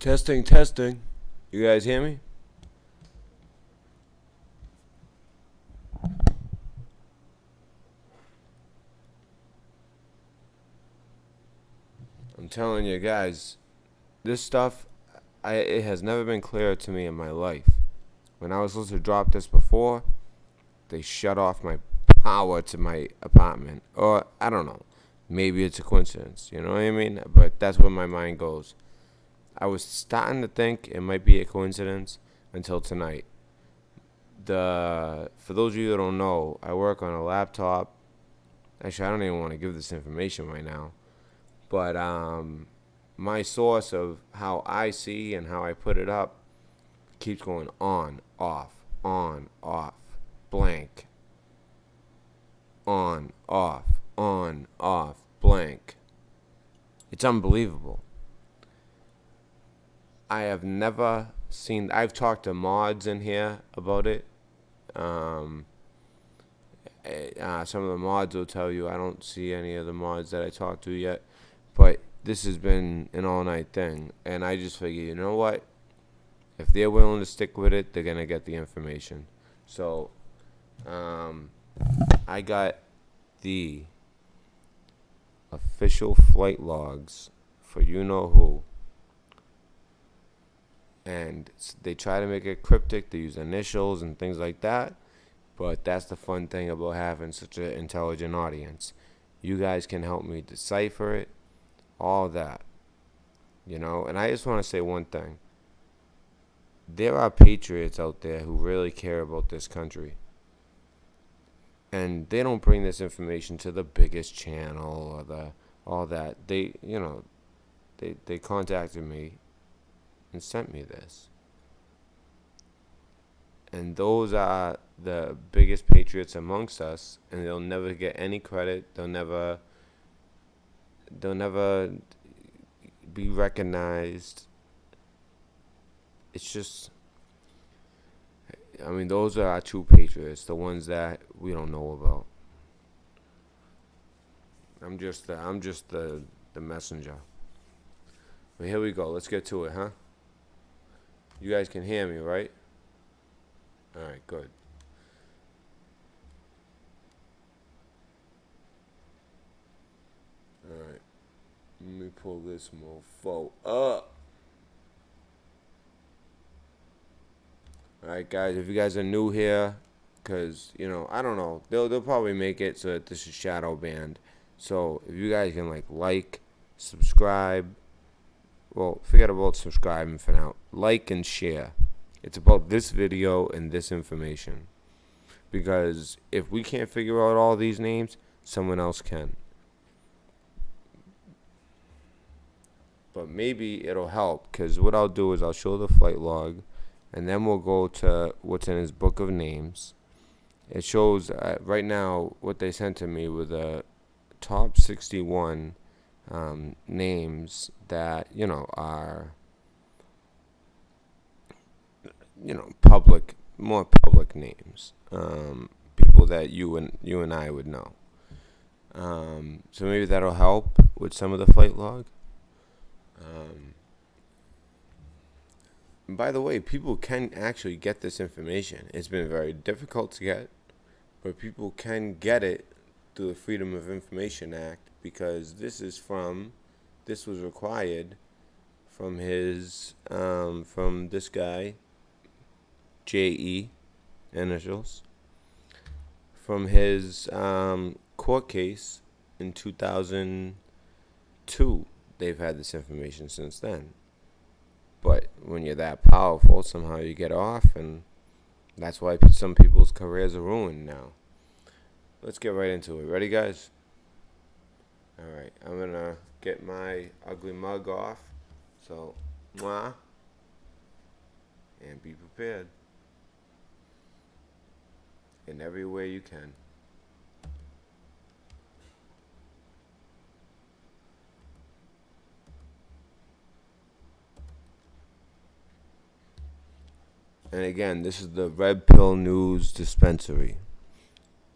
Testing, testing. You guys hear me? I'm telling you guys, this stuff, it has never been clearer to me in my life. When I was supposed to drop this before, they shut off my power to my apartment. Or, I don't know. Maybe it's a coincidence, you know what I mean? But that's where my mind goes. I was starting to think it might be a coincidence until tonight. For those of you that don't know, I work on a laptop. Actually, I don't even want to give this information right now. But my source of how I see and how I put it up keeps going on, off, blank, on, off, blank. It's unbelievable. I have never seen. I've talked to mods in here about it. Some of the mods will tell you I don't see any of the mods that I talked to yet. But this has been an all-night thing. And I just figure, you know what? If they're willing to stick with it, they're going to get the information. So, I got the official flight logs for you-know-who. And they try to make it cryptic. They use initials and things like that. But that's the fun thing about having such an intelligent audience. You guys can help me decipher it. All that. You know? And I just want to say one thing. There are patriots out there who really care about this country. And they don't bring this information to the biggest channel or all that. They contacted me and sent me this. And those are the biggest patriots amongst us, and they'll never get any credit. They'll never be recognized. It's just, I mean, those are our true patriots, the ones that we don't know about. I'm just the messenger. But here we go. Let's get to it, huh? You guys can hear me, right? All right, good. All right. Let me pull this mofo up. Alright, guys, if you guys are new here, because, I don't know, they'll probably make it so that this is shadow banned. So, if you guys can, subscribe, well, forget about subscribing for now. Like and share. It's about this video and this information. Because if we can't figure out all these names, someone else can. But maybe it'll help, because what I'll do is I'll show the flight log, and then we'll go to what's in his book of names. It shows right now what they sent to me with the top 61 names that, are, more public names. People that you and I would know. So maybe that'll help with some of the flight log. By the way, people can actually get this information. It's been very difficult to get, but people can get it through the Freedom of Information Act, because this was required from from this guy, J.E. initials, from his court case in 2002. They've had this information since then. But when you're that powerful, somehow you get off, and that's why some people's careers are ruined now. Let's get right into it. Ready, guys? All right, I'm going to get my ugly mug off. So, mwah, and be prepared in every way you can. And again, this is the Red Pill News Dispensary.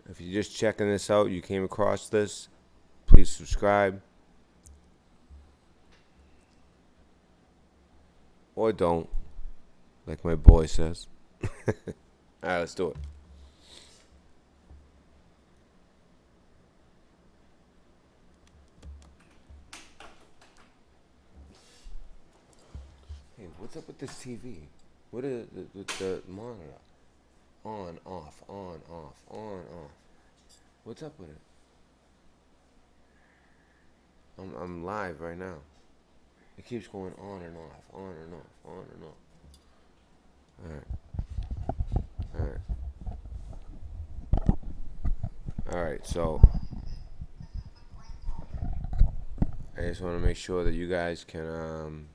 If you're just checking this out, you came across this, please subscribe. Or don't, like my boy says. Alright, let's do it. Hey, what's up with this TV? What is the monitor? On, off, on, off, on, off. What's up with it? I'm live right now. It keeps going on and off, on and off, on and off. Alright. Alright, so I just want to make sure that you guys can,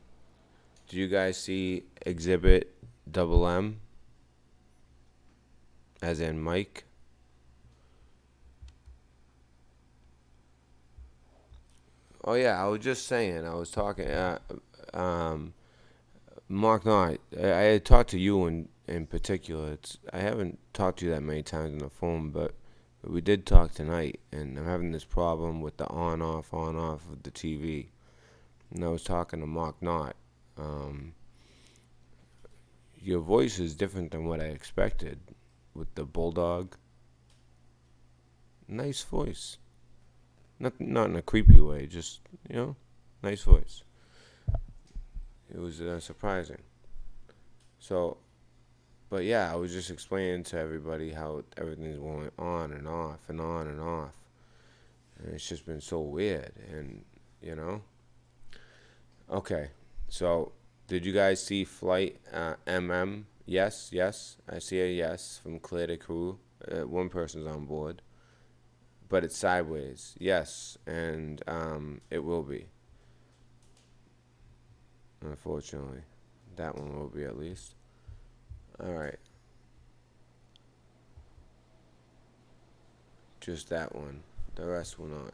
do you guys see Exhibit double M? As in Mike? Oh yeah, I was just saying, I was talking, Mark, no, I had talked to you in particular. I haven't talked to you that many times on the phone, but we did talk tonight, and I'm having this problem with the on off of the TV. And I was talking to Mark Knott. Um, your voice is different than what I expected with the bulldog. Nice voice. Not in a creepy way, just, nice voice. It was surprising. So, but yeah, I was just explaining to everybody how everything's going on and off and on and off. And it's just been so weird. And, Okay, so did you guys see Flight MM? Yes, yes. I see a yes from Clear to Crew. One person's on board. But it's sideways. Yes, and it will be. Unfortunately. That one will be at least. Alright. Just that one. The rest will not.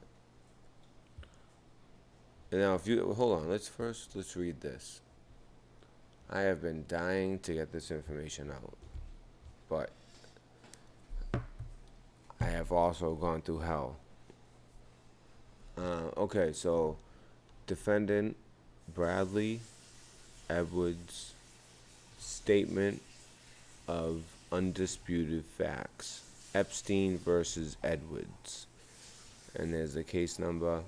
And now, if you hold on, let's read this. I have been dying to get this information out, but I have also gone through hell. Okay, so defendant Bradley Edwards' statement of undisputed facts. Epstein versus Edwards. And there's the case number.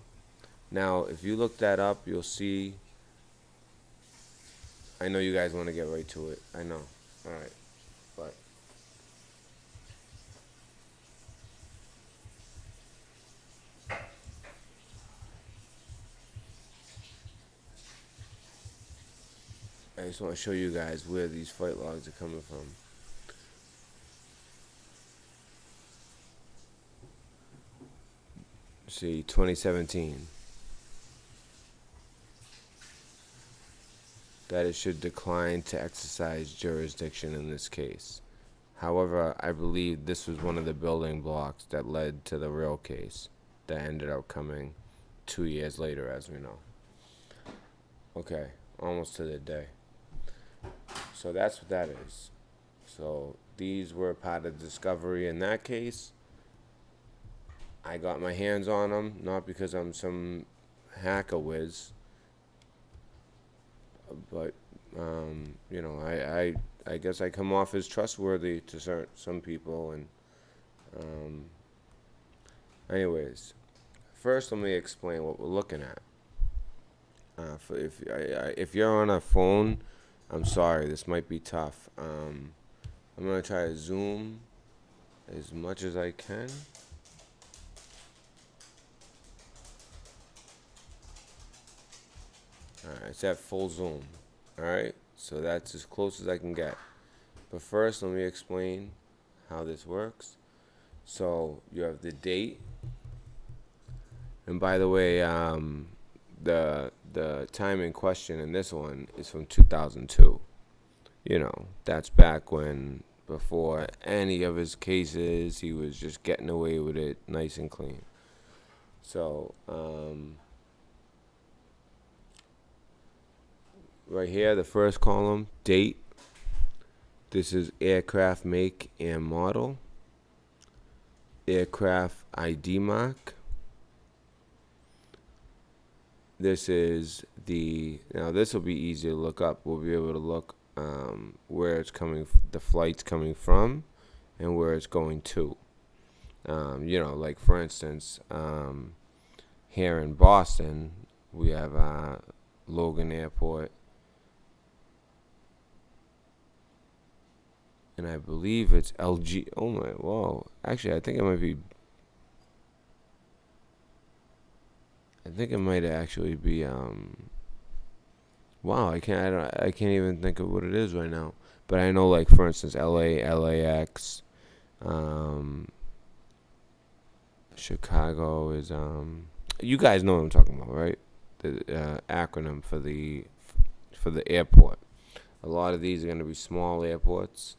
Now, if you look that up, you'll see. I know you guys want to get right to it. I know. Alright. But I just want to show you guys where these flight logs are coming from. See, 2017. That it should decline to exercise jurisdiction in this case. However, I believe this was one of the building blocks that led to the real case that ended up coming 2 years later, as we know. Okay, almost to the day. So that's what that is. So these were part of discovery in that case. I got my hands on them, not because I'm some hacker whiz, but I guess I come off as trustworthy to some people, and anyways, first let me explain what we're looking at. If you're on a phone, I'm sorry, this might be tough. I'm gonna try to zoom as much as I can. Alright, it's at full zoom. Alright, so that's as close as I can get. But first, let me explain how this works. So, you have the date. And by the way, the time in question in this one is from 2002. That's back when, before any of his cases, he was just getting away with it nice and clean. So, right here, the first column, date. This is aircraft make and model. Aircraft ID mark. This is now this will be easy to look up. We'll be able to look where it's coming, the flight's coming from, and where it's going to. Like for instance, here in Boston, we have Logan Airport, and I believe it's LG. Oh my, whoa! Actually, I think it might be. I think it might actually be. Wow, I can't even think of what it is right now. But I know, like for instance, LA, LAX, um, Chicago is. You guys know what I'm talking about, right? The acronym for the airport. A lot of these are going to be small airports,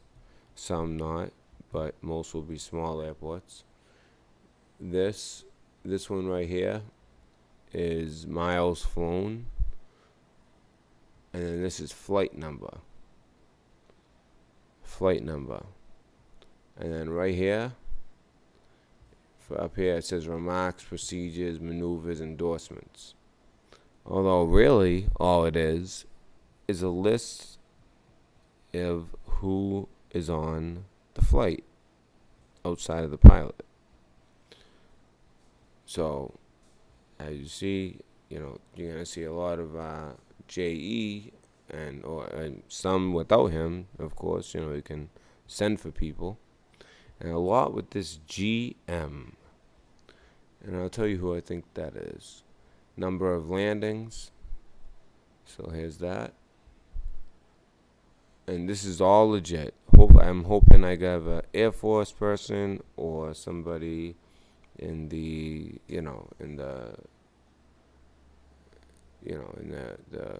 some not, but most will be small airports. This this one right here is miles flown, and then this is flight number, and then right here, for up here it says remarks, procedures, maneuvers, endorsements. Although really all it is a list of who is on the flight outside of the pilot. So as you see, you're gonna see a lot of JE and some without him, of course. You can send for people, and a lot with this GM. And I'll tell you who I think that is. Number of landings. So here's that. And this is all legit. I'm hoping I have an Air Force person or somebody in the the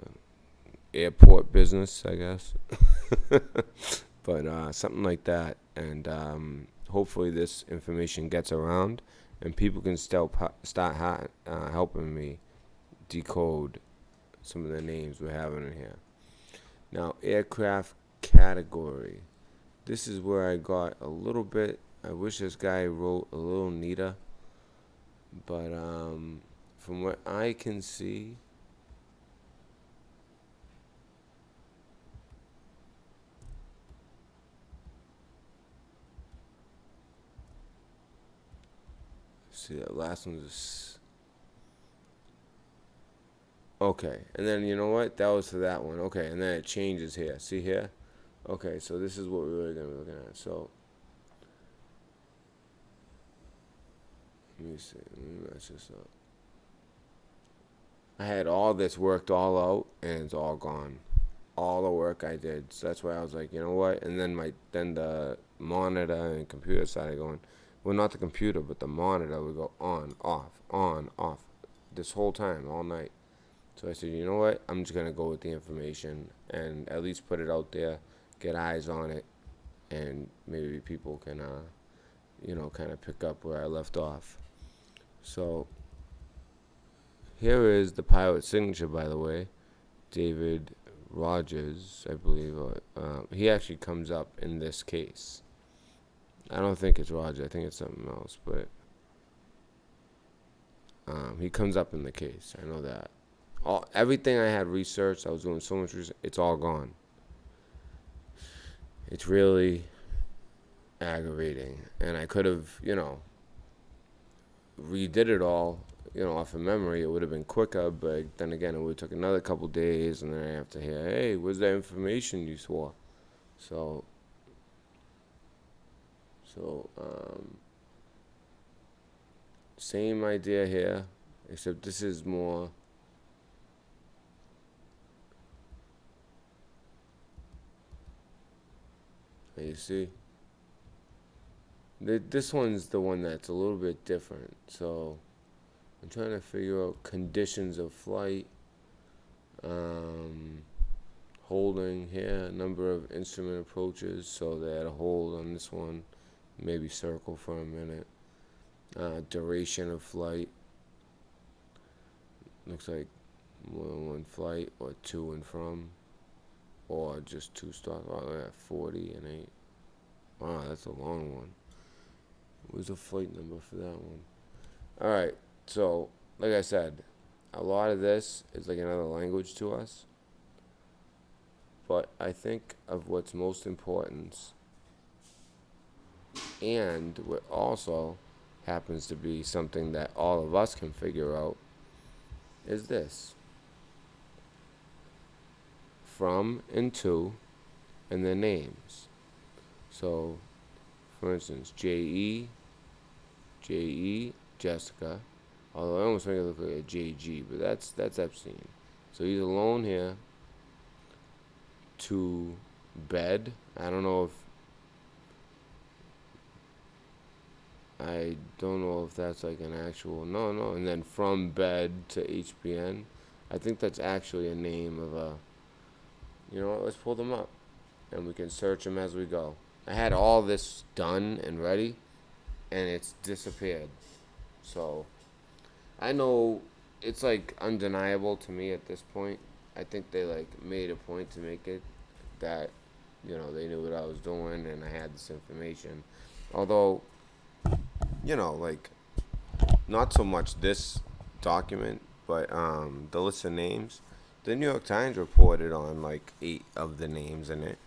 airport business, I guess. But something like that, and hopefully this information gets around, and people can start helping me decode some of the names we're having in here. Now, aircraft category. This is where I got a little bit. I wish this guy wrote a little neater, but from what I can see, see that last one's okay. And then you know what? That was for that one. Okay, and then it changes here. See here? Okay, so this is what we're really gonna be looking at. So let me see. Let me match this up. I had all this worked all out, and it's all gone. All the work I did. So that's why I was like, you know what? And then the monitor and computer started going. Well, not the computer, but the monitor would go on, off, this whole time, all night. So I said, you know what? I'm just gonna go with the information and at least put it out there, get eyes on it, and maybe people can, kind of pick up where I left off. So here is the pilot signature, by the way, David Rogers, I believe. He actually comes up in this case. I don't think it's Roger. I think it's something else, but he comes up in the case. I know that. Everything I had researched, I was doing so much research. It's all gone. It's really aggravating, and I could have, redid it all, off of memory. It would have been quicker, but then again, it would have took another couple days, and then I have to hear, hey, where's that information you swore? So, same idea here, except this is more. You see, this one's the one that's a little bit different. So I'm trying to figure out conditions of flight. Holding here, number of instrument approaches. So they had a hold on this one. Maybe circle for a minute. Duration of flight. Looks like more than one flight, or to and from, or just two stops. Oh, yeah, 40 and 8. Wow, that's a long one. What's the flight number for that one? Alright, so, like I said, a lot of this is like another language to us. But I think of what's most important, and what also happens to be something that all of us can figure out, is this: from and to, and their names. So, for instance, J.E., Jessica. Although I almost make it look like a J.G., but that's Epstein. So he's alone here. To bed. I don't know if that's like an actual no. And then from bed to HPN. I think that's actually a name of a. You know what? Let's pull them up, and we can search them as we go. I had all this done and ready, and it's disappeared. So I know it's like undeniable to me at this point. I think they like made a point to make it that they knew what I was doing and I had this information. Although, like not so much this document, but the list of names. The New York Times reported on like 8 of the names in it.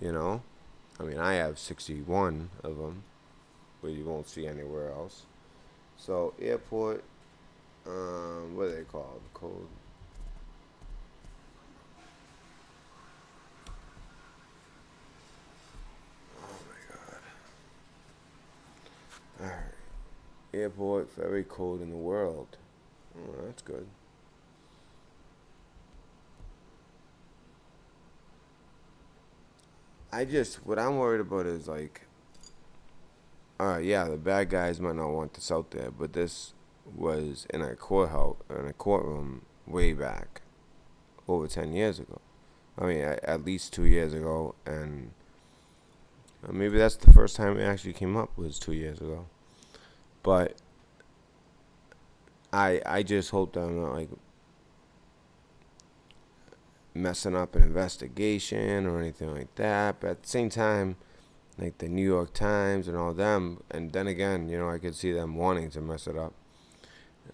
You know, I mean, I have 61 of them, but you won't see anywhere else. So airport, what are they called? Code. Oh my God. All right. Airport ferry code in the world. Oh, that's good. What I'm worried about is like, all right, yeah, the bad guys might not want this out there, but this was in a courtroom way back, over 10 years ago. I mean, at least 2 years ago, and maybe that's the first time it actually came up was 2 years ago. But I just hope that I'm not like messing up an investigation or anything like that. But at the same time, like the New York Times and all them, and then again, I could see them wanting to mess it up.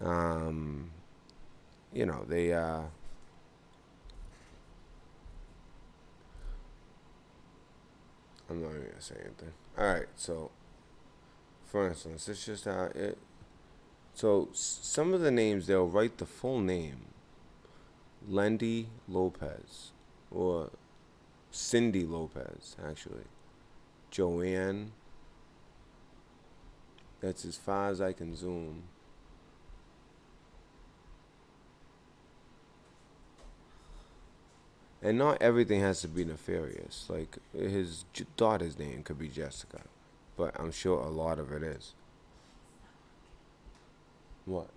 Um, they I'm not even gonna say anything. All right, so for instance, it's just how it. So some of the names they'll write the full name, Lendy Lopez, or Cindy Lopez, actually. Joanne. That's as far as I can zoom. And not everything has to be nefarious. Like his daughter's name could be Jessica, but I'm sure a lot of it is. What?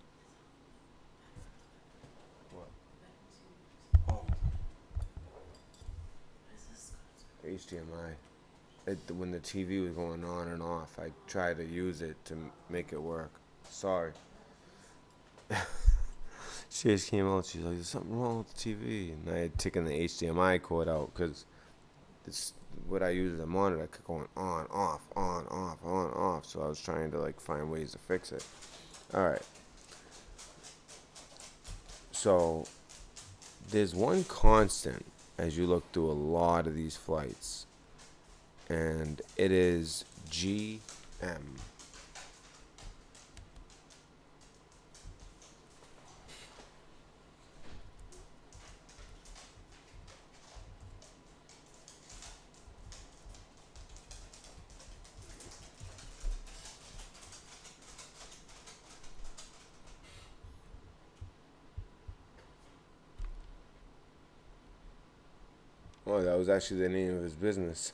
What? Oh, HDMI. When the TV was going on and off, I tried to use it to make it work. Sorry. She just came out. She's like, "There's something wrong with the TV," and I had taken the HDMI cord out because it's what I use as a monitor. I kept going on, off, on, off, on, off. So I was trying to like find ways to fix it. All right. So there's one constant as you look through a lot of these flights, and it is GM. Oh, that was actually the name of his business.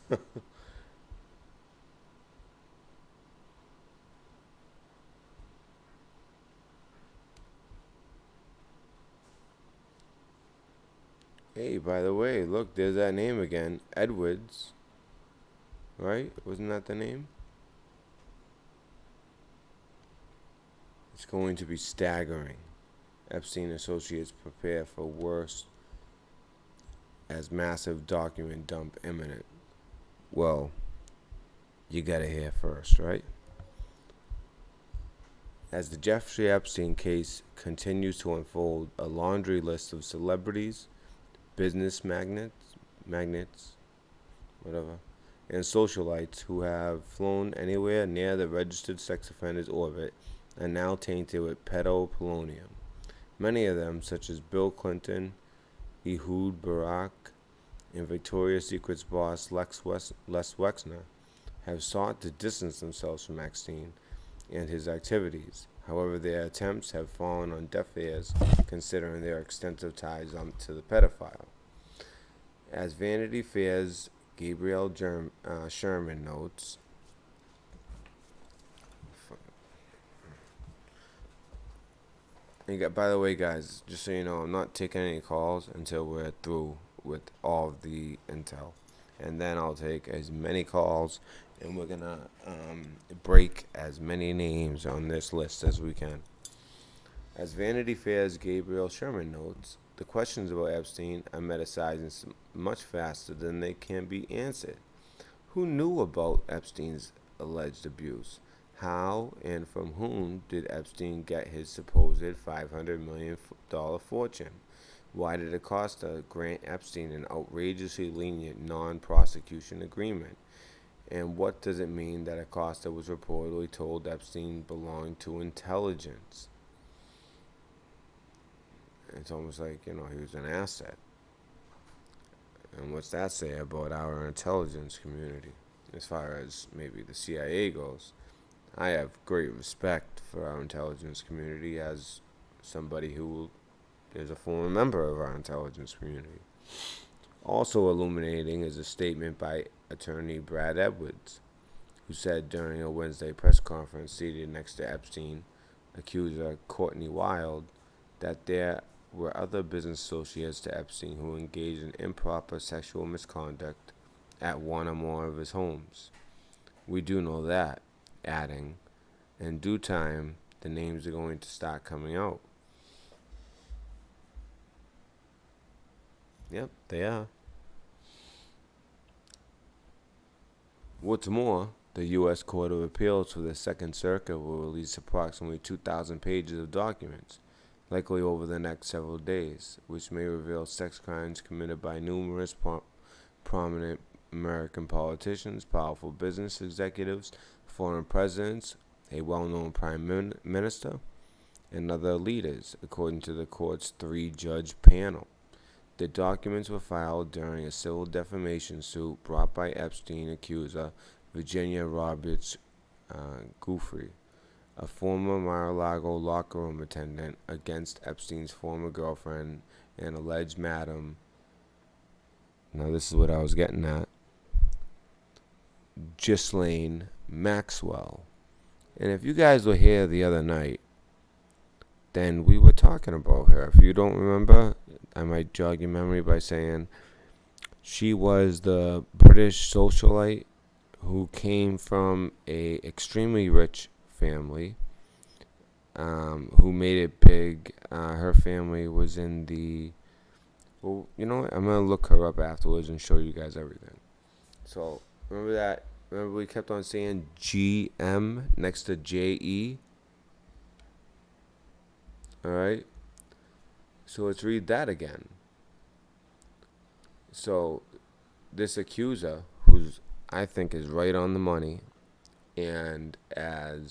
Hey, by the way, look, there's that name again. Edwards, right? Wasn't that the name? It's going to be staggering. Epstein Associates prepare for worse as massive document dump imminent. Well, you gotta hear first, right? As the Jeffrey Epstein case continues to unfold, a laundry list of celebrities, business magnates, whatever, and socialites who have flown anywhere near the registered sex offender's orbit are now tainted with pedopolonium. Many of them, such as Bill Clinton, Ehud Barak, and Victoria's Secret's boss Les Wexner, have sought to distance themselves from Epstein and his activities. However, their attempts have fallen on deaf ears, considering their extensive ties to the pedophile. As Vanity Fair's Gabriel Sherman notes, by the way, guys, just so you know, I'm not taking any calls until we're through with all of the intel. And then I'll take as many calls, and we're going to break as many names on this list as we can. As Vanity Fair's Gabriel Sherman notes, the questions about Epstein are metasizing much faster than they can be answered. Who knew about Epstein's alleged abuse? How and from whom did Epstein get his supposed $500 million fortune? Why did Acosta grant Epstein an outrageously lenient non-prosecution agreement? And what does it mean that Acosta was reportedly told Epstein belonged to intelligence? It's almost like, he was an asset. And what's that say about our intelligence community? As far as maybe the CIA goes, I have great respect for our intelligence community as somebody who is a former member of our intelligence community. Also illuminating is a statement by attorney Brad Edwards, who said during a Wednesday press conference seated next to Epstein accuser Courtney Wild that there were other business associates to Epstein who engaged in improper sexual misconduct at one or more of his homes. We do know that, adding, in due time, the names are going to start coming out. Yep, they are. What's more, the U.S. Court of Appeals for the Second Circuit will release approximately 2,000 pages of documents, likely over the next several days, which may reveal sex crimes committed by numerous prominent American politicians, powerful business executives, foreign presidents, a well-known prime minister, and other leaders, according to the court's 3-judge panel. The documents were filed during a civil defamation suit brought by Epstein accuser Virginia Roberts Giuffre, a former Mar-a-Lago locker room attendant, against Epstein's former girlfriend and alleged madam. Now this is what I was getting at. Ghislaine Maxwell. And if you guys were here the other night, then we were talking about her. If you don't remember, I might jog your memory by saying she was the British socialite who came from a extremely rich family, who made it big. Her family was in the... Well, you know what? I'm going to look her up afterwards and show you guys everything. So, remember that? Remember we kept on saying GM next to JE? Alright? So let's read that again. So, this accuser, who's I think is right on the money, and to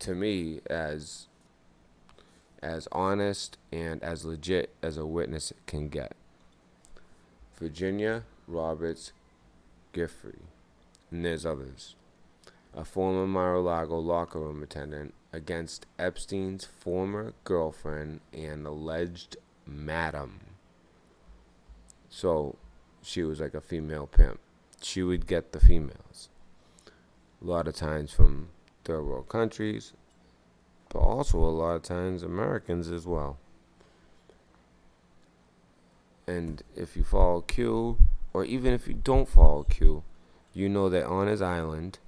me, as honest and as legit as a witness can get. Virginia Roberts Giuffre, and there's others. A former Mar-a-Lago locker room attendant against Epstein's former girlfriend and alleged madam. So, she was like a female pimp. She would get the females. A lot of times from third world countries, but also a lot of times Americans as well. And if you follow Q, or even if you don't follow Q, you know that on his island,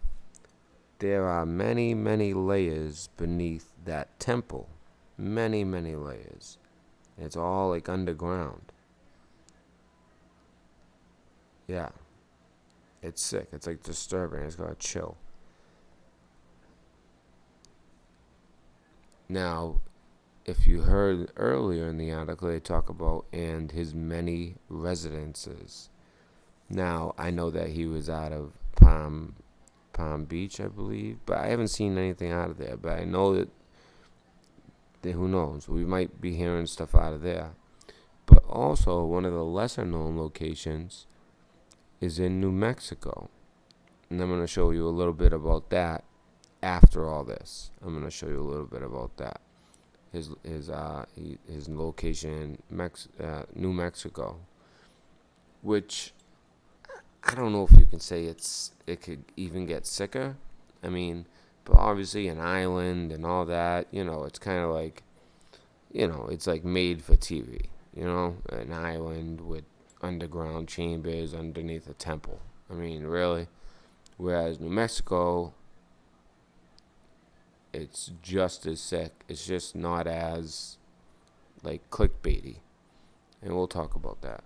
there are many, many layers beneath that temple. Many, many layers. It's all like underground. Yeah. It's sick. It's like disturbing. It's gotta chill. Now, if you heard earlier in the article, they talk about and his many residences. Now, I know that he was out of Palm Beach, I believe, but I haven't seen anything out of there. But I know that who knows, we might be hearing stuff out of there. But also, one of the lesser known locations is in New Mexico. And I'm going to show you a little bit about that after all this. I'm going to show you a little bit about that. His location in New Mexico, which I don't know if you can say it could even get sicker. I mean, but obviously an island and all that, it's kind of like, it's like made for TV. An island with underground chambers underneath a temple. I mean, really. Whereas New Mexico, it's just as sick. It's just not as like clickbaity, and we'll talk about that.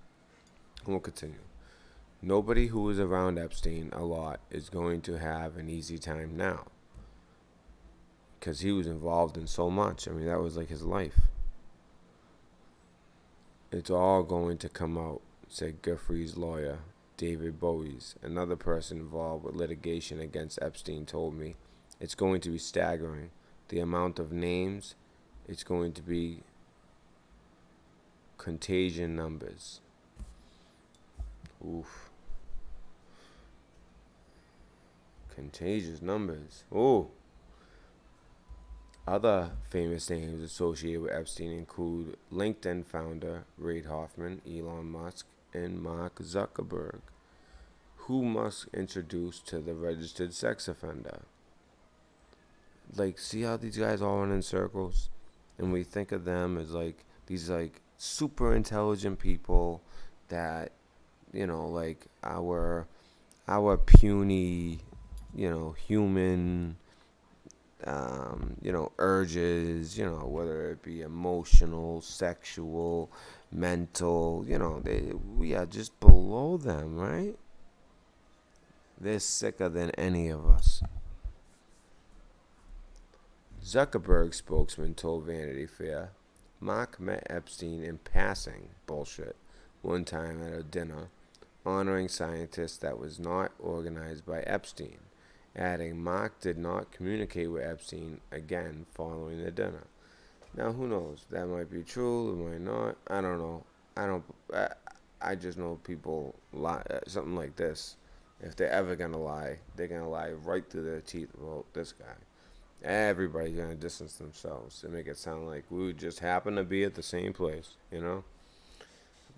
We'll continue. Nobody who was around Epstein a lot is going to have an easy time now, because he was involved in so much. I mean, that was like his life. It's all going to come out, said Guthrie's lawyer, David Bowies. Another person involved with litigation against Epstein told me, it's going to be staggering. The amount of names, it's going to be contagion numbers. Oof. Contagious numbers. Ooh. Other famous names associated with Epstein include LinkedIn founder Reid Hoffman, Elon Musk, and Mark Zuckerberg, who Musk introduced to the registered sex offender. Like, see how these guys all run in circles? And we think of them as like these like super intelligent people that, like our puny, human urges, whether it be emotional, sexual, mental, we are just below them, right? They're sicker than any of us. Zuckerberg spokesman told Vanity Fair, Mark met Epstein in passing, bullshit, one time at a dinner, honoring scientists that was not organized by Epstein, adding Mark did not communicate with Epstein again following the dinner. Now, who knows? That might be true, it might not. I don't know. I just know people lie, something like this. If they're ever going to lie, they're going to lie right through their teeth about this guy. Everybody's going to distance themselves and make it sound like we just happen to be at the same place.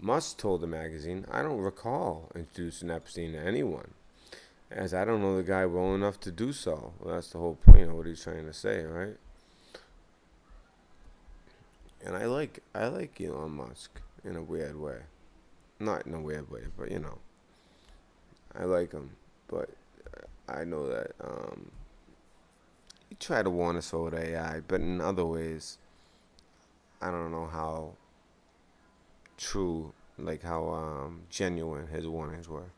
Musk told the magazine, I don't recall introducing Epstein to anyone, as I don't know the guy well enough to do so. Well, that's the whole point of what he's trying to say, right? And I like Elon Musk in a weird way. Not in a weird way, but I like him. But I know that he tried to warn us over AI, but in other ways, I don't know how true, like how genuine his warnings were.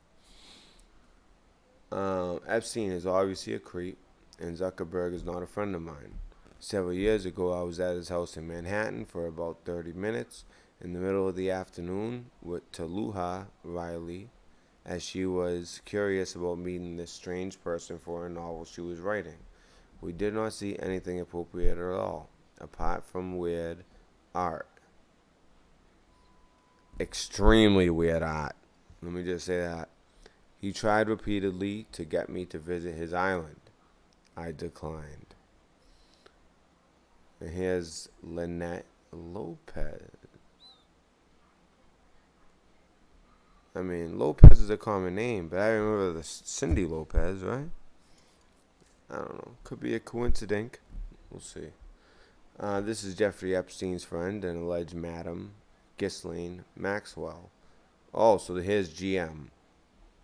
Epstein is obviously a creep, and Zuckerberg is not a friend of mine. Several years ago, I was at his house in Manhattan for about 30 minutes in the middle of the afternoon with Taluha Riley, as she was curious about meeting this strange person for a novel she was writing. We did not see anything appropriate at all, apart from weird art. Extremely weird art. Let me just say that. He tried repeatedly to get me to visit his island. I declined. And here's Lynette Lopez. I mean, Lopez is a common name, but I remember the Cindy Lopez, right? I don't know. Could be a coincidence. We'll see. This is Jeffrey Epstein's friend and alleged Madam Ghislaine Maxwell. Oh, so here's GM.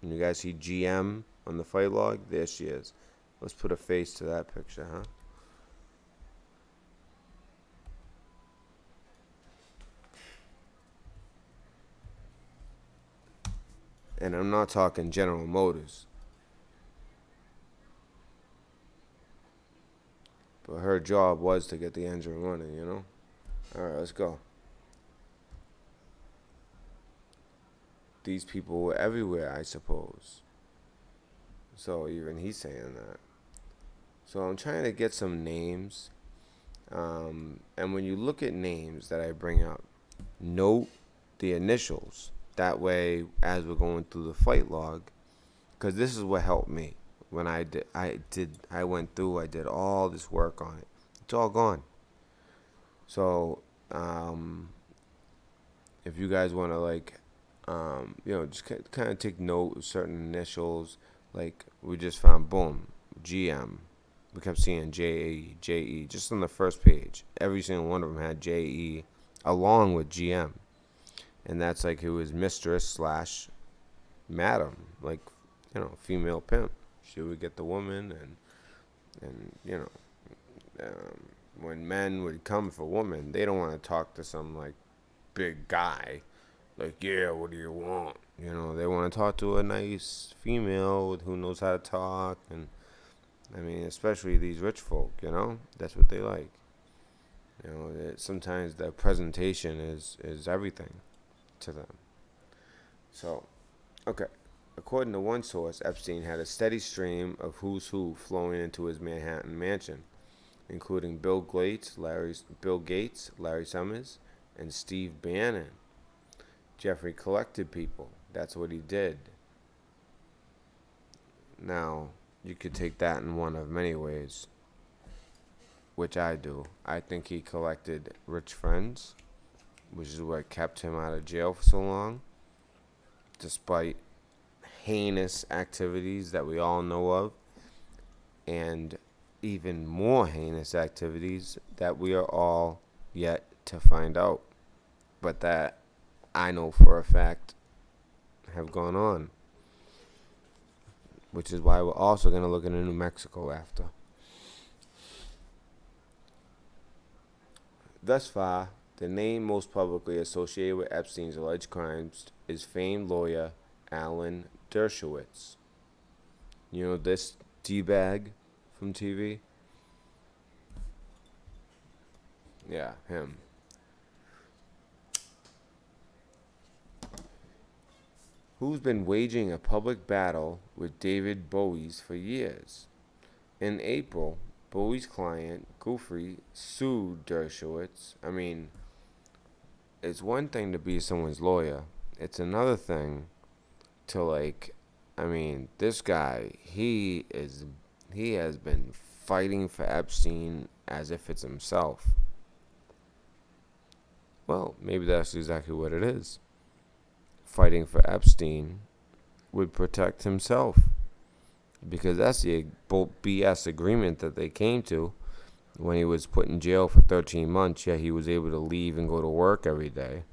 And you guys see GM on the fight log? There she is. Let's put a face to that picture, huh? And I'm not talking General Motors. But her job was to get the engine running, you know? Alright, let's go. These people were everywhere, I suppose. So even he's saying that. So I'm trying to get some names. And when you look at names that I bring up, note the initials. That way, as we're going through the fight log, because this is what helped me when I went through. I did all this work on it. It's all gone. So, if you guys want to just kind of take note of certain initials, like we just found, boom, GM. We kept seeing JE, just on the first page. Every single one of them had JE along with GM. And that's like who is mistress slash madam, like, female pimp. She would get the woman, when men would come for women, they don't want to talk to some like big guy, like, yeah, what do you want? They want to talk to a nice female who knows how to talk, and I mean, especially these rich folk, that's what they like. Sometimes the presentation is everything to them. So, okay. According to one source, Epstein had a steady stream of who's who flowing into his Manhattan mansion, including Bill Gates, Larry Summers, and Steve Bannon. Jeffrey collected people. That's what he did. Now, you could take that in one of many ways, which I do. I think he collected rich friends, which is what kept him out of jail for so long, despite heinous activities that we all know of, and even more heinous activities that we are all yet to find out, but that I know for a fact have gone on, which is why we're also going to look into New Mexico after. Thus far, the name most publicly associated with Epstein's alleged crimes is famed lawyer Alan Dershowitz. You know this D-bag from TV? Yeah, him. Who's been waging a public battle with David Bowie's for years. In April, Bowie's client, Guthrie, sued Dershowitz. I mean, it's one thing to be someone's lawyer. It's another thing to this guy, he has been fighting for Epstein as if it's himself. Well, maybe that's exactly what it is. Fighting for Epstein would protect himself, because that's the BS agreement that they came to when he was put in jail for 13 months. Yeah, he was able to leave and go to work every day.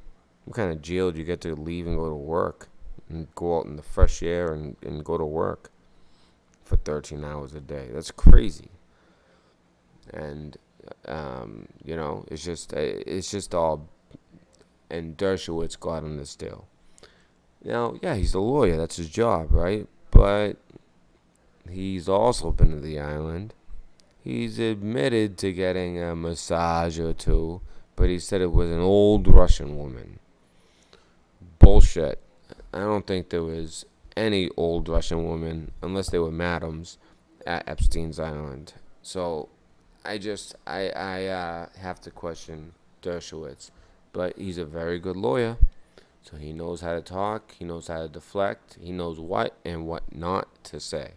What kind of jail do you get to leave and go to work and go out in the fresh air and go to work for 13 hours a day? That's crazy. And it's just all. And Dershowitz got on this deal. Now, yeah, he's a lawyer. That's his job, right? But he's also been to the island. He's admitted to getting a massage or two, but he said it was an old Russian woman. Bullshit. I don't think there was any old Russian woman, unless they were madams, at Epstein's island. So I have to question Dershowitz. But he's a very good lawyer. So he knows how to talk, he knows how to deflect, he knows what and what not to say.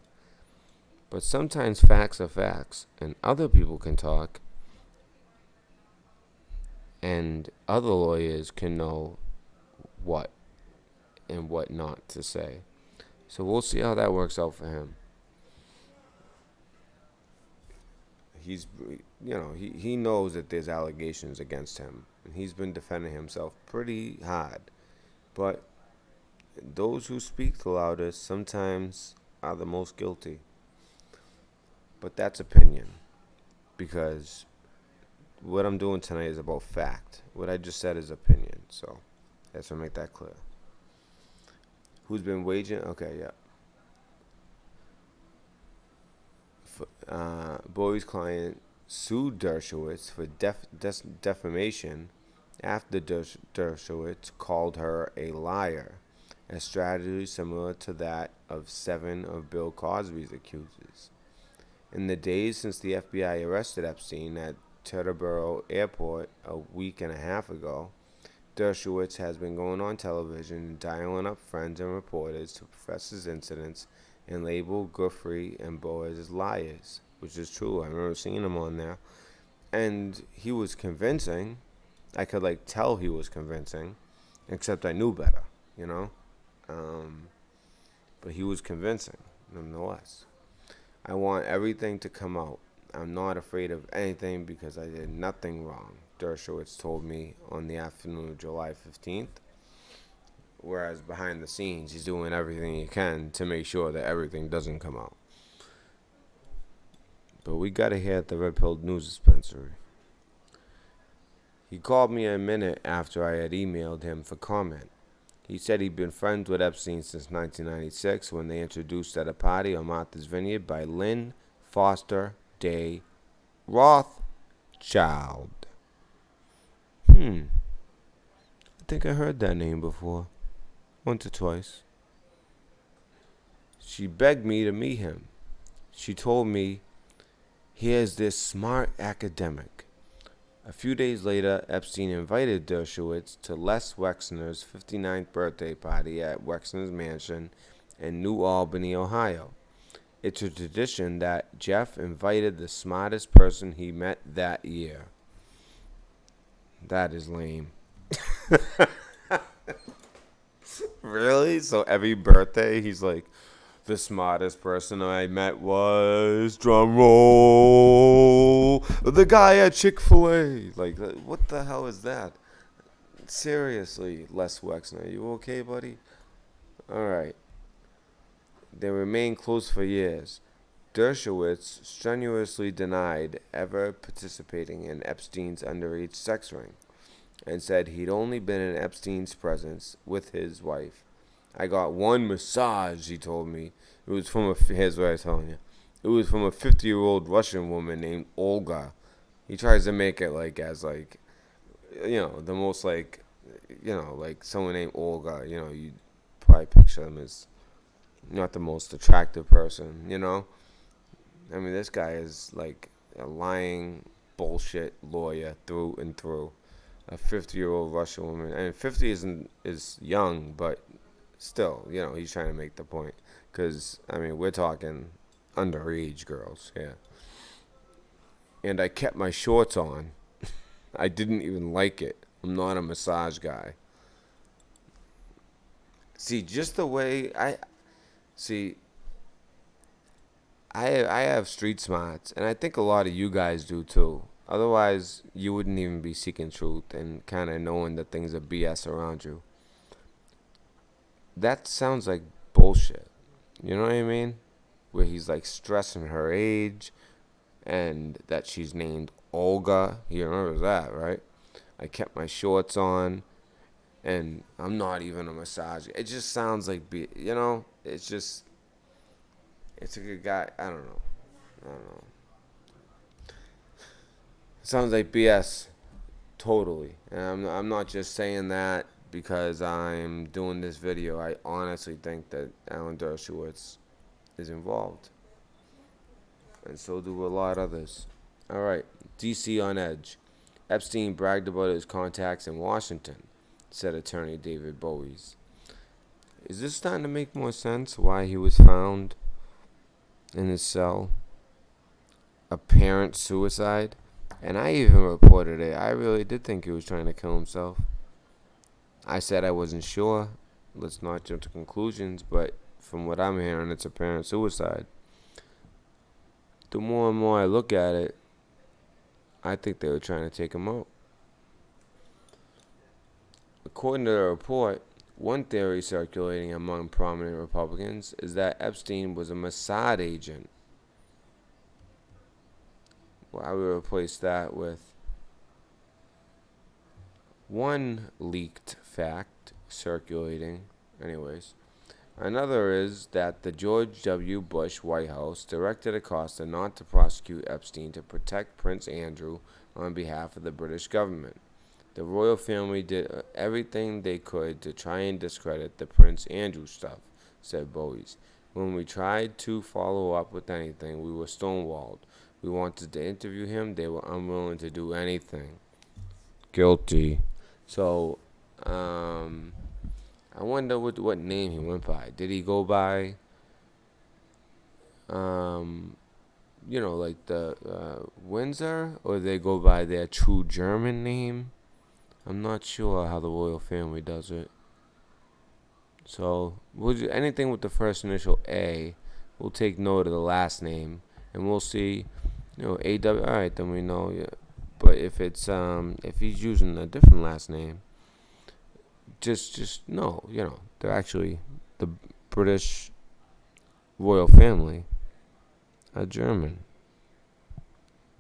But sometimes facts are facts, and other people can talk, and other lawyers can know what and what not to say. So we'll see how that works out for him. He knows that there's allegations against him, and he's been defending himself pretty hard. But those who speak the loudest sometimes are the most guilty. But that's opinion, because what I'm doing tonight is about fact. What I just said is opinion, so that's to make that clear. Who's been waging? Okay, yeah. Bowie's client sued Dershowitz for defamation after Dershowitz called her a liar, a strategy similar to that of 7 of Bill Cosby's accusers. In the days since the FBI arrested Epstein at Teterboro Airport a week and a half ago, Dershowitz has been going on television and dialing up friends and reporters to profess his incidents and label Guthrie and Boaz as liars, which is true. I remember seeing him on there. And he was convincing. I could tell he was convincing, except I knew better, you know? Um, but he was convincing, nonetheless. I want everything to come out. I'm not afraid of anything because I did nothing wrong, Dershowitz told me on the afternoon of July 15th. Whereas behind the scenes, he's doing everything he can to make sure that everything doesn't come out. But we got to hear at the Red Pill News Dispensary. He called me a minute after I had emailed him for comment. He said he'd been friends with Epstein since 1996 when they introduced at a party on Martha's Vineyard by Lynn Foster Day Rothschild. I think I heard that name before. Once or twice. She begged me to meet him. She told me, here's this smart academic. A few days later, Epstein invited Dershowitz to Les Wexner's 59th birthday party at Wexner's mansion in New Albany, Ohio. It's a tradition that Jeff invited the smartest person he met that year. That is lame. Really? So every birthday, he's like, the smartest person I met was, drum roll, the guy at Chick-fil-A. What the hell is that? Seriously, Les Wexner, you okay, buddy? All right. They remained close for years. Dershowitz strenuously denied ever participating in Epstein's underage sex ring and said he'd only been in Epstein's presence with his wife. I got one massage, he told me. It was from here's what I'm telling you. It was from a 50-year-old Russian woman named Olga. He tries to make it the most someone named Olga. You probably picture them as not the most attractive person, I mean, this guy is like a lying bullshit lawyer through and through. A 50-year-old Russian woman. And 50 is young, but still, he's trying to make the point. Because, I mean, we're talking underage girls, yeah. And I kept my shorts on. I didn't even like it. I'm not a massage guy. See, just the way I have street smarts, and I think a lot of you guys do too. Otherwise, you wouldn't even be seeking truth and kind of knowing that things are BS around you. That sounds like bullshit. You know what I mean? Where he's stressing her age and that she's named Olga. He remembers that, right? I kept my shorts on and I'm not even a massage. It just sounds like, it's just, it's a good guy. I don't know. It sounds like BS, totally. And I'm not just saying that because I'm doing this video. I honestly think that Alan Dershowitz is involved. And so do a lot of others. All right, D.C. on edge. Epstein bragged about his contacts in Washington, said attorney David Bowies. Is this starting to make more sense why he was found in his cell? Apparent suicide? And I even reported it. I really did think he was trying to kill himself. I said I wasn't sure. Let's not jump to conclusions, but from what I'm hearing, it's apparent suicide. The more and more I look at it, I think they were trying to take him out. According to the report, one theory circulating among prominent Republicans is that Epstein was a Mossad agent. Well, I would replace that with one leaked fact circulating, anyways, Another is that the George W. Bush White House directed Acosta not to prosecute Epstein to protect Prince Andrew on behalf of the British government. The royal family did everything they could to try and discredit the Prince Andrew stuff, said Bowies. When we tried to follow up with anything, we were stonewalled. We wanted to interview him, they were unwilling to do anything. Guilty. So, um, I wonder what name he went by. Did he go by, um, like the Windsor, or did they go by their true German name? I'm not sure how the royal family does it. So, anything with the first initial A, we'll take note of the last name, and we'll see, AW. All right, then we know. Yeah. But if he's using a different last name, just no, they're actually the British royal family, a German.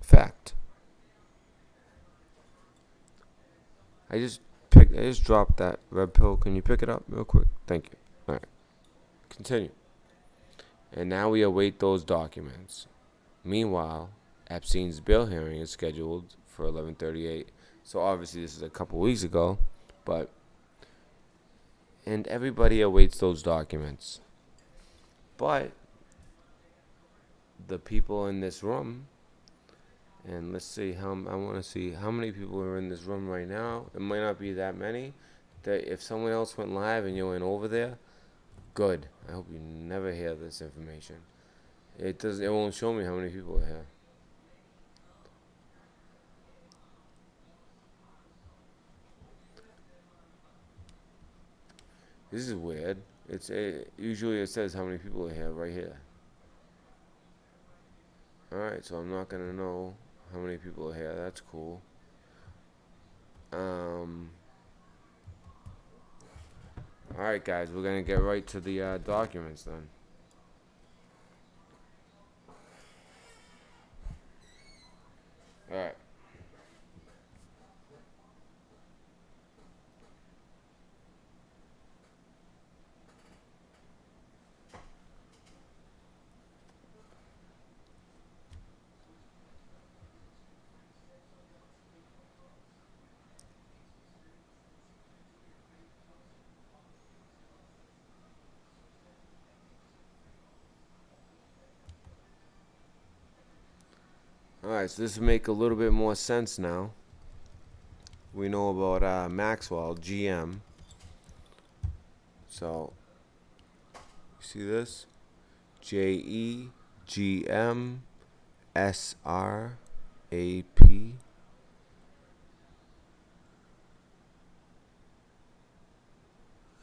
Fact. I just dropped that red pill. Can you pick it up real quick? Thank you. All right, continue. And now we await those documents. Meanwhile, Epstein's bail hearing is scheduled for 11:38. So obviously this is a couple weeks ago, but and everybody awaits those documents. But the people in this room, and let's see how I want to see how many people are in this room right now. It might not be that many. That if someone else went live and you went over there, good. I hope you never hear this information. It does. It won't show me how many people are here. This is weird. Usually it says how many people are here right here. All right, so I'm not gonna know how many people are here. That's cool. Um. All right, guys, we're gonna get right to the documents then. All right. All right, so this will make a little bit more sense now. We know about Maxwell, GM. So, you see this? JEGMSRAP.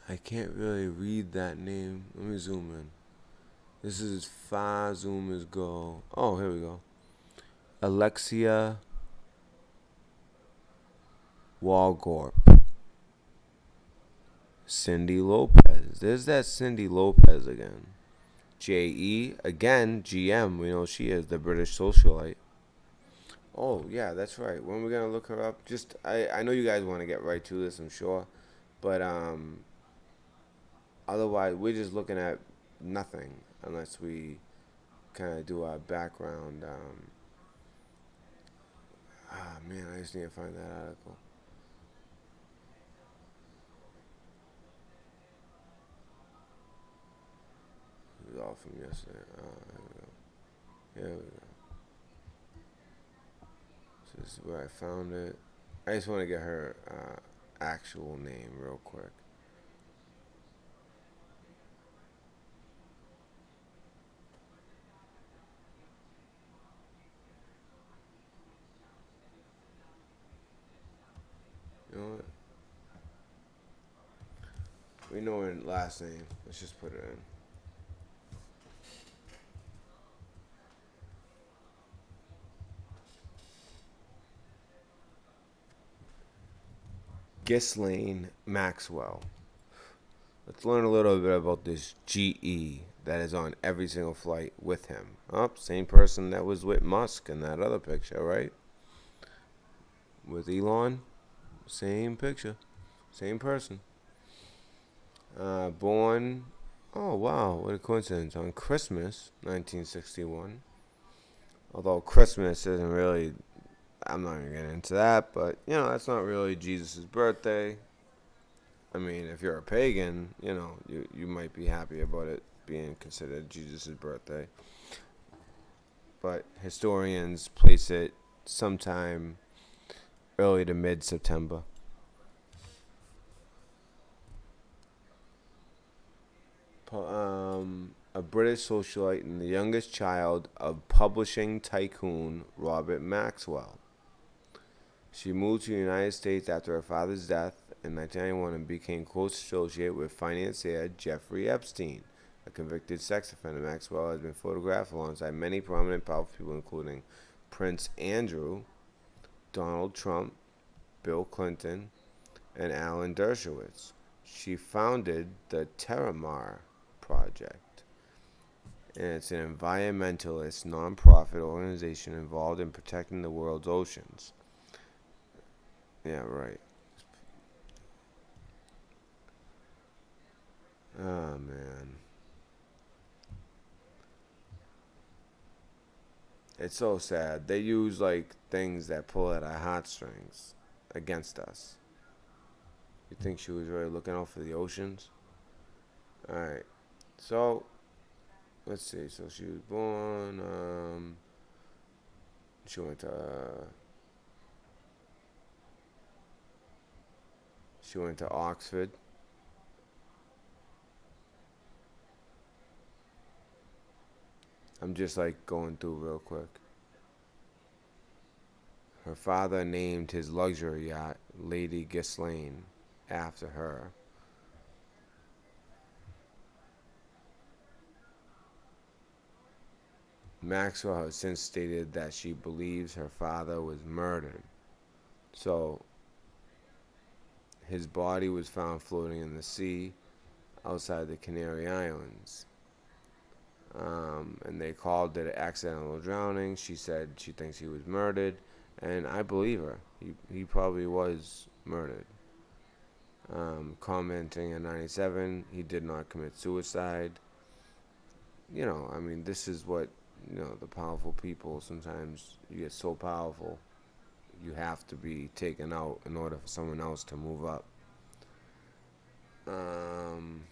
I can't really read that name. Let me zoom in. This is as far zoom as go. Oh, here we go. Alexia Walgorp. Cindy Lopez. There's that Cindy Lopez again. JE, again, GM. We know she is the British socialite. Oh, yeah, that's right. When we're going to look her up, I know you guys want to get right to this, I'm sure. But, otherwise, we're just looking at nothing unless we kind of do our background. Man, I just need to find that article. It was all from yesterday. Here we go. So this is where I found it. I just want to get her actual name real quick. You know what? We know her last name. Let's just put it in. Ghislaine Maxwell. Let's learn a little bit about this GE that is on every single flight with him. Oh, same person that was with Musk in that other picture, right? With Elon, same picture, same person. Born Oh, wow, what a coincidence. On Christmas, 1961, although Christmas isn't really, I'm not even getting into that, but, that's not really Jesus' birthday. I mean, if you're a pagan, you might be happy about it being considered Jesus' birthday. But historians place it sometime early to mid September. A British socialite and the youngest child of publishing tycoon Robert Maxwell. She moved to the United States after her father's death in 1991 and became close associated with financier Jeffrey Epstein, a convicted sex offender. Maxwell has been photographed alongside many prominent, powerful people, including Prince Andrew, Donald Trump, Bill Clinton, and Alan Dershowitz. She founded the Terramar Project, and it's an environmentalist nonprofit organization involved in protecting the world's oceans. Yeah, right. Oh, man. It's so sad. They use, like, things that pull at our heartstrings against us. You think she was really looking out for the oceans? Alright. So, let's see. So she was born, she went to, Oxford. I'm just like going through real quick. Her father named his luxury yacht Lady Ghislaine after her. Maxwell has since stated that she believes her father was murdered. So, his body was found floating in the sea outside the Canary Islands. And they called it an accidental drowning. She said she thinks he was murdered, and I believe her. He probably was murdered. Commenting in 97, he did not commit suicide. I mean, this is what, the powerful people, sometimes you get so powerful, you have to be taken out in order for someone else to move up. Um,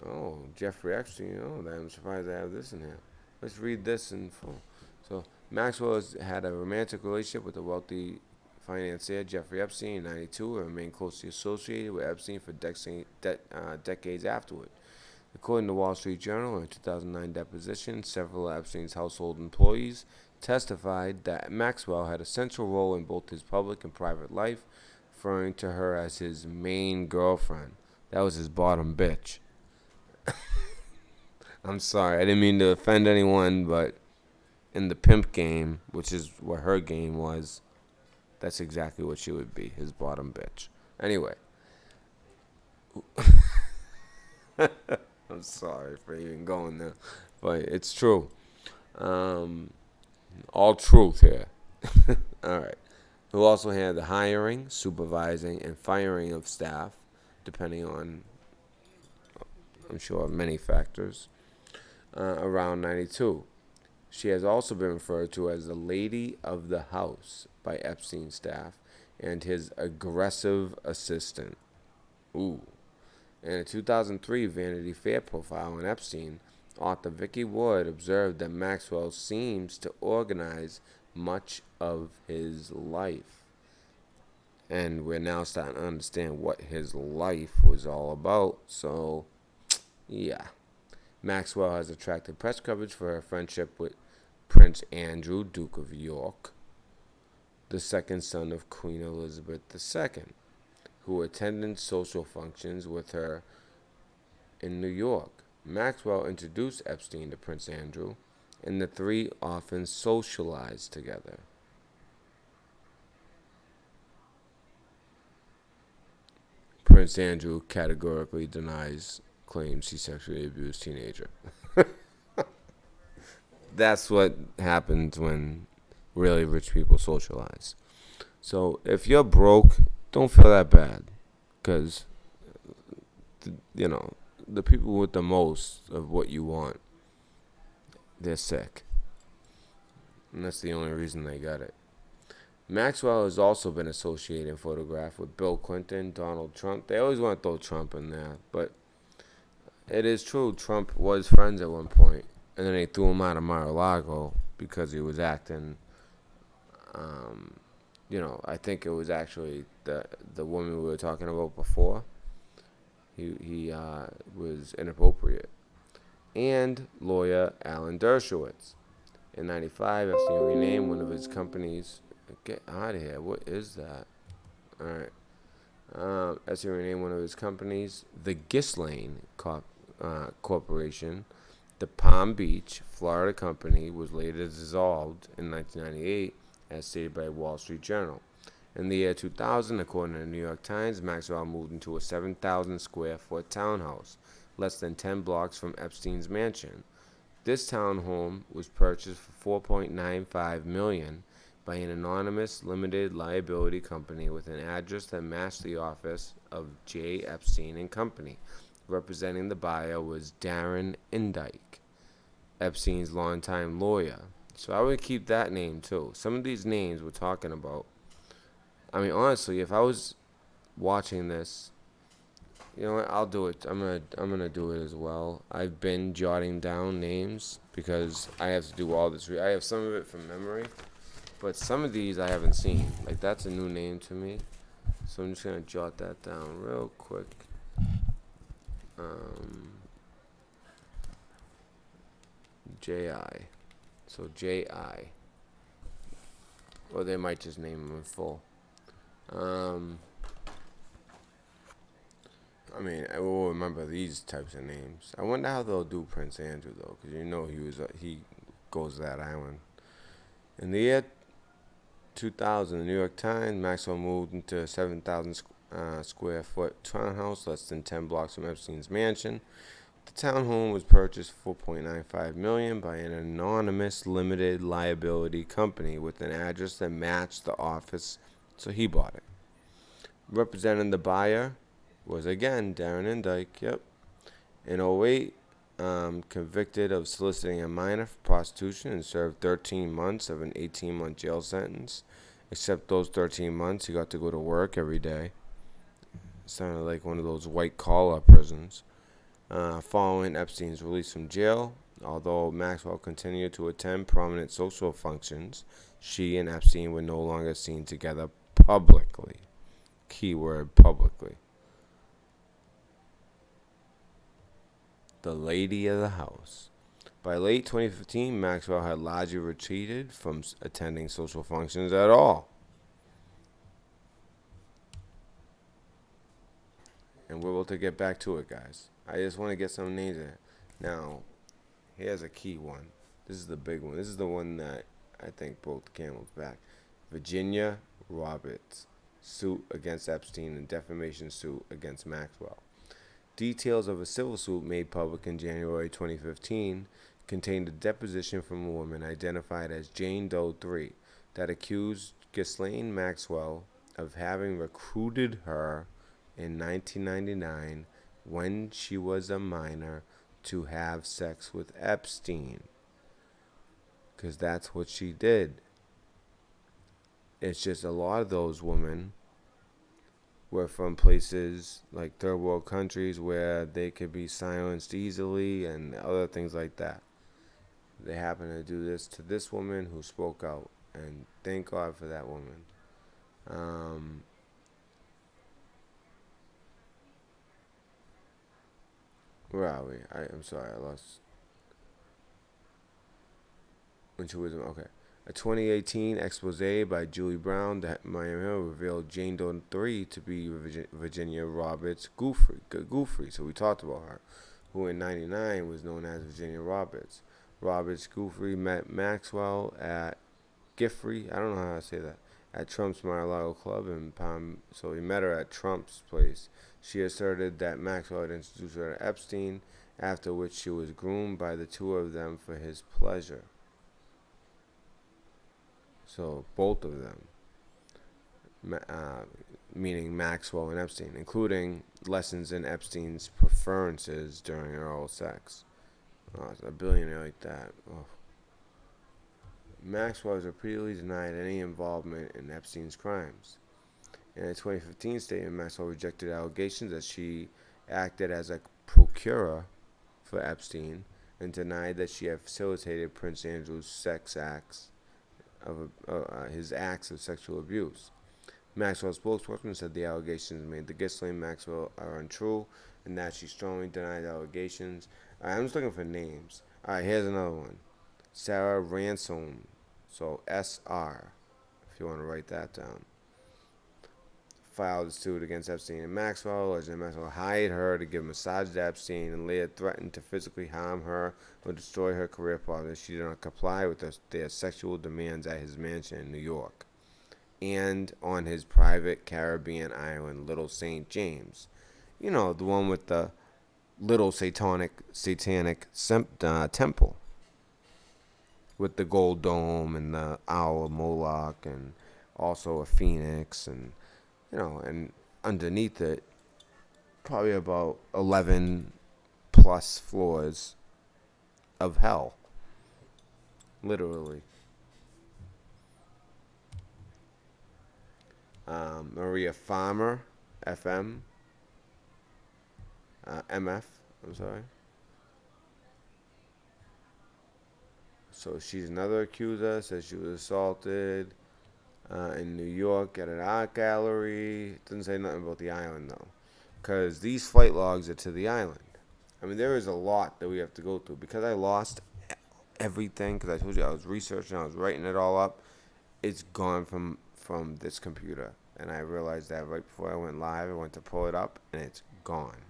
Oh, Jeffrey Epstein. Oh, I'm surprised I have this in here. Let's read this in full. So, Maxwell has had a romantic relationship with the wealthy financier Jeffrey Epstein in 92 and remained closely associated with Epstein for decades afterward. According to Wall Street Journal, in a 2009 deposition, several of Epstein's household employees testified that Maxwell had a central role in both his public and private life, referring to her as his main girlfriend. That was his bottom bitch. I'm sorry, I didn't mean to offend anyone, but in the pimp game, which is what her game was, that's exactly what she would be, his bottom bitch. Anyway, I'm sorry for even going there, but it's true. Um, all truth here. All right. Who also had the hiring, supervising, and firing of staff, depending on, I'm sure, many factors, around 92. She has also been referred to as the Lady of the House by Epstein's staff and his aggressive assistant. Ooh. In a 2003 Vanity Fair profile on Epstein, author Vicky Wood observed that Maxwell seems to organize much of his life. And we're now starting to understand what his life was all about. So, yeah. Maxwell has attracted press coverage for her friendship with Prince Andrew, Duke of York, the second son of Queen Elizabeth II, who attended social functions with her in New York. Maxwell introduced Epstein to Prince Andrew, and the three often socialized together. Prince Andrew categorically denies claims he sexually abused teenager. That's what happens when really rich people socialize. So if you're broke, don't feel that bad, because you know, the people with the most of what you want, they're sick. And that's the only reason they got it. Maxwell has also been associated and photographed with Bill Clinton, Donald Trump. They always want to throw Trump in there, but it is true. Trump was friends at one point, and then they threw him out of Mar-a-Lago because he was acting. Um, I think it was actually the woman we were talking about before. He was inappropriate. And lawyer Alan Dershowitz. In '95, Epstein renamed one of his companies. Get out of here! What is that? All right. Epstein renamed one of his companies the Ghislaine Corporation. The Palm Beach, Florida company was later dissolved in 1998, as stated by Wall Street Journal. In the year 2000, according to the New York Times, Maxwell moved into a 7,000 square foot townhouse, less than 10 blocks from Epstein's mansion. This townhome was purchased for $4.95 million by an anonymous limited liability company with an address that matched the office of J. Epstein and Company. Representing the buyer was Darren Indike, Epstein's longtime lawyer. So I would keep that name too. Some of these names we're talking about. I mean, honestly, if I was watching this, you know what? I'll do it. I'm gonna do it as well. I've been jotting down names because I have to do all this. I have some of it from memory, but some of these I haven't seen. Like that's a new name to me, so I'm just gonna jot that down real quick. J.I. So J.I. Or they might just name him in full. I mean, I will remember these types of names. I wonder how they'll do Prince Andrew though, because he goes to that island. In the year 2000, the New York Times, Maxwell moved into a 7,000 square foot townhouse less than 10 blocks from Epstein's mansion. The townhome was purchased for $4.95 million by an anonymous limited liability company with an address that matched the office, so he bought it. Representing the buyer was again Darren Indike. Yep. In '08, convicted of soliciting a minor for prostitution and served 13 months of an 18-month jail sentence. Except those 13 months, he got to go to work every day. Sounded like one of those white-collar prisons. Following Epstein's release from jail, although Maxwell continued to attend prominent social functions, she and Epstein were no longer seen together publicly. Keyword publicly. The lady of the house. By late 2015, Maxwell had largely retreated from attending social functions at all. And we're able to get back to it, guys. I just want to get some names in. Now, here's a key one. This is the big one. This is the one that I think broke the camel's back. Virginia Roberts. Suit against Epstein and defamation suit against Maxwell. Details of a civil suit made public in January 2015 contained a deposition from a woman identified as Jane Doe 3 that accused Ghislaine Maxwell of having recruited her in 1999 when she was a minor to have sex with Epstein. Because that's what she did. It's just a lot of those women were from places like third world countries where they could be silenced easily and other things like that. They happened to do this to this woman who spoke out, and thank God for that woman. Where are we? I'm sorry, I lost. When she was okay. A 2018 expose by Julie Brown that Miami Hill revealed Jane Doe 3 to be Virginia Roberts Goofrey. So we talked about her, who in '99 was known as Virginia Roberts. Roberts Goofrey met Maxwell at Giffrey. I don't know how to say that. At Trump's Mar-a-Lago club in Palm. So he met her at Trump's place. She asserted that Maxwell had introduced her to Epstein, after which she was groomed by the two of them for his pleasure. So both of them. meaning Maxwell and Epstein, including lessons in Epstein's preferences during oral sex. Oh, a billionaire like that. Oh. Maxwell has repeatedly denied any involvement in Epstein's crimes. In a 2015 statement, Maxwell rejected allegations that she acted as a procurer for Epstein and denied that she had facilitated Prince Andrew's his acts of sexual abuse. Maxwell's spokesperson said the allegations made to Ghislaine Maxwell are untrue and that she strongly denied the allegations. I'm just looking for names. Alright, here's another one. Sarah Ransom. So SR, if you want to write that down. Filed a suit against Epstein and Maxwell, alleging Maxwell hired her to give massages to Epstein and later threatened to physically harm her or destroy her career path if she did not comply with their sexual demands at his mansion in New York and on his private Caribbean island, Little St. James. You know, the one with the little satanic temple with the gold dome and the owl of Moloch and also a phoenix and, and underneath it, probably about 11 plus floors of hell. Literally. Maria Farmer, FM, MF, I'm sorry. So she's another accuser, says she was assaulted in New York at an art gallery. It doesn't say nothing about the island, though. Because these flight logs are to the island. I mean, there is a lot that we have to go through. Because I lost everything, because I told you I was researching, I was writing it all up, it's gone from this computer. And I realized that right before I went live, I went to pull it up, and it's gone.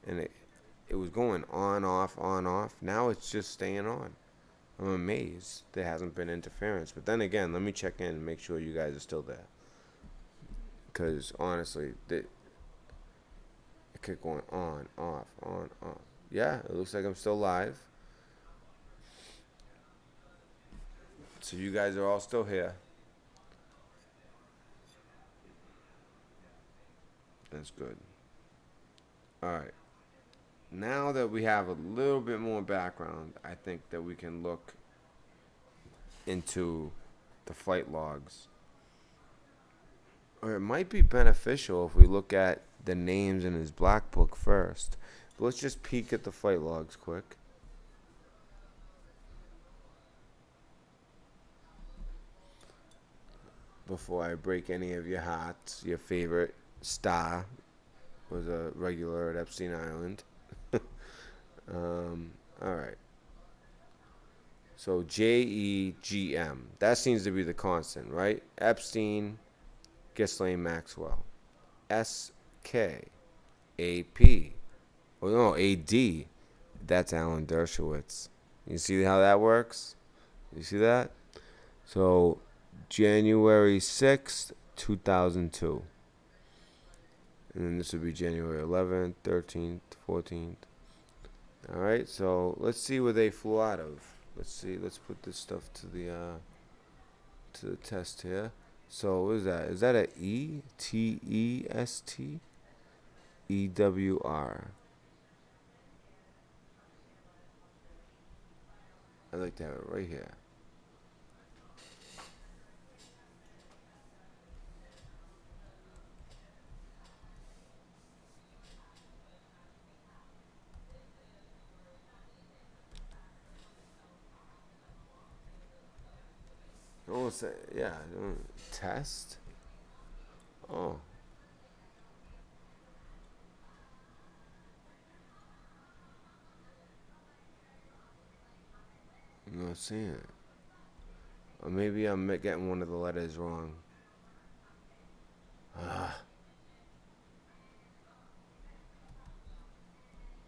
And it was going on, off, on, off. Now it's just staying on. I'm amazed there hasn't been interference. But then again, let me check in and make sure you guys are still there. Because honestly, it kept going on, off, on, off. Yeah, it looks like I'm still live. So you guys are all still here. That's good. Alright. Now that we have a little bit more background, I think that we can look into the flight logs. Or it might be beneficial if we look at the names in his black book first. But let's just peek at the flight logs quick. Before I break any of your hearts, your favorite star was a regular at Epstein Island. Alright. So JEGM. That seems to be the constant, right? Epstein, Ghislaine Maxwell. SK. AP. Oh no, AD. That's Alan Dershowitz. You see how that works? You see that? So January 6th, 2002. And then this would be January 11th, 13th, 14th. Alright, so let's see where they flew out of. Let's see, let's put this stuff to the test here. So what is that? Is that a E? T-E-S-T? E-W-R. I'd like to have it right here. Oh, yeah, test? Oh. I'm not seeing it. Or maybe I'm getting one of the letters wrong.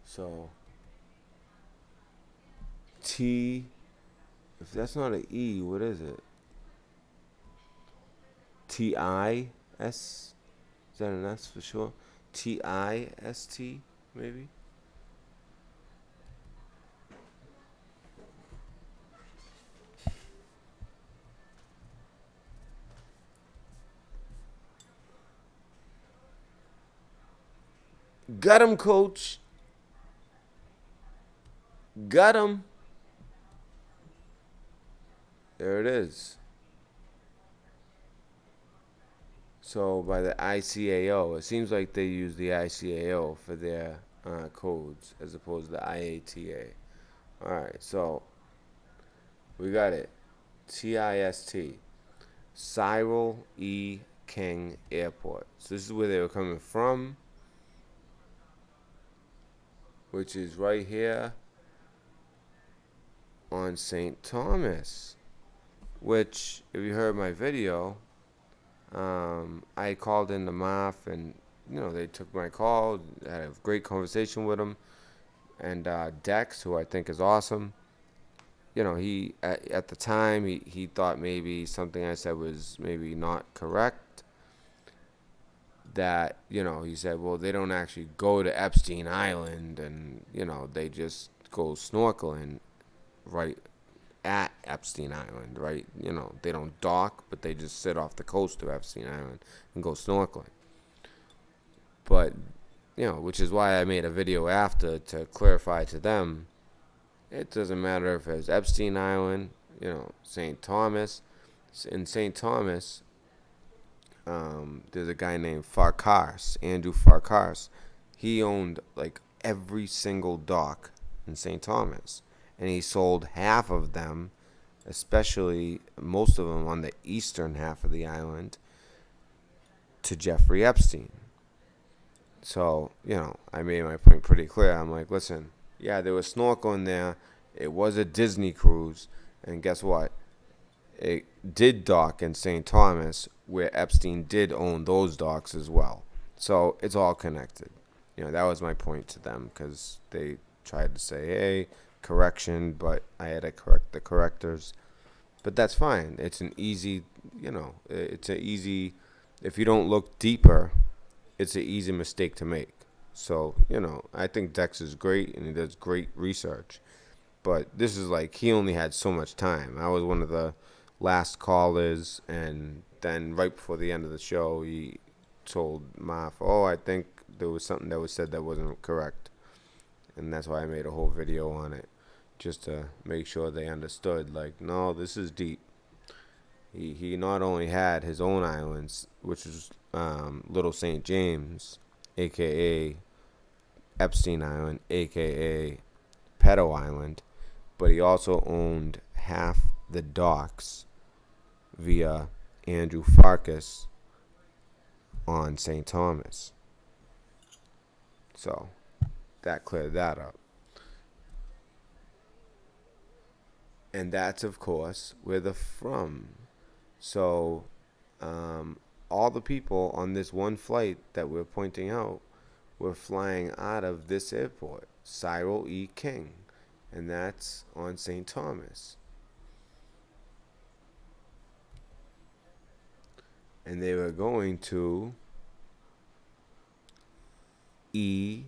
So, T, if that's not an E, what is it? T-I-S? Is that an S for sure? T-I-S-T, maybe? Got him, coach. Got him. There it is. So by the ICAO, it seems like they use the ICAO for their codes as opposed to the IATA. All right, so we got it. TIST, Cyril E. King Airport. So this is where they were coming from, which is right here on St. Thomas. Which, if you heard my video, I called in the MAF, and they took my call. Had a great conversation with him, and Dex, who I think is awesome. He at the time he thought maybe something I said was maybe not correct. That he said, well, they don't actually go to Epstein Island, and they just go snorkeling right at Epstein Island, right? They don't dock, but they just sit off the coast of Epstein Island and go snorkeling. But, which is why I made a video after to clarify to them, it doesn't matter if it's Epstein Island, St. Thomas. In St. Thomas, there's a guy named Farkas, Andrew Farkas. He owned like every single dock in St. Thomas, and he sold half of them, especially most of them on the eastern half of the island, to Jeffrey Epstein. So, I made my point pretty clear. I'm like, listen, yeah, there was snorkeling there. It was a Disney cruise, and guess what? It did dock in St. Thomas, where Epstein did own those docks as well. So it's all connected. That was my point to them, because they tried to say, hey, correction, but I had to correct the correctors. But that's fine. It's an easy, if you don't look deeper, it's an easy mistake to make. So, I think Dex is great, and he does great research. But this is like, he only had so much time. I was one of the last callers, and then right before the end of the show, he told Maf, I think there was something that was said that wasn't correct. And that's why I made a whole video on it, just to make sure they understood, like, no, this is deep. He not only had his own islands, which is Little St. James, a.k.a. Epstein Island, a.k.a. Pedo Island, but he also owned half the docks via Andrew Farkas on St. Thomas. So that cleared that up. And that's, of course, where they're from. So all the people on this one flight that we're pointing out were flying out of this airport, Cyril E. King, and that's on St. Thomas. And they were going to EWR.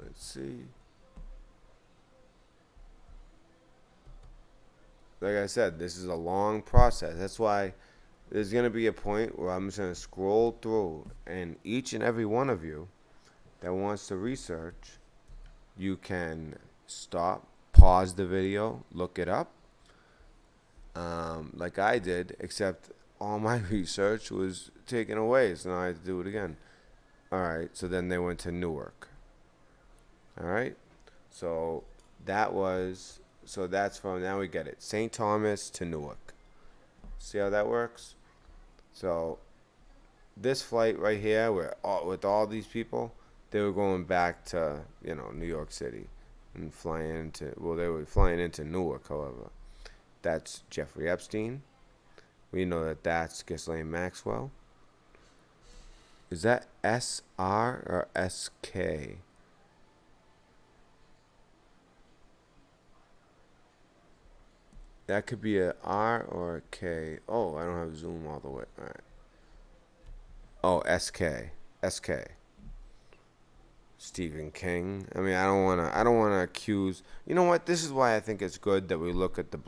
Let's see. Like I said, this is a long process. That's why there's going to be a point where I'm just going to scroll through, and each and every one of you that wants to research, you can stop, pause the video, look it up, like I did, except all my research was taken away, so now I have to do it again. Alright, so then they went to Newark. Alright, so that's from, now we get it, St. Thomas to Newark. See how that works? So this flight right here, with all these people, they were going back to, New York City and they were flying into Newark, however. That's Jeffrey Epstein. We know that that's Ghislaine Maxwell. Is that SR or SK? That could be a R or a K. Oh, I don't have Zoom all the way. All right. Oh, SK. Stephen King. I mean, I don't wanna accuse. You know what? This is why I think it's good that we look at the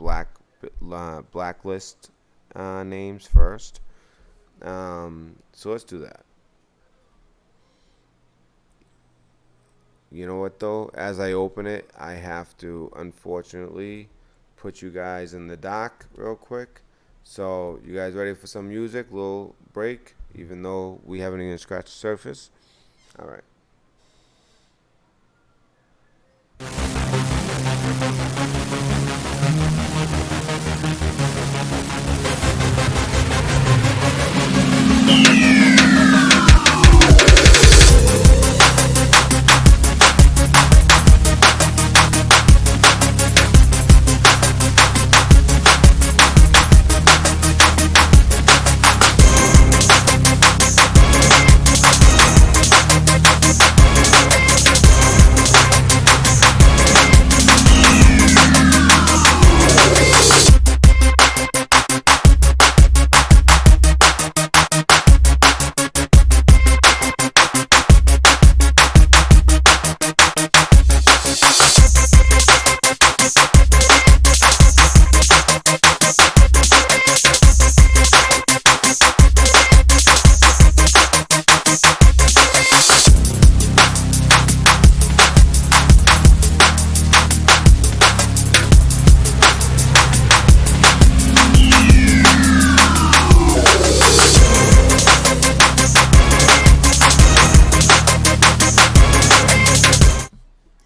blacklist names first. So let's do that. You know what though? As I open it, I have to unfortunately put you guys in the dock real quick. So you guys ready for some music? Little break, even though we haven't even scratched the surface. All right.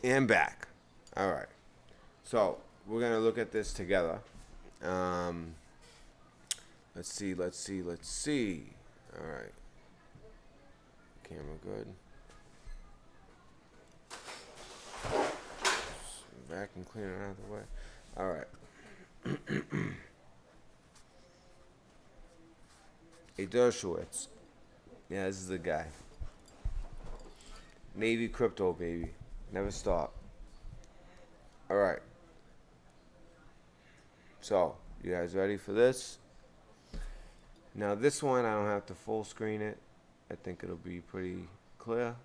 And back. All right. So we're gonna look at this together. Um, let's see. Let's see. Let's see. All right. Camera good. Back and clean it out of the way. All right. A Dershowitz. Yeah, this is the guy. Navy crypto, baby. Never stop. All right. So, you guys ready for this? Now, this one, I don't have to full screen it. I think it'll be pretty clear.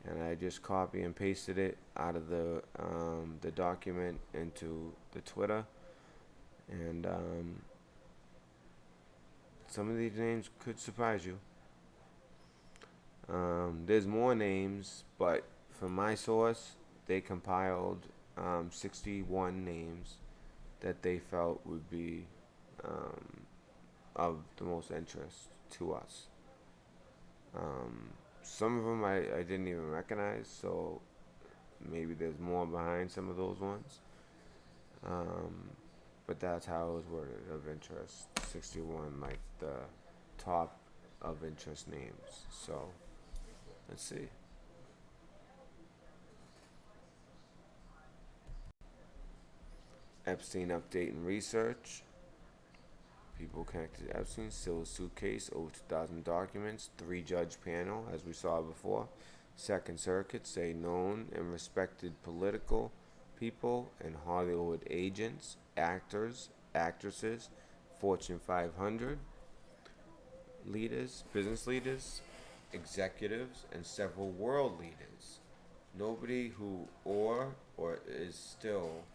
And I just copy and pasted it out of the document into the Twitter. And some of these names could surprise you. There's more names, but from my source, they compiled 61 names that they felt would be of the most interest to us. Some of them I didn't even recognize, so maybe there's more behind some of those ones. But that's how it was worded, of interest. 61, like the top of interest names. So, let's see. Epstein update and research. People connected to Epstein, still a suitcase, over 2,000 documents, 3-judge panel, as we saw before. Second Circuit say known and respected political people and Hollywood agents, actors, actresses, Fortune 500 leaders, business leaders, executives, and several world leaders. Nobody who or is still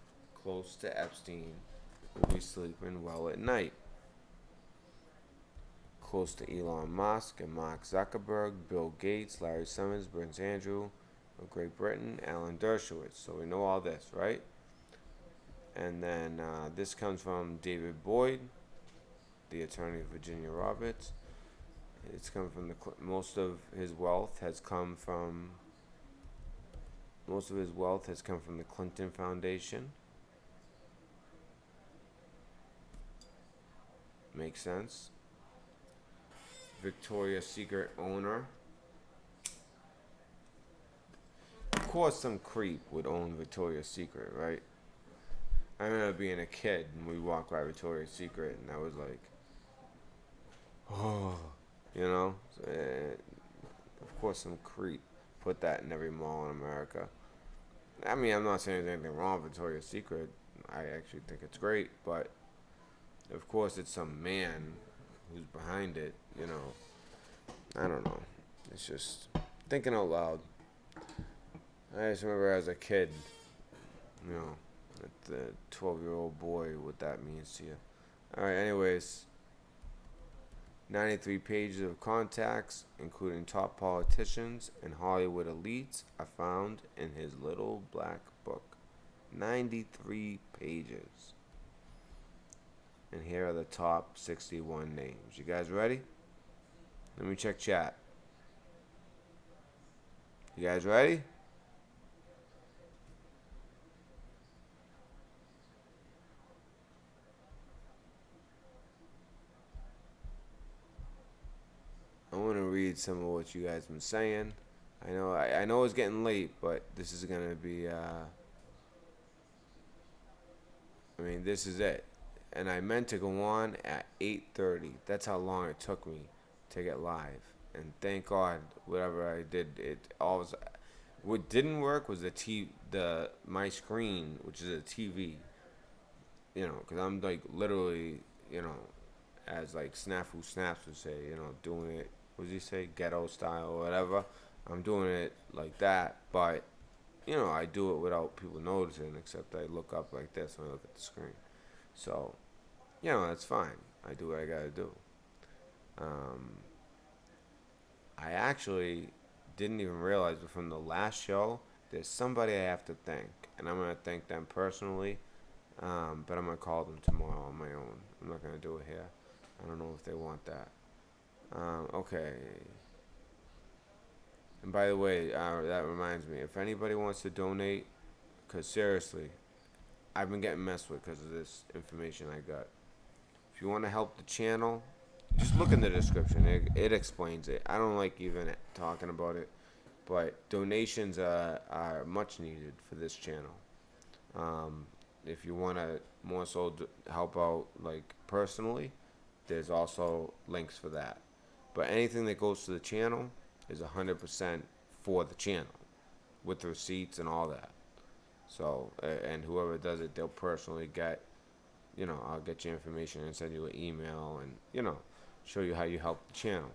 close to Epstein will be sleeping well at night. Close to Elon Musk and Mark Zuckerberg, Bill Gates, Larry Summers, Prince Andrew of Great Britain, Alan Dershowitz. So we know all this, right? And then this comes from David Boyd, the attorney of Virginia Roberts. It's come from most of his wealth has come from the Clinton Foundation. Makes sense. Victoria's Secret owner. Of course, some creep would own Victoria's Secret, right? I remember being a kid and we walked by Victoria's Secret, and I was like, oh, you know. Of course, some creep put that in every mall in America. I mean, I'm not saying there's anything wrong with Victoria's Secret. I actually think it's great, but of course, it's some man who's behind it. You know, I don't know. It's just thinking out loud. I just remember as a kid, you know, the 12-year-old boy, what that means to you. All right, anyways. 93 pages of contacts, including top politicians and Hollywood elites, are found in his little black book. 93 pages. And here are the top 61 names. You guys ready? Let me check chat. You guys ready? I want to read some of what you guys have been saying. I know it's getting late, but this is gonna be. This is it. And I meant to go on at 8:30. That's how long it took me to get live. And thank God, whatever I did, it always. What didn't work was the my screen, which is a TV. Because I'm like literally, as like Snafu Snaps would say, doing it. What does he say? Ghetto style or whatever. I'm doing it like that, but I do it without people noticing, except I look up like this when I look at the screen. So, that's fine. I do what I gotta do. Um, I actually didn't even realize, but from the last show, there's somebody I have to thank, and I'm gonna thank them personally. But I'm gonna call them tomorrow on my own. I'm not gonna do it here. I don't know if they want that. Okay. And by the way, that reminds me, if anybody wants to donate, because seriously, I've been getting messed with because of this information I got. If you want to help the channel, just look in the description. It explains it. I don't like even talking about it, but donations are much needed for this channel. If you want to more so help out, like personally, there's also links for that. But anything that goes to the channel is 100% for the channel, with receipts and all that. So, and whoever does it, they'll personally get, I'll get your information and send you an email and, show you how you help the channel.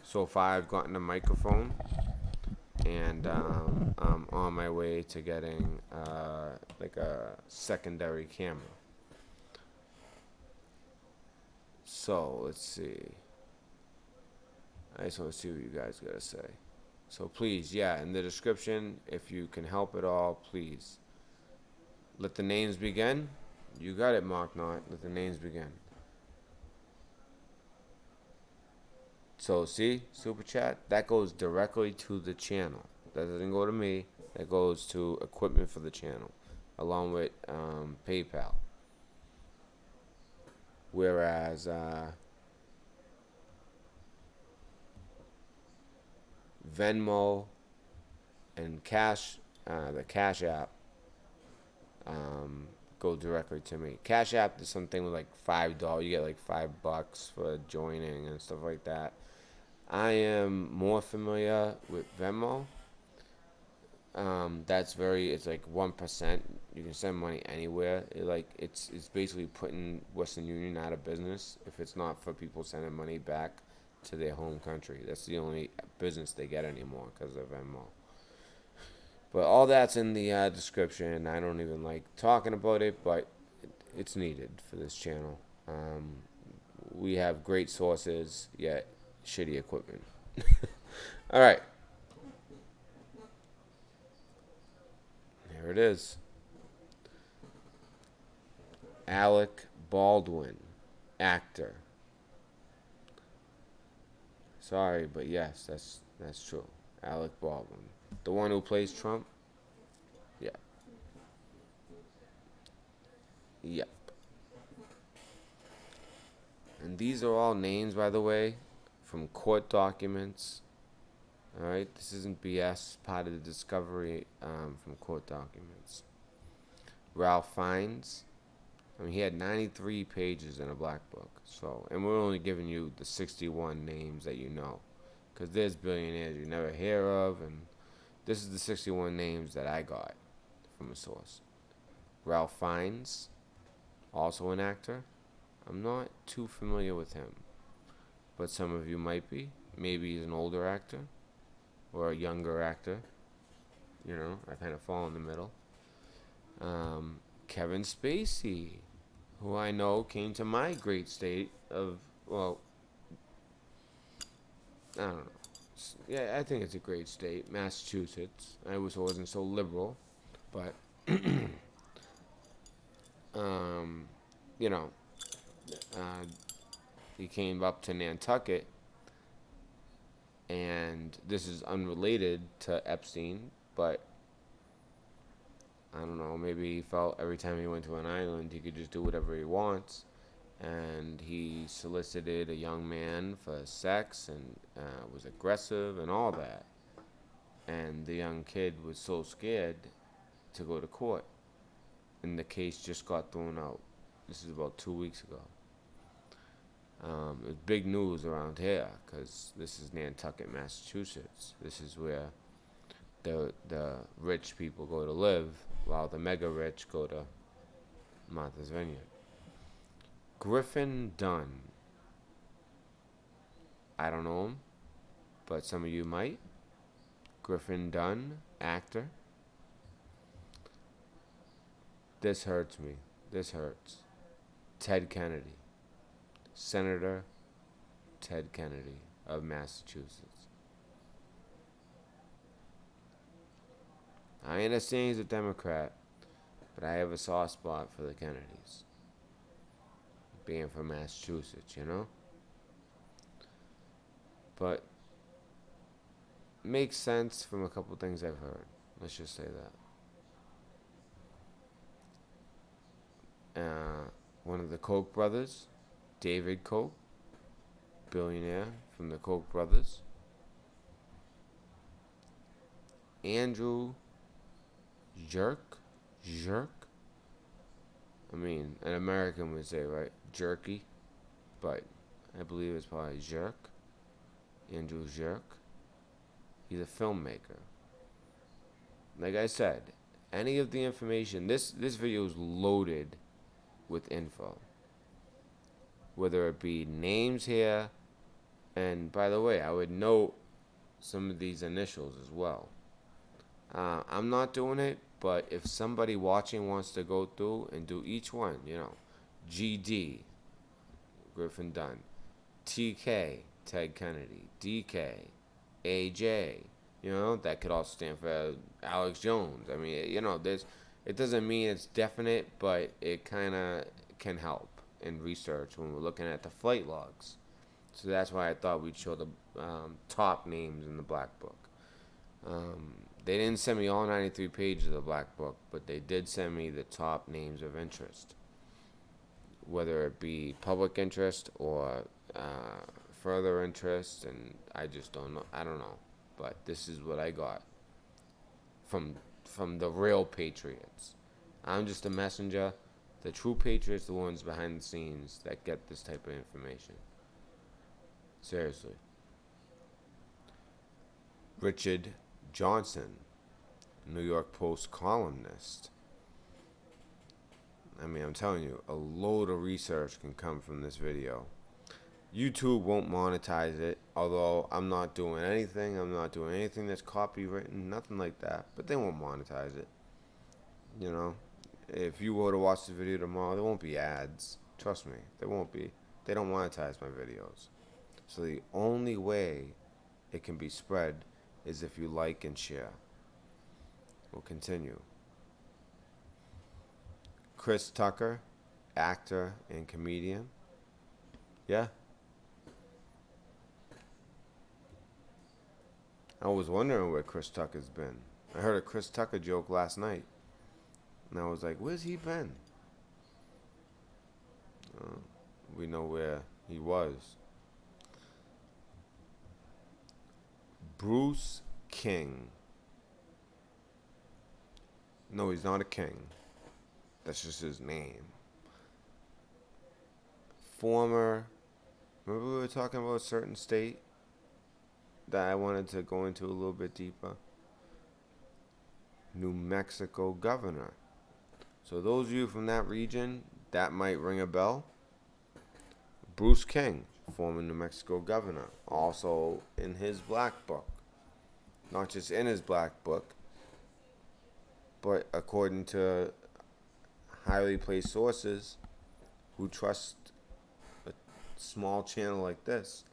So far, I've gotten a microphone, and I'm on my way to getting like a secondary camera. So, let's see. I just want to see what you guys got to say. So please, yeah, in the description, if you can help at all, please. Let the names begin. You got it, Mark Knott. Let the names begin. So see, Super Chat, that goes directly to the channel. That doesn't go to me. That goes to equipment for the channel, along with PayPal. Whereas Venmo and the Cash App, go directly to me. Cash App is something with like $5. You get like $5 for joining and stuff like that. I am more familiar with Venmo. It's like 1%. You can send money anywhere. It's basically putting Western Union out of business if it's not for people sending money back to their home country. That's the only business they get anymore because of Venmo. But all that's in the description. I don't even like talking about it, but it's needed for this channel. We have great sources, yet shitty equipment. All right. Here it is. Alec Baldwin, actor. Sorry, but yes, that's true. Alec Baldwin, the one who plays Trump. Yeah. Yep. And these are all names, by the way, from court documents. All right, this isn't BS. Part of the discovery from court documents. Ralph Fiennes. He had 93 pages in a black book. So, and we're only giving you the 61 names that you know, because there's billionaires you never hear of, and this is the 61 names that I got from a source. Ralph Fiennes, also an actor. I'm not too familiar with him, but some of you might be. Maybe he's an older actor or a younger actor. I kind of fall in the middle. Kevin Spacey, who I know came to my great state of, I don't know. Yeah, I think it's a great state, Massachusetts. I wish it wasn't so liberal, but um, you know, uh, he came up to Nantucket, and this is unrelated to Epstein, but I don't know. Maybe he felt every time he went to an island, he could just do whatever he wants, and he solicited a young man for sex and was aggressive and all that. And the young kid was so scared to go to court, and the case just got thrown out. This is about 2 weeks ago. It's big news around here because this is Nantucket, Massachusetts. This is where the rich people go to live, while the mega rich go to Martha's Vineyard. Griffin Dunn. I don't know him, but some of you might. Griffin Dunn, actor. This hurts me. This hurts. Ted Kennedy. Senator Ted Kennedy of Massachusetts. I understand he's a Democrat, but I have a soft spot for the Kennedys. Being from Massachusetts, you know? But makes sense from a couple things I've heard. Let's just say that. One of the Koch brothers, David Koch, billionaire from the Koch brothers. Andrew Jerk? I mean, an American would say, right? Jerky. But I believe it's probably Jerk. Andrew Jerk. He's a filmmaker. Like I said, any of the information, this video is loaded with info. Whether it be names here, and by the way, I would note some of these initials as well. I'm not doing it, but if somebody watching wants to go through and do each one, you know, GD, Griffin Dunn, TK, Ted Kennedy, DK, AJ, you know, that could also stand for Alex Jones. I mean, you know, it doesn't mean it's definite, but it kind of can help in research when we're looking at the flight logs. So that's why I thought we'd show the top names in the Black Book. They didn't send me all 93 pages of the Black Book, but they did send me the top names of interest. Whether it be public interest or further interest, and I just don't know. I don't know. But this is what I got from the real patriots. I'm just a messenger. The true patriots are the ones behind the scenes that get this type of information. Seriously. Richard Johnson, New York Post columnist. I mean, I'm telling you, a load of research can come from this video. YouTube won't monetize it, although I'm not doing anything. I'm not doing anything that's copywritten, nothing like that. But they won't monetize it. You know, if you were to watch the video tomorrow, there won't be ads. Trust me, there won't be. They don't monetize my videos. So the only way it can be spread is if you like and share. We'll continue. Chris Tucker, actor and comedian. Yeah. I was wondering where Chris Tucker's been. I heard a Chris Tucker joke last night. And I was like, where's he been? We know where he was. Bruce King. No, he's not a king. That's just his name. Remember we were talking about a certain state that I wanted to go into a little bit deeper? New Mexico governor. So those of you from that region, that might ring a bell. Bruce King, former New Mexico governor, also in his Black Book. Not just in his Black Book, but according to highly placed sources who trust a small channel like this,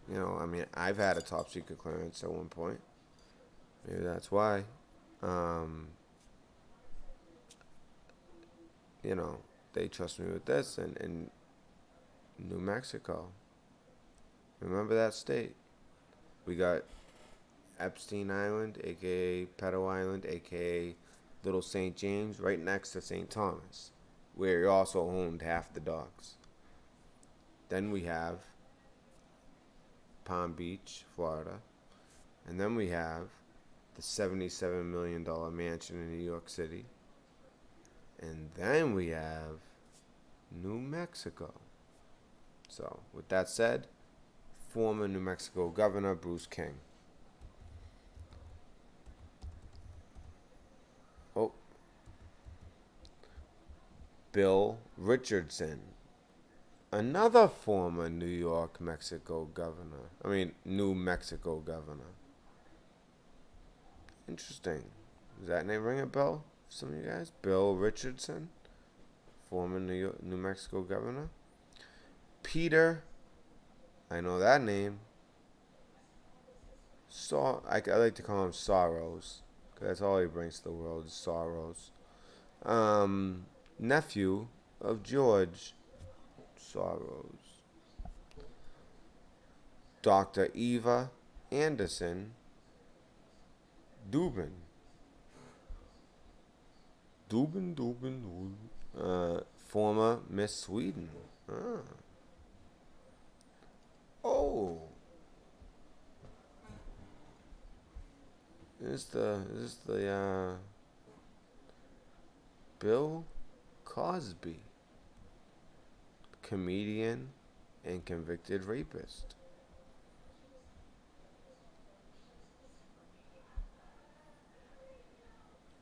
I mean, I've had a top secret clearance at one point. Maybe that's why. Um, you know, they trust me with this. And in New Mexico, remember that state? We got Epstein Island, aka Pedo Island, aka Little St. James, right next to St. Thomas, where he also owned half the dogs. Then we have Palm Beach, Florida. And then we have the $77 million mansion in New York City. And then we have New Mexico. So, with that said, former New Mexico Governor Bruce King. Oh, Bill Richardson, another former New Mexico governor. Interesting. Does that name ring a bell for some of you guys? Bill Richardson, former New Mexico governor. Peter, I know that name. I like to call him Sorrows, because that's all he brings to the world is sorrows. Nephew of George Soros. Dr. Eva Anderson Dubin. Former Miss Sweden. Ah. Oh. Is this the Bill Cosby, comedian and convicted rapist.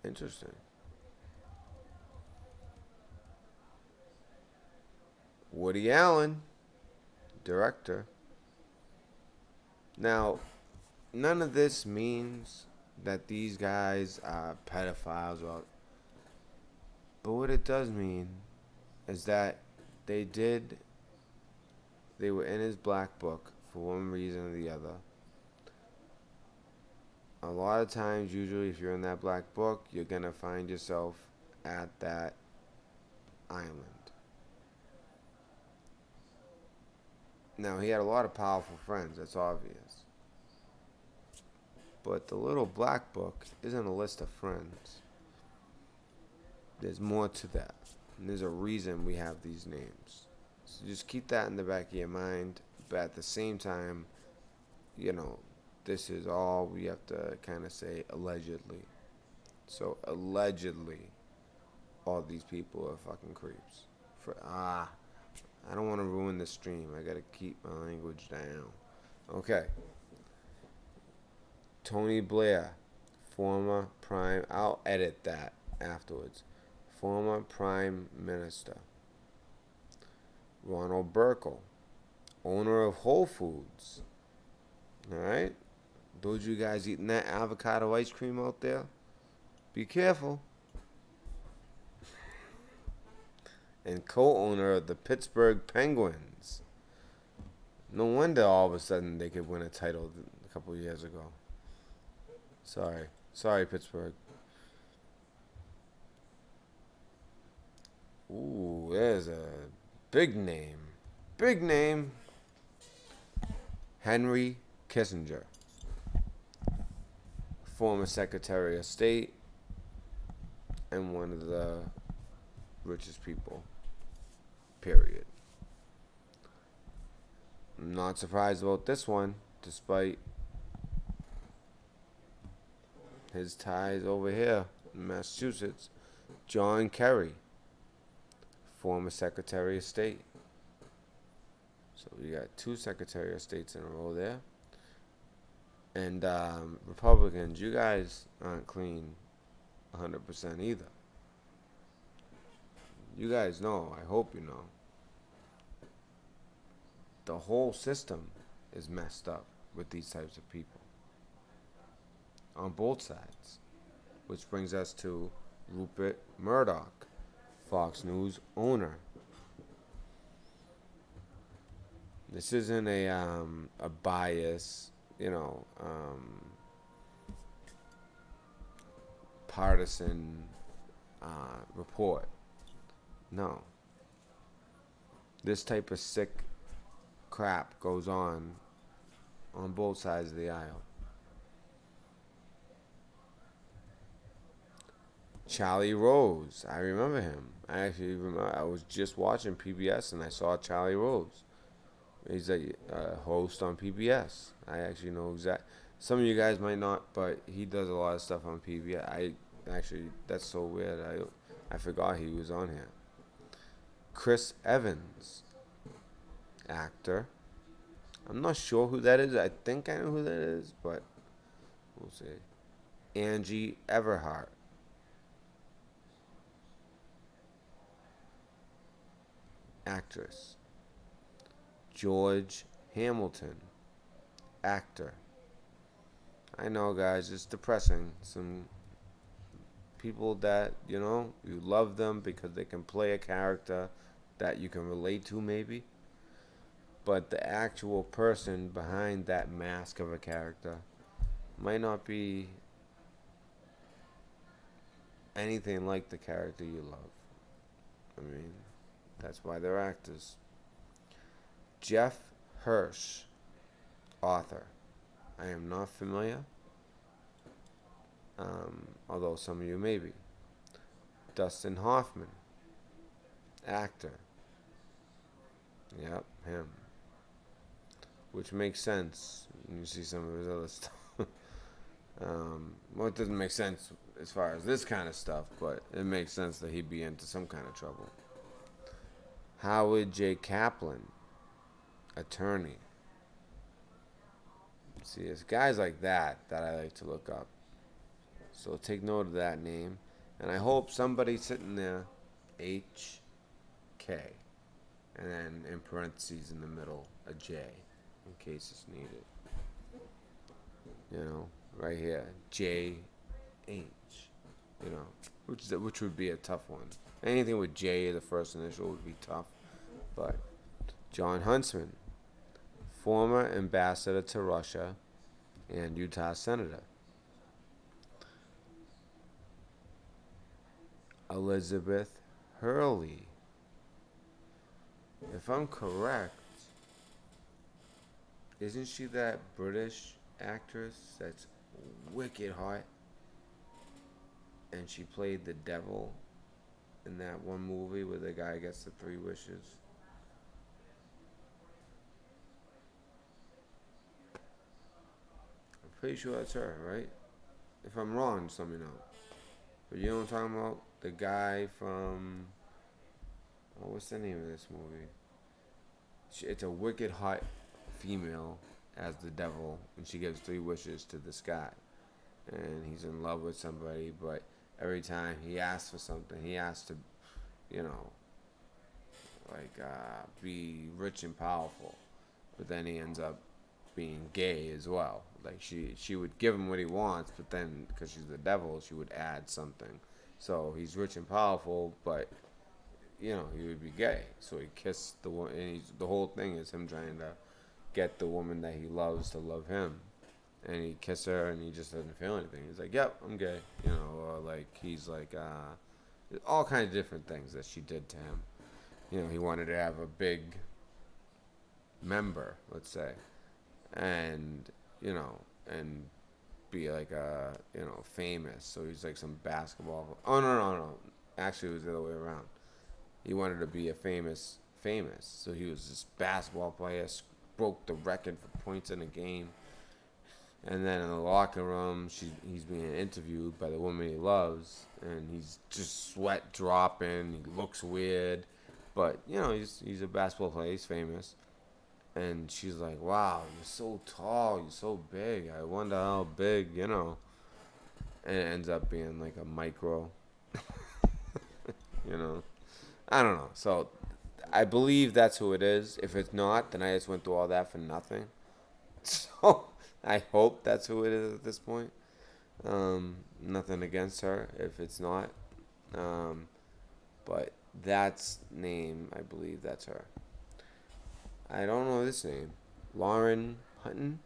Interesting. Woody Allen, director. Now, none of this means that these guys are pedophiles, but what it does mean is that they were in his black book for one reason or the other. A lot of times, usually, if you're in that black book, you're gonna find yourself at that island. Now, he had a lot of powerful friends, that's obvious. But the little black book isn't a list of friends. There's more to that. And there's a reason we have these names. So just keep that in the back of your mind. But at the same time, this is all we have to kind of say allegedly. So allegedly, all these people are fucking creeps. I don't want to ruin the stream. I gotta keep my language down. Okay. Tony Blair, former prime. I'll edit that afterwards. Former prime minister. Ronald Burkle, owner of Whole Foods. All right. Those of you guys eating that avocado ice cream out there, be careful. And co-owner of the Pittsburgh Penguins. No wonder all of a sudden they could win a title a couple of years ago. Sorry, Pittsburgh. Ooh, there's a big name. Big name. Henry Kissinger, former Secretary of State and one of the richest people, period. I'm not surprised about this one, despite his ties over here in Massachusetts. John Kerry, former Secretary of State. So we got two Secretary of States in a row there. And Republicans, you guys aren't clean 100% either. You guys know, I hope you know. The whole system is messed up with these types of people. On both sides. Which brings us to Rupert Murdoch, Fox News owner. This isn't a bias, you know, partisan report. No, this type of sick crap goes on both sides of the aisle. Charlie Rose, I remember him. I actually remember. I was just watching PBS and I saw Charlie Rose. He's a host on PBS. I actually know exact. Some of you guys might not, but he does a lot of stuff on PBS. I actually, that's so weird. I forgot he was on here. Chris Evans, actor. I'm not sure who that is. I think I know who that is, but we'll see. Angie Everhart, actress. George Hamilton, actor. I know, guys, it's depressing. Some people that, you love them because they can play a character that you can relate to, maybe. But the actual person behind that mask of a character might not be anything like the character you love. I mean, that's why they're actors. Jeff Hirsch, author. I am not familiar, although some of you may be. Dustin Hoffman, actor. Yep, him. Which makes sense when you see some of his other stuff. Well, it doesn't make sense as far as this kind of stuff, but it makes sense that he'd be into some kind of trouble. Howard J. Kaplan, attorney. See, it's guys like that I like to look up. So take note of that name. And I hope somebody sitting there, H.K., and then in parentheses in the middle, a J, in case it's needed. Right here, J.H., which would be a tough one. Anything with J, the first initial, would be tough. But John Huntsman, former ambassador to Russia and Utah senator. Elizabeth Hurley. If I'm correct, isn't she that British actress that's wicked hot? And she played the devil in that one movie where the guy gets the 3 wishes. I'm pretty sure that's her, right? If I'm wrong, just let me know. But you know what I'm talking about? The guy from... what's the name of this movie? It's a wicked hot female as the devil, and she gives 3 wishes to this guy. And he's in love with somebody, but every time he asks for something, he has to, be rich and powerful. But then he ends up being gay as well. Like she would give him what he wants, but then because she's the devil, she would add something. So he's rich and powerful, but he would be gay. So he kissed the woman, and the whole thing is him trying to get the woman that he loves to love him. And he kissed her, and he just doesn't feel anything. He's like, "Yep, I'm gay," or like he's like, all kinds of different things that she did to him. He wanted to have a big member, let's say, and and be like famous. So he's like some basketball. Oh no. Actually, it was the other way around. He wanted to be a famous. So he was this basketball player, broke the record for points in a game. And then in the locker room, he's being interviewed by the woman he loves, and he's just sweat dropping. He looks weird, but he's a basketball player. He's famous, and she's like, "Wow, you're so tall. You're so big. I wonder how big." And it ends up being like a micro. I don't know. So I believe that's who it is. If it's not, then I just went through all that for nothing. So I hope that's who it is at this point. Nothing against her if it's not. But that's name, I believe that's her. I don't know this name. Lauren Hutton.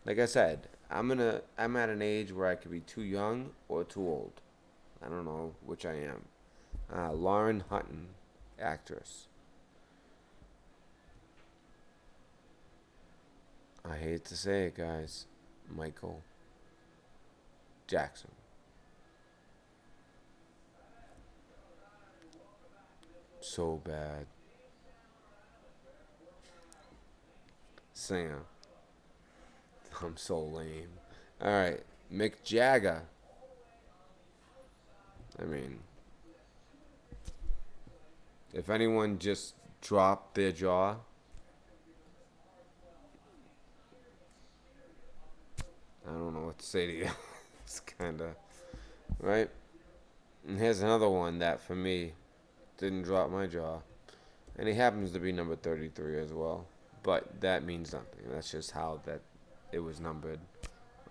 Like I said, I'm at an age where I could be too young or too old. I don't know which I am. Lauren Hutton, actress. I hate to say it, guys. Michael Jackson. So bad. Singer. I'm so lame. Alright. Mick Jagger. I mean, if anyone just dropped their jaw, I don't know what to say to you. It's kind of. Right? And here's another one that, for me, didn't drop my jaw. And he happens to be number 33 as well. But that means nothing. That's just how that it was numbered.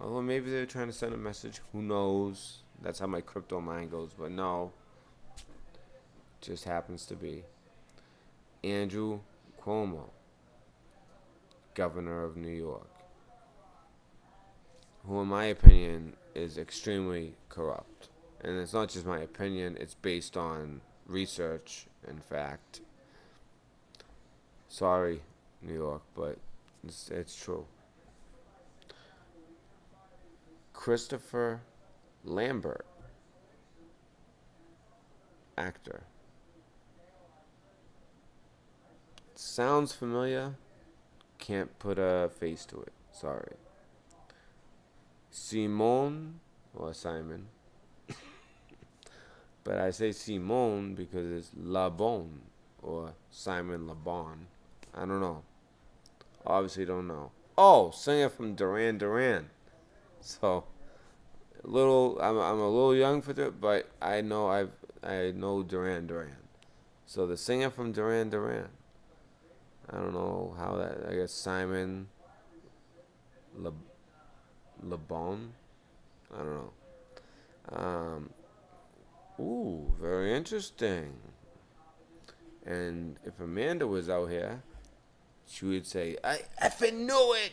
Although maybe they're trying to send a message. Who knows? That's how my crypto mind goes. But no. Just happens to be. Andrew Cuomo, governor of New York. Who, in my opinion, is extremely corrupt. And it's not just my opinion. It's based on research and fact. Sorry, New York, but it's true. Christopher Lambert, actor. Sounds familiar. Can't put a face to it. Sorry. Simone, or Simon. But I say Simone because it's La Bonne, or Simon Le Bon. I don't know. Obviously don't know. Oh, singer from Duran Duran. So, I'm a little young for that, but I know Duran Duran. So the singer from Duran Duran. I don't know how that. I guess Simon Le LeBon. I don't know. Ooh, very interesting. And if Amanda was out here, she would say, "I effing knew it,"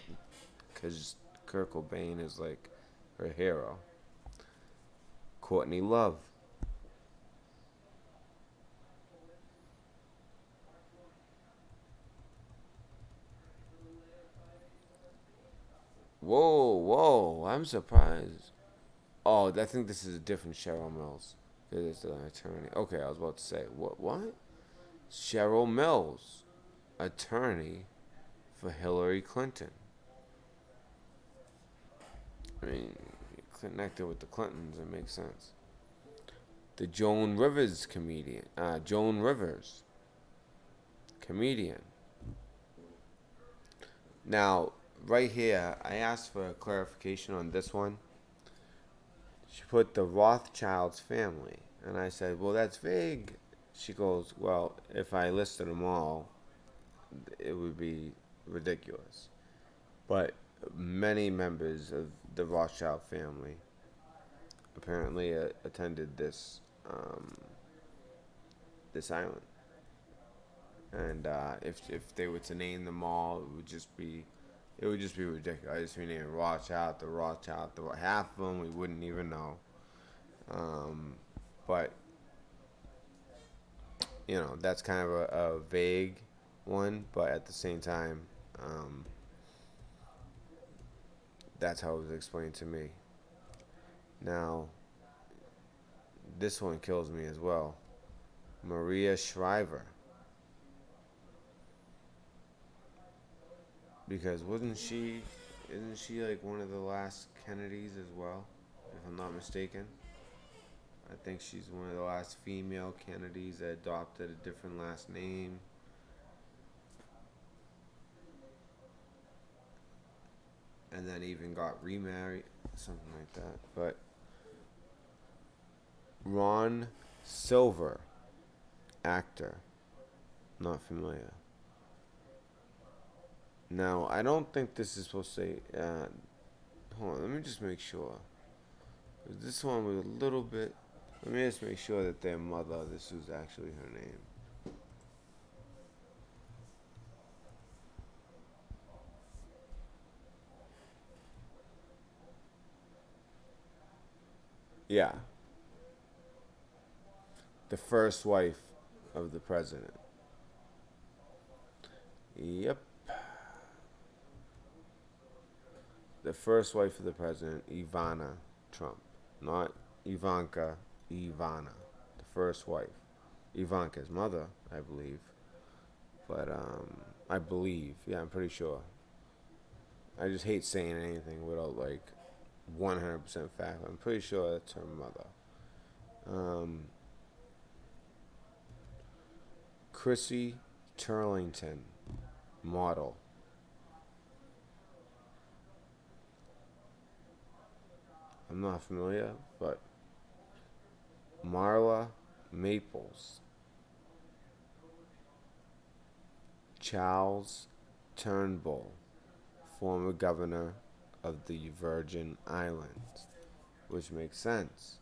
because Kurt Cobain is like her hero. Courtney Love. Whoa, whoa! I'm surprised. Oh, I think this is a different Cheryl Mills. Because it's an attorney. Okay, I was about to say, what? Cheryl Mills, attorney for Hillary Clinton. I mean, connected with the Clintons, it makes sense. The Joan Rivers comedian. Joan Rivers, comedian. Now, right here, I asked for a clarification on this one. She put the Rothschilds family. And I said, well, that's vague. She goes, well, if I listed them all, it would be ridiculous. But many members of the Rothschild family apparently attended this island. And if they were to name them all, it would just be ridiculous. I just be naming Rothschild, half of them we wouldn't even know. But that's kind of a vague one, but at the same time, that's how it was explained to me. Now, this one kills me as well. Maria Shriver. Because isn't she like one of the last Kennedys as well, if I'm not mistaken? I think she's one of the last female Kennedys that adopted a different last name. And then even got remarried, something like that. But Ron Silver, actor, not familiar. Now, I don't think this is supposed to say. Hold on, let me just make sure. This one was a little bit. Let me just make sure that their mother, this was actually her name. Yeah, the first wife of the president. Yep, the first wife of the president, Ivana Trump, not Ivanka, Ivana, the first wife. Ivanka's mother, I believe, but I believe, yeah, I'm pretty sure. I just hate saying anything without like 100% fact. I'm pretty sure that's her mother. Um, Chrissy Turlington, model. I'm not familiar, but Marla Maples, Charles Turnbull, former governor of the Virgin Islands, which makes sense.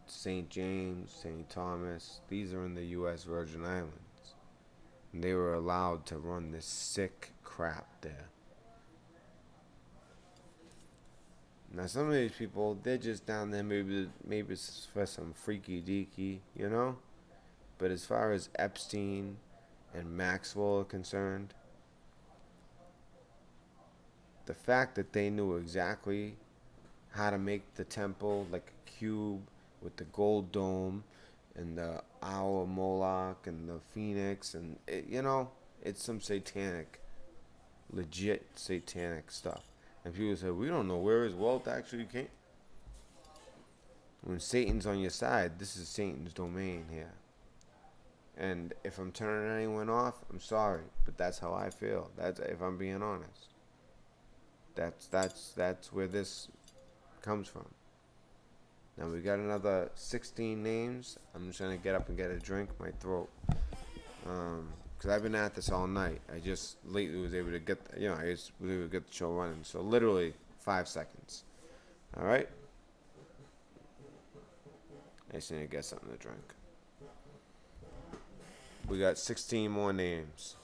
St. James, St. Thomas, these are in the U.S. Virgin Islands. And they were allowed to run this sick crap there. Now, some of these people, they're just down there, maybe it's for some freaky deaky, you know? But as far as Epstein and Maxwell are concerned, the fact that they knew exactly how to make the temple like a cube with the gold dome and the owl of Moloch and the phoenix, and it's some satanic, legit satanic stuff. And people say, we don't know where his wealth actually came. When Satan's on your side, this is Satan's domain here. And if I'm turning anyone off, I'm sorry, but that's how I feel. That's, if I'm being honest. That's where this comes from. Now we got another 16 names. I'm just gonna get up and get a drink. My throat, because I've been at this all night. I just lately was able to get, I just was able to get the show running. So literally 5 seconds. All right. I just need to get something to drink. We got 16 more names.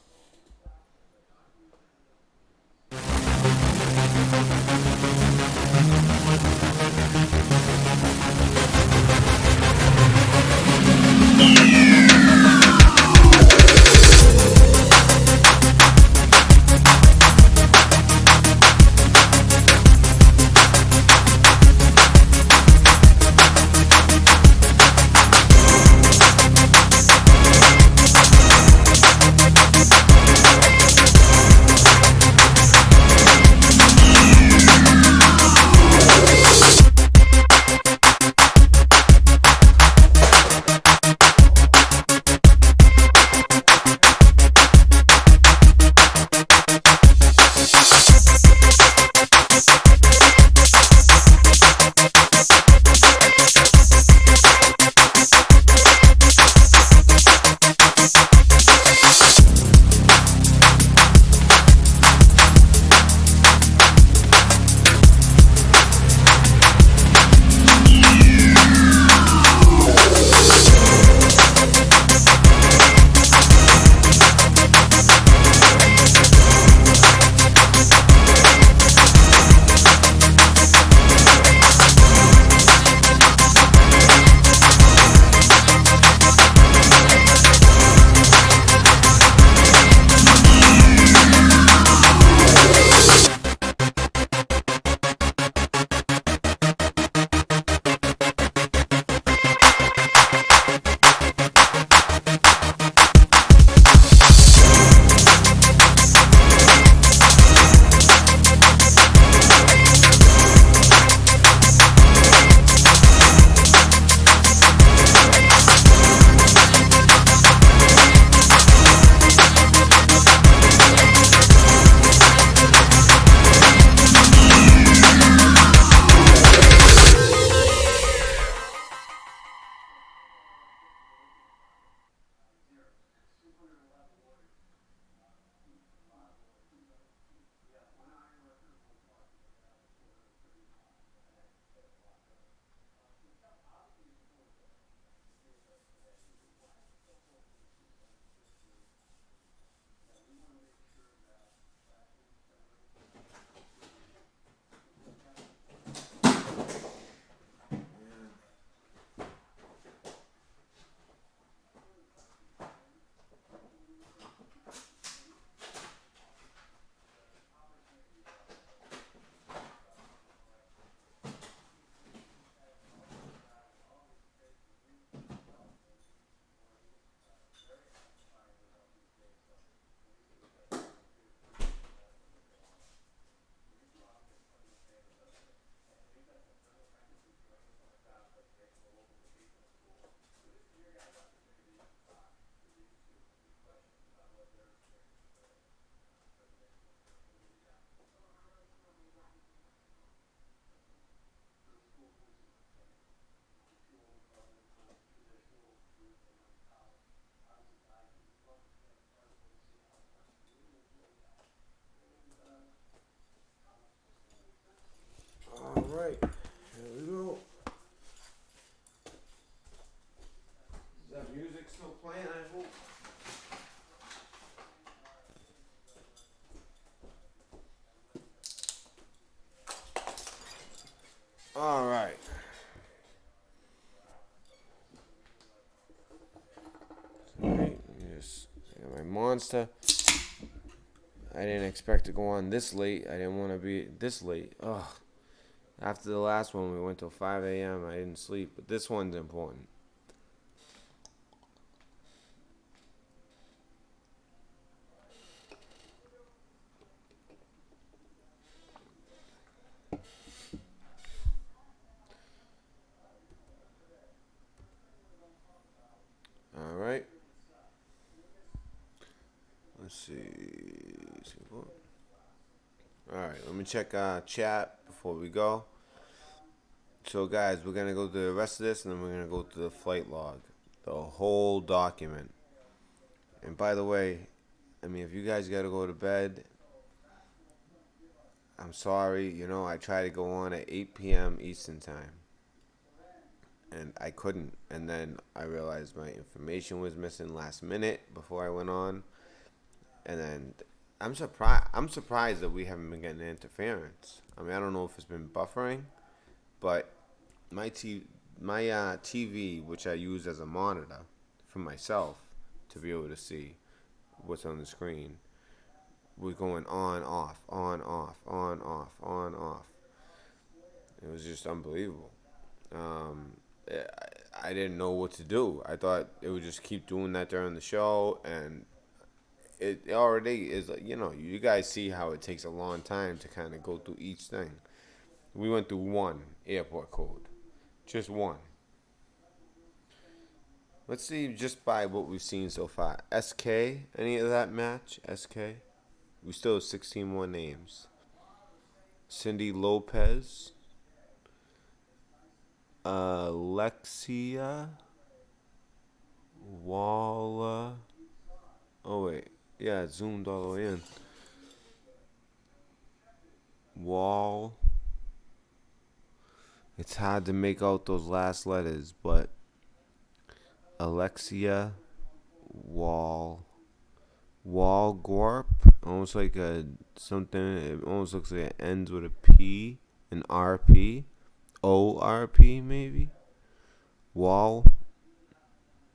my Monster. I didn't expect to go on this late. I didn't want to be this late. Ugh. After the last one, we went till 5 a.m. I didn't sleep, but this one's important. All right. Let's see. All right. Let me check chat before we go. So, guys, we're gonna go through the rest of this, and then we're gonna go through the flight log, the whole document. And by the way, I mean, if you guys gotta go to bed, I'm sorry. You know, I tried to go on at 8 p.m. Eastern time, and I couldn't. And then I realized my information was missing last minute before I went on. And then I'm surprised. I'm surprised that we haven't been getting interference. I mean, I don't know if it's been buffering, but my TV, which I use as a monitor for myself to be able to see what's on the screen, was going on, off, on, off, on, off, on, off. It was just unbelievable. I didn't know what to do. I thought it would just keep doing that during the show, and it already is. You know, you guys see how it takes a long time to kind of go through each thing. We went through one airport code, just one. Let's see just by what we've seen so far. SK, any of that match? SK? We still have 16 more names. Cindy Lopez. Alexia. Walla. Oh, wait. Yeah, it zoomed all the way in. Wall. It's hard to make out those last letters, but Alexia Walgorp, almost like a something. It almost looks like it ends with a P, an RP, ORP maybe. Wall,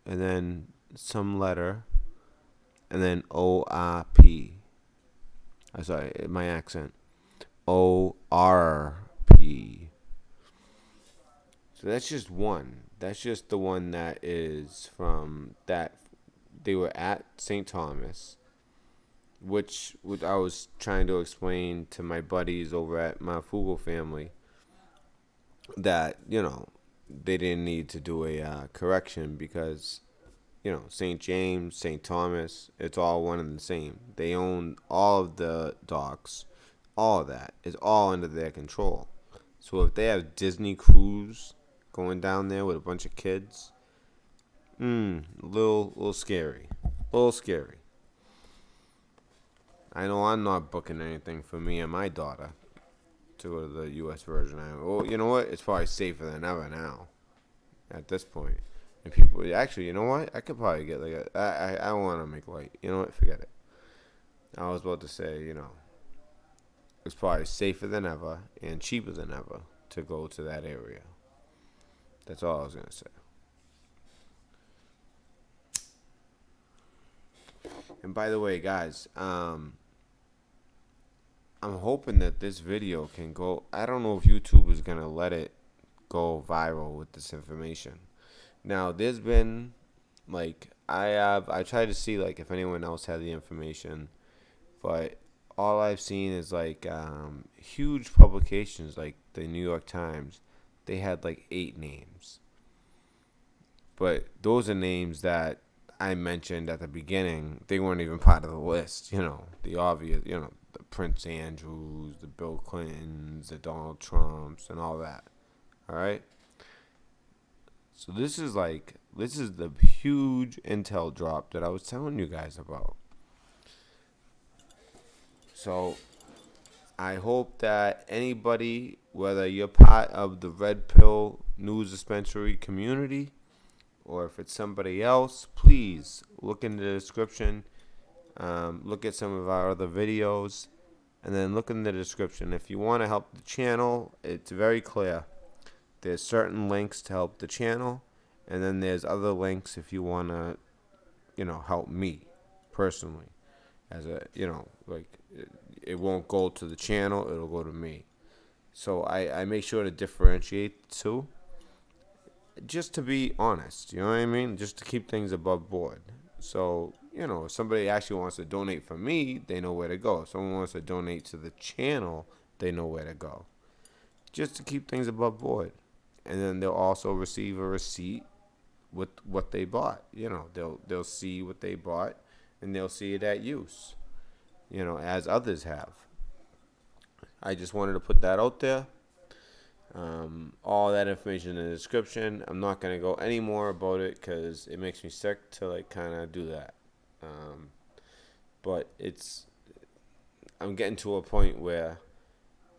and then some letter, and then ORP. I'm sorry, my accent. ORP. So that's just one. That's just the one that is from that they were at St. Thomas, which I was trying to explain to my buddies over at my Fugal family that, you know, they didn't need to do a correction because, you know, St. James, St. Thomas, it's all one and the same. They own all of the docks. All of that is all under their control. So if they have Disney cruise going down there with a bunch of kids, little scary. Little scary. I know I'm not booking anything for me and my daughter to go to the U.S. Virgin Islands. Well, you know what? It's probably safer than ever now at this point. And people, actually, you know what? I could probably get like I want to make light. You know what? Forget it. I was about to say, you know, it's probably safer than ever and cheaper than ever to go to that area. That's all I was going to say. And by the way, guys, I'm hoping that this video can go. I don't know if YouTube is going to let it go viral with this information. Now, there's been, like, I tried to see, like, if anyone else had the information, but all I've seen is, like, huge publications, like the New York Times. They had, like, 8 names. But those are names that I mentioned at the beginning. They weren't even part of the list, you know, the obvious, you know, the Prince Andrews, the Bill Clintons, the Donald Trumps, and all that. All right? So this is the huge intel drop that I was telling you guys about. So I hope that anybody, whether you're part of the Red Pill News Dispensary community or if it's somebody else, please look in the description. Look at some of our other videos, and then look in the description. If you want to help the channel, it's very clear. There's certain links to help the channel, and then there's other links if you want to, you know, help me personally. As a, like it won't go to the channel, it'll go to me. So I make sure to differentiate the two, just to be honest, you know what I mean? Just to keep things above board. So, if somebody actually wants to donate for me, they know where to go. If someone wants to donate to the channel, they know where to go. Just to keep things above board. And then they'll also receive a receipt with what they bought. They'll see what they bought, and they'll see it at use, as others have. I just wanted to put that out there. All that information in the description. I'm not going to go any more about it because it makes me sick to like kind of do that. But I'm getting to a point where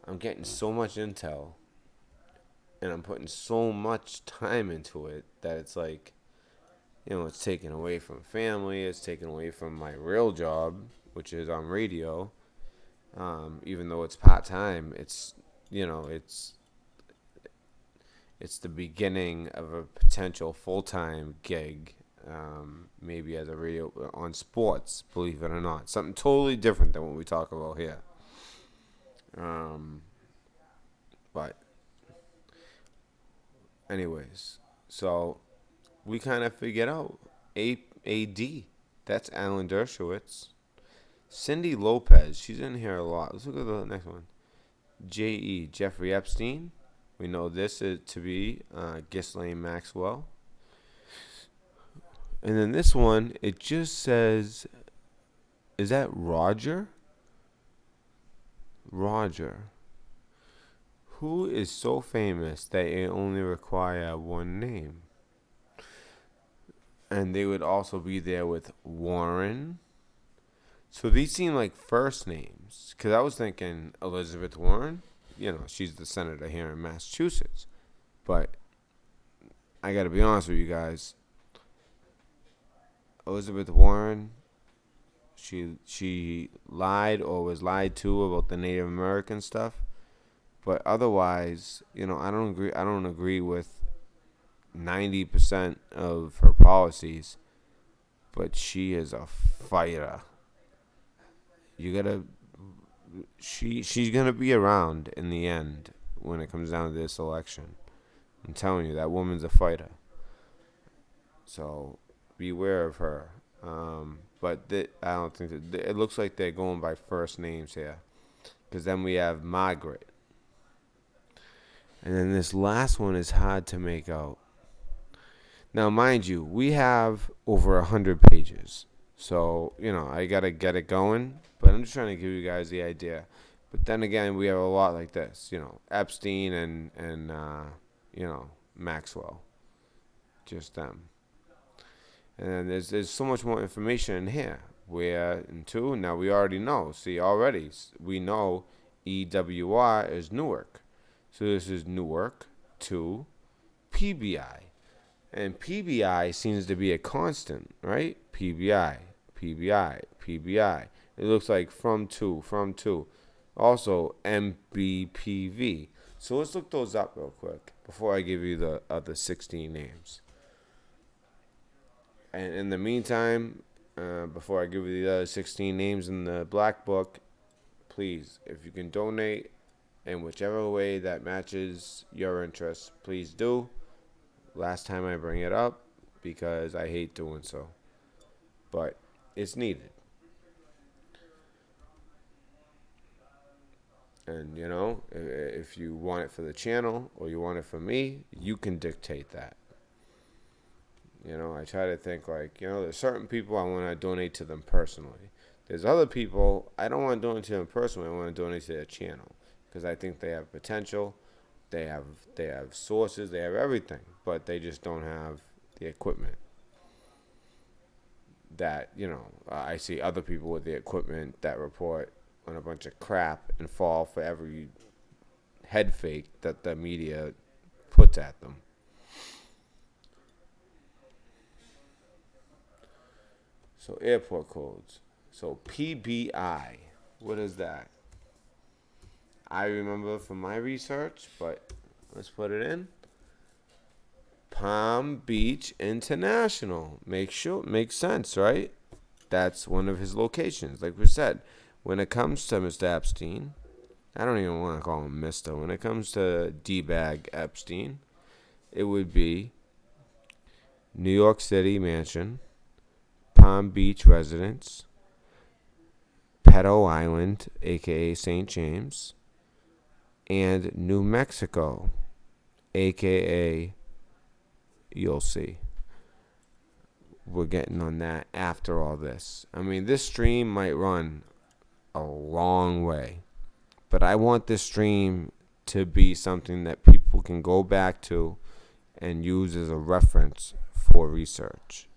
I'm getting so much intel and I'm putting so much time into it that it's like, it's taken away from family. It's taken away from my real job, which is on radio. Even though it's part-time, it's the beginning of a potential full-time gig, maybe as a radio on sports, believe it or not. Something totally different than what we talk about here. But anyways, so we kind of figured out AD. That's Alan Dershowitz. Cindy Lopez, she's in here a lot. Let's look at the next one. J.E. Jeffrey Epstein. We know this is to be Ghislaine Maxwell. And then this one, it just says, is that Roger? Roger. Who is so famous that they only require one name? And they would also be there with Warren. So these seem like first names. Because I was thinking Elizabeth Warren. She's the senator here in Massachusetts. But I got to be honest with you guys. Elizabeth Warren, she lied or was lied to about the Native American stuff. But otherwise, I don't agree with 90% of her policies. But she is a fighter. She's gonna be around in the end when it comes down to this election. I'm telling you, that woman's a fighter. So beware of her. But I don't think that it looks like they're going by first names here, because then we have Margaret, and then this last one is hard to make out. Now, mind you, we have over 100 pages. So, I got to get it going. But I'm just trying to give you guys the idea. But then again, we have a lot like this. Epstein and Maxwell. Just them. And then there's so much more information in here. Where, in two, now we already know. See, already, we know EWR is Newark. So this is Newark to PBI. And PBI seems to be a constant, right? PBI. It looks like from two. Also, MBPV. So let's look those up real quick before I give you the other 16 names. And in the meantime, before I give you the other 16 names in the black book, please, if you can donate in whichever way that matches your interests, please do. Last time I bring it up because I hate doing so. But it's needed. And, if you want it for the channel or you want it for me, you can dictate that. I try to think like, there's certain people I want to donate to them personally. There's other people I don't want to donate to them personally. I want to donate to their channel because I think they have potential. They have sources. They have everything, but they just don't have the equipment. That, I see other people with the equipment that report on a bunch of crap and fall for every head fake that the media puts at them. So airport codes. So PBI. What is that? I remember from my research, but let's put it in. Palm Beach International. Makes sense, right? that's one of his locations. Like we said, when it comes to Mr. Epstein, I don't even want to call him Mr. When it comes to D-Bag Epstein, it would be New York City mansion, Palm Beach residence, Pedo Island, aka St. James, and New Mexico, aka you'll see. We're getting on that after all this. I mean, this stream might run a long way, but I want this stream to be something that people can go back to and use as a reference for research.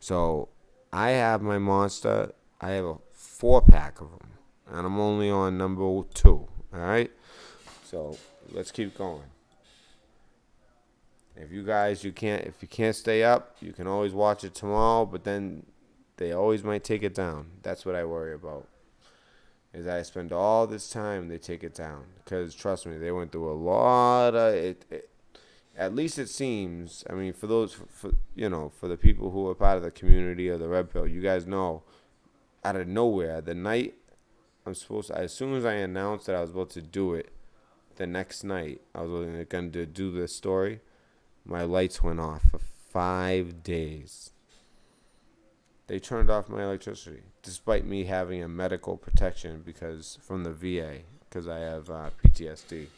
So I have my monster. I have a 4-pack of them, and I'm only on number 2. All right. So let's keep going. If you can't stay up, you can always watch it tomorrow. But then they always might take it down. That's what I worry about. Is I spend all this time, they take it down. Because trust me, they went through a lot of it. At least it seems. I mean, for the people who are part of the community of the Red Pill, you guys know, out of nowhere, the night as soon as I announced that I was about to do it, the next night I was going to do this story, my lights went off for 5 days. They turned off my electricity, despite me having a medical protection from the VA, because I have PTSD,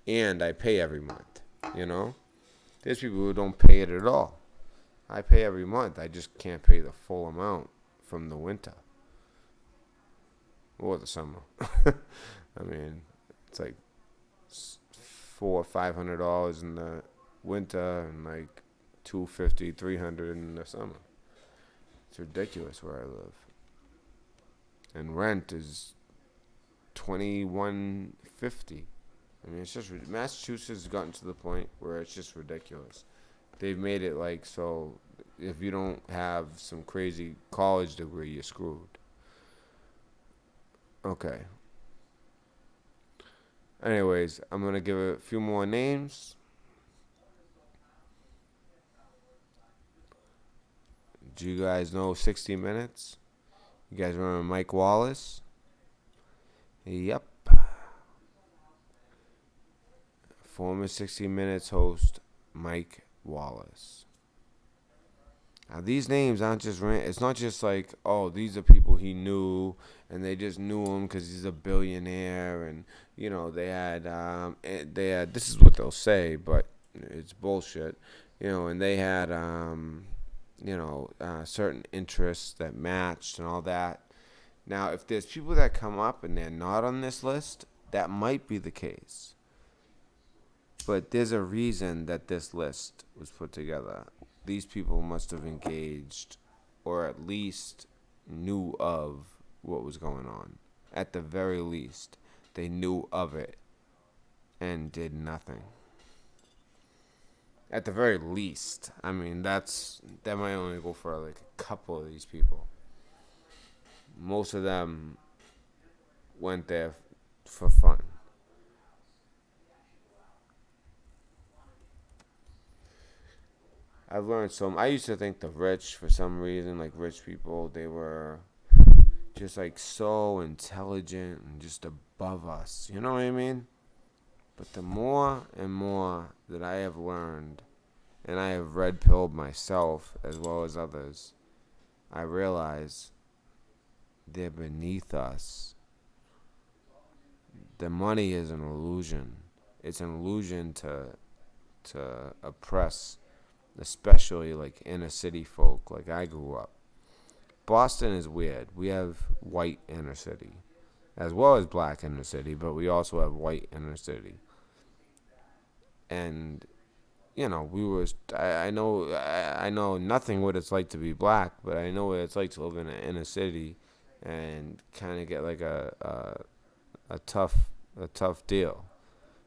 and I pay every month. There's people who don't pay it at all. I pay every month. I just can't pay the full amount from the winter or the summer. I mean, it's like $400-$500 in the winter and like $250-$300 in the summer. It's ridiculous where I live. And rent is $21.50. I mean, it's just Massachusetts has gotten to the point where it's just ridiculous. They've made it like so if you don't have some crazy college degree, you're screwed. Okay. Anyways, I'm going to give a few more names. Do you guys know 60 Minutes? You guys remember Mike Wallace? Yep. Former 60 Minutes host Mike Wallace. Now, these names aren't just it's not just like, oh, these are people he knew and they just knew him because he's a billionaire and, they had, this is what they'll say, but it's bullshit, and they had, certain interests that matched and all that. Now, if there's people that come up and they're not on this list, that might be the case. But there's a reason that this list was put together. These people must have engaged or at least knew of what was going on. At the very least, they knew of it and did nothing. At the very least. I mean, that might only go for like a couple of these people. Most of them went there for fun. I've learned I used to think the rich, for some reason, like rich people, they were just like so intelligent and just above us. You know what I mean? But the more and more that I have learned, and I have red pilled myself as well as others, I realize they're beneath us. The money is an illusion. It's an illusion to oppress, especially like inner city folk like I grew up. Boston is weird. We have white inner city as well as black inner city, but we also have white inner city. And I know nothing what it's like to be black, but I know what it's like to live in an inner city and kind of get like a tough deal.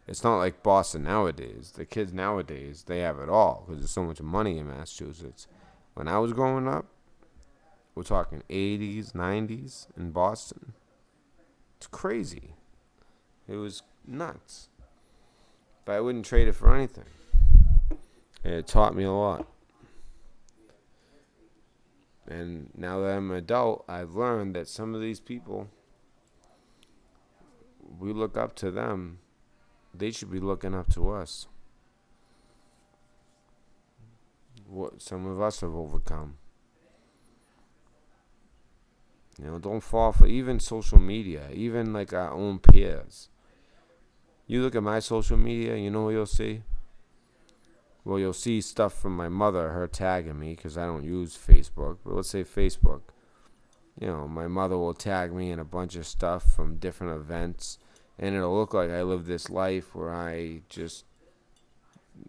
It's not like Boston nowadays. The kids nowadays, they have it all because there's so much money in Massachusetts. When I was growing up, we're talking 80s, 90s in Boston. It's crazy. It was nuts. But I wouldn't trade it for anything. It taught me a lot. And now that I'm an adult, I've learned that some of these people, we look up to them. They should be looking up to us. What some of us have overcome. Don't fall for even social media, even like our own peers. You look at my social media, you know what you'll see? Well, you'll see stuff from my mother, her tagging me, because I don't use Facebook. But let's say Facebook. My mother will tag me in a bunch of stuff from different events, and it'll look like I live this life where I just,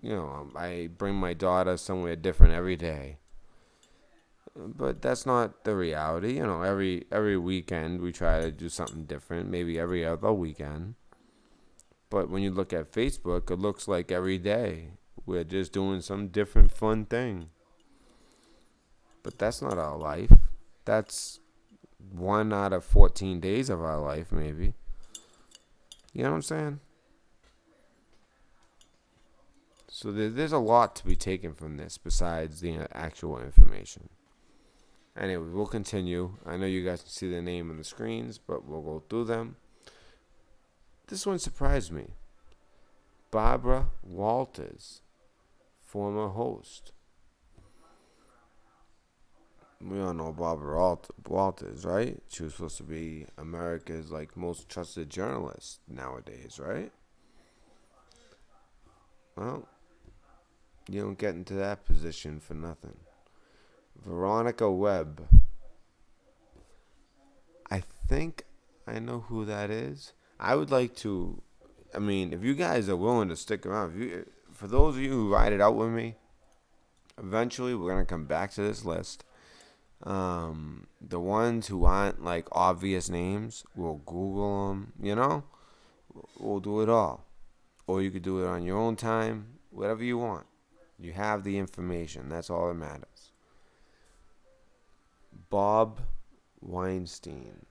I bring my daughter somewhere different every day. But that's not the reality. Every weekend we try to do something different, maybe every other weekend. But when you look at Facebook, it looks like every day we're just doing some different fun thing. But that's not our life. That's 1 out of 14 days of our life, maybe. You know what I'm saying? So there's a lot to be taken from this besides the actual information. Anyway, we'll continue. I know you guys can see the name on the screens, but we'll go through them. This one surprised me. Barbara Walters, former host. We all know Barbara Walters, right? She was supposed to be America's most trusted journalist nowadays, right? Well, you don't get into that position for nothing. Veronica Webb. I think I know who that is. I would like to. I mean, if you guys are willing to stick around, for those of you who ride it out with me, eventually we're gonna come back to this list. The ones who aren't obvious names, we'll Google them. We'll do it all, or you could do it on your own time, whatever you want. You have the information. That's all that matters. Bob Weinstein.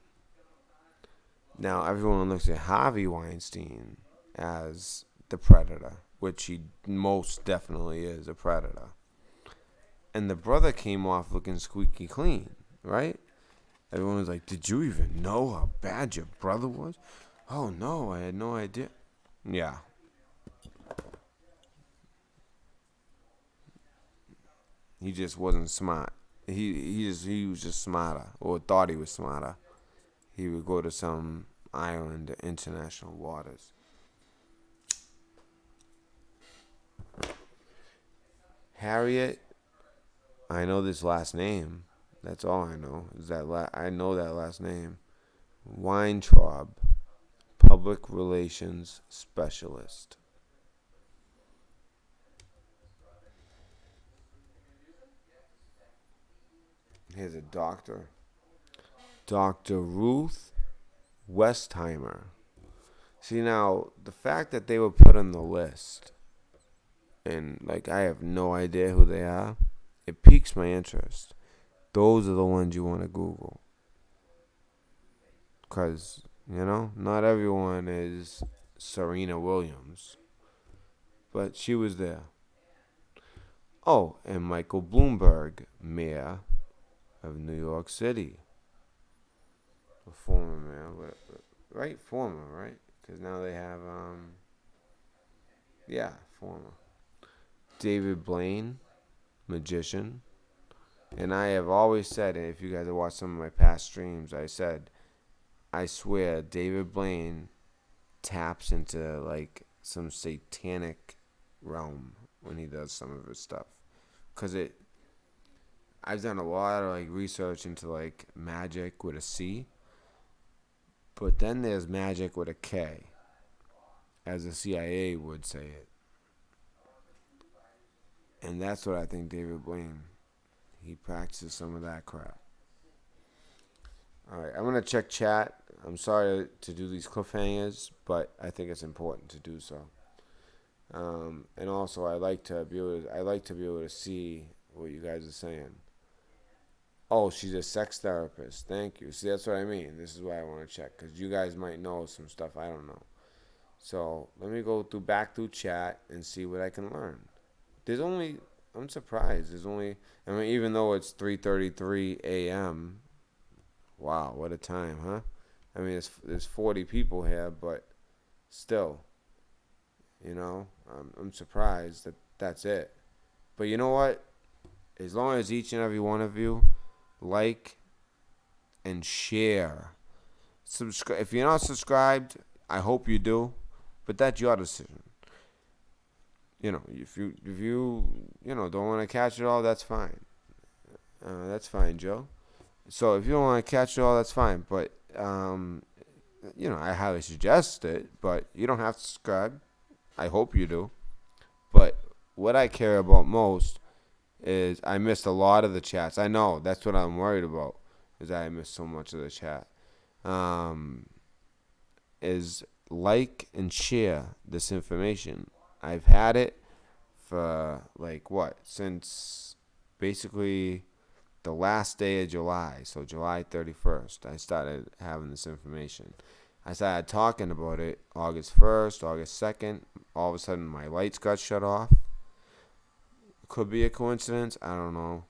Now, everyone looks at Harvey Weinstein as the predator, which he most definitely is a predator. And the brother came off looking squeaky clean, right? Everyone was like, did you even know how bad your brother was? Oh, no, I had no idea. Yeah. He just wasn't smart. He was just smarter, or thought he was smarter. He would go to some island in international waters. Harriet, I know this last name. That's all I know. I know that last name. Weintraub, public relations specialist. Here's a doctor. Dr. Ruth Westheimer. See, now, the fact that they were put on the list, and I have no idea who they are, it piques my interest. Those are the ones you want to Google. Because, not everyone is Serena Williams. But she was there. Oh, and Michael Bloomberg, mayor of New York City. A former mayor, right? Former, right? Because now they have, former. David Blaine, magician. And I have always said, and if you guys have watched some of my past streams, I swear David Blaine taps into some satanic realm when he does some of his stuff. Because I've done a lot of research into magic with a C. But then there's magic with a K, as the CIA would say it. And that's what I think David Blaine, he practices some of that crap. Alright, I'm going to check chat. I'm sorry to do these cliffhangers, but I think it's important to do so. And also, I like to be able to see what you guys are saying. Oh, she's a sex therapist. Thank you. See, that's what I mean. This is why I want to check, because you guys might know some stuff I don't know. So let me go back through chat and see what I can learn. There's only I'm surprised. There's only, I mean, even though it's 3:33 a.m. Wow, what a time, huh? I mean, there's 40 people here, but still, I'm surprised that that's it. But you know what? As long as each and every one of you like and share, subscribe. If you're not subscribed, I hope you do, but that's your decision. If you don't want to catch it all, that's fine. That's fine, Joe. So if you don't want to catch it all, that's fine. But I highly suggest it. But you don't have to subscribe. I hope you do. But what I care about most is I missed a lot of the chats. I know that's what I'm worried about. Is I missed so much of the chat. Um, is like and share this information. I've had it for like what since basically the last day of July, so July 31st, I started having this information. I started talking about it August 1st, August 2nd. All of a sudden, my lights got shut off. Could be a coincidence. I don't know.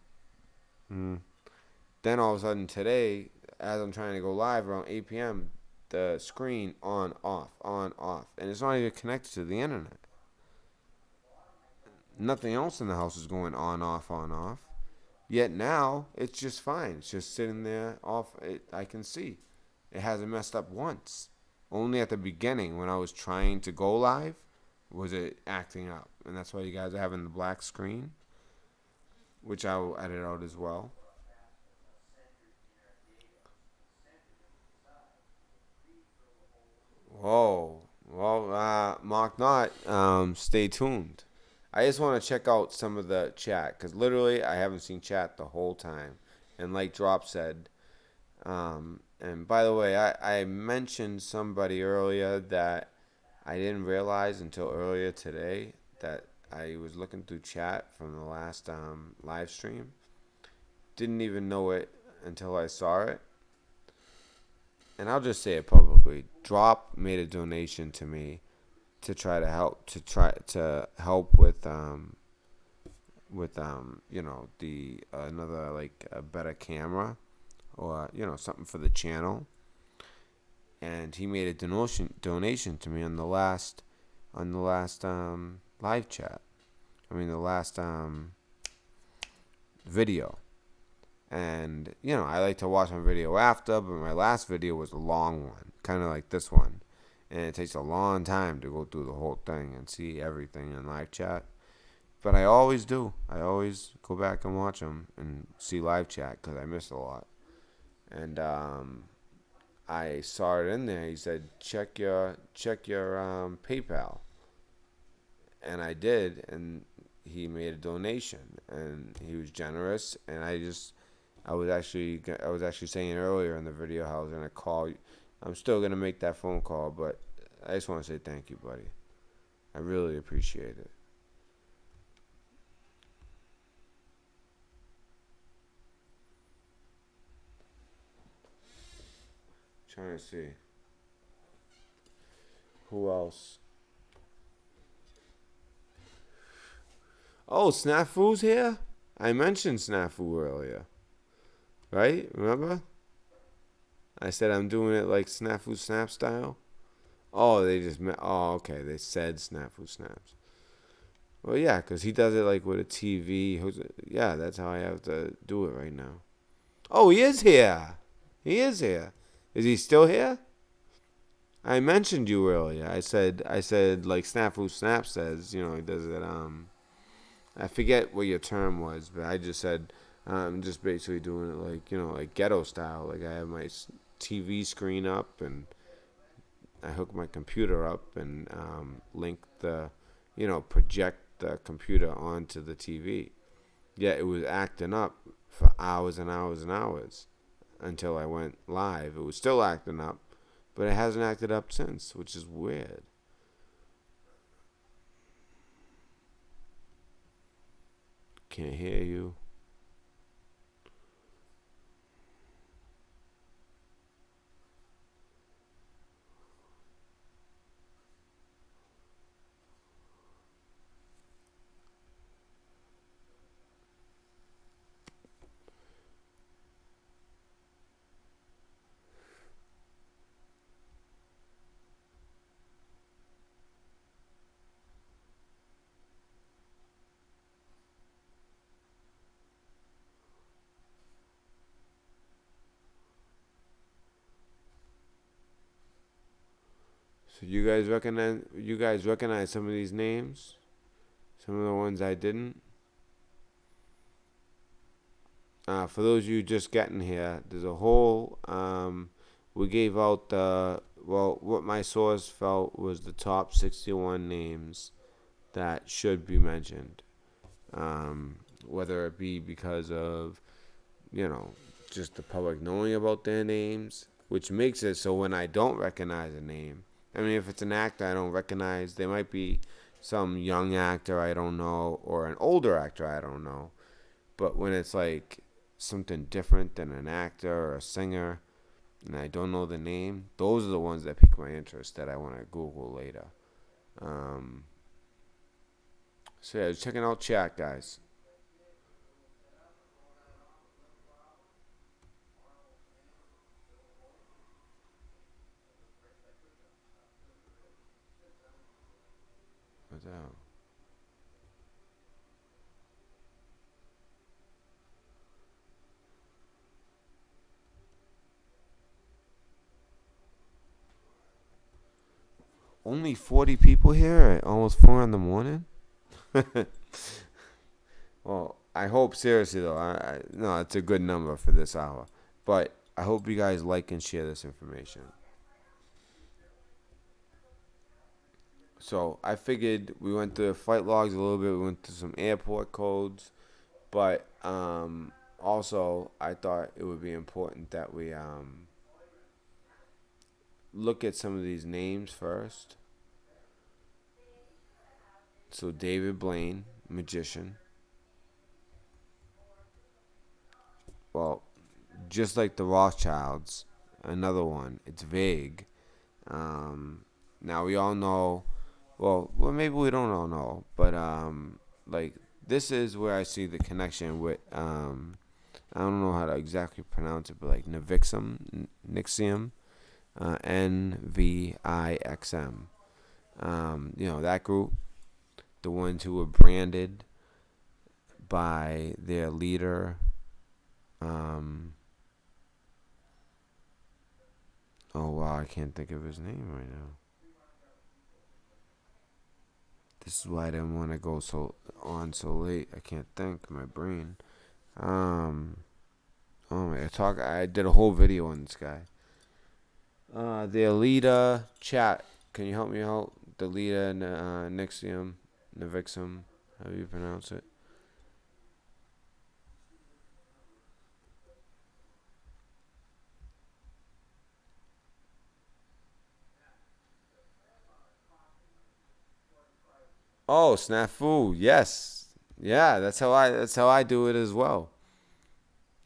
Then all of a sudden today, as I'm trying to go live around 8 p.m., the screen on, off. And it's not even connected to the internet. Nothing else in the house is going on, off. Yet now, it's just fine. It's just sitting there off. I can see. It hasn't messed up once. Only at the beginning when I was trying to go live was it acting up. And that's why you guys are having the black screen, which I will edit out as well. Whoa. Well, Mark Not, stay tuned. I just want to check out some of the chat because literally I haven't seen chat the whole time. And like Drop said, and by the way, I mentioned somebody earlier that I didn't realize until earlier today that I was looking through chat from the last live stream. Didn't even know it until I saw it. And I'll just say it publicly. Drop made a donation to me to try to help with the another like a better camera or something for the channel, and he made a donation to me on the last live chat. I mean the last video. And I like to watch my video after, but my last video was a long one, kind of like this one, and it takes a long time to go through the whole thing and see everything in live chat. But I always do. I always go back and watch them and see live chat because I miss a lot. And I saw it in there. He said, check your PayPal, and I did, and he made a donation, and he was generous, and I was actually saying earlier in the video how I was gonna call you. I'm still gonna make that phone call, but I just want to say thank you, buddy. I really appreciate it. Trying to see who else. Oh, Snafu's here. I mentioned Snafu earlier, right? Remember? I said I'm doing it like Snafu Snap style. Oh, they just met. Oh, okay. They said Snafu Snaps. Well, yeah, because he does it like with a TV. Yeah, that's how I have to do it right now. Oh, he is here. He is here. Is he still here? I mentioned you earlier. I said like Snafu Snap says. He does it. I forget what your term was, but I just said I'm just basically doing it like like ghetto style. Like I have my TV screen up and I hook my computer up and link project the computer onto the TV. Yeah, it was acting up for hours and hours and hours until I went live. It was still acting up, but it hasn't acted up since, which is weird. Can't hear you. So you guys recognize some of these names? Some of the ones I didn't. For those of you just getting here, there's a whole. We gave out what my source felt was the top 61 names that should be mentioned. Whether it be because of, you know, just the public knowing about their names, which makes it so when I don't recognize a name, I mean, if it's an actor I don't recognize, there might be some young actor I don't know or an older actor I don't know. But when it's like something different than an actor or a singer and I don't know the name, those are the ones that pique my interest that I want to Google later. Um, so yeah, checking out chat, guys. What's that? Only 40 people here at almost 4 in the morning? Well, I hope, seriously though, no, it's a good number for this hour. But I hope you guys like and share this information. So I figured we went through flight logs a little bit. We went through some airport codes, but also I thought it would be important that we look at some of these names first. So David Blaine, magician. Well, just like the Rothschilds, another one. It's vague. Now we all know. Well, maybe we don't all know, but like this is where I see the connection with I don't know how to exactly pronounce it, but like Nixium, Nvixm. You know that group, the ones who were branded by their leader. Um, oh wow, I can't think of his name right now. This is why I didn't want to go so late. I can't think. My brain. Um. Oh my! I did a whole video on this guy. The Alita chat. Can you help me out? The Alita Nixium, Navixum. How do you pronounce it? Oh, snafu. Yes. Yeah, that's how I do it as well.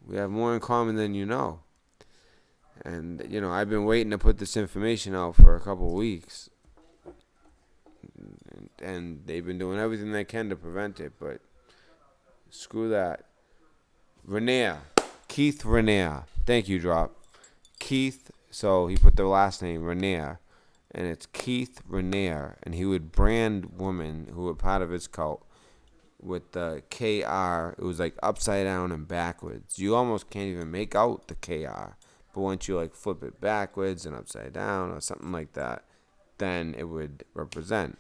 We have more in common than you know. And I've been waiting to put this information out for a couple of weeks, and they've been doing everything they can to prevent it. But screw that. Rainier, Keith Rainier. Thank you, Drop. Keith. So he put the last name Rainier, and it's Keith Rainier, and he would brand women who were part of his cult with the KR. It was like upside down and backwards. You almost can't even make out the KR. But once you like flip it backwards and upside down or something like that, then it would represent.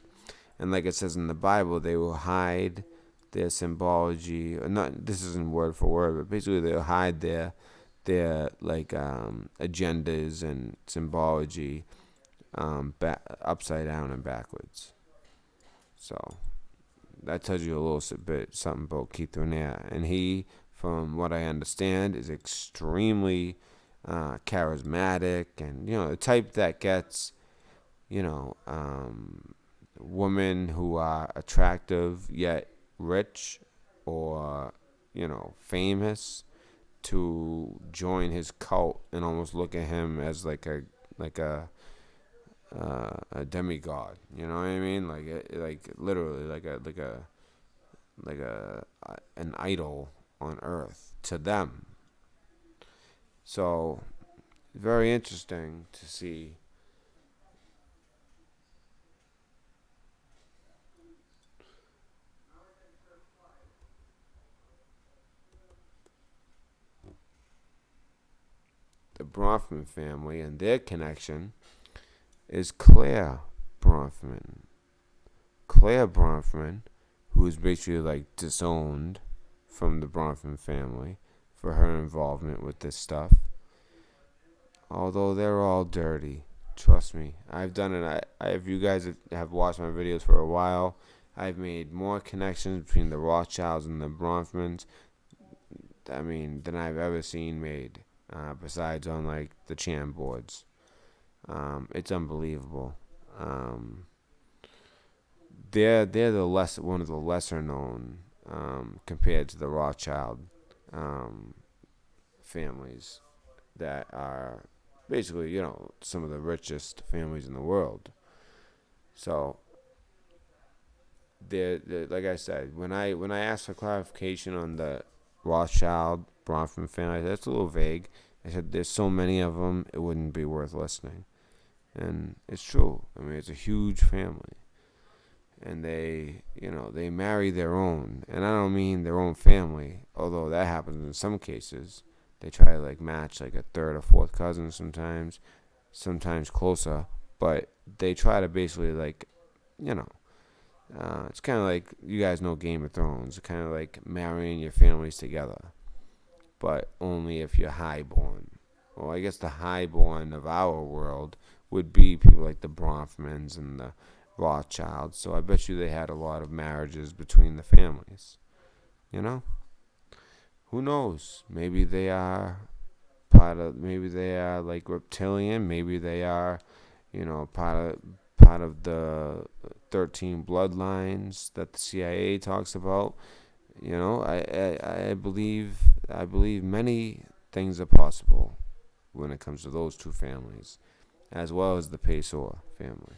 And like it says in the Bible, they will hide their symbology. Or not, this isn't word for word, but basically they'll hide their like agendas and symbology upside down and backwards. So that tells you a little bit something about Keith Raniere. And he, from what I understand, is extremely charismatic and, the type that gets, you know, um, women who are attractive yet rich or, famous to join his cult and almost look at him as like a demigod. You know what I mean? Like literally like a an idol on earth to them. So very interesting to see. The Bronfman family and their connection is Claire Bronfman. Claire Bronfman, who is basically like disowned from the Bronfman family for her involvement with this stuff. Although they're all dirty. Trust me. I've done it. If you guys have watched my videos for a while, I've made more connections between the Rothschilds and the Bronfmans, than I've ever seen made, besides on, like, the Cham boards. It's unbelievable. Um, they're one of the lesser known, compared to the Rothschild, um, families that are basically, some of the richest families in the world. So, they're like I said, when I asked for clarification on the Rothschild Bronfman family, that's a little vague. I said there's so many of them, it wouldn't be worth listening, and it's true. It's a huge family, and they marry their own, and I don't mean their own family, although that happens in some cases. They try to like match like a third or fourth cousin sometimes closer, but they try to basically like, you know, it's kind of like, you guys know Game of Thrones. It's kind of like marrying your families together, but only if you're highborn. Well, I guess the highborn of our world would be people like the Bronfmans and the Rothschilds. So I bet you they had a lot of marriages between the families. You know, who knows? Maybe they are maybe they are like reptilian. Maybe they are, part of the 13 bloodlines that the CIA talks about. I believe many things are possible when it comes to those two families, as well as the Pesor family.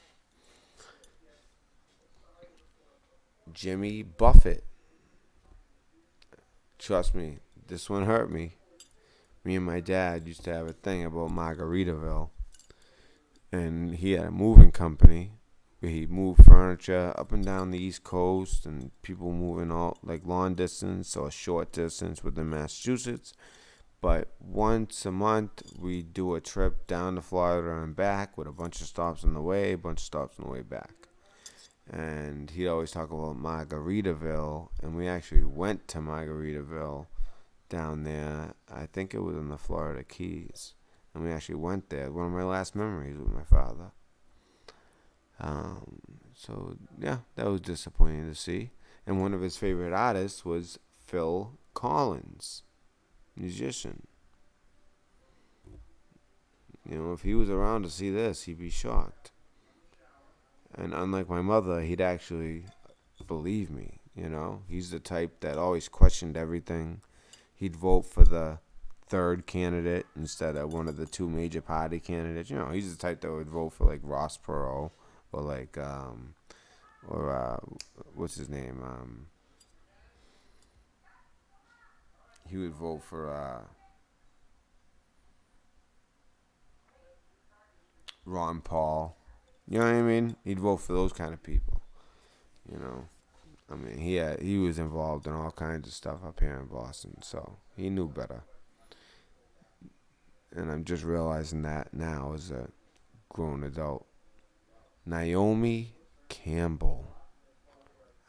Jimmy Buffett. Trust me, this one hurt me. Me and my dad used to have a thing about Margaritaville, and he had a moving company where he moved furniture up and down the East Coast, and people moving all like long distance or short distance within Massachusetts. But once a month, we do a trip down to Florida and back with a bunch of stops on the way, a bunch of stops on the way back. And he'd always talk about Margaritaville, and we actually went to Margaritaville down there. I think it was in the Florida Keys, and we actually went there. One of my last memories with my father. So yeah, that was disappointing to see. And one of his favorite artists was Phil Collins, musician. If he was around to see this, he'd be shocked. And unlike my mother, he'd actually believe me. He's the type that always questioned everything. He'd vote for the third candidate instead of one of the two major party candidates. He's the type that would vote for like Ross Perot or like what's his name? He would vote for Ron Paul. You know what I mean? He'd vote for those kind of people. You know, he was involved in all kinds of stuff up here in Boston, so he knew better. And I'm just realizing that now as a grown adult. Naomi Campbell.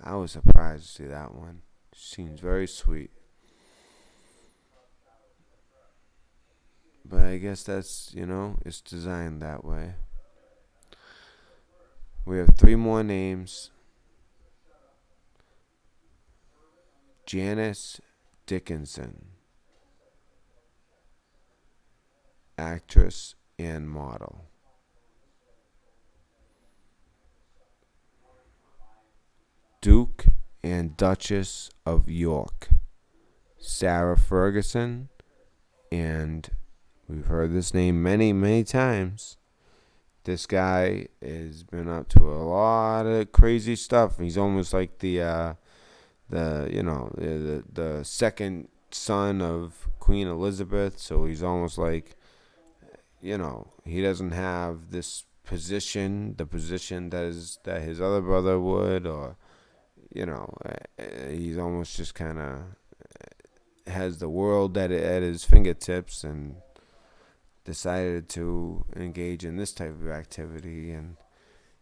I was surprised to see that one. Seems very sweet. But I guess that's, it's designed that way. We have three more names. Janice Dickinson, actress and model. Duke and Duchess of York, Sarah Ferguson, and we've heard this name many, many times. This guy has been up to a lot of crazy stuff. He's almost like the second son of Queen Elizabeth, so he's almost like, he doesn't have this position, the position that his other brother would, or he's almost just kind of has the world at his fingertips, and decided to engage in this type of activity. And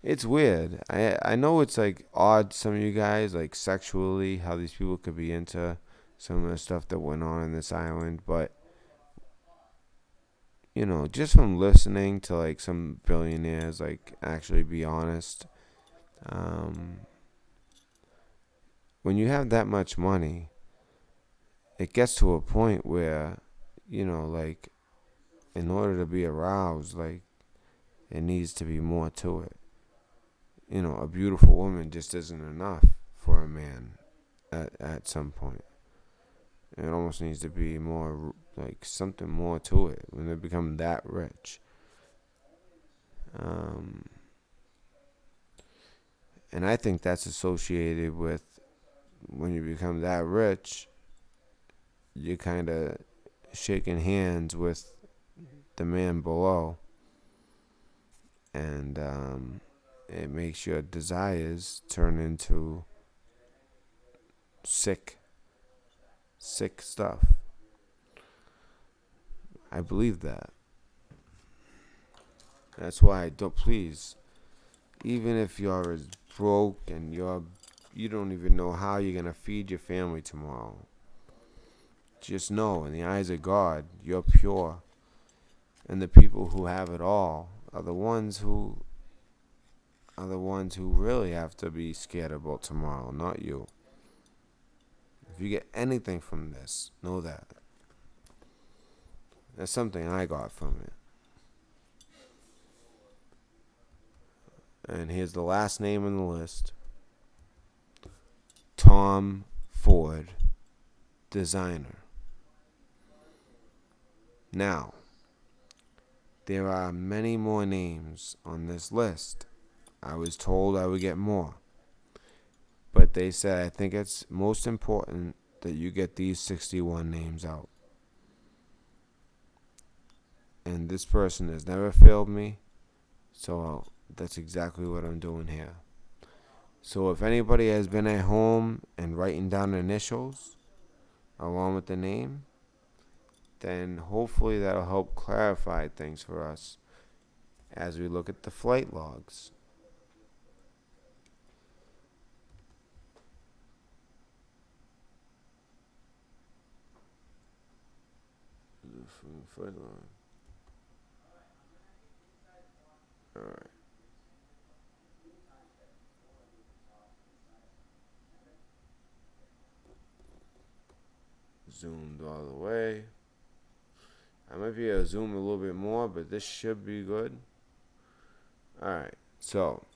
it's weird. I know it's like odd, some of you guys, like sexually, how these people could be into some of the stuff that went on in this island. But, just from listening to like some billionaires, like actually be honest, um, when you have that much money, it gets to a point where, like, in order to be aroused, like, it needs to be more to it. A beautiful woman just isn't enough for a man at some point. It almost needs to be more, like, something more to it when they become that rich. Um, and I think that's associated with when you become that rich, you're kind of shaking hands with the man below. And it makes your desires turn into sick, sick stuff. I believe that. That's why I don't, please, even if you're as broke and you don't even know how you're gonna feed your family tomorrow, just know in the eyes of God you're pure, and the people who have it all are the ones who really have to be scared about tomorrow, not you. If you get anything from this, know that. That's something I got from it. And here's the last name on the list: Tom Ford, designer. Now, there are many more names on this list. I was told I would get more. But they said I think it's most important that you get these 61 names out. And this person has never failed me, so that's exactly what I'm doing here. So if anybody has been at home and writing down initials along with the name, then hopefully that'll help clarify things for us as we look at the flight logs. Flight log. All right. Zoomed all the way. I might be able to zoom a little bit more, but this should be good. All right. So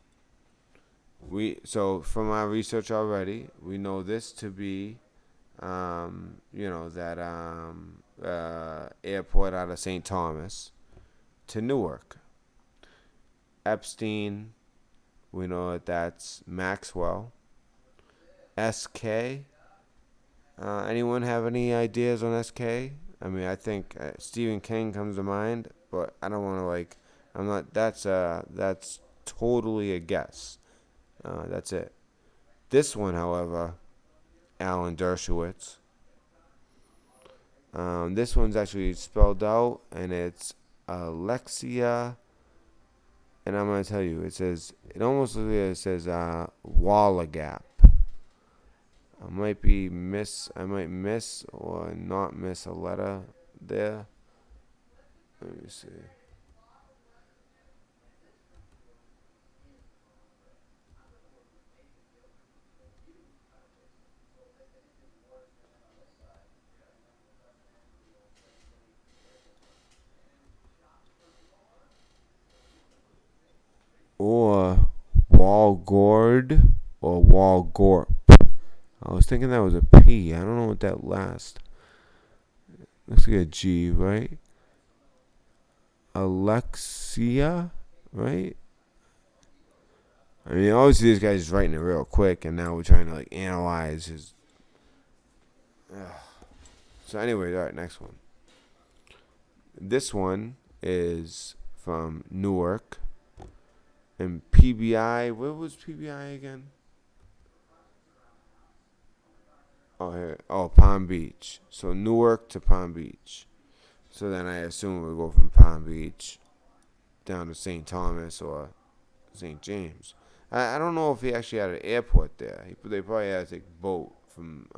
from our research already, we know this to be, that airport out of St. Thomas to Newark. Epstein, we know that that's Maxwell. SK. Anyone have any ideas on SK? I mean, I think Stephen King comes to mind, but I don't want to like. I'm not. That's totally a guess. That's it. This one, however, Alan Dershowitz. This one's actually spelled out, and it's Alexia. And I'm gonna tell you, it almost looks like it says Walla Gap. I might miss or not miss a letter there. Let me see. Or Walgord or Walgorp. I was thinking that was a P. I don't know what that last. Looks like a G, right? Alexia, right? I mean, obviously this guy's just writing it real quick, and now we're trying to like analyze his. So anyway, all right, next one. This one is from Newark, and PBI. Where was PBI again? Oh, here. Oh, Palm Beach. So Newark to Palm Beach. So then I assume we go from Palm Beach down to St. Thomas or St. James. I don't know if he actually had an airport there. They probably had to take a boat from.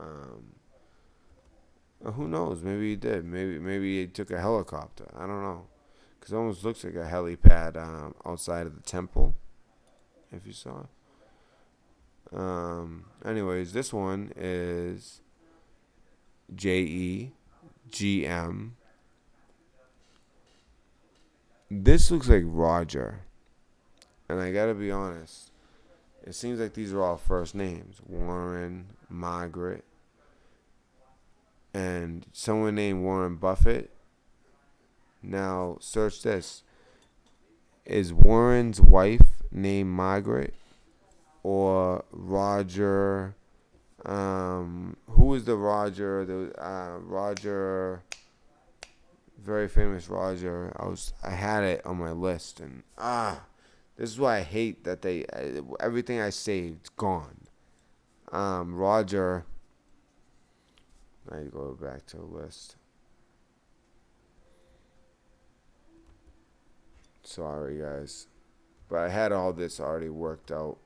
Who knows? Maybe he did. Maybe he took a helicopter. I don't know. Because it almost looks like a helipad outside of the temple. If you saw it. Anyways, this one is JEGM. This looks like Roger. And I gotta be honest. It seems like these are all first names. Warren, Margaret, and someone named Warren Buffett. Now, search this. Is Warren's wife named Margaret? Or Roger? Who is the Roger? Roger, very famous Roger. I had it on my list, and this is why I hate that everything I saved gone. Roger. I go back to the list. Sorry, guys, but I had all this already worked out.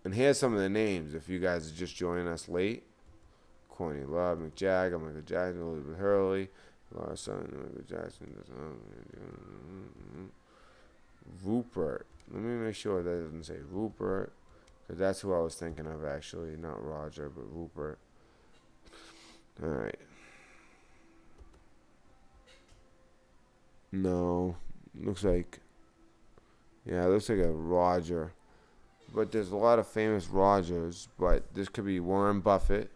And here's some of the names if you guys are just joining us late. Courtney Love, Mick Jagger, Michael Jackson, Elizabeth Hurley, Larson, Michael Jackson. Rupert. Let me make sure that doesn't say Rupert, because that's who I was thinking of actually, not Roger, but Rupert. All right. No, looks like it looks like a Roger. But there's a lot of famous Rogers, but this could be Warren Buffett.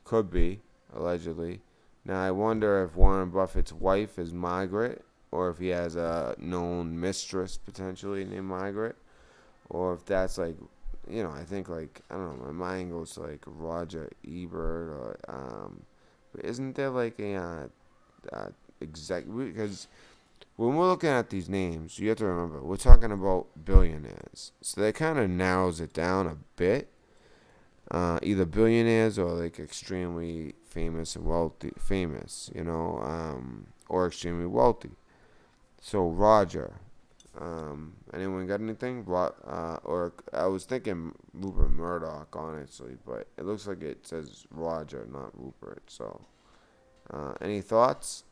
Could be, allegedly. Now, I wonder if Warren Buffett's wife is Margaret, or if he has a known mistress, potentially, named Margaret. Or if that's like, I think like, I don't know, my mind goes to like Roger Ebert, or, but isn't there like a, because when we're looking at these names, you have to remember, we're talking about billionaires. So that kind of narrows it down a bit. Either billionaires or like extremely famous and wealthy, or extremely wealthy. So Roger, anyone got anything? Or I was thinking Rupert Murdoch, honestly, but it looks like it says Roger, not Rupert. So, any thoughts?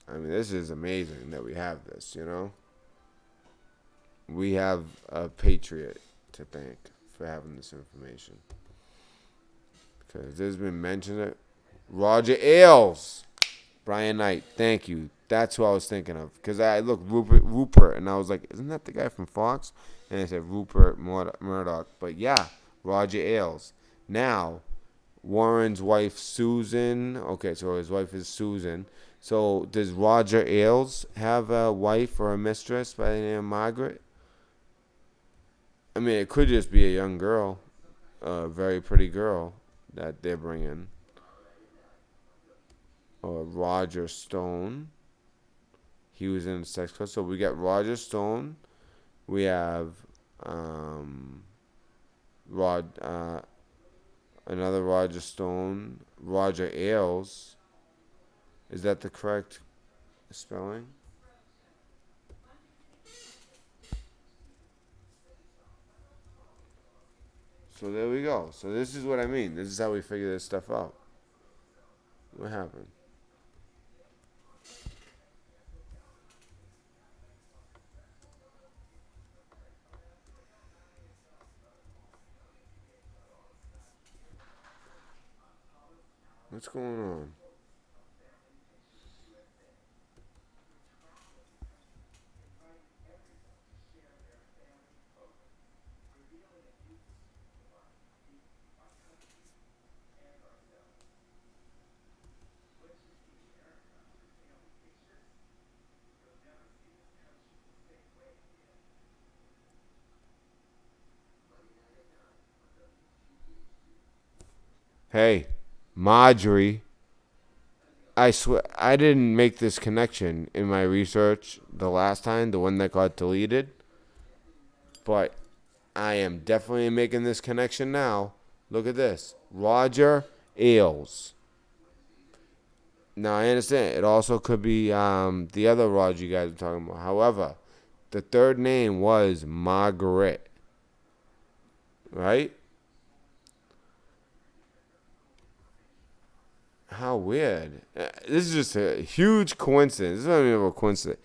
I mean, this is amazing that we have this, We have a patriot to thank for having this information. Because there's been mentioned it. Roger Ailes. Brian Knight, thank you. That's who I was thinking of. Because I looked Rupert, and I was like, isn't that the guy from Fox? And I said Rupert Murdoch. But yeah, Roger Ailes. Now, Warren's wife, Susan. Okay, so his wife is Susan. So does Roger Ailes have a wife or a mistress by the name of Margaret? I mean, it could just be a young girl, a very pretty girl that they're bringing. Or Roger Stone. He was in the Sex Club. So we got Roger Stone. We have another Roger Stone. Roger Ailes. Is that the correct spelling? So there we go. So this is what I mean. This is how we figure this stuff out. What happened? What's going on? Hey, Marjorie. I swear, I didn't make this connection in my research the last time, the one that got deleted. But I am definitely making this connection now. Look at this. Roger Ailes. Now, I understand. It also could be the other Roger you guys are talking about. However, the third name was Margaret. Right? How weird. This is just a huge coincidence. This is not even a coincidence.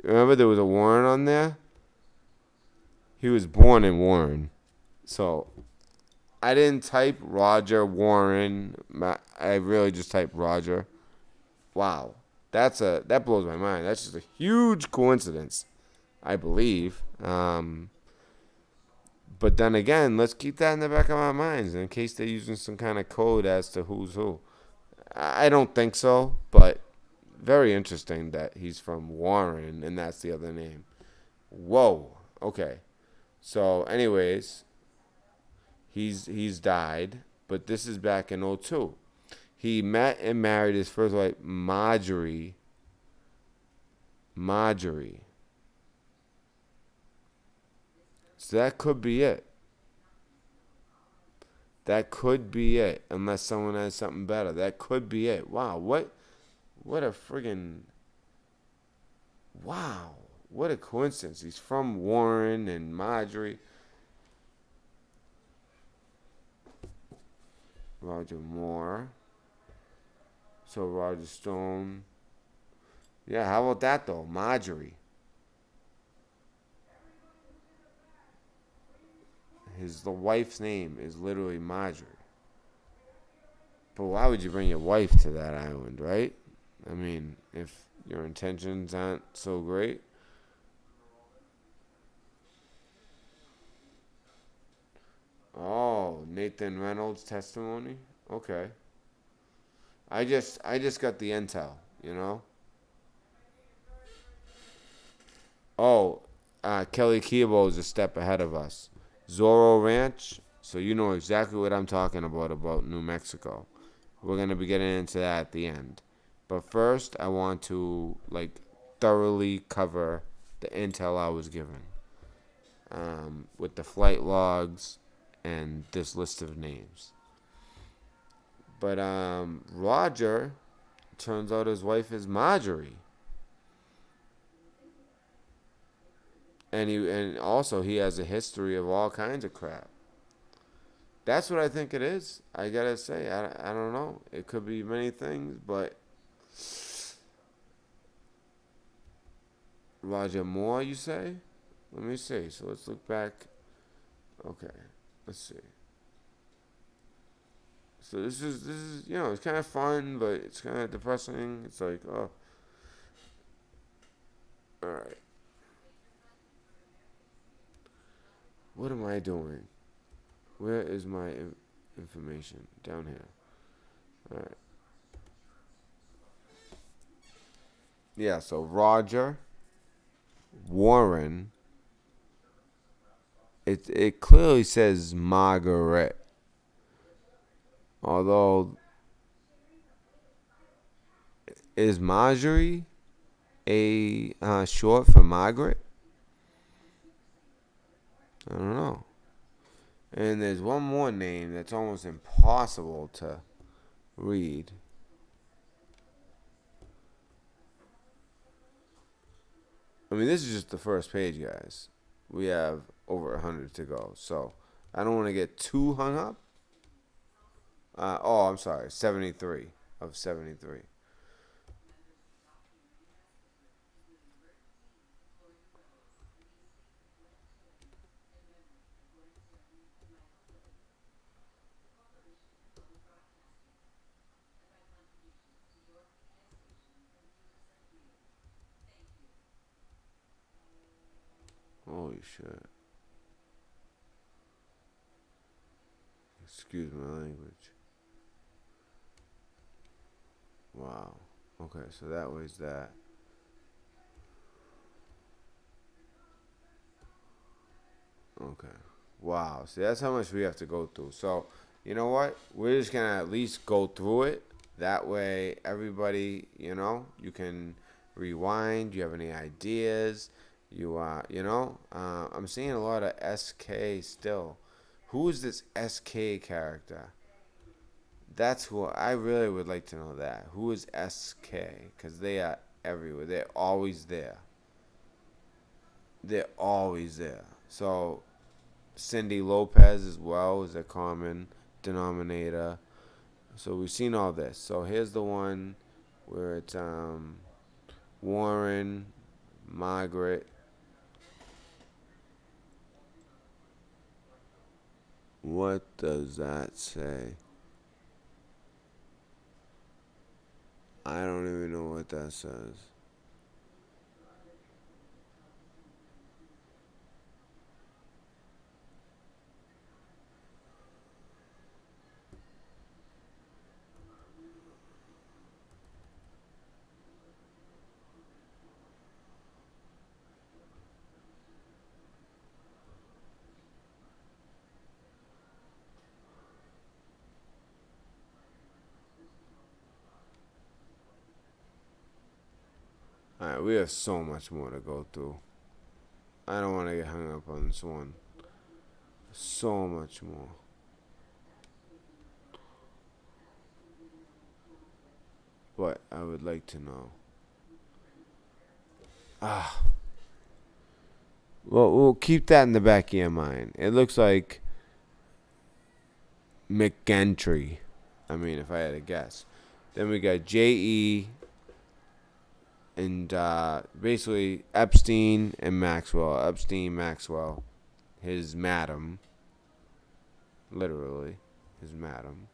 Remember there was a Warren on there? He was born in Warren. So I didn't type Roger Warren. I really just typed Roger. Wow. That blows my mind. That's just a huge coincidence, I believe. But then again, let's keep that in the back of our minds in case they're using some kind of code as to who's who. I don't think so, but very interesting that he's from Warren and that's the other name. Whoa. Okay. So, anyways, he's died, but this is back in '02. He met and married his first wife, Marjorie. Marjorie. So that could be it. That could be it, unless someone has something better. That could be it. Wow, what a friggin' wow. What a coincidence. He's from Warren and Marjorie. Roger Moore. So Roger Stone. Yeah, how about that though? Marjorie. The wife's name is literally Marjorie. But why would you bring your wife to that island, right? I mean, if your intentions aren't so great. Oh, Nathan Reynolds' testimony? Okay. I just got the intel, you know? Oh, Kelly Kibo is a step ahead of us. Zorro Ranch, so you know exactly what I'm talking about New Mexico. We're going to be getting into that at the end. But first, I want to thoroughly cover the intel I was given with the flight logs and this list of names. But Roger, turns out his wife is Marjorie. And also he has a history of all kinds of crap. That's what I think it is. I gotta say, I don't know. It could be many things, but Roger Moore, you say? Let me see. So let's look back. Okay, let's see. So this is it's kind of fun, but it's kind of depressing. It's like, oh, all right. What am I doing? Where is my information? Down here. All right. Yeah. So Roger Warren. It clearly says Margaret, although is Marjorie a short for Margaret? I don't know. And there's one more name that's almost impossible to read. I mean, this is just the first page, guys. We have over 100 to go, so I don't want to get too hung up. I'm sorry, 73 of 73. Holy shit. Excuse my language. Wow. Okay, so that was that. Okay. Wow. See, that's how much we have to go through. So, you know what? We're just going to at least go through it. That way, everybody, you can rewind. You have any ideas? I'm seeing a lot of SK still. Who is this SK character? That's who I really would like to know that. Who is SK? Because they are everywhere. They're always there. They're always there. So Cindy Lopez as well is a common denominator. So we've seen all this. So here's the one where it's Warren, Margaret. What does that say? I don't even know what that says. Alright, we have so much more to go through. I don't want to get hung up on this one. So much more. But I would like to know. Ah. Well, we'll keep that in the back of your mind. It looks like McGentry. I mean, if I had to guess. Then we got J.E. and basically Epstein and Maxwell. Epstein, Maxwell. His madam. Literally. His madam.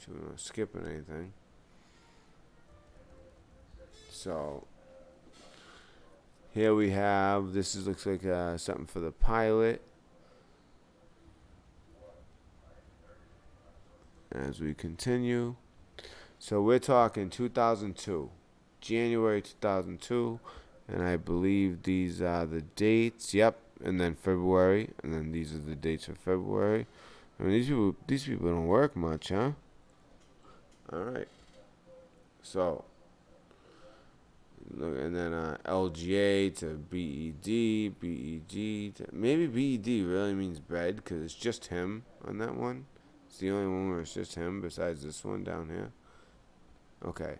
Should we not skipping anything? So here we have. Looks like something for the pilot. As we continue, so we're talking 2002, January 2002, and I believe these are the dates. Yep, and then February, and then these are the dates for February. I mean, these people don't work much, huh? All right. So, look, and then LGA to BEG to maybe BED really means bed because it's just him on that one. It's the only one where it's just him besides this one down here. Okay.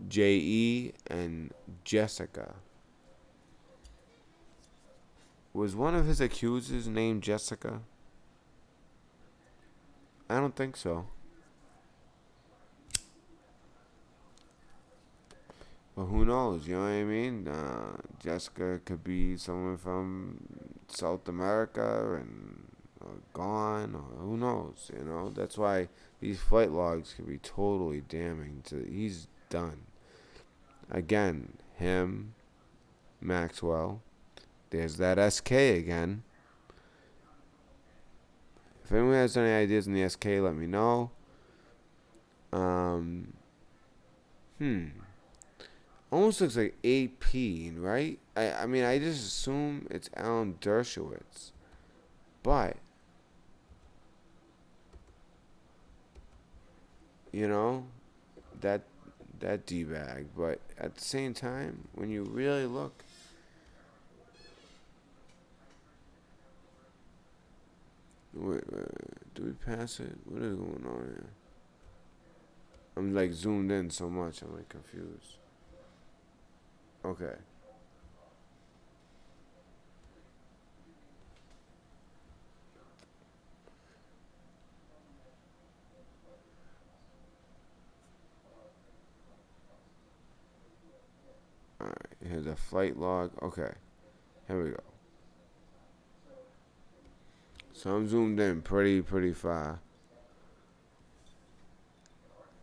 J.E. and Jessica. Was one of his accusers named Jessica? I don't think so. But who knows? You know what I mean? Jessica could be someone from South America and or gone, or who knows? That's why these flight logs can be totally damning. He's done again. Him, Maxwell. There's that SK again. If anyone has any ideas in the SK, let me know. Um, hmm. Almost looks like AP, right? I mean, I just assume it's Alan Dershowitz. But, you know, that that D-bag. But at the same time, when you really look, wait, do we pass it? What is going on here? I'm like zoomed in so much, I'm like confused. Okay. Alright, here's a flight log. Okay, here we go. So I'm zoomed in pretty far.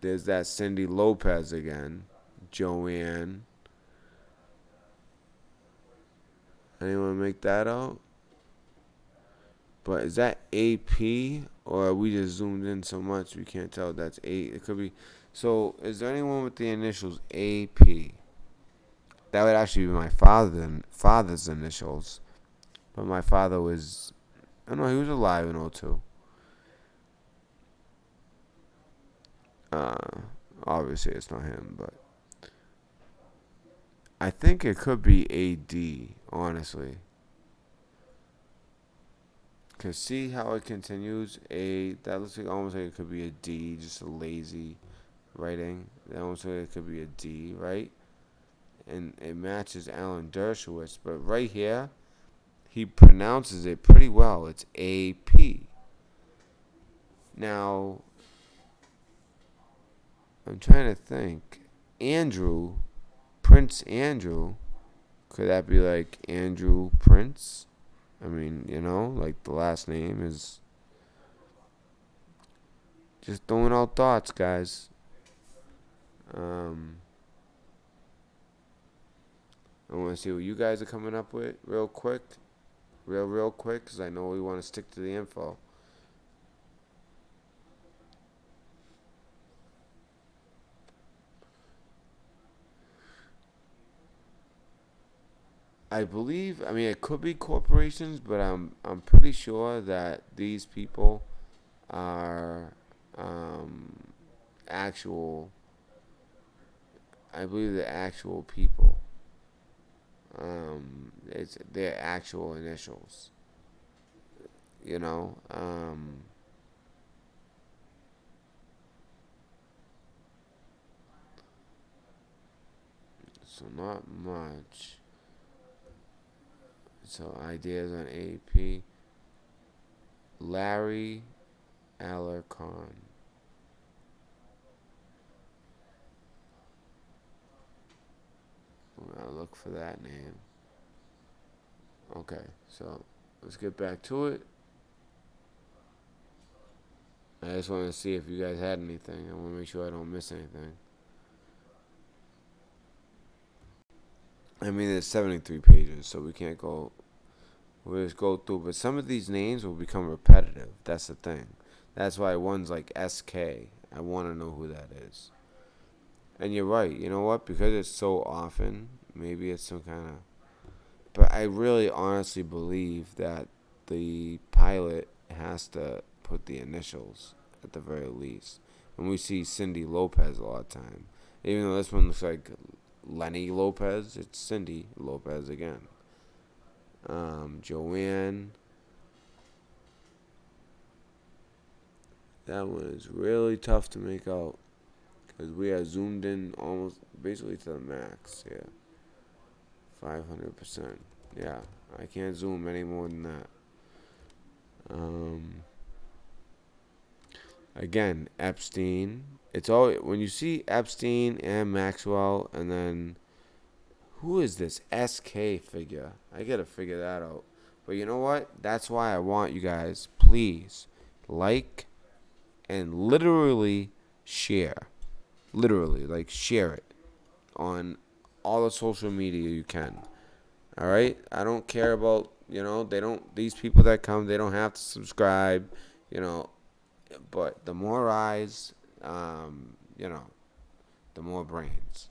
There's that Cindy Lopez again. Joanne. Anyone make that out? But is that AP or are we just zoomed in so much we can't tell that's A? It could be. So is there anyone with the initials AP? That would actually be my father's initials. But my father was, I don't know, he was alive in '02. Uh, Obviously it's not him, but I think it could be AD, honestly. Cause see how it continues. That looks like almost like it could be a D, just a lazy writing. That almost like it could be a D, right? And it matches Alan Dershowitz, but right here he pronounces it pretty well. It's AP. Now I'm trying to think. Andrew, Prince Andrew. Could that be like Andrew Prince? I mean, like the last name is just throwing out thoughts, guys. Um, I want to see what you guys are coming up with real quick. Real quick, because I know we want to stick to the info. I believe, I mean, it could be corporations, but I'm pretty sure that these people are actual. I believe they're actual people. It's their actual initials. You know. So not much. So ideas on AP. Larry Alarcon. I'll look for that name. Okay, so let's get back to it. I just want to see if you guys had anything. I want to make sure I don't miss anything. I mean, there's 73 pages, so we can't go. We'll just go through. But some of these names will become repetitive. That's the thing. That's why one's like SK. I want to know who that is. And you're right. You know what? Because it's so often, maybe it's some kind of. But I really honestly believe that the pilot has to put the initials at the very least. And we see Cindy Lopez a lot of time. Even though this one looks like Lenny Lopez, it's Cindy Lopez again. Joanne. That one is really tough to make out because we are zoomed in almost basically to the max. Yeah, 500%. Yeah, I can't zoom any more than that. Um, Again, Epstein. It's all when you see Epstein and Maxwell, and then who is this SK figure? I gotta figure that out. But you know what? That's why I want you guys, please, like and literally share. Literally, like share it on all the social media you can. All right? I don't care about, they don't, these people that come, they don't have to subscribe, you know, but the more eyes, the more brains.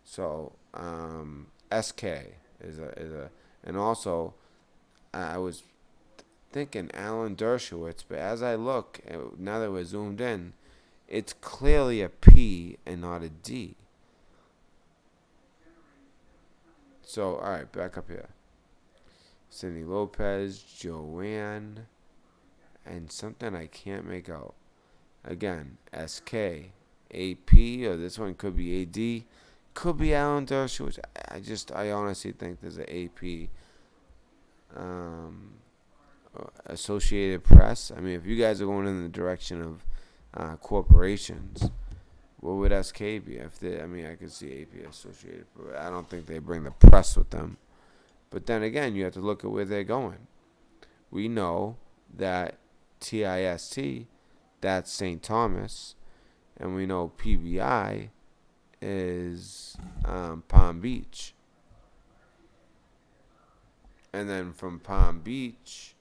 So, SK is a, and also I was thinking Alan Dershowitz, but as I look, now that we're zoomed in, it's clearly a P and not a D. So, all right, back up here. Cindy Lopez, Joanne, and something I can't make out. Again, SK, AP, or this one could be AD, could be Alan Dershowitz. I honestly think there's an AP. Um, Associated Press. I mean, if you guys are going in the direction of corporations, what would SK be? I mean, I could see AP Associated. But I don't think they bring the press with them. But then again, you have to look at where they're going. We know that TIST, that's St. Thomas, and we know PBI is Palm Beach. And then from Palm Beach,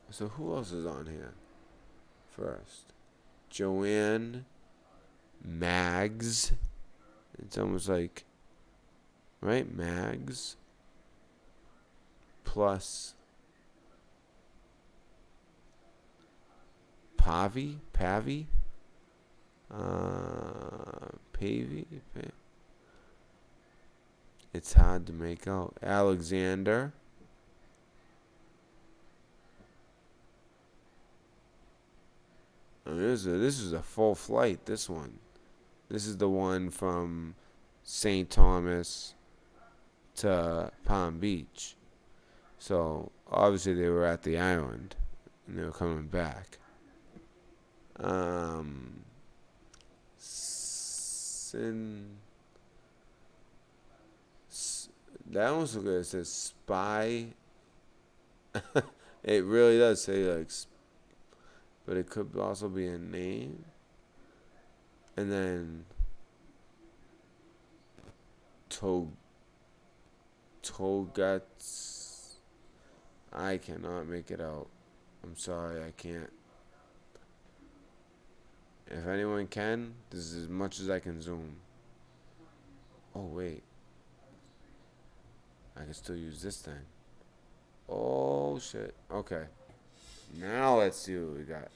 so who else is on here first? Joanne, Mags. It's almost like, right? Mags plus Pavi, Pavey? It's hard to make out. Alexander. I mean, this is a full flight, this one. This is the one from St. Thomas to Palm Beach. So, obviously, they were at the island and they were coming back. That one's good. It says spy. It really does say like, but it could also be a name. And then Togats. I cannot make it out. I'm sorry, I can't. If anyone can, this is as much as I can zoom. Oh, wait. I can still use this thing. Oh, shit. Okay. Now let's see what we got.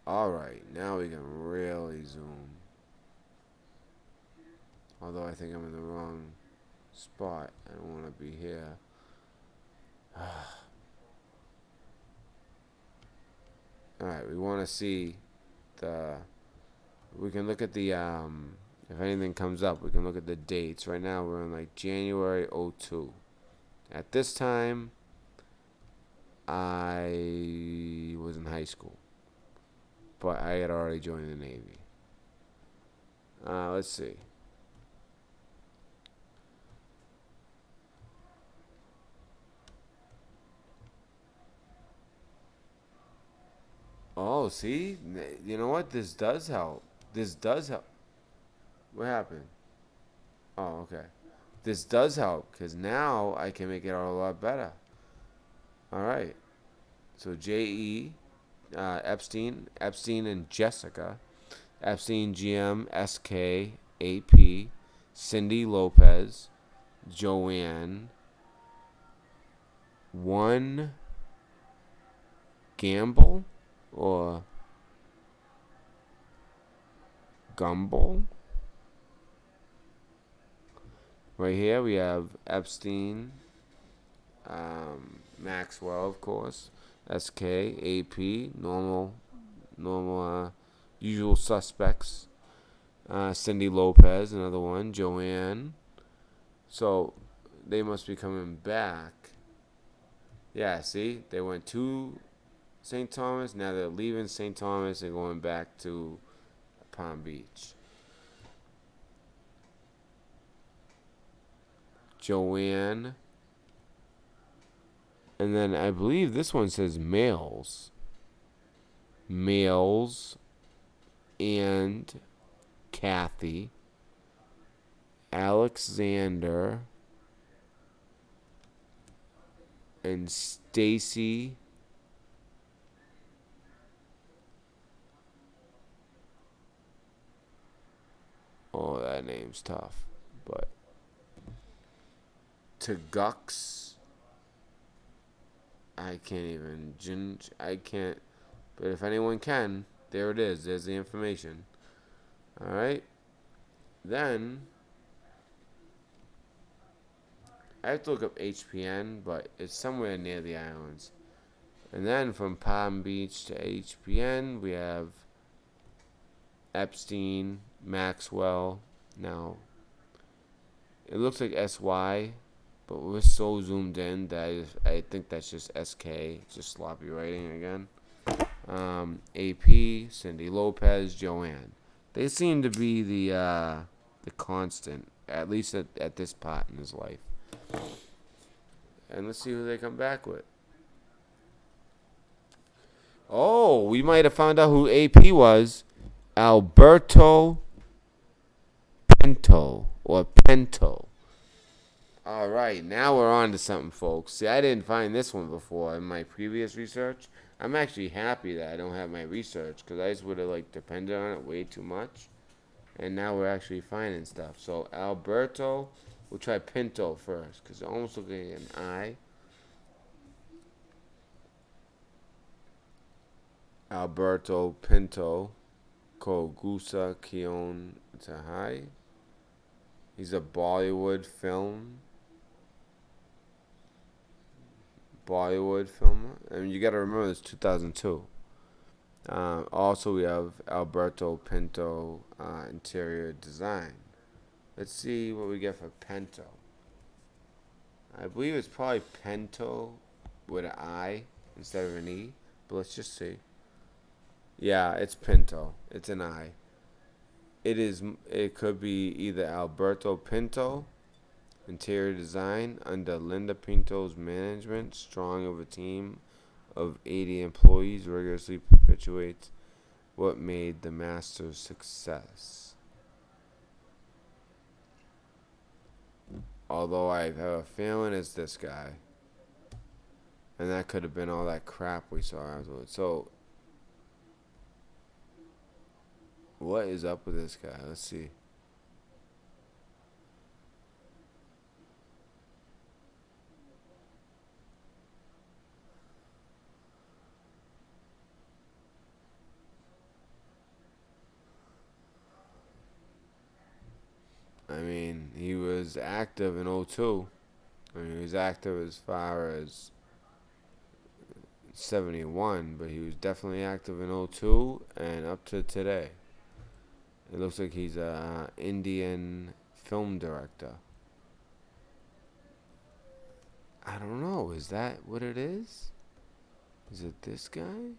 Alright, now we can really zoom. Although I think I'm in the wrong spot. I don't want to be here. Alright, we want to see the... We can look at the... if anything comes up, we can look at the dates. Right now, we're in like January 02. At this time, I was in high school. But I had already joined the Navy. Let's see. Oh, see? You know what? This does help. This does help. What happened? Oh, okay. This does help because now I can make it out a lot better. All right. So J.E., Epstein and Jessica. Epstein, GM, SK, AP, Cindy Lopez, Joanne, one Gamble or Gumble. Right here we have Epstein, Maxwell, of course, SK, AP, normal, usual suspects. Cindy Lopez, another one, Joanne. So they must be coming back. Yeah, see, they went to St. Thomas. Now they're leaving St. Thomas and going back to Palm Beach. Joanne. And then I believe this one says males. Males and Kathy. Alexander and Stacy. Oh, that name's tough. But Tagux. I can't even. I can't. But if anyone can, there it is. There's the information. Alright. Then I have to look up HPN, but it's somewhere near the islands. And then from Palm Beach to HPN, we have Epstein, Maxwell. Now, it looks like SY, but we're so zoomed in that I think that's just SK, just sloppy writing again. AP, Cindy Lopez, Joanne. They seem to be the constant, at least at this part in his life. And let's see who they come back with. Oh, we might have found out who AP was. Alberto Pinto or Pento. All right, now we're on to something, folks. See, I didn't find this one before in my previous research. I'm actually happy that I don't have my research because I just would have depended on it way too much. And now we're actually finding stuff. So Alberto, we'll try Pinto first because it almost looks like an I. Alberto Pinto, Kogusa Kion Tahai. He's a Bollywood filmer. I mean, you got to remember it's 2002. Also, we have Alberto Pinto, interior design. Let's see what we get for Pinto. I believe it's probably Pinto with an I instead of an E, but let's just see. Yeah, it's Pinto. It's an I. It is. It could be either Alberto Pinto, interior design under Linda Pinto's management, strong of a team of 80 employees, rigorously perpetuates what made the master's success. Although I have a feeling it's this guy. And that could have been all that crap we saw afterwards. So, what is up with this guy? Let's see. I mean, he was active in '02. I mean, he was active as far as 71, but he was definitely active in '02 and up to today. It looks like he's a Indian film director. I don't know. Is that what it is? Is it this guy?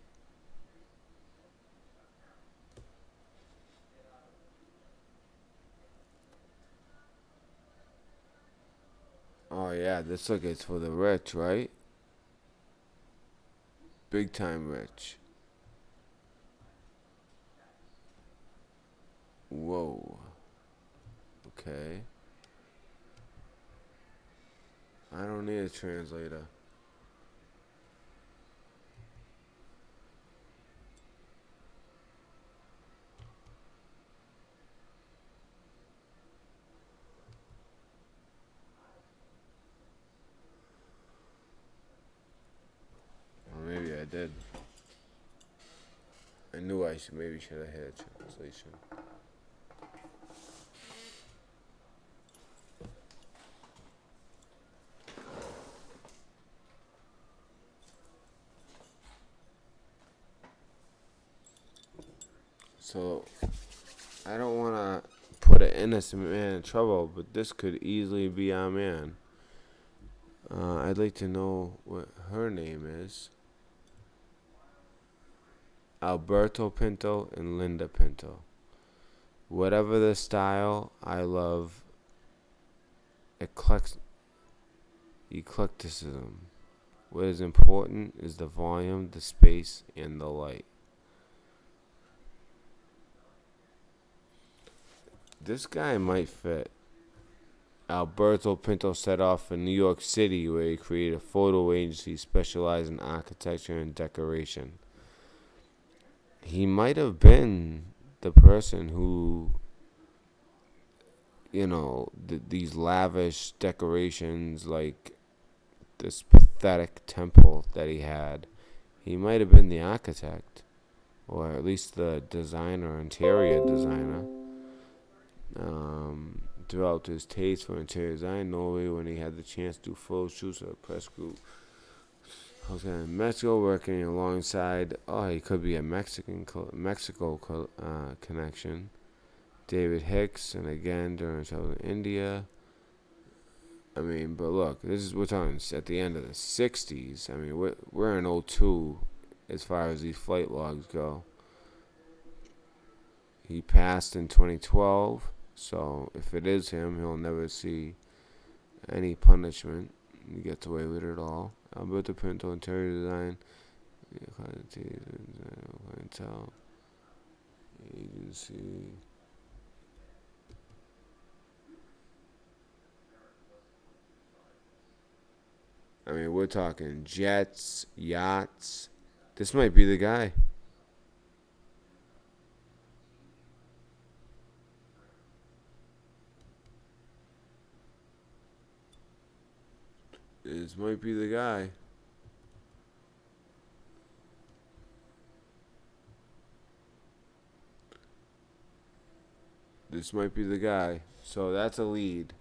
Oh yeah, this look it's for the rich, right? Big time rich. Whoa. Okay. I don't need a translator. Or maybe I did. I knew I should maybe should have had a translation. So I don't want to put an innocent man in trouble, but this could easily be our man. I'd like to know what her name is. Alberto Pinto and Linda Pinto. Whatever the style, I love eclecticism. What is important is the volume, the space, and the light. This guy might fit. Alberto Pinto set off in New York City, where he created a photo agency specialized in architecture and decoration. He might have been the person who, these lavish decorations like this pathetic temple that he had. He might have been the architect, or at least the designer, interior designer. Developed his taste for interior design in Norway when he had the chance to do photo shoots for a press group. I was in Mexico working alongside. Oh, he could be a Mexico connection. David Hicks, and again during southern India. I mean, but look, we're talking at the end of the '60s. I mean, we're in '02 as far as these flight logs go. He passed in 2012, so if it is him, he'll never see any punishment. He gets away with it all. Alberto Pinto, interior design, clientele, agency. I mean, we're talking jets, yachts. This might be the guy. This might be the guy. This might be the guy. So that's a lead.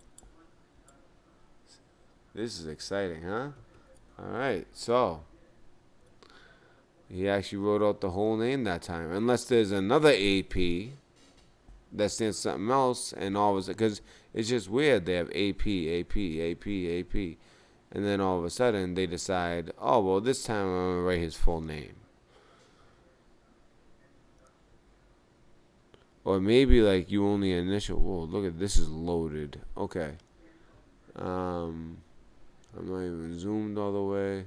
This is exciting, huh? All right. So he actually wrote out the whole name that time. Unless there's another AP that stands for something else, and all of a sudden, because it's just weird. They have AP, AP, AP, AP, and then all of a sudden they decide, oh well, this time I'm gonna write his full name. Or maybe like you only initial. Whoa, look at this is loaded. Okay. Um, I'm not even zoomed all the way.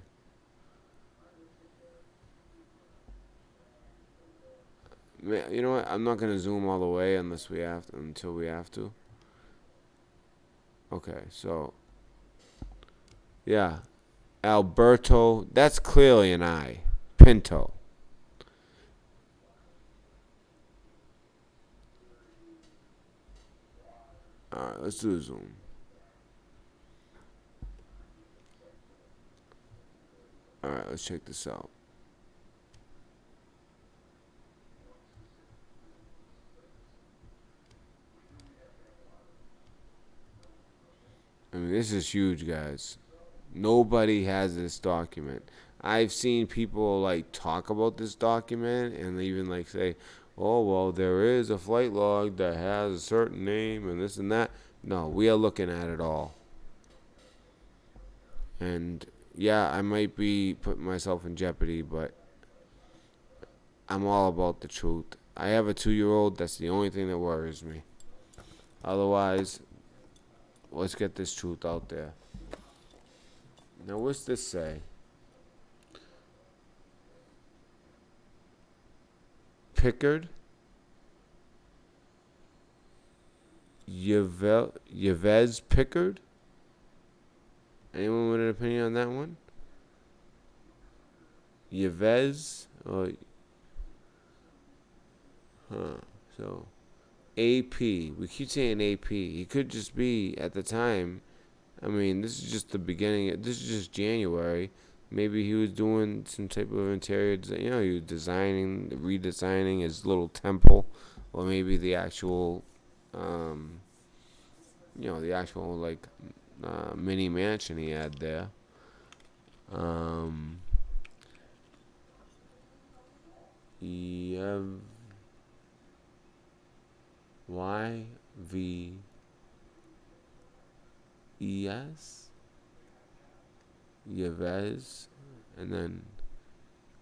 You know what? I'm not gonna zoom all the way unless we have to, until we have to. Okay, so yeah, Alberto. That's clearly an I. Pinto. All right, let's do a zoom. All right, let's check this out. I mean, this is huge, guys. Nobody has this document. I've seen people like talk about this document and they even like say, "Oh, well, there is a flight log that has a certain name and this and that." No, we are looking at it all. And yeah, I might be putting myself in jeopardy, but I'm all about the truth. I have a 2 year old. That's the only thing that worries me. Otherwise, let's get this truth out there. Now, what's this say? Pickard? Yves Pickard? Anyone with an opinion on that one? Yves? Oh, huh. So, AP. We keep saying AP. He could just be, at the time, I mean, this is just the beginning. This is just January. Maybe he was doing some type of interior design. You know, he was designing, redesigning his little temple. Or maybe the actual, um, the actual, like, mini mansion he had there. Um, Yves, Yves, and then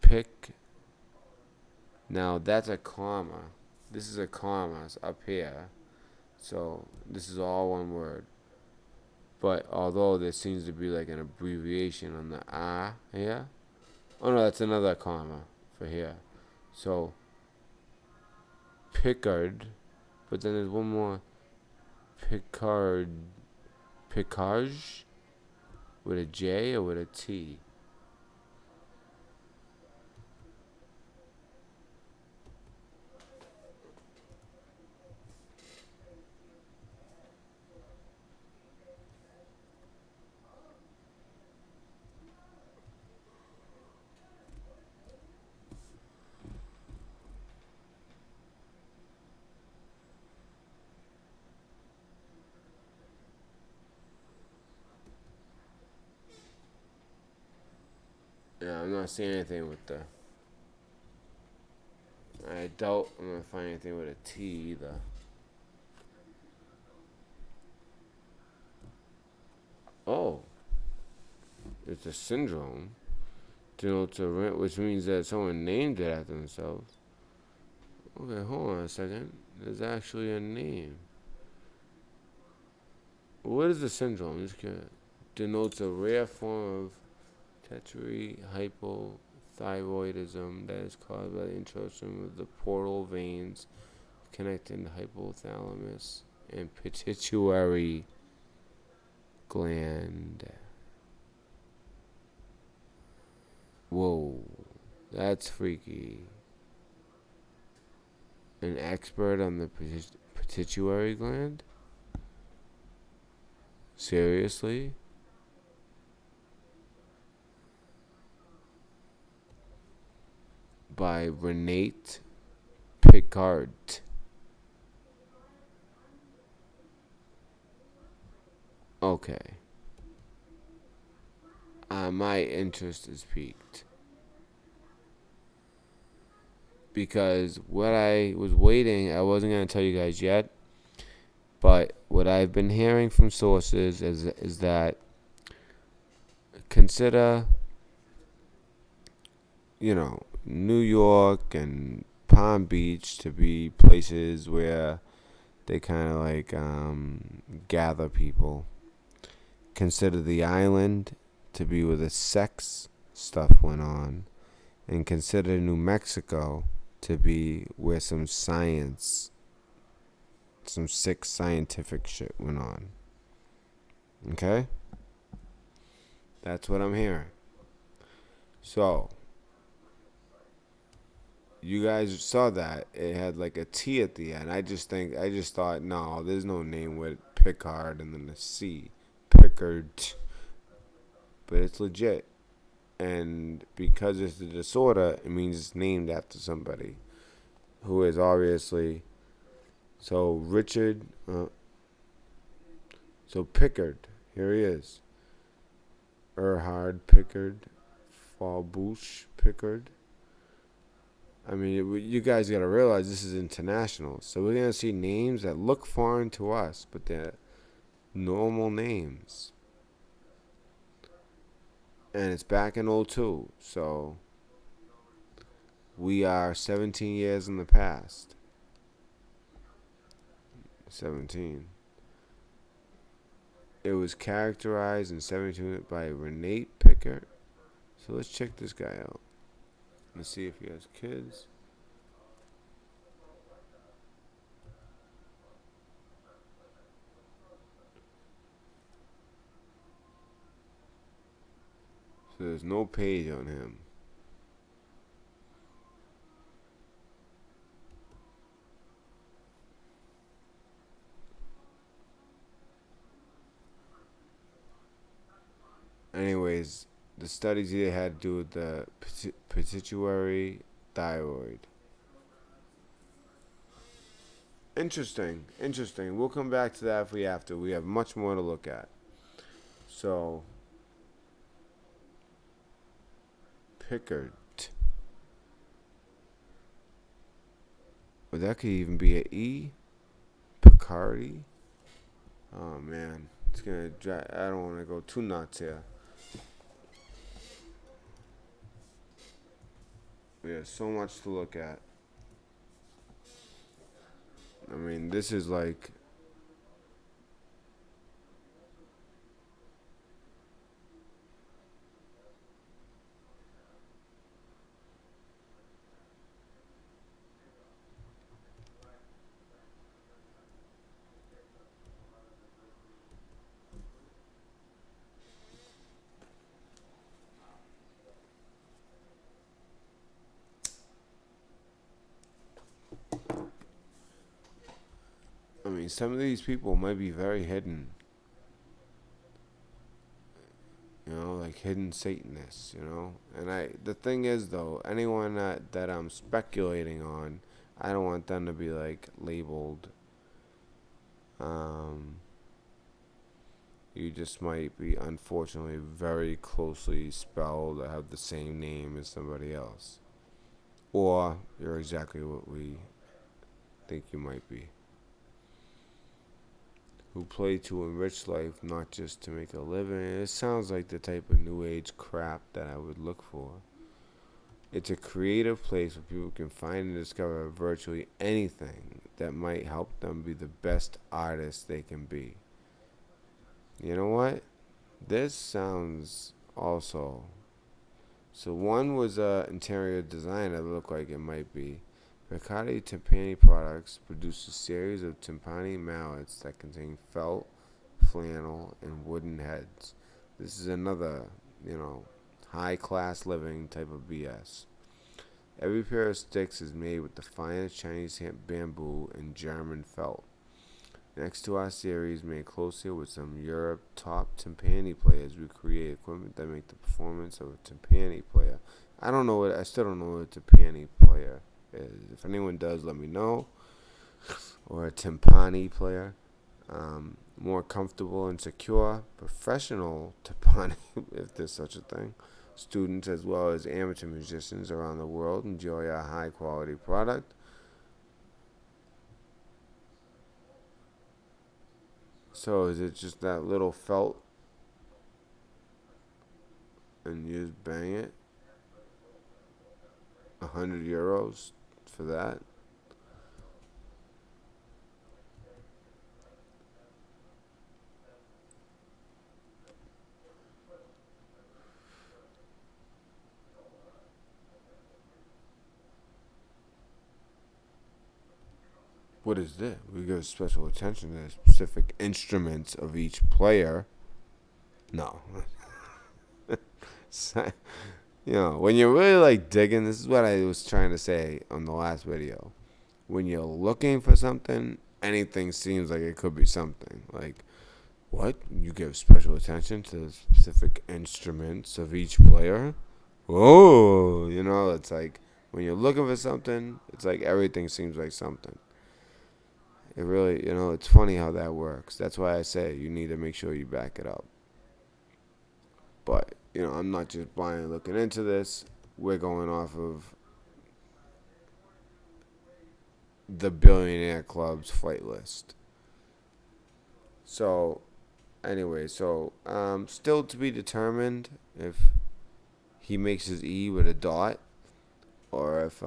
pick. Now that's a comma. This is a comma up here. So this is all one word. But although there seems to be like an abbreviation on the ah here. Oh no, that's another comma for here. So Pickard, but then there's one more Picage with a J or with a T. Yeah, I'm not seeing anything with the. I doubt I'm gonna find anything with a T either. Oh, it's a syndrome. Denotes a rent, which means that someone named it after themselves. Okay, hold on a second. There's actually a name. What is the syndrome? Just kidding. Denotes a rare form of tetrahydrohypothyroidism that is caused by the intrusion of the portal veins connecting the hypothalamus and pituitary gland. Whoa, that's freaky. An expert on the pituitary gland? Seriously? By Renate Picard. Okay. My interest is piqued. Because what I was waiting, I wasn't going to tell you guys yet, but what I've been hearing from sources is that consider, New York and Palm Beach to be places where they kind of like gather people. Consider the island to be where the sex stuff went on. And consider New Mexico to be where some sick scientific shit went on. Okay? That's what I'm hearing. So, you guys saw that. It had like a T at the end. I just thought, no, there's no name with Picard and then a C. Pickard. But it's legit. And because it's a disorder, it means it's named after somebody who is obviously. So, Richard. So, Pickard. Here he is. Erhard Pickard. Fallbush Pickard. I mean, you guys got to realize this is international. So we're going to see names that look foreign to us, but they're normal names. And it's back in '02. So we are 17 years in the past. 17. It was characterized in 17 by Renee Pickard. So let's check this guy out. Let's see if he has kids. So there's no page on him. Anyways, the studies he had to do with the pituitary thyroid. Interesting. We'll come back to that if we have to. We have much more to look at. So, Pickard. Well, that could even be an E. Picardi. Oh man, it's gonna. I don't want to go too nuts here. We have so much to look at. I mean, this is like. I mean, some of these people might be very hidden. Like hidden Satanists, And the thing is, though, anyone that I'm speculating on, I don't want them to be like labeled. You just might be, unfortunately, very closely spelled or have the same name as somebody else. Or you're exactly what we think you might be. Who play to enrich life, not just to make a living. It sounds like the type of new age crap that I would look for. It's a creative place where people can find and discover virtually anything that might help them be the best artists they can be. You know what? This sounds also. So one was a interior designer that looked like it might be. Riccardi Timpani Products produces a series of timpani mallets that contain felt, flannel, and wooden heads. This is another, high-class living type of BS. Every pair of sticks is made with the finest Chinese bamboo and German felt. Next to our series, made closely with some Europe top timpani players, we create equipment that make the performance of a timpani player. I still don't know what a timpani player is. If anyone does, let me know. Or a timpani player. more comfortable and secure professional tapani, if there's such a thing. Students as well as amateur musicians around the world enjoy our high quality product. So is it just that little felt and you just bang it? €100 for that? What is this? We give special attention to the specific instruments of each player. No. When you're really like digging, this is what I was trying to say on the last video. When you're looking for something, anything seems like it could be something. Like, what? You give special attention to the specific instruments of each player? Whoa! It's like when you're looking for something, it's like everything seems like something. It really, it's funny how that works. That's why I say you need to make sure you back it up. But, I'm not just blind looking into this. We're going off of the Billionaire Club's flight list. So, anyway, still to be determined if he makes his E with a dot, or if,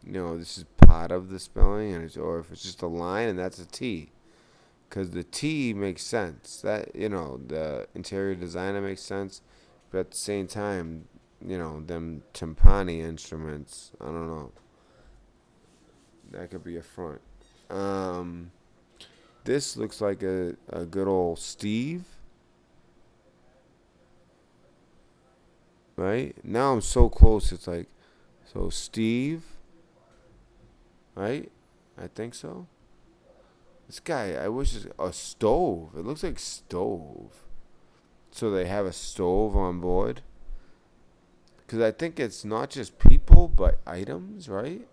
this is part of the spelling, or if it's just a line and that's a T. Because the T makes sense. That, the interior designer makes sense. But at the same time, them timpani instruments, I don't know. That could be a front. This looks like a good old Steve. Right? Now I'm so close. It's like, so Steve. Right? I think so. This guy, I wish it's a stove. It looks like stove. So they have a stove on board. Because I think it's not just people, but items, right?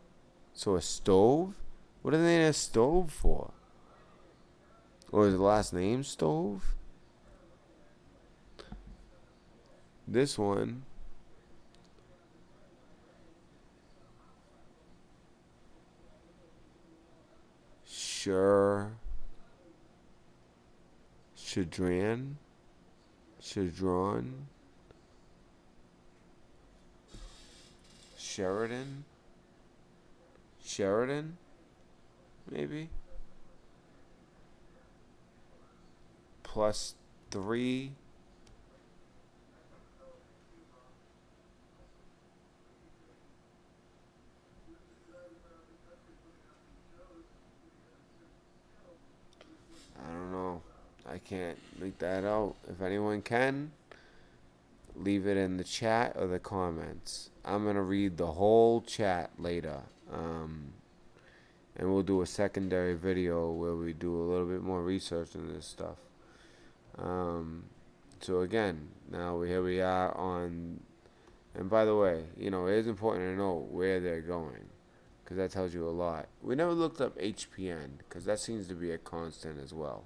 So a stove? What do they need a stove for? Or is the last name Stove? This one. Sure. Shadran. Sheridan, maybe. +3. I don't know. I can't make that out. If anyone can, leave it in the chat or the comments. I'm going to read the whole chat later. And we'll do a secondary video where we do a little bit more research on this stuff. So again, now here we are on, and by the way, it is important to know where they're going, because that tells you a lot. We never looked up HPN, because that seems to be a constant as well.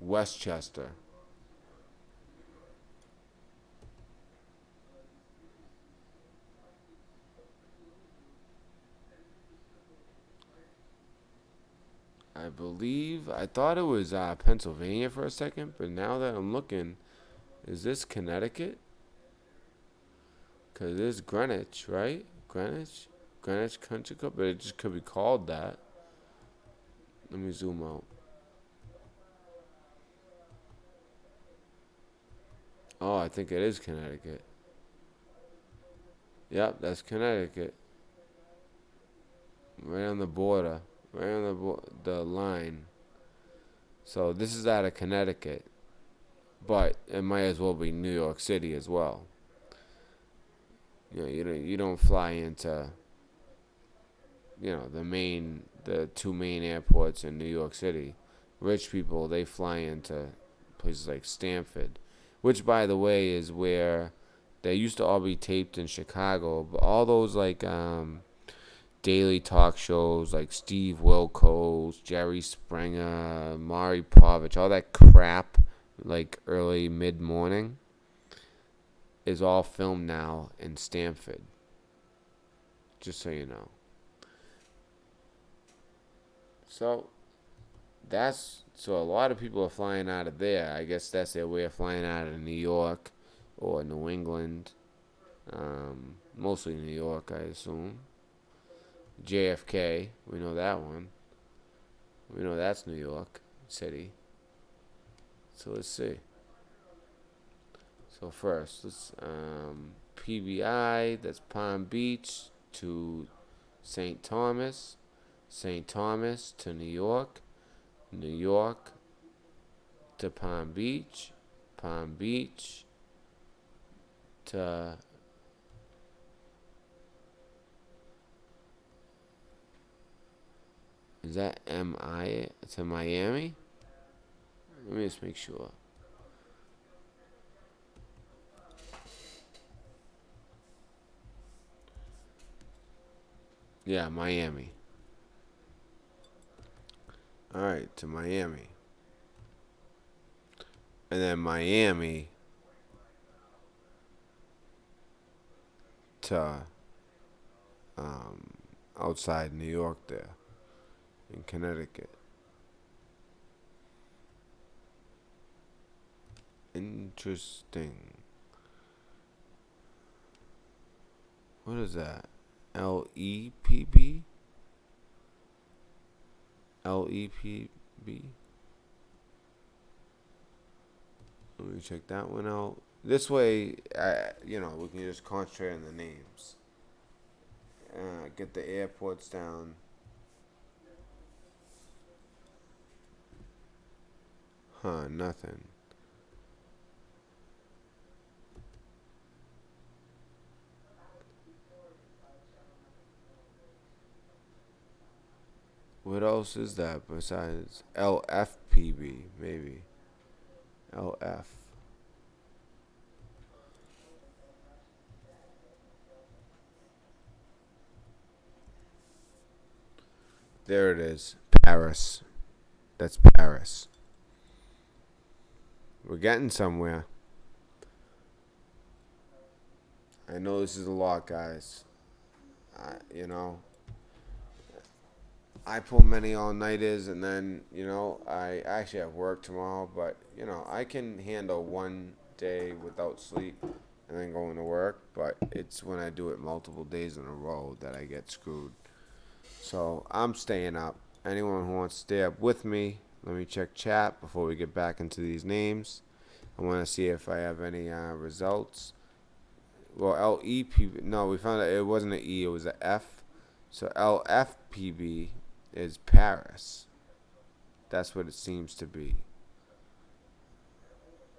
Westchester. I thought it was Pennsylvania for a second, but now that I'm looking, is this Connecticut? Because it is Greenwich, right? Greenwich Country Club, but it just could be called that. Let me zoom out. Oh, I think it is Connecticut. Yep, that's Connecticut. Right on the border. Right on the line. So this is out of Connecticut. But it might as well be New York City as well. You don't fly into the two main airports in New York City. Rich people, they fly into places like Stamford, which by the way is where They used to all be taped in Chicago, but all those like daily talk shows like Steve Wilkos, Jerry Springer, Maury Povich, all that crap, like early mid morning, is all filmed now in Stamford. Just so you know. So so a lot of people are flying out of there. I guess that's their way of flying out of New York or New England. Mostly New York, I assume. JFK, we know that one. We know that's New York City. So let's see. So first, let's PBI. That's Palm Beach to St. Thomas, St. Thomas to New York, New York to Palm Beach, Palm Beach to is that MI to Miami? Let me just make sure. Yeah, Miami. All right, to Miami. And then Miami to outside New York there in Connecticut. Interesting. What is that? LEPB? LEPB? Let me check that one out. This way, we can just concentrate on the names. Get the airports down. Huh, nothing. What else is that besides LFPB, maybe? LF. There it is. Paris. That's Paris. We're getting somewhere. I know this is a lot, guys. You know, I pull many all nighters, and then I actually have work tomorrow. But I can handle one day without sleep and then going to work. But it's when I do it multiple days in a row that I get screwed. So I'm staying up. Anyone who wants to stay up with me, let me check chat before we get back into these names. I want to see if I have any results. Well, LEPB. No, we found out it wasn't an E, it was an F. So LFPB is Paris. That's what it seems to be.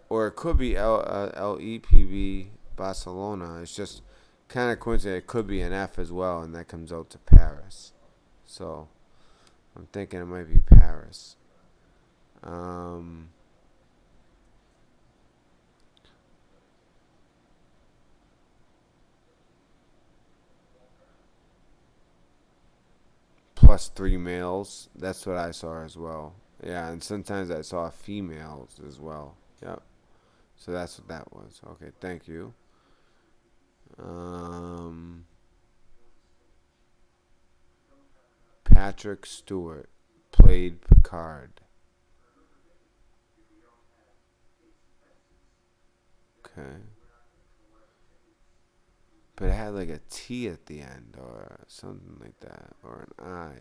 Or it could be LEPB Barcelona. It's just kind of coincident. It could be an F as well, and that comes out to Paris. So I'm thinking it might be Paris. Plus 3 males. That's what I saw as well. Yeah, and sometimes I saw females as well. Yep. So that's what that was. Okay, thank you. Um, Patrick Stewart played Picard. Okay. But it had like a T at the end or something like that. Or an I.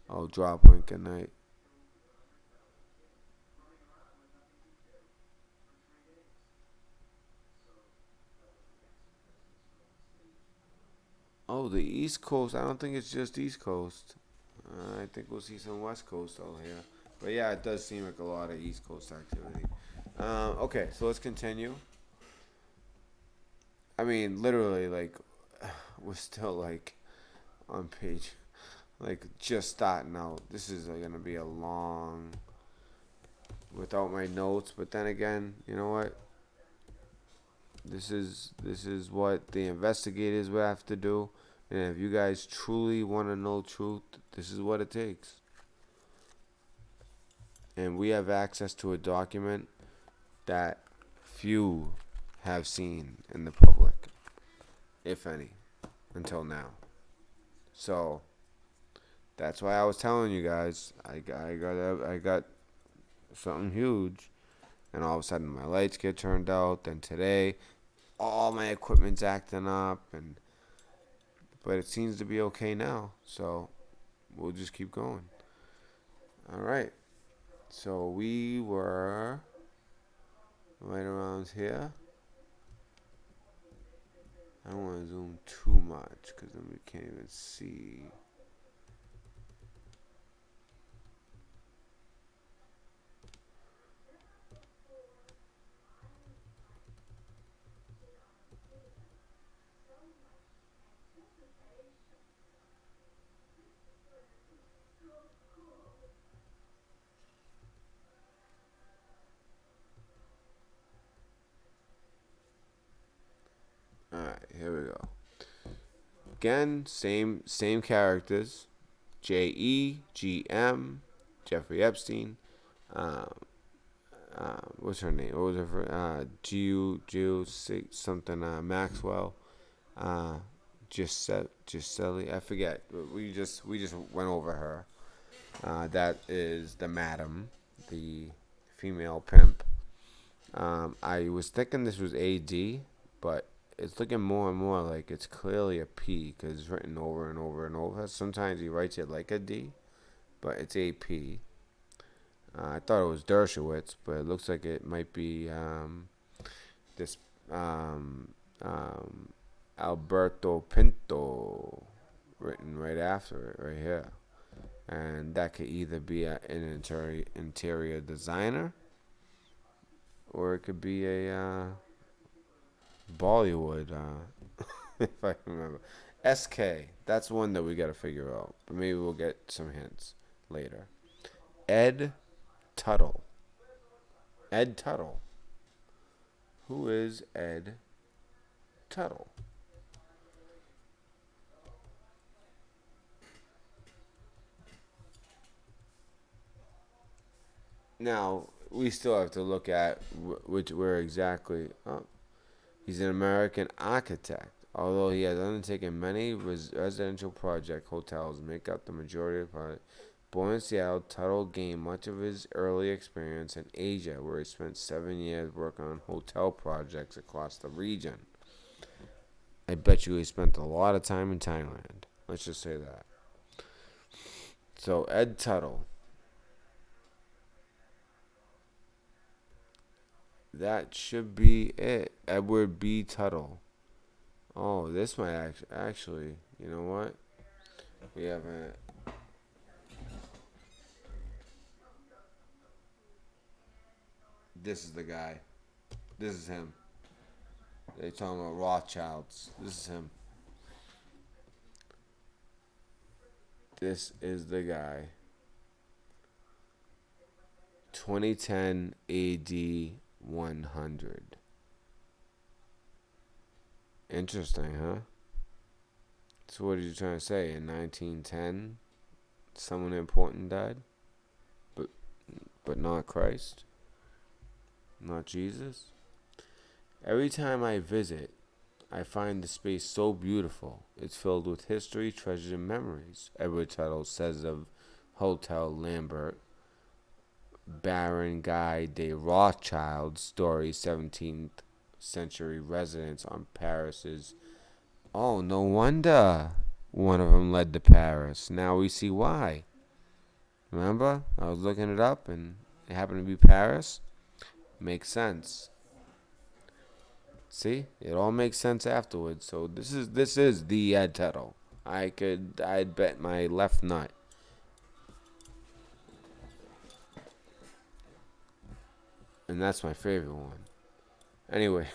Oh, drop one good night. Oh, the East Coast. I don't think it's just East Coast. I think we'll see some West Coast out here. But yeah, it does seem like a lot of East Coast activity. Okay, so let's continue. I mean, literally, like, we're still, like, on page, like, just starting out. This is going to be a long, without my notes. But then again, you know what? This is what the investigators will have to do. And if you guys truly want to know truth, this is what it takes. And we have access to a document that few have seen in the public, if any, until now. So that's why I was telling you guys I got something huge, and all of a sudden my lights get turned out. Then today, all my equipment's acting up, but it seems to be okay now. So we'll just keep going. All right. So we were right around here. I don't want to zoom too much because then we can't even see. All right, here we go. Again, same characters. J.E.G.M. Jeffrey Epstein. Um, what's her name? What was her first? Something Maxwell. Uh, Giselle. I forget. We just went over her. That is the madam, the female pimp. I was thinking this was A.D., but it's looking more and more like it's clearly a P because it's written over and over and over. Sometimes he writes it like a D, but it's A.P. I thought it was Dershowitz, but it looks like it might be this um, um, Alberto Pinto written right after it, right here. And that could either be an interior designer or it could be a Bollywood, if I can remember. SK, that's one that we got to figure out. But maybe we'll get some hints later. Ed Tuttle. Ed Tuttle. Who is Ed Tuttle? Now, we still have to look at where exactly. Oh, he's an American architect. Although he has undertaken many residential project hotels, make up the majority of the project. Born in Seattle, Tuttle gained much of his early experience in Asia, where he spent 7 years working on hotel projects across the region. I bet you he spent a lot of time in Thailand. Let's just say that. So, Ed Tuttle. That should be it. Edward B. Tuttle. Oh, this might actually, you know what? We haven't. This is the guy. This is him. They talking about Rothschilds. This is him. This is the guy. 2010 AD 100. Interesting, huh? So what are you trying to say? In 1910, someone important died, but but not Christ, not Jesus. Every time I visit, I find the space so beautiful. It's filled with history, treasures, and memories. Edward Tuttle says of Hotel Lambert, Baron Guy de Rothschild's story, 17th century residence on Paris's. Oh, no wonder one of them led to Paris. Now we see why. Remember? I was looking it up and it happened to be Paris. Makes sense. See? It all makes sense afterwards. So this is the Ed Tuttle. I'd bet my left nut. And that's my favorite one. Anyway,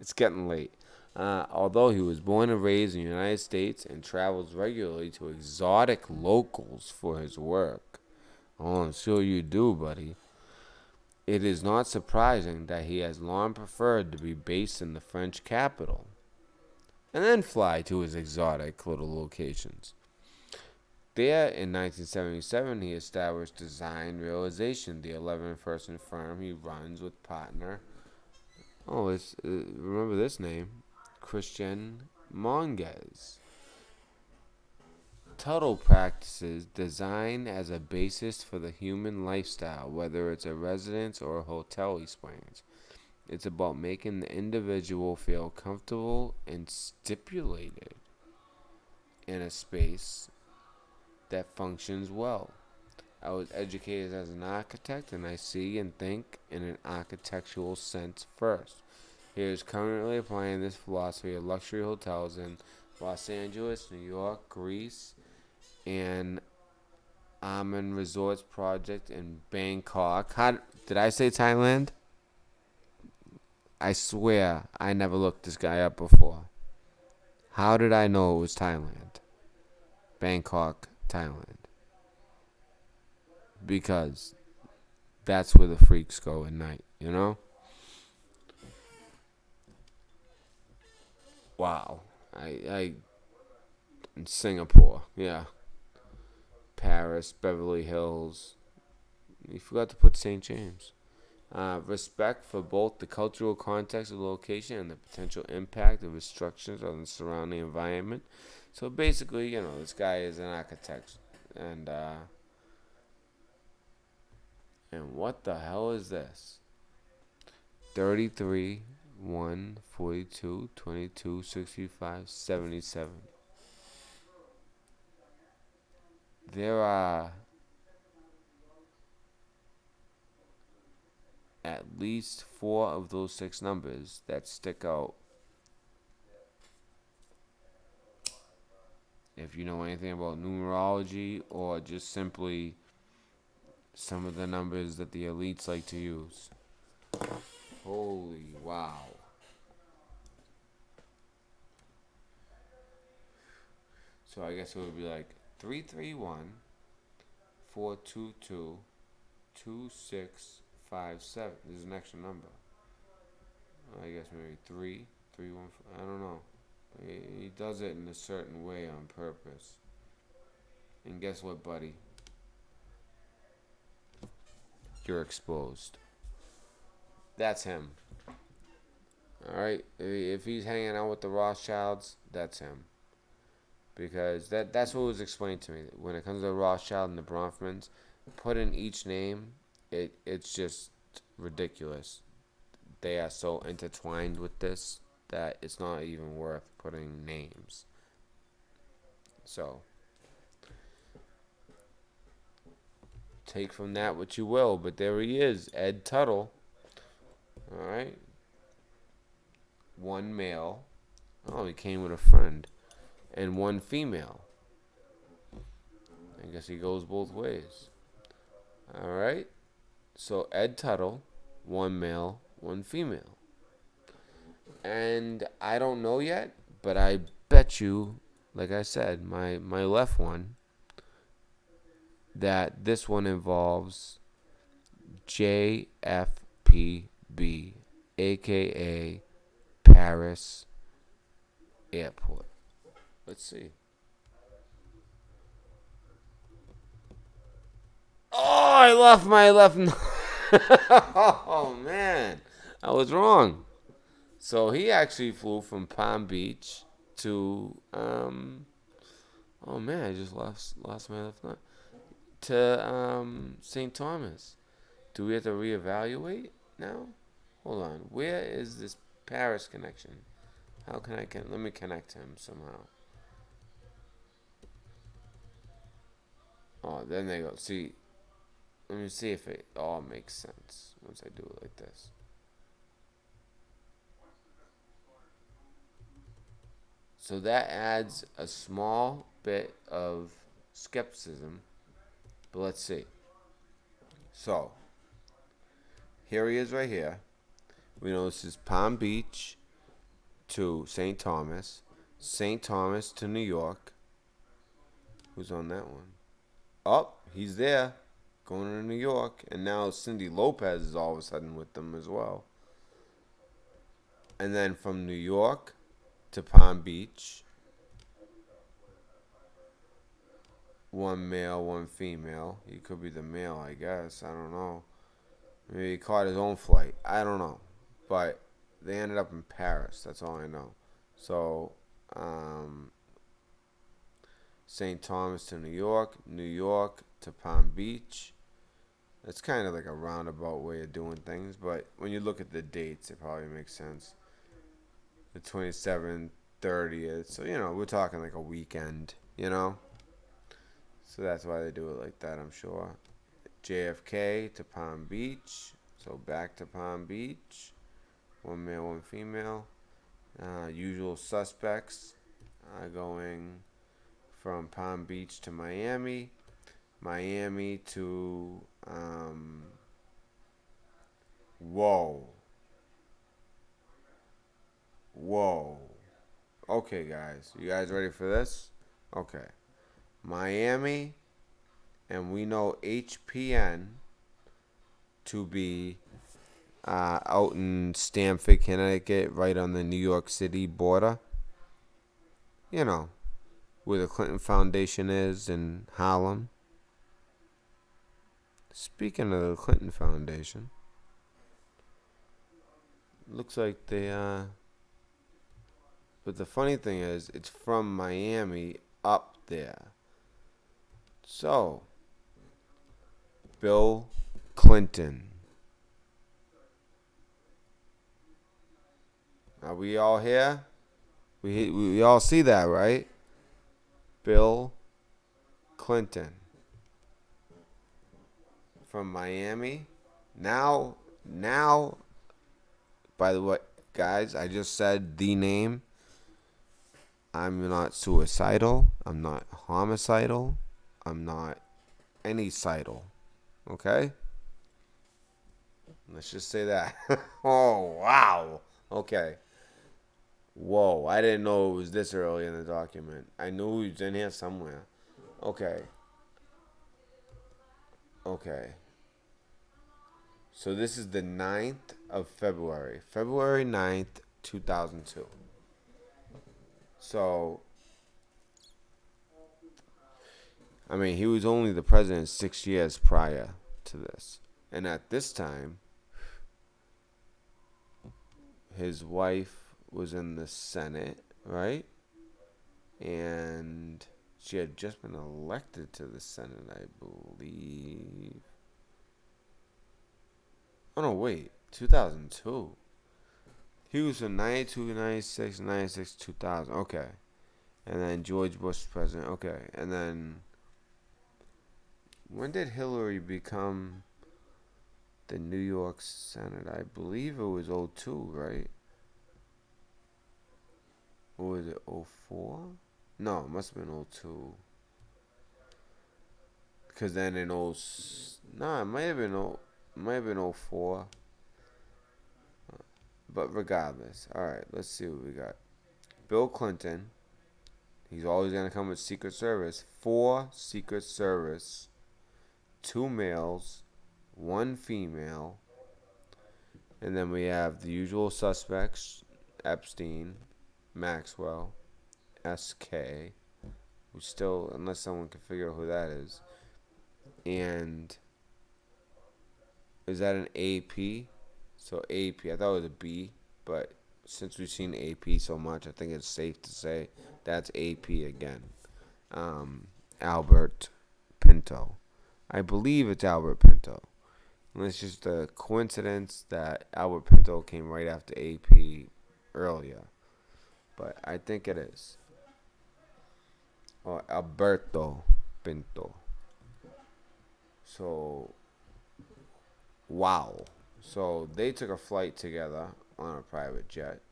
it's getting late. Although he was born and raised in the United States and travels regularly to exotic locals for his work. Oh, I'm sure you do, buddy. It is not surprising that he has long preferred to be based in the French capital and then fly to his exotic little locations. There, in 1977, he established Design Realization, the 11-person firm he runs with partner. Oh, it's remember this name, Christian Monges. Tuttle practices design as a basis for the human lifestyle, whether it's a residence or a hotel experience. It's about making the individual feel comfortable and stipulated in a space that functions well. I was educated as an architect, and I see and think in an architectural sense first. He is currently applying this philosophy of luxury hotels in Los Angeles, New York, Greece, and Aman Resorts project in Bangkok. Did I say Thailand? I swear I never looked this guy up before. How did I know it was Thailand? Bangkok, Thailand. Because that's where the freaks go at night, you know? Wow. I in Singapore, yeah. Paris, Beverly Hills. You forgot to put St. James. Respect for both the cultural context of the location and the potential impact of restrictions on the surrounding environment. So basically, this guy is an architect, and what the hell is this? 33, 1, 42, 22, 65, 77. There are at least 4 of those 6 numbers that stick out. If you know anything about numerology or just simply some of the numbers that the elites like to use. Holy wow. So I guess it would be like 331 422 2657. There's an extra number. I guess maybe 3 3 1. I don't know. He does it in a certain way on purpose. And guess what, buddy? You're exposed. That's him. Alright? If he's hanging out with the Rothschilds, that's him. Because that's what was explained to me. When it comes to the Rothschild and the Bronfmans, put in each name, it's just ridiculous. They are so intertwined with this that it's not even worth putting names. So, take from that what you will, but there he is, Ed Tuttle. Alright? One male. Oh, he came with a friend. And one female. I guess he goes both ways. Alright? So, Ed Tuttle, one male, one female. And I don't know yet, but I bet you, like I said, my left one, that this one involves JFPB, aka Paris Airport. Let's see. Oh, I left my left. Oh, man. I was wrong. So he actually flew from Palm Beach to, oh, man, I just lost my left line. To St. Thomas. Do we have to reevaluate now? Hold on. Where is this Paris connection? How can I let me connect him somehow. Oh, then they go. See, let me see if it all makes sense once I do it like this. So that adds a small bit of skepticism, but let's see. So, here he is right here. We know this is Palm Beach to St. Thomas to New York. Who's on that one? Oh, he's there. going to New York, and now Cindy Lopez is all of a sudden with them as well. And then from New York to Palm Beach, one male, one female. He could be the male, I guess. I don't know. Maybe he caught his own flight. I don't know. But they ended up in Paris. That's all I know. So, St. Thomas to New York to Palm Beach. It's kind of like a roundabout way of doing things, but when you look at the dates, it probably makes sense. The 27th, 30th. So, we're talking like a weekend. So that's why they do it like that, I'm sure. JFK to Palm Beach. So back to Palm Beach. One male, one female. Usual suspects going from Palm Beach to Miami. Miami to whoa. Okay, guys, you guys ready for this? Okay. Miami, and we know HPN to be out in Stamford, Connecticut, right on the New York City border. Where the Clinton Foundation is in Harlem. Speaking of the Clinton Foundation, looks like they but the funny thing is, it's from Miami up there. So, Bill Clinton. Are we all here? We all see that, right? Bill Clinton. From Miami. Now, by the way, guys, I just said the name. I'm not suicidal. I'm not homicidal. I'm not any sidal. Okay? Let's just say that. Oh, wow. Okay. Whoa, I didn't know it was this early in the document. I knew he was in here somewhere. Okay. So this is the 9th of February. February 9th, 2002. So, he was only the president 6 years prior to this. And at this time, his wife was in the Senate, right? And she had just been elected to the Senate, I believe. Oh, no, wait. 2002. He was from 92, 96, 96, 2000. Okay. And then George Bush was president. Okay. And then when did Hillary become the New York Senate? I believe it was 02, right? Or was it 04? No, it must have been 02. Because then in it might have been 04. But regardless. Alright, let's see what we got. Bill Clinton. He's always going to come with Secret Service. 4 Secret Service. 2 males. 1 female. And then we have the usual suspects. Epstein. Maxwell. SK. We still, unless someone can figure out who that is. And is that an AP? So AP, I thought it was a B, but since we've seen AP so much, I think it's safe to say that's AP again. Albert Pinto. I believe it's Albert Pinto. And it's just a coincidence that Albert Pinto came right after AP earlier. But I think it is. Or Alberto Pinto. So, wow. So they took a flight together on a private jet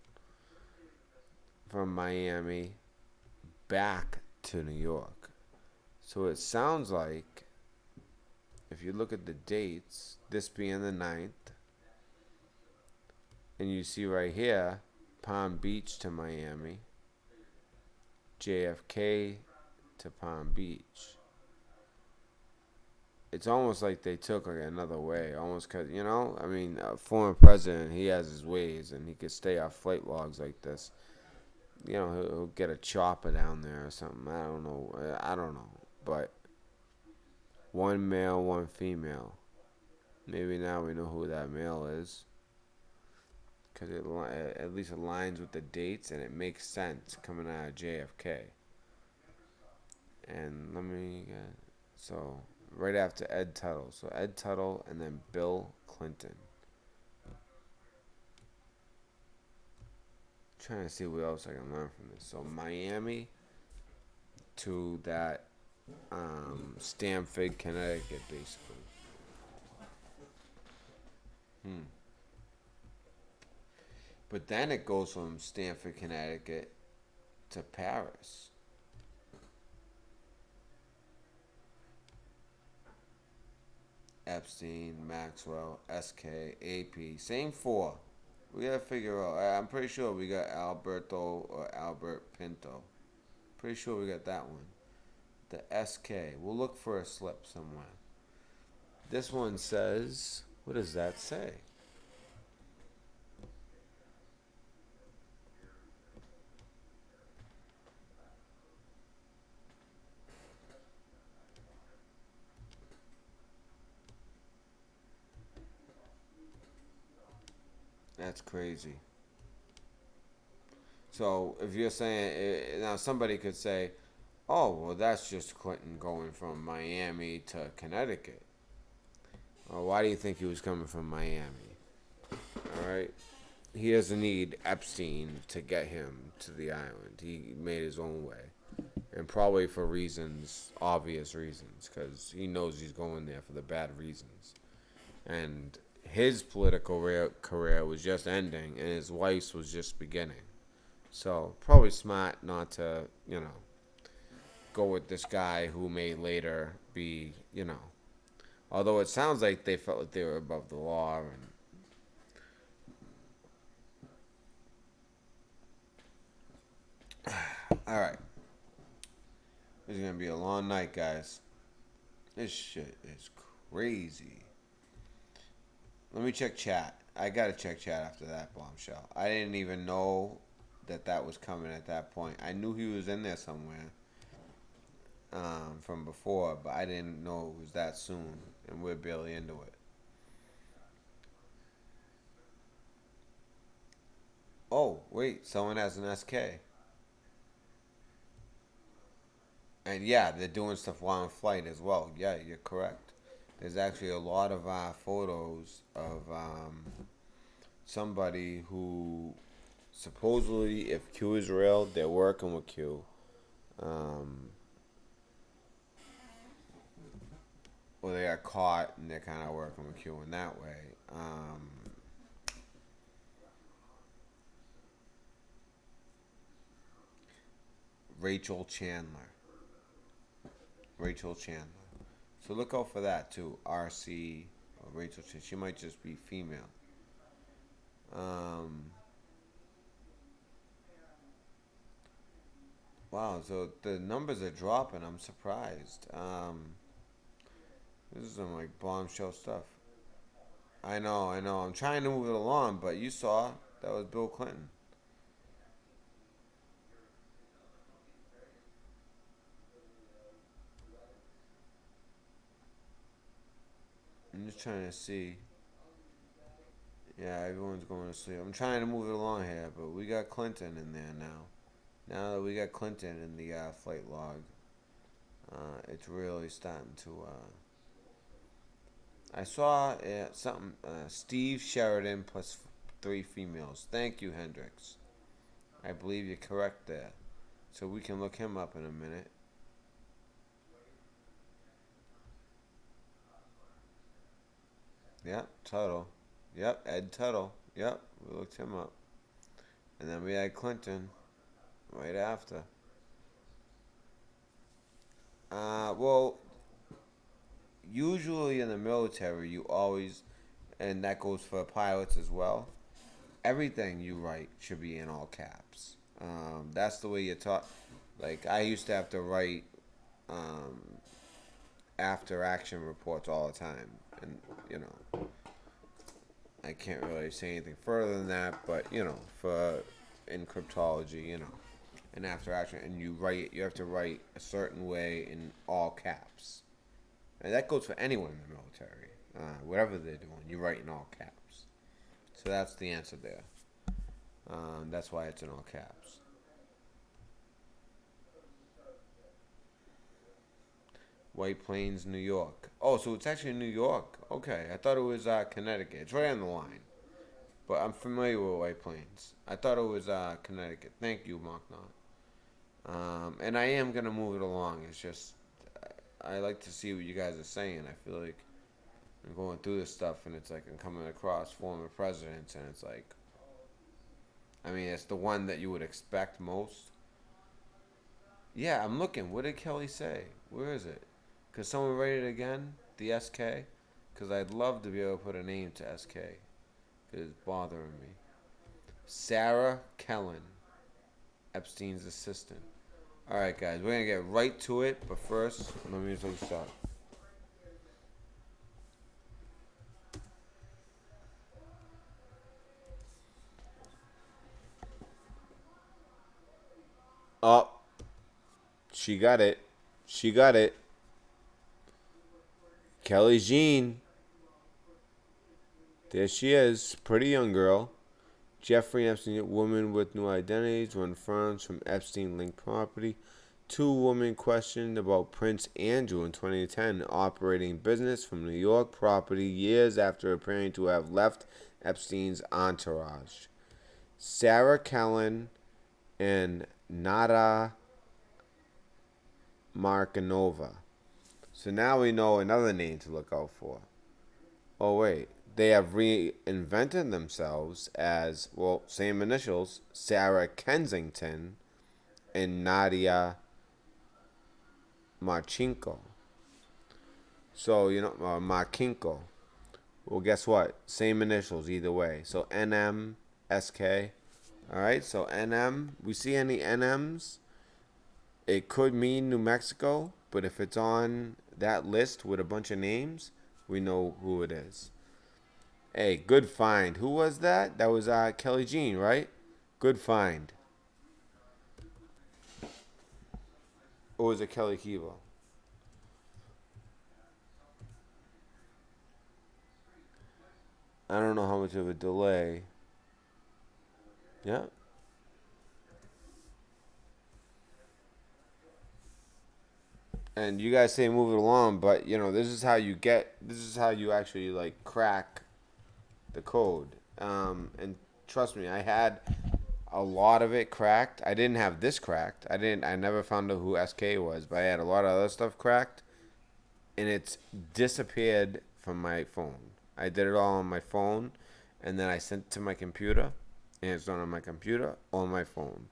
from Miami back to New York. So it sounds like, if you look at the dates, this being the 9th, and you see right here, Palm Beach to Miami, JFK to Palm Beach. it's almost like they took like another way, almost because I mean, a former president, he has his ways, and he could stay off flight logs like this. He'll get a chopper down there or something. I don't know. I don't know, but one male, one female. Maybe now we know who that male is, because it at least aligns with the dates and it makes sense coming out of JFK. And let me so right after Ed Tuttle, so Ed Tuttle and then Bill Clinton. Trying to see what else I can learn from this. So Miami to that Stamford, Connecticut, basically. Hmm. But then it goes from Stamford, Connecticut to Paris. Epstein, Maxwell, SK, AP. Same four. We gotta figure out. I'm pretty sure we got Alberto or Albert Pinto. Pretty sure we got that one. The SK. We'll look for a slip somewhere. This one says, what does that say? That's crazy. So if you're saying now, somebody could say, "Oh, well, that's just Clinton going from Miami to Connecticut." Well, why do you think he was coming from Miami? All right, he doesn't need Epstein to get him to the island. He made his own way, and probably for reasons, obvious reasons, because he knows he's going there for the bad reasons. And his political career was just ending, and his wife's was just beginning. So probably smart not to, go with this guy who may later be, Although it sounds like they felt like they were above the law. And all right, this is gonna be a long night, guys. This shit is crazy. Let me check chat. I gotta check chat after that bombshell. I didn't even know that was coming at that point. I knew he was in there somewhere from before, but I didn't know it was that soon, and we're barely into it. Oh, wait, someone has an SK. And yeah, they're doing stuff while in flight as well. Yeah, you're correct. There's actually a lot of photos of somebody who supposedly, if Q is real, they're working with Q. Um, or they got caught and they're kind of working with Q in that way. Rachel Chandler. Rachel Chandler. So look out for that too. RC or Rachel Chandler. She might just be female. Um, wow. So the numbers are dropping. I'm surprised. This is some like bombshell stuff. I know. I know. I'm trying to move it along, but you saw that was Bill Clinton. I'm just trying to see. Yeah, everyone's going to sleep. I'm trying to move it along here, but we got Clinton in there now. Now that we got Clinton in the flight log, it's really starting to. I saw something. Steve Sheridan plus three females. Thank you, Hendrix. I believe you're correct there. So we can look him up in a minute. Yep, Tuttle. Yep, Ed Tuttle. Yep, we looked him up. And then we had Clinton right after. Well, usually in the military, you always, and that goes for pilots as well, everything you write should be in all caps. That's the way you're taught. Like, I used to have to write um, after action reports all the time, and you know, I can't really say anything further than that. But you know, for in cryptology, you know, and after action, and you have to write a certain way in all caps, and that goes for anyone in the military. Whatever they're doing, you write in all caps. So that's the answer there. That's why it's in all caps. White Plains, New York. Oh, so it's actually New York. Okay, I thought it was Connecticut. It's right on the line. But I'm familiar with White Plains. I thought it was Connecticut. Thank you, Mark Knott. And I am gonna move it along. It's just I like to see what you guys are saying. I feel like I'm going through this stuff, and it's like I'm coming across former presidents, and it's like, I mean, it's the one that you would expect most. Yeah, I'm looking. What did Kelly say? Where is it? Could someone write it again? The SK? Because I'd love to be able to put a name to SK. Because it's bothering me. Sarah Kellen, Epstein's assistant. Alright, guys, we're going to get right to it. But first, let me just start. Oh, she got it. She got it. Kelly Jean. There she is. Pretty young girl. Jeffrey Epstein, woman with new identities, run firms from Epstein-linked property. Two women questioned about Prince Andrew in 2010, operating business from New York property years after appearing to have left Epstein's entourage. Sarah Kellen and Nada Markanova. So now we know another name to look out for. Oh, wait. They have reinvented themselves as, well, same initials, Sarah Kensington and Nadia Marchenko. So, you know, Marchenko. Well, guess what? Same initials either way. So NM, SK. All right, so NM. We see any NMs? It could mean New Mexico, but if it's on that list with a bunch of names, we know who it is. Hey, good find. Who was that? That was Kelly Jean, right? Good find. Or was it Kelly Kiva? I don't know how much of a delay. Yeah. And you guys say move it along, but you know, this is how you actually like crack the code. And trust me, I had a lot of it cracked. I didn't have this cracked. I never found out who SK was, but I had a lot of other stuff cracked, and it's disappeared from my phone. I did it all on my phone, and then I sent it to my computer, and it's on my computer on my phone.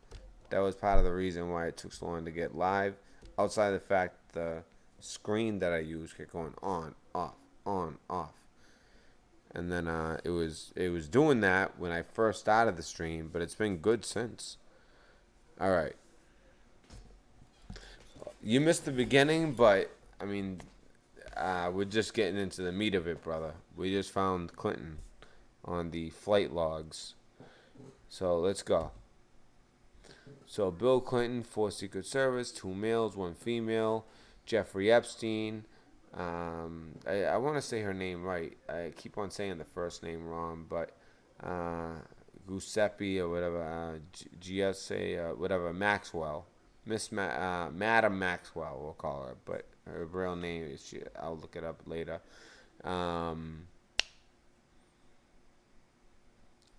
That was part of the reason why it took so long to get live. Outside of the fact the screen that I used kept going on, off. And then it was doing that when I first started the stream, but it's been good since. All right, you missed the beginning, but I mean, we're just getting into the meat of it, brother. We just found Clinton on the flight logs, so let's go. So Bill Clinton, 4 Secret Service, 2 males, 1 female. Jeffrey Epstein. I want to say her name right. I keep on saying the first name wrong, but Giuseppe or whatever, GSA, whatever, Maxwell. Madam Maxwell, we'll call her, but her real name is, I'll look it up later. Um,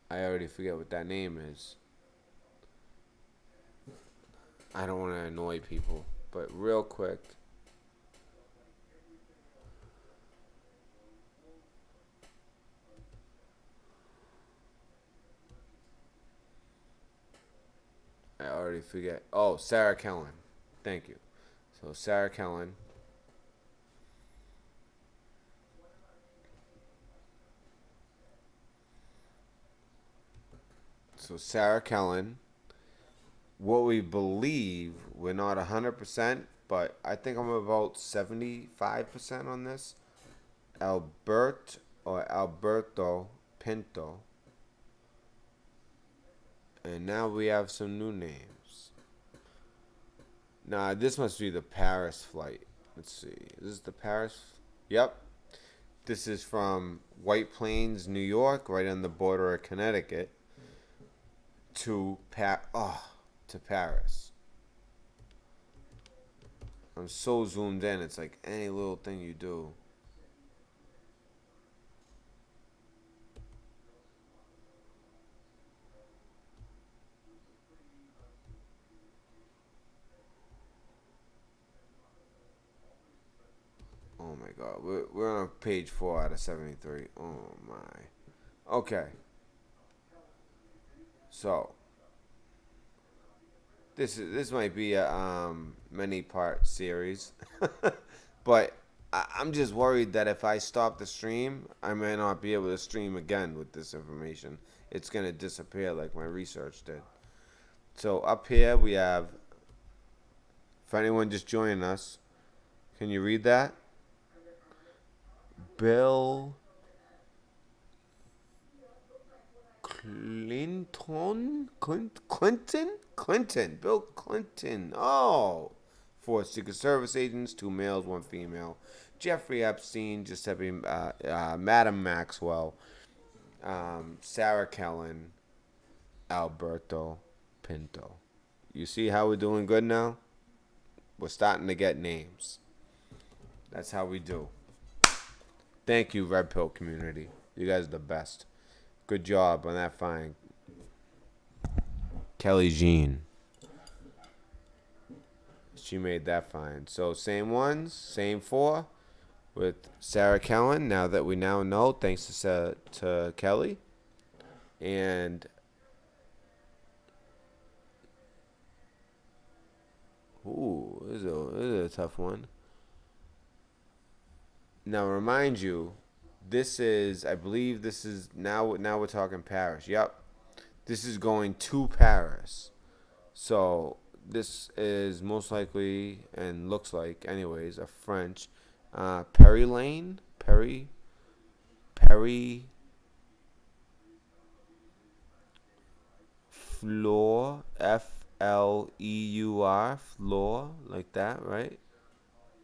I already forget what that name is. I don't want to annoy people, but real quick. I already forget. Oh, Sarah Kellen. Thank you. So Sarah Kellen. So Sarah Kellen. What we believe, we're not 100%, but I think I'm about 75% on this. Alberto Pinto. And now we have some new names. Nah, this must be the Paris flight. Let's see. Is this the Paris? Yep. This is from White Plains, New York, right on the border of Connecticut, to to Paris. I'm so zoomed in. It's like any little thing you do. Oh my God, we're on page 4 out of 73. Oh my. Okay. So this might be a many part series, but I'm just worried that if I stop the stream, I may not be able to stream again with this information. It's gonna disappear like my research did. So up here we have, for anyone just joining us, can you read that? Bill Clinton, Bill Clinton. Oh, four Secret Service agents, two males, one female. Jeffrey Epstein, Giuseppe, Madam Maxwell, Sarah Kellen, Alberto Pinto. You see how we're doing good now? We're starting to get names. That's how we do. Thank you, Red Pill community. You guys are the best. Good job on that find. Kelly Jean. She made that find. So same ones, same four with Sarah Kellen. Now that we now know, thanks to Kelly. And this is a tough one. Now remind you, I believe this is now we're talking Paris. Yep. This is going to Paris. So this is most likely and looks like anyways a French Perry Lane. Perry Floor, Fleur, floor, like that, right?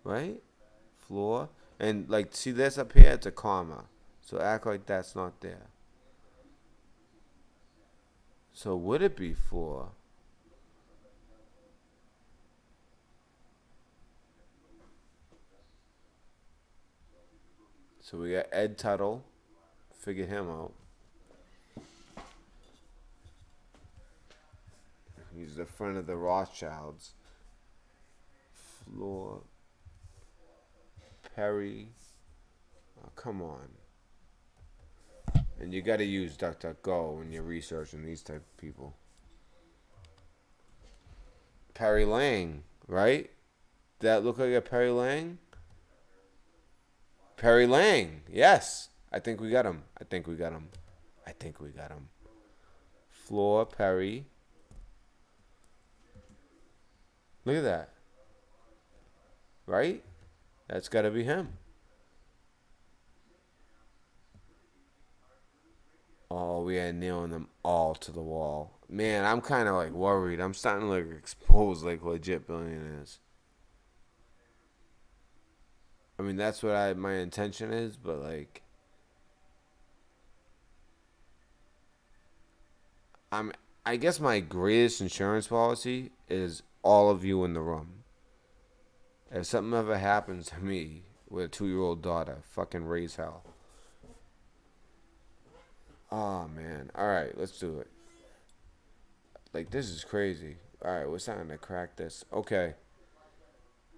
Right? Floor. And like, see this up here, it's a comma. So act like that's not there. So would it be for? So we got Ed Tuttle. Figure him out. He's the friend of the Rothschilds. Floor. Perry. Oh, come on. And you got to use DuckDuckGo when you're researching these type of people. Perry Lang, right? That look like a Perry Lang? Perry Lang, yes. I think we got him. Floor Perry. Look at that. Right? That's got to be him. Oh, we are nailing them all to the wall. Man, I'm kind of like worried. I'm starting to like expose like legit billionaires. I mean, that's what my intention is, but like, I'm. I guess my greatest insurance policy is all of you in the room. If something ever happens to me with a 2-year-old daughter, fucking raise hell. Oh man. All right, let's do it. Like, this is crazy. All right, we're starting to crack this. Okay.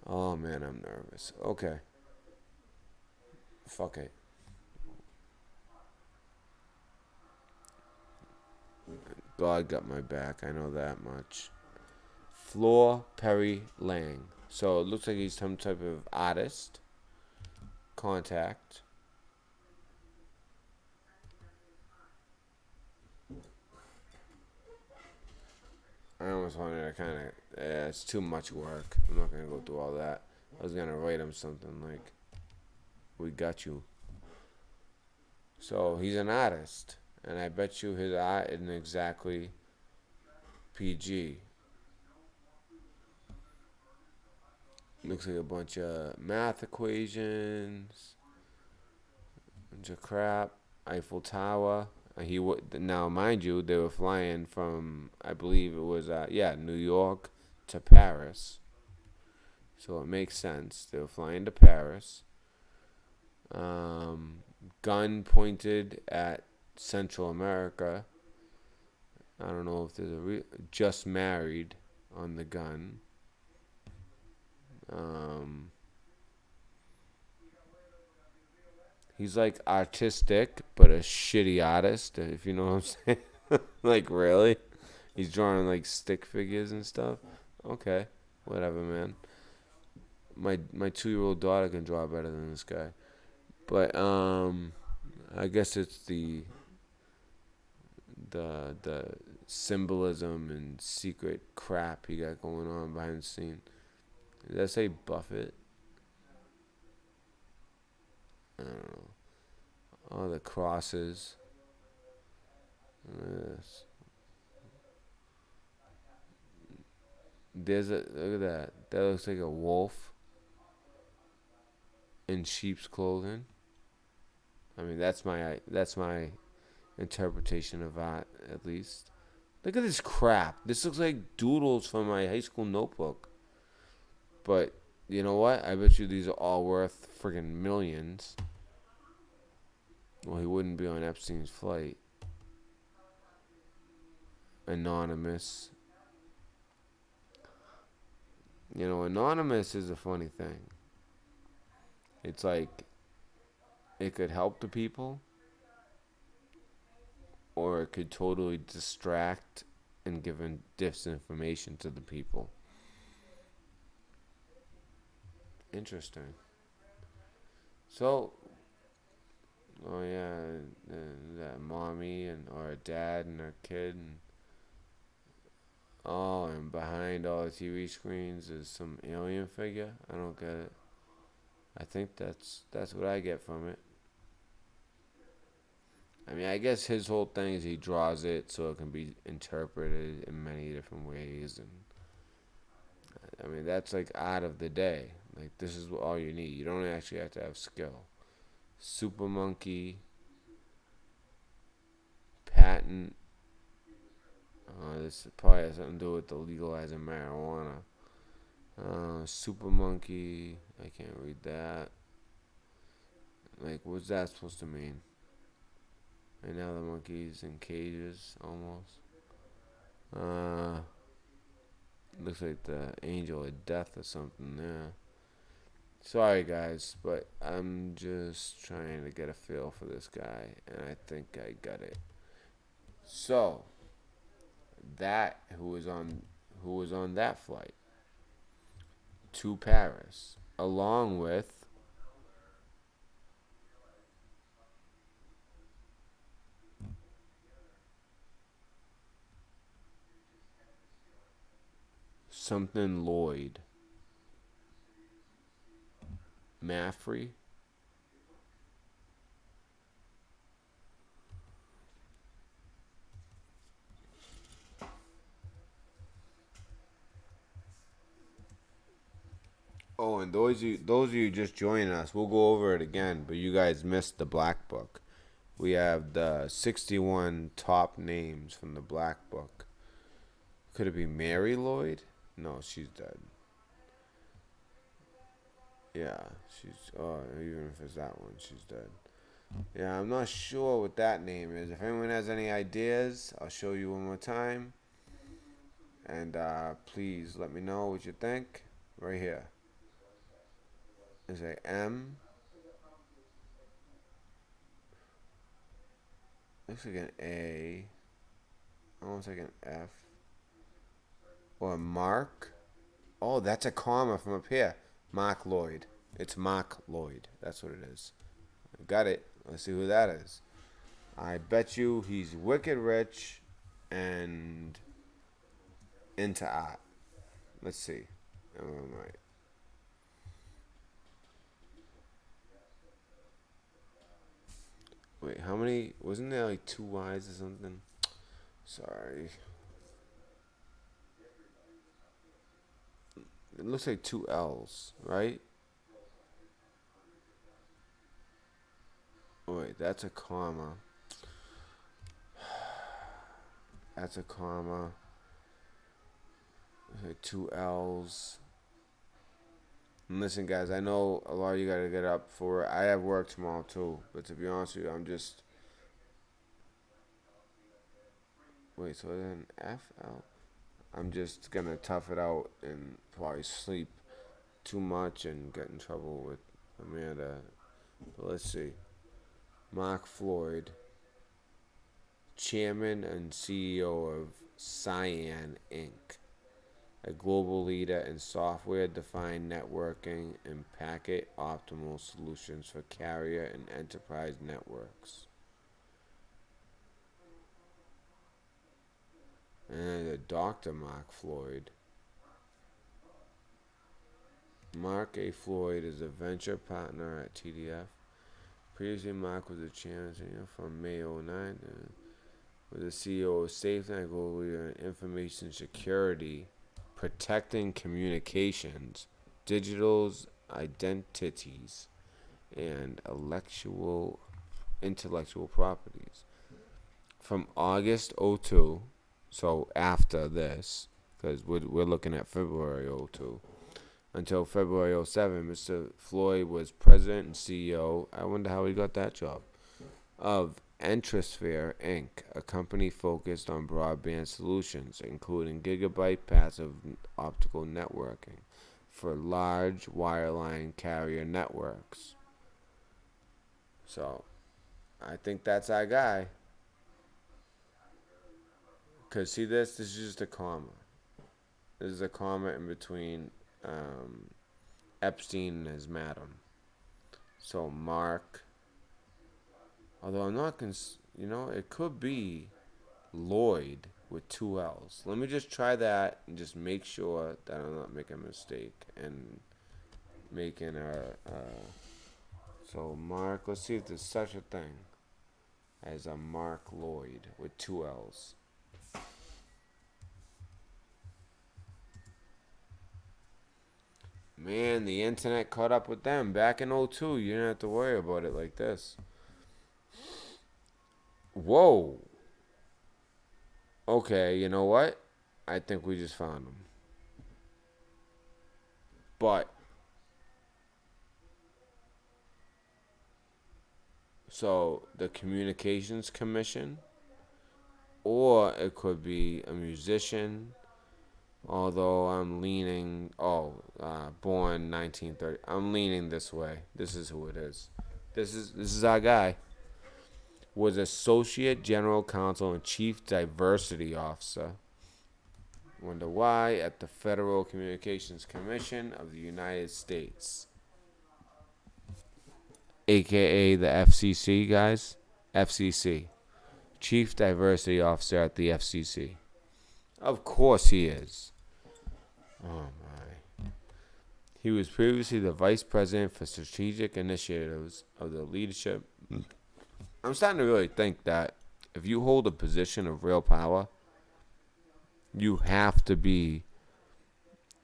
Oh man, I'm nervous. Okay. Fuck it. God got my back. I know that much. Floor Perry Lang. So it looks like he's some type of artist. Contact. I almost wanted to kind of. It's too much work. I'm not gonna go through all that. I was gonna write him something like, "We got you." So he's an artist, and I bet you his art isn't exactly PG. Looks like a bunch of math equations, bunch of crap. Eiffel Tower. He would now, mind you, they were flying from, I believe it was, New York to Paris. So it makes sense. They were flying to Paris. Um, Gun pointed at Central America. I don't know if there's just married on the gun. Um, he's like artistic, but a shitty artist, if you know what I'm saying. Like, really? He's drawing like stick figures and stuff. Okay, whatever, man. My 2-year-old daughter can draw better than this guy. But I guess it's the symbolism and secret crap he got going on behind the scene. Did I say Buffett? I don't know. All the crosses. Yes. There's a look at that. That looks like a wolf in sheep's clothing. I mean, that's my interpretation of art, at least. Look at this crap. This looks like doodles from my high school notebook. But you know what? I bet you these are all worth friggin' millions. Well, he wouldn't be on Epstein's flight. Anonymous. You know, anonymous is a funny thing. It's like it could help the people, or it could totally distract and give disinformation to the people. Interesting. So, oh yeah, that mommy and or a dad and their kid, and oh, and behind all the TV screens is some alien figure. I don't get it. I think that's what I get from it. I mean, I guess his whole thing is he draws it so it can be interpreted in many different ways, and I mean that's like art of the day. Like this is all you need. You don't actually have to have skill. Super monkey patent. This probably has something to do with the legalizing marijuana. Super monkey. I can't read that. Like, what's that supposed to mean? And now the monkeys in cages almost. Uh, Looks like the angel of death or something there. Sorry, guys, but I'm just trying to get a feel for this guy, and I think I got it. So, that who was on that flight to Paris, along with something Lloyd Maffrey. Oh, and those of you just joining us, we'll go over it again, but you guys missed the Black Book. We have the 61 top names from the Black Book. Could it be Mary Lloyd? No, she's dead. Yeah, she's. Oh, even if it's that one, she's dead. Yeah, I'm not sure what that name is. If anyone has any ideas, I'll show you one more time. And please let me know what you think. Right here. Is a M. Looks like an A. Almost like an F. Or a Mark. Oh, that's a comma from up here. Mark Lloyd. It's Mark Lloyd. That's what it is. Got it. Let's see who that is. I bet you he's wicked rich and into art. Let's see. Right. Wait, how many? Wasn't there like two Y's or something? Sorry. It looks like two L's, right? Wait, that's a comma. That's a comma. Okay, two L's. And listen, guys, I know a lot of you gotta get up for it. I have work tomorrow too, but to be honest with you, I'm just. Wait, so then FL? I'm just gonna tough it out and probably sleep too much and get in trouble with Amanda. But let's see. Mark Floyd, Chairman and CEO of Cyan Inc., a global leader in software-defined networking and packet optimal solutions for carrier and enterprise networks. And Dr. Mark Floyd. Mark A. Floyd is a venture partner at TDF. Previously, Mark was the chairman from May 09. Was the CEO of SafeNet, global leader in information security, protecting communications, digital identities, and intellectual properties. From August 02, so after this, because we're looking at February 02, until February 07, Mr. Floyd was president and CEO. I wonder how he got that job. Of Entrosphere Inc., a company focused on broadband solutions, including gigabyte passive optical networking for large wireline carrier networks. So, I think that's our guy. Because see this? This is just a comma. This is a comma in between Epstein and his madam. So, Mark. Although I'm not it could be Lloyd with two L's. Let me just try that and just make sure that I'm not making a mistake and making so Mark, let's see if there's such a thing as a Mark Lloyd with two L's. Man, the internet caught up with them. Back in 02, you didn't have to worry about it like this. Whoa. Okay, you know what? I think we just found him. But, so the Communications Commission, or it could be a musician, although I'm leaning, born 1930. I'm leaning this way. This is who it is. This is our guy. Was Associate General Counsel and Chief Diversity Officer. Wonder why? At the Federal Communications Commission of the United States. AKA the FCC, guys. FCC. Chief Diversity Officer at the FCC. Of course he is. Oh my. He was previously the Vice President for Strategic Initiatives of the Leadership. I'm starting to really think that if you hold a position of real power, you have to be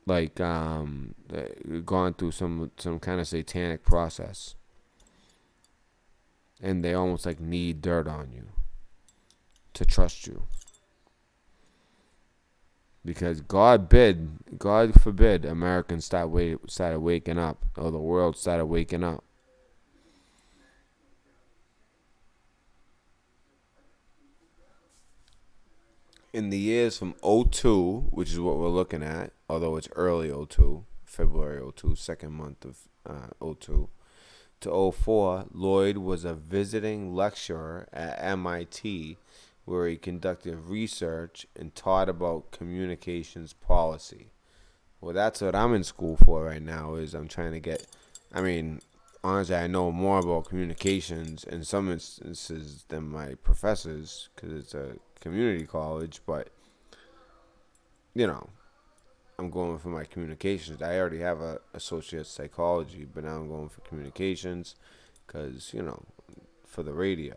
like gone through some kind of satanic process, and they almost like need dirt on you to trust you, because God forbid Americans started waking up, or the world started waking up. In the years from 02, which is what we're looking at, although it's early 02, February 02, second month of 02, to 04, Lloyd was a visiting lecturer at MIT, where he conducted research and taught about communications policy. Well, that's what I'm in school for right now, is I'm trying to get, honestly, I know more about communications in some instances than my professors, because it's a community college, but you know, I'm going for my communications. I already have a associate psychology, but now I'm going for communications because, for the radio.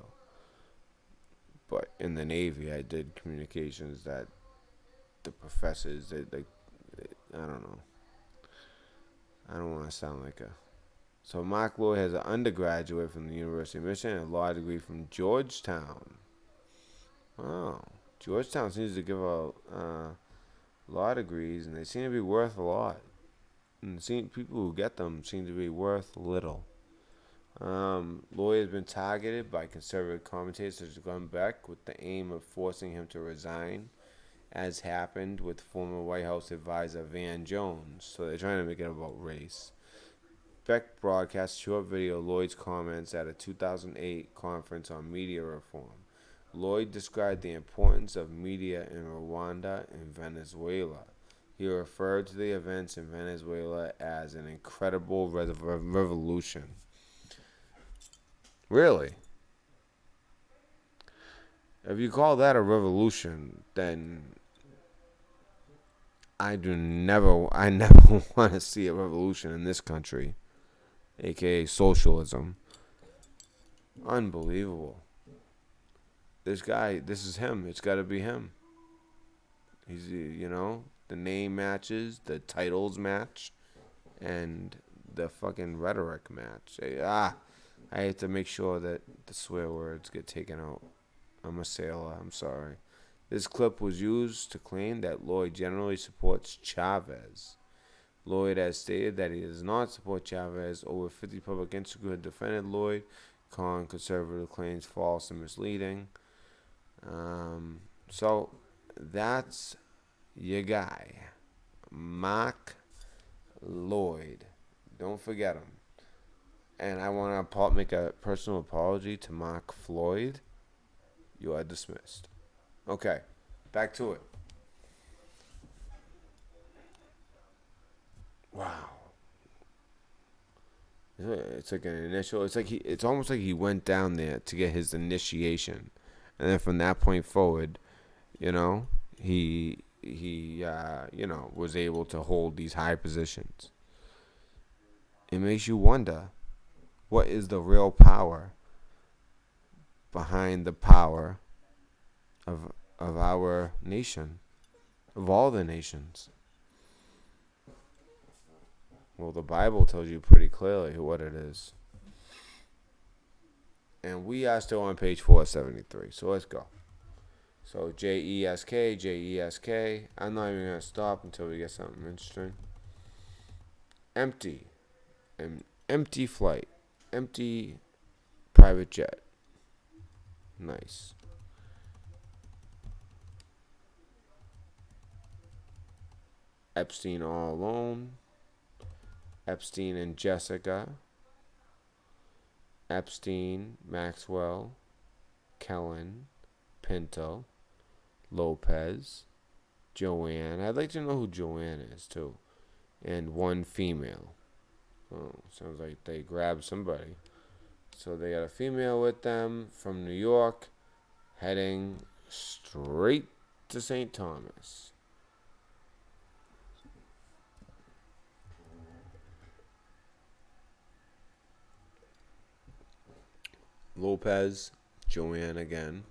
But in the Navy, I did communications that the professors, I don't know. I don't want to sound like a. So Mark Lloyd has an undergraduate from the University of Michigan and a law degree from Georgetown. Oh, Georgetown seems to give out law degrees, and they seem to be worth a lot. And people who get them seem to be worth little. Lloyd has been targeted by conservative commentators such as Glenn Beck with the aim of forcing him to resign, as happened with former White House advisor Van Jones. So they're trying to make it about race. Beck broadcast a short video of Lloyd's comments at a 2008 conference on media reform. Lloyd described the importance of media in Rwanda and Venezuela. He referred to the events in Venezuela as an incredible revolution. Really? If you call that a revolution, then I never want to see a revolution in this country, aka socialism. Unbelievable. This is him. It's got to be him. The name matches, the titles match, and the fucking rhetoric match. I have to make sure that the swear words get taken out. I'm a sailor. I'm sorry. This clip was used to claim that Lloyd generally supports Chavez. Lloyd has stated that he does not support Chavez. Over 50 public institutes have defended Lloyd, calling conservative claims false and misleading. So that's your guy, Mark Lloyd. Don't forget him. And I want to make a personal apology to Mark Floyd. You are dismissed. Okay, back to it. Wow. It's like an initial. It's almost like he went down there to get his initiation, and then from that point forward, you know, he was able to hold these high positions. It makes you wonder, what is the real power behind the power of our nation, of all the nations? Well, the Bible tells you pretty clearly what it is. And we are still on page 473, so let's go. So Jesk, Jesk. I'm not even going to stop until we get something interesting. Empty. An empty flight. Empty private jet. Nice. Epstein all alone. Epstein and Jessica. Epstein, Maxwell, Kellen, Pinto, Lopez, Joanne. I'd like to know who Joanne is, too. And one female. Oh, sounds like they grabbed somebody. So they got a female with them from New York, heading straight to St. Thomas. Lopez, Joanne again.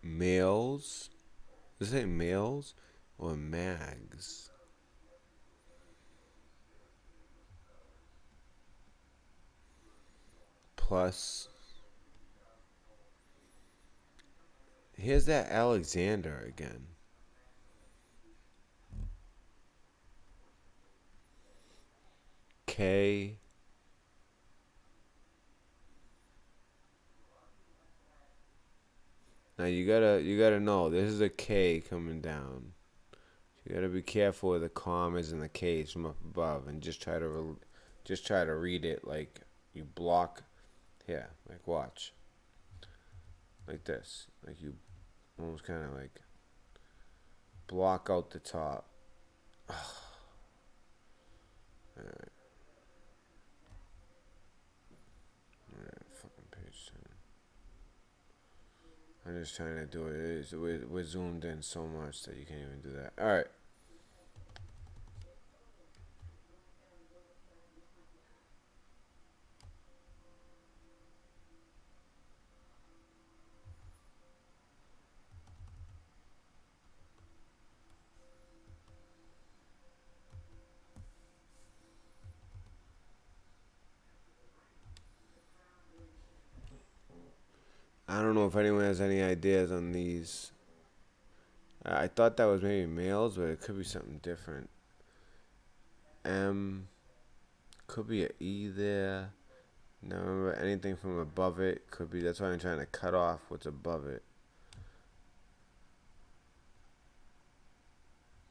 Males. Does it say males or mags? Plus, here's that Alexander again. K. Now you gotta know this is a K coming down. You gotta be careful with the commas and the K's from up above, and just try to read it like you block. Yeah, like watch. Like this, like you almost kind of like block out the top. Alright, fucking page 10. I'm just trying to do it. We're zoomed in so much that you can't even do that. Alright. I don't know if anyone has any ideas on these. I thought that was maybe males, but it could be something different. M could be an E there. Now remember, anything from above it could be. That's why I'm trying to cut off what's above it.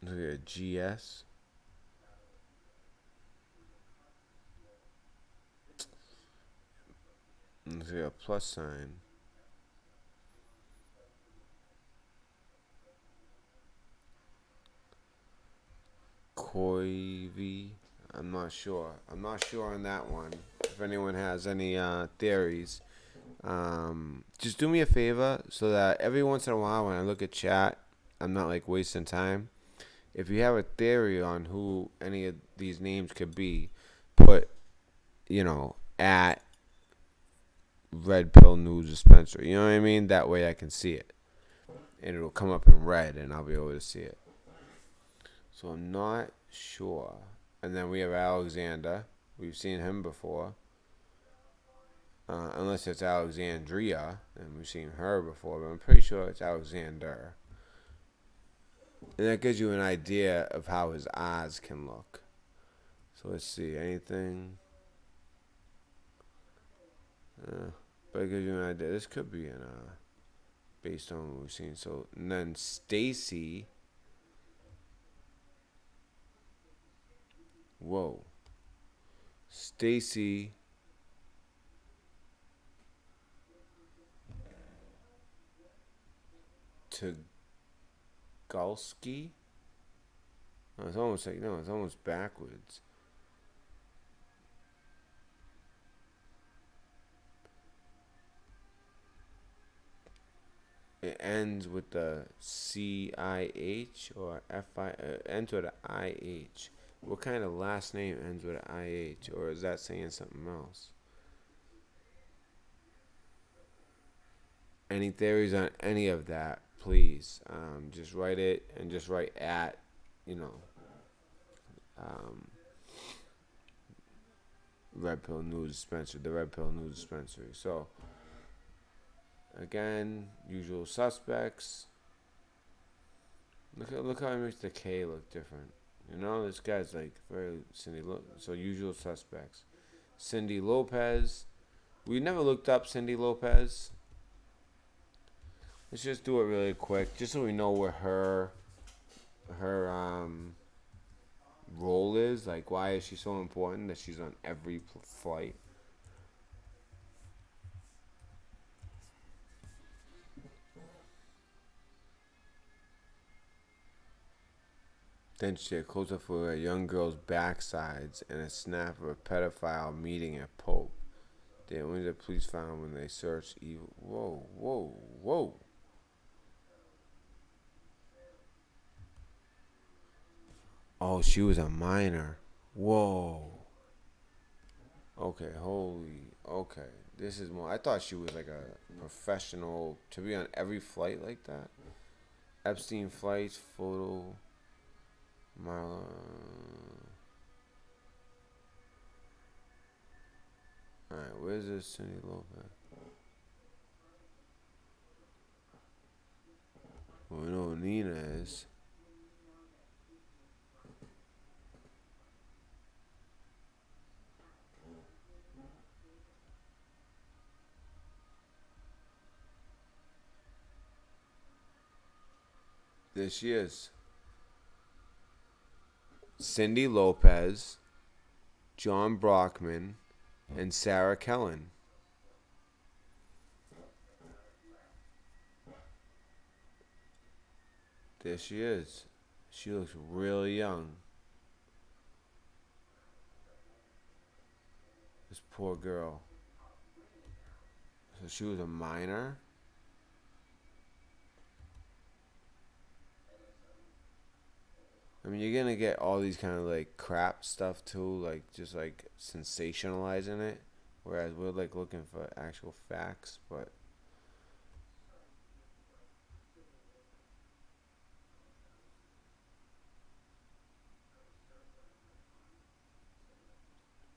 Look at a GS. Look at a plus sign. Coivy. I'm not sure. I'm not sure on that one. If anyone has any theories, just do me a favor so that every once in a while when I look at chat, I'm not like wasting time. If you have a theory on who any of these names could be, put, at Red Pill News Dispenser. You know what I mean? That way I can see it. And it'll come up in red and I'll be able to see it. So I'm not sure. And then we have Alexander. We've seen him before. Unless it's Alexandria, and we've seen her before, but I'm pretty sure it's Alexander. And that gives you an idea of how his eyes can look. So let's see, anything. But it gives you an idea. This could be based on what we've seen. So, and then Stacy. Whoa. Stacy Tugalski. No, it's almost like it's almost backwards. It ends with the CIH or FI. Ends with an IH. What kind of last name ends with an IH, or is that saying something else? Any theories on any of that, please. Just write it and just write at, um, Red Pill News Dispenser, the Red Pill News Dispensary. So, again, usual suspects. Look how he makes the K look different. This guy's like very Cindy. So usual suspects. Cindy Lopez. We never looked up Cindy Lopez. Let's just do it really quick, just so we know where her role is. Like, why is she so important that she's on every flight? Then she had close up for a young girl's backsides and a snap of a pedophile meeting at Pope. The only the police found when they searched evil. Whoa, whoa, whoa. Oh, she was a minor. Whoa. Okay, holy. Okay. This is more. I thought she was like a professional to be on every flight like that. Epstein flights, photo. Marla. Alright, where's this Cindy Lopez? Well, we know who Nina is. There she is. Cindy Lopez, John Brockman, and Sarah Kellen. There she is. She looks really young. This poor girl. So she was a minor. I mean, you're gonna get all these kind of like crap stuff too, like just like sensationalizing it. Whereas we're like looking for actual facts, but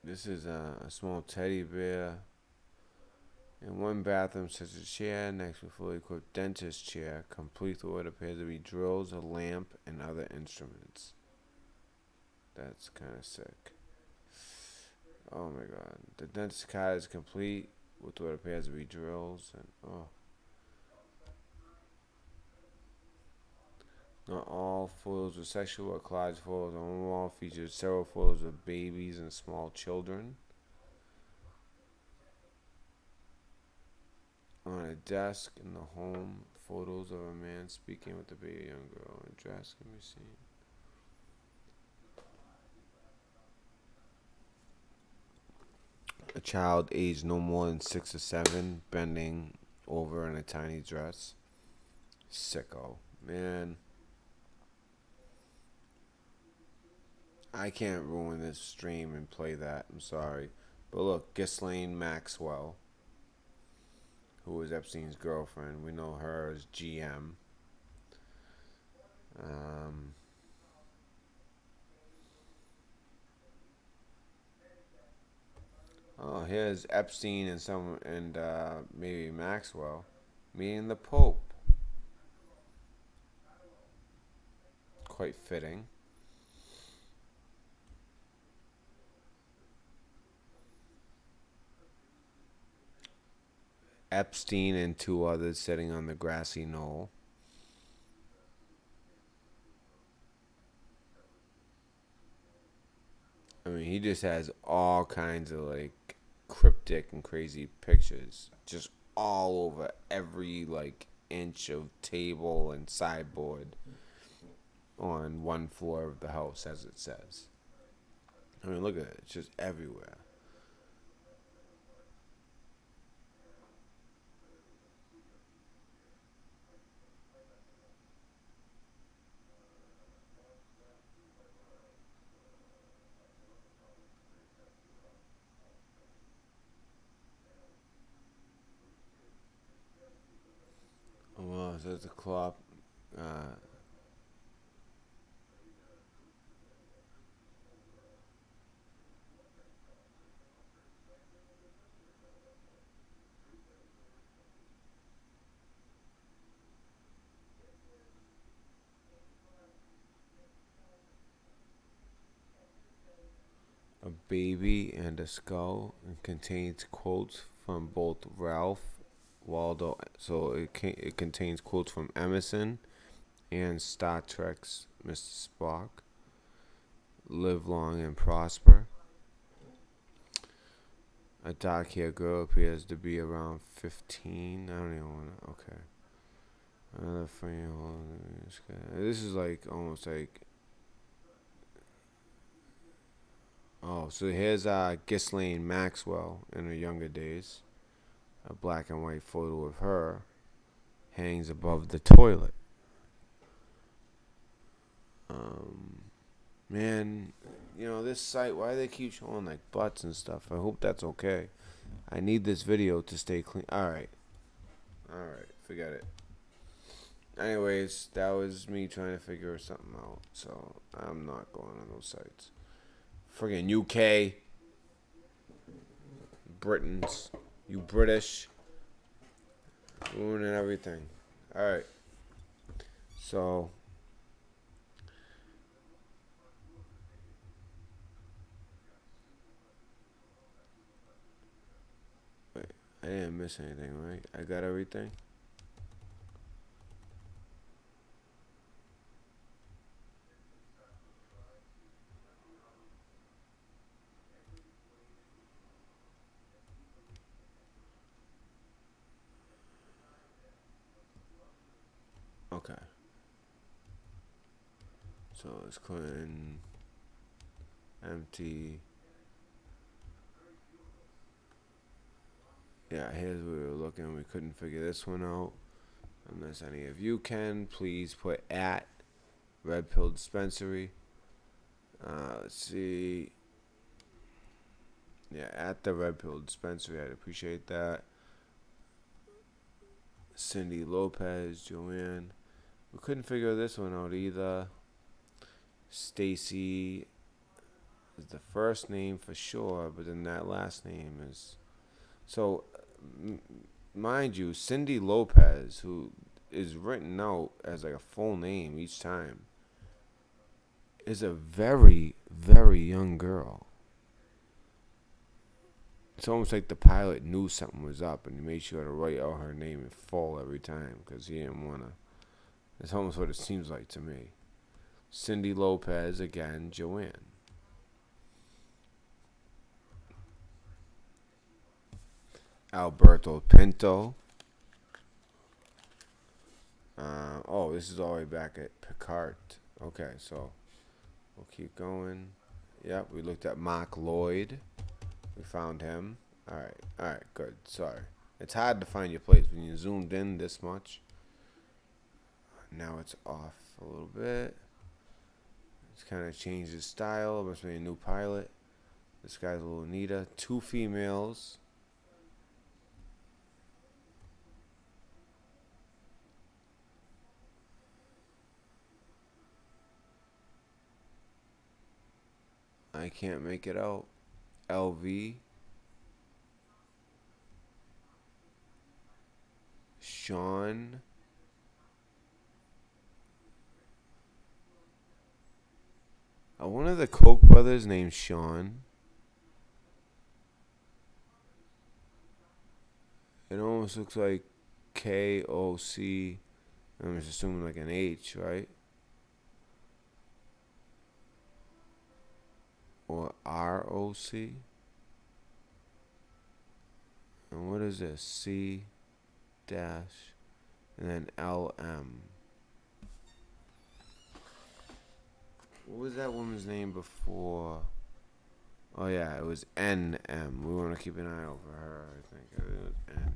this is a small teddy bear in one bathroom sits a chair next to a fully equipped dentist chair, complete with what appears to be drills, a lamp, and other instruments. That's kind of sick. Oh my god. The dentist cot is complete with what appears to be drills and oh. Not all photos were sexual or collage photos on one wall featured several photos of babies and small children. On a desk in the home, photos of a man speaking with a baby young girl in dress can be seen. A child aged no more than 6 or 7 bending over in a tiny dress. Sicko. Man, I can't ruin this stream and play that. I'm sorry. But look, Ghislaine Maxwell, who was Epstein's girlfriend. We know her as GM. Um, oh, here's Epstein and maybe Maxwell meeting the Pope. Quite fitting. Epstein and 2 others sitting on the grassy knoll. I mean, he just has all kinds of like cryptic and crazy pictures, just all over every like inch of table and sideboard on one floor of the house, as it says. I mean, look at it; it's just everywhere. Well, it says the clock. Uh, a baby and a skull, and contains quotes from both Ralph Waldo. So it contains quotes from Emerson and Star Trek's Mr. Spock. Live long and prosper. A dark haired girl appears to be around 15. I don't even want to. Okay. Another frame. This is like almost like. Oh, so here's Ghislaine Maxwell in her younger days. A black and white photo of her hangs above the toilet. Um, Man, this site, why do they keep showing like butts and stuff? I hope that's okay. I need this video to stay clean. Alright. Alright. Forget it. Anyways, that was me trying to figure something out. So, I'm not going on those sites. Friggin' UK. Britons. You British. Ruining everything. Alright. So, wait. I didn't miss anything, right? I got everything? Okay. So it's Clinton, empty. Yeah, here's where we were looking. We couldn't figure this one out. Unless any of you can, please put at Red Pill Dispensary. Let's see. Yeah, at the Red Pill Dispensary. I'd appreciate that. Cindy Lopez, Joanne. We couldn't figure this one out either. Stacy is the first name for sure, but then that last name is. So, mind you, Cindy Lopez, who is written out as like a full name each time, is a very, very young girl. It's almost like the pilot knew something was up and he made sure to write out her name in full every time because he didn't want to. That's almost what it seems like to me. Cindy Lopez, again, Joanne. Alberto Pinto. This is all the way back at Picard. Okay, so we'll keep going. Yep, we looked at Mark Lloyd. We found him. Alright, good. Sorry. It's hard to find your place when you zoomed in this much. Now it's off a little bit. It's kind of changed his style. Must be a new pilot. This guy's a little neater. 2 females. I can't make it out. LV. Sean. One of the Koch brothers named Sean. It almost looks like KOC. I'm just assuming like an H, right? Or ROC. And what is this? C dash and then LM. What was that woman's name before? Oh yeah, it was NM. We want to keep an eye over her. I think it was N.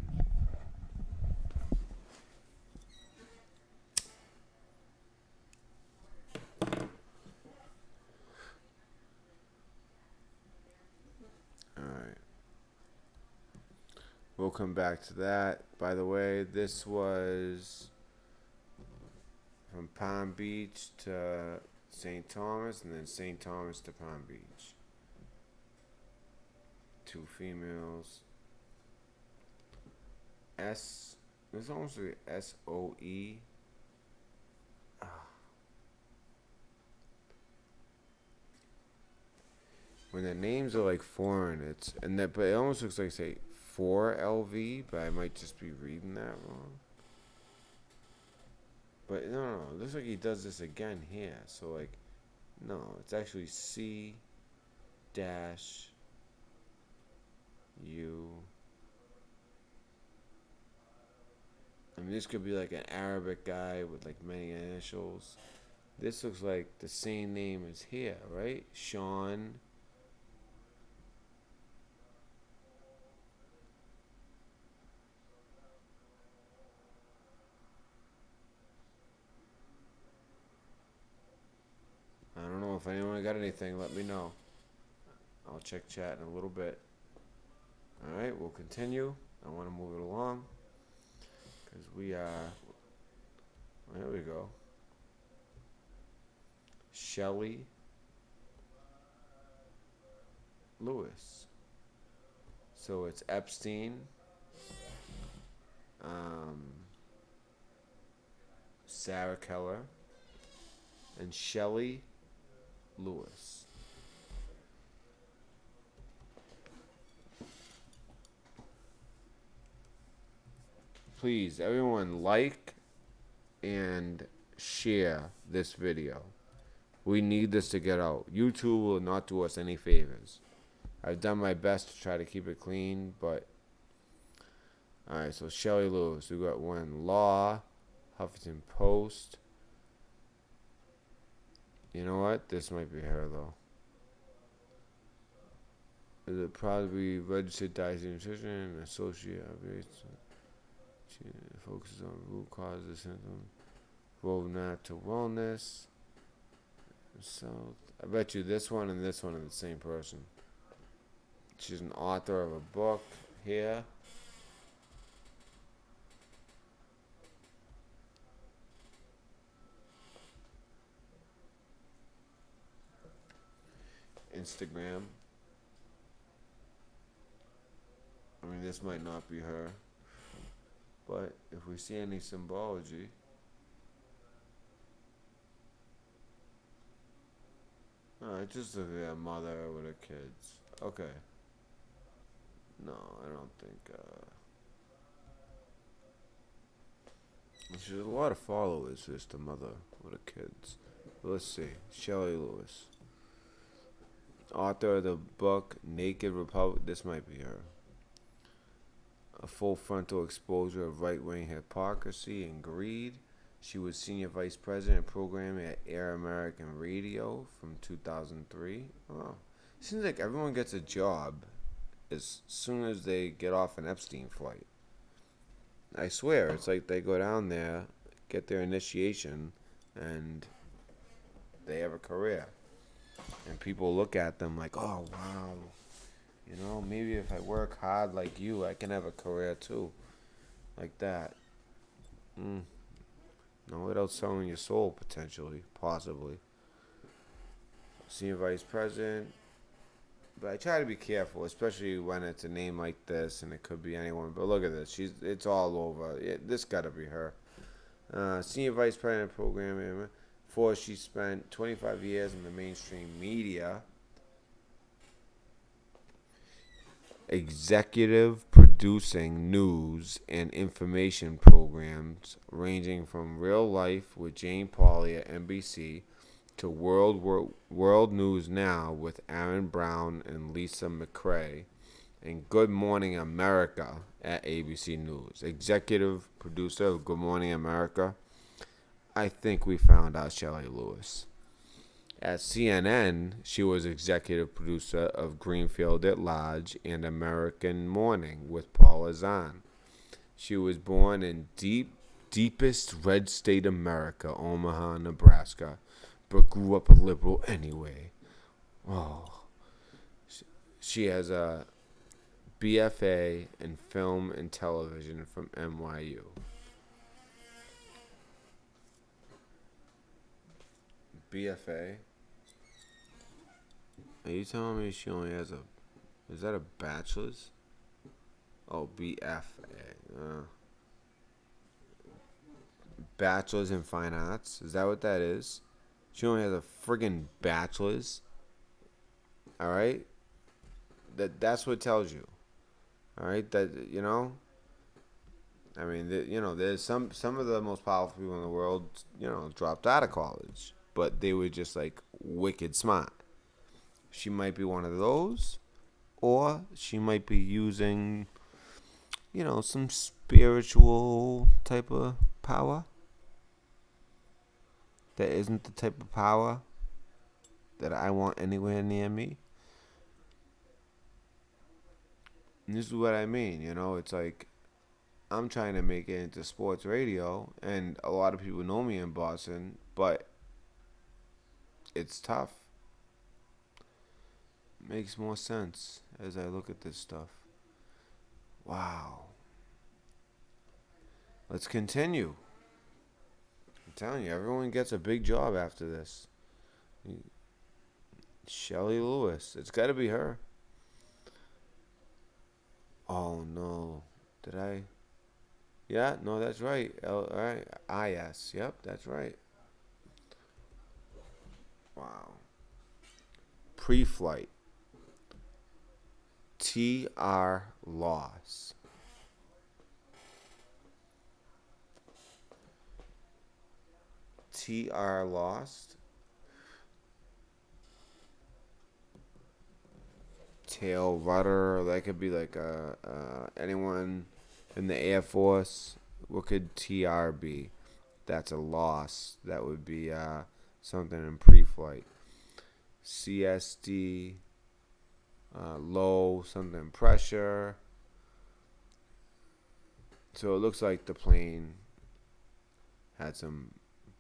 Alright. We'll come back to that. By the way, this was from Palm Beach to St. Thomas and then St. Thomas to Palm Beach. 2 females. It's almost like SOE. When the names are like foreign, but it almost looks like say 4LV, but I might just be reading that wrong. But no, it looks like he does this again here. So like, no, it's actually C dash U. I mean, this could be like an Arabic guy with like many initials. This looks like the same name as here, right? Sean. I don't know if anyone got anything. Let me know. I'll check chat in a little bit. Alright, we'll continue. I want to move it along. Because we are... There we go. Shelley Lewis. So it's Epstein. Sarah Keller. And Shelley Lewis. Please, everyone, like and share this video. We need this to get out. YouTube will not do us any favors. I've done my best to try to keep it clean, but... Alright, so Shelley Lewis. We got one Law, Huffington Post. You know what? This might be her, though. Is it probably registered dietitian and associate updates? She focuses on root causes, symptoms, roadmap to wellness. So I bet you this one and this one are the same person. She's an author of a book here. Instagram. I mean, this might not be her, but if we see any symbology, it's just a mother with her kids. Okay. No, I don't think. She's a lot of followers. Just the mother with her kids. Let's see. Shelley Lewis, author of the book Naked Republic. This might be her. A full frontal exposure of right-wing hypocrisy and greed. She was senior vice president of programming at Air American Radio from 2003. Oh, seems like everyone gets a job as soon as they get off an Epstein flight. I swear, it's like they go down there, get their initiation, and they have a career. And people look at them like, oh, wow. You know, maybe if I work hard like you, I can have a career too. Like that. No, without selling your soul, potentially, possibly. Senior vice president. But I try to be careful, especially when it's a name like this, and it could be anyone. But look at this. It's all over. This got to be her. Senior vice president of programming. Before she spent 25 years in the mainstream media. Executive producing news and information programs ranging from Real Life with Jane Pauley at NBC to World News Now with Aaron Brown and Lisa McRae, and Good Morning America at ABC News. Executive producer of Good Morning America. I think we found out Shelley Lewis. At CNN, she was executive producer of Greenfield at Large and American Morning with Paula Zahn. She was born in deepest red state America, Omaha, Nebraska, but grew up a liberal anyway. Oh, she has a BFA in film and television from NYU. BFA. Are you telling me she only has is that a bachelor's? Oh, BFA. Bachelor's in Fine Arts. Is that what that is? She only has a friggin' bachelor's. Alright? That's what it tells you. Alright? That, you know? I mean, there's some of the most powerful people in the world, dropped out of college. But they were just, like, wicked smart. She might be one of those, or she might be using, some spiritual type of power that isn't the type of power that I want anywhere near me. And this is what I mean, it's like I'm trying to make it into sports radio, and a lot of people know me in Boston, but it's tough. Makes more sense as I look at this stuff. Wow. Let's continue. I'm telling you, everyone gets a big job after this. Shelley Lewis. It's got to be her. Oh, no. Did I? Yeah, no, that's right. All right. IS. Yep, that's right. Wow. Pre-flight. TR loss. TR lost. Tail rudder. That could be like anyone in the Air Force. What could TR be? That's a loss. That would be something in pre-flight. CSD. low something pressure. So it looks like the plane had some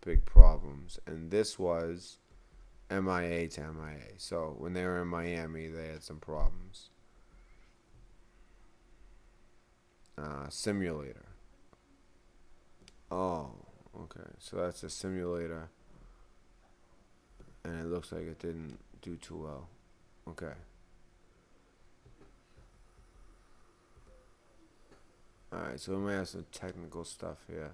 big problems, and this was MIA to MIA. So when they were in Miami, they had some problems. Simulator. Oh, okay. So that's a simulator, and it looks like it didn't do too well. Okay. Alright, so we might have some technical stuff here.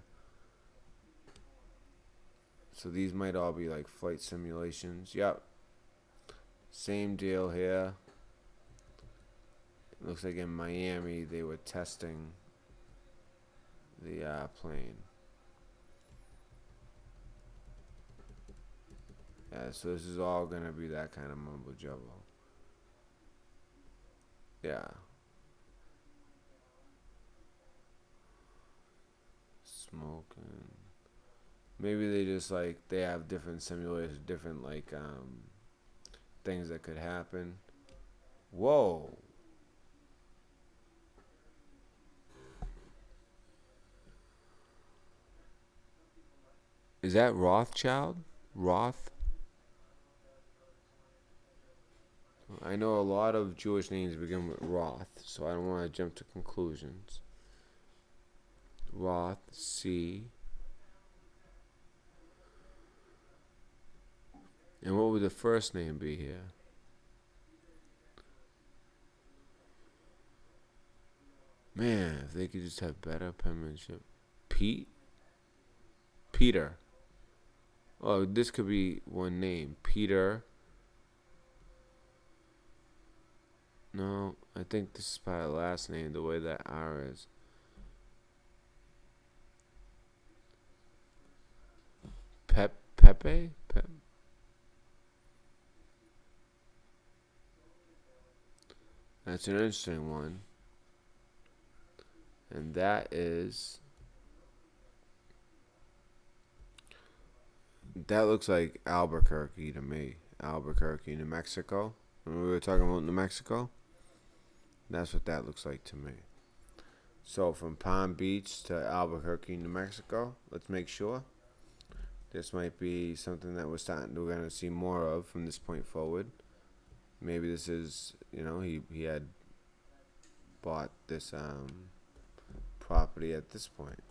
So these might all be like flight simulations. Yep. Same deal here. It looks like in Miami they were testing the plane. Yeah, so this is all gonna be that kind of mumbo jumbo. Yeah. Smoking. Maybe they just like they have different simulators, different like things that could happen. Whoa. Is that Rothschild? Roth? I know a lot of Jewish names begin with Roth, so I don't want to jump to conclusions. Roth, C. And what would the first name be here? Man, if they could just have better penmanship. Pete? Peter. Oh, this could be one name. Peter. No, I think this is probably the last name, the way that R is. Pepe? That's an interesting one. And that looks like Albuquerque to me. Albuquerque, New Mexico. Remember we were talking about New Mexico? That's what that looks like to me. So from Palm Beach to Albuquerque, New Mexico. Let's make sure. This might be something that we're going to see more of from this point forward. Maybe this is, he had bought this property at this point.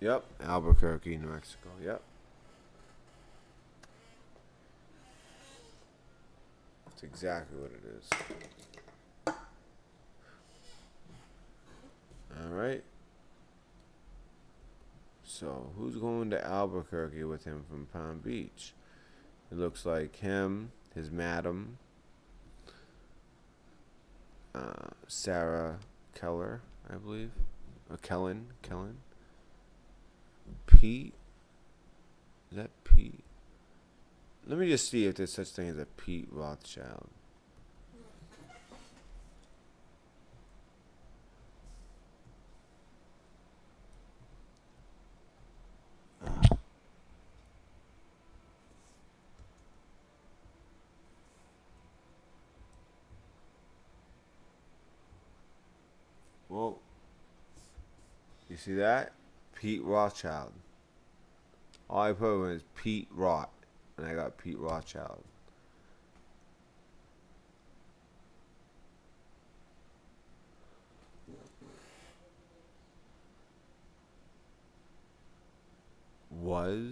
Yep, Albuquerque, New Mexico. Yep. That's exactly what it is. All right. So, who's going to Albuquerque with him from Palm Beach? It looks like him, his madam, Sarah Keller, I believe. Or Kellen. Pete? Is that Pete? Let me just see if there's such thing as a Pete Rothschild. Well, you see that? Pete Rothschild. All I put was Pete Roth, and I got Pete Rothschild.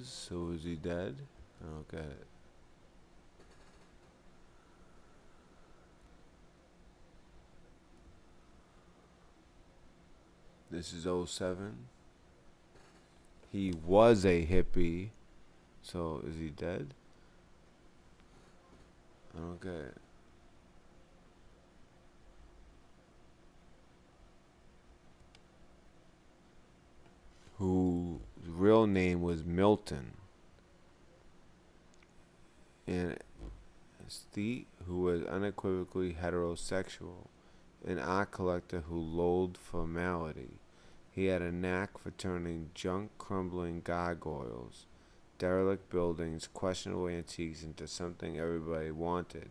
So was he dead? Okay. This is '07. He was a hippie. So is he dead? Okay. Whose real name was Milton. And Steve, who was unequivocally heterosexual, an art collector who loathed formality. He had a knack for turning junk crumbling gargoyles derelict buildings, questionable antiques into something everybody wanted.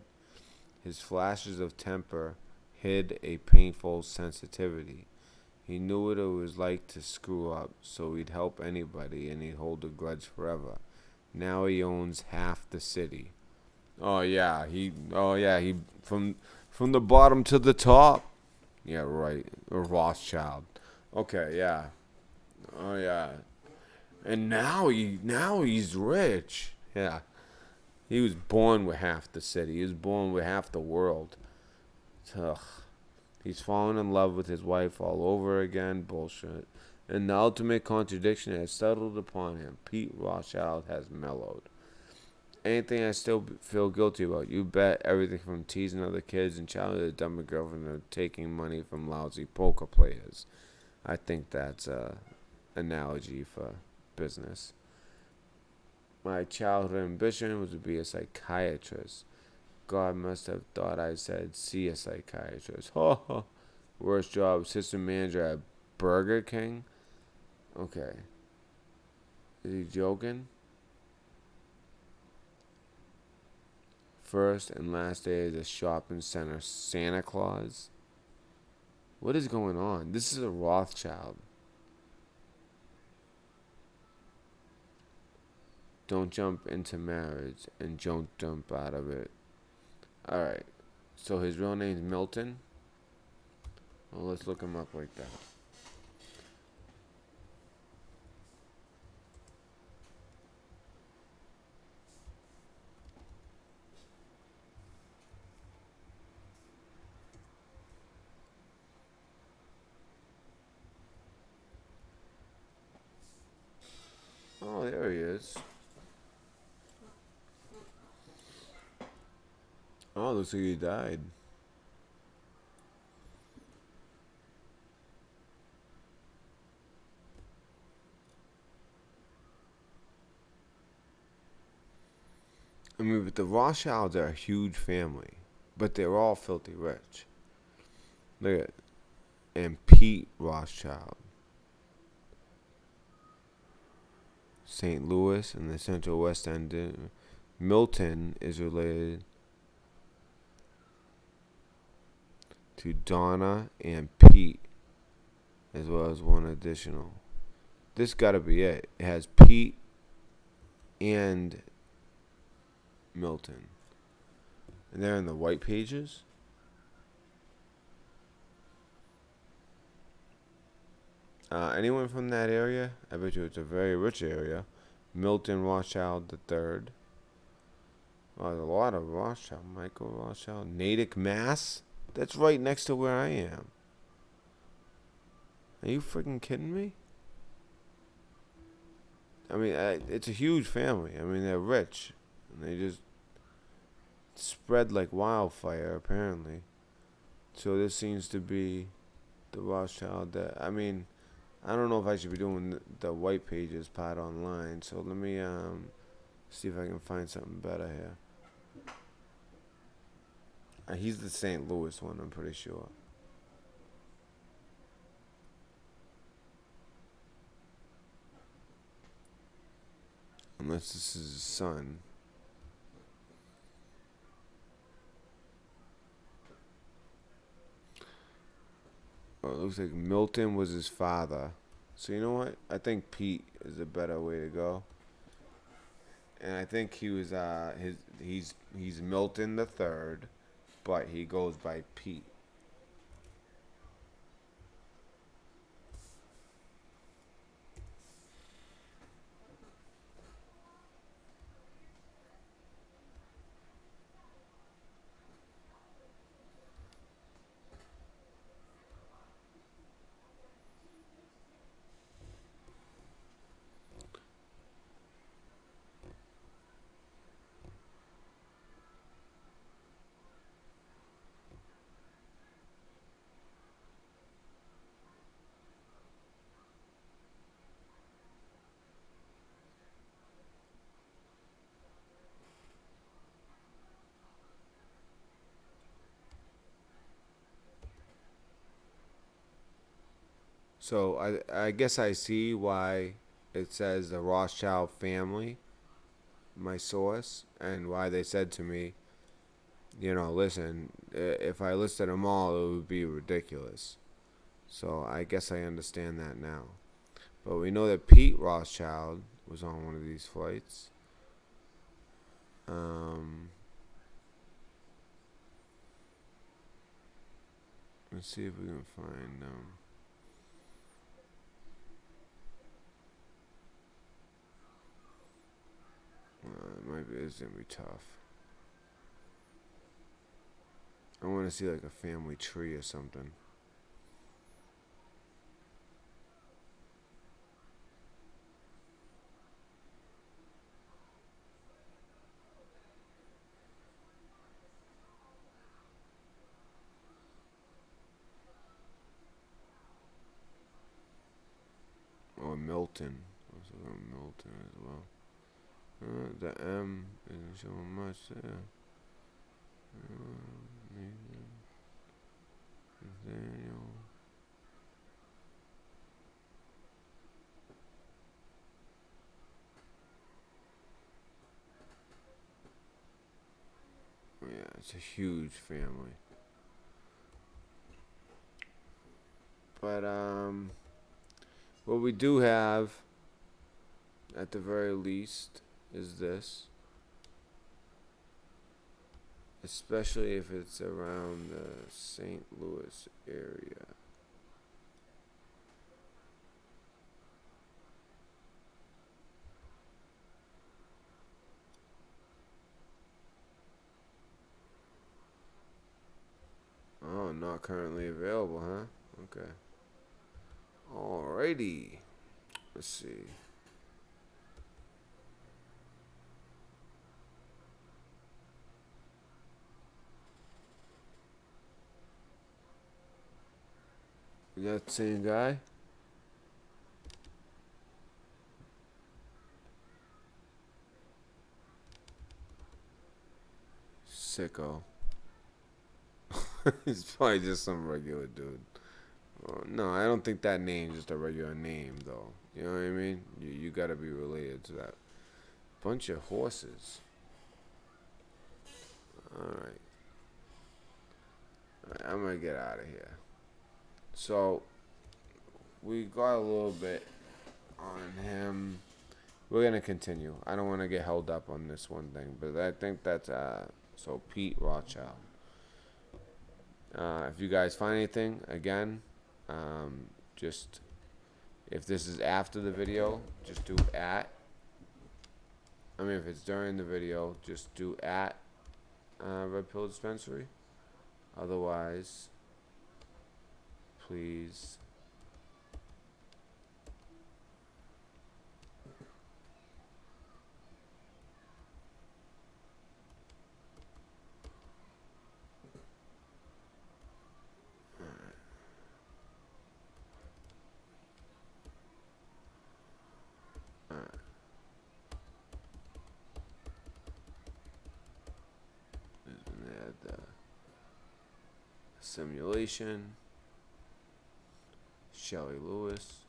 His flashes of temper hid a painful sensitivity. He knew what it was like to screw up, so he'd help anybody and he'd hold a grudge forever. Now he owns half the city. He from the bottom to the top. Yeah, right. A Rothschild. Okay, yeah. Oh yeah. And now he's rich. Yeah. He was born with half the city. He was born with half the world. Ugh. He's fallen in love with his wife all over again. Bullshit. And the ultimate contradiction has settled upon him. Pete Rothschild has mellowed. Anything I still feel guilty about. You bet. Everything from teasing other kids and childhood to dumb girlfriend to taking money from lousy poker players. I think that's a analogy for business. My childhood ambition was to be a psychiatrist. God must have thought I said see a psychiatrist. Ha ha. Worst job, assistant manager at Burger King. Okay. Is he joking? First and last day of the shopping center, Santa Claus. What is going on? This is a Rothschild. Don't jump into marriage and don't jump out of it. Alright. So his real name's Milton? Well, let's look him up like that. Oh, there he is. Oh, looks like he died. I mean, but the Rothschilds are a huge family, but they're all filthy rich. Look at and Pete Rothschild, St. Louis and the Central West End. Milton is related to Donna and Pete, as well as one additional. This gotta be it. It has Pete and Milton. And they're in the white pages. Anyone from that area? I bet you it's a very rich area. Milton Rothschild the third. Oh, there's a lot of Rothschild. Michael Rothschild. Natick, Mass. That's right next to where I am. Are you freaking kidding me? I mean, it's a huge family. I mean, they're rich. And they just spread like wildfire, apparently. So this seems to be the Rothschild that, I mean, I don't know if I should be doing the white pages part online. So let me see if I can find something better here. He's the St. Louis one, I'm pretty sure. Unless this is his son. Oh, it looks like Milton was his father. So you know what? I think Pete is a better way to go. And I think he was he's Milton the third, but he goes by Pete. So I guess I see why it says the Rothschild family, my source and why they said to me, listen, if I listed them all, it would be ridiculous. So I guess I understand that now. But we know that Pete Rothschild was on one of these flights. Let's see if we can find it's gonna be tough. I want to see like a family tree or something. Or Milton. Let's look at Milton as well. The M isn't showing much there. Daniel. Yeah, it's a huge family. But what we do have, at the very least, is this. Especially if it's around the St. Louis area. Oh, not currently available, huh? Okay. Alrighty. Let's see. Is that the same guy? Sicko. He's probably just some regular dude. No, I don't think that name's just a regular name, though. You know what I mean? You gotta be related to that. Bunch of horses. Alright. I'm gonna get out of here. So, we got a little bit on him. We're gonna continue. I don't want to get held up on this one thing, but I think that's so Pete Rothschild. If you guys find anything, again, just if this is after the video, just do at. I mean, if it's during the video, just do at Red Pill Dispensary. Otherwise, please. Simulation. Shelley Lewis.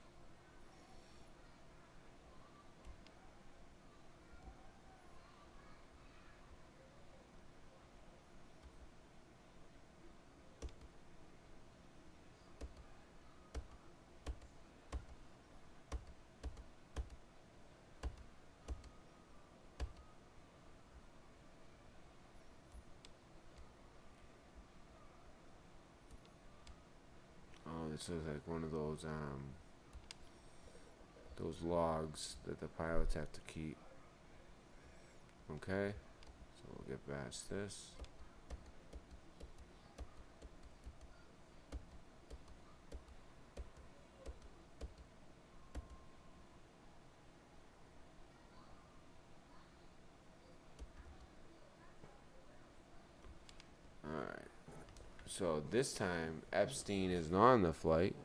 This is like one of those logs that the pilots have to keep. Okay, so we'll get past this. So this time, Epstein is not on the flight.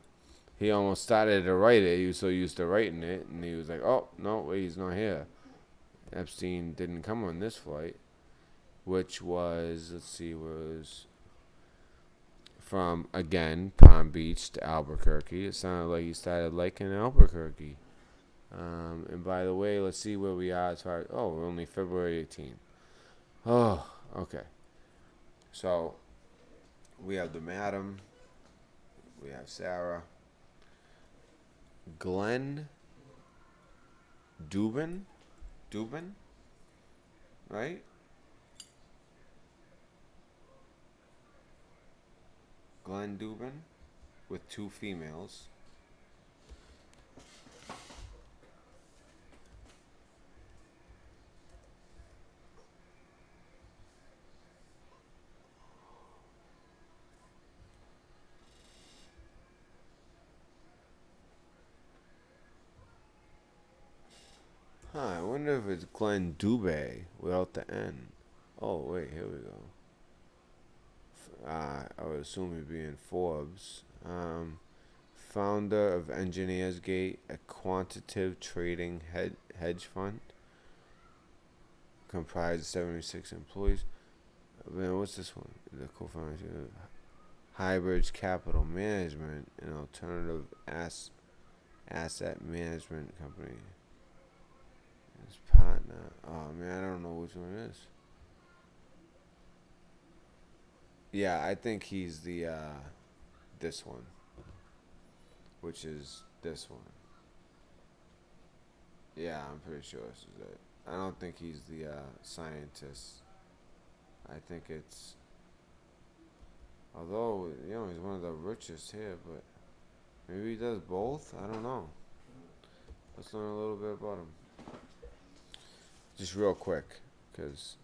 He almost started to write it. He was so used to writing it, and he was like, "Oh no, wait, he's not here." Epstein didn't come on this flight, which was, let's see, was from again Palm Beach to Albuquerque. It sounded like he started liking Albuquerque. And by the way, let's see where we are as far as, we're only February 18th. Oh, okay. So we have the madam, we have Sarah, Glenn Dubin, right? Glenn Dubin with two females. I wonder if it's Glenn Dubé without the N. Oh, wait, here we go. I would assume he'd be in Forbes. Founder of Engineers Gate, a quantitative trading hedge fund, comprised of 76 employees. Man, what's this one? The co-founder of Highbridge Capital Management, an alternative asset management company. His partner. Oh man, I don't know which one it is. Yeah, I think he's the this one, which is this one. Yeah, I'm pretty sure this is it. I don't think he's the scientist. I think it's, although he's one of the richest here, but maybe he does both. I don't know. Let's learn a little bit about him, just real quick, because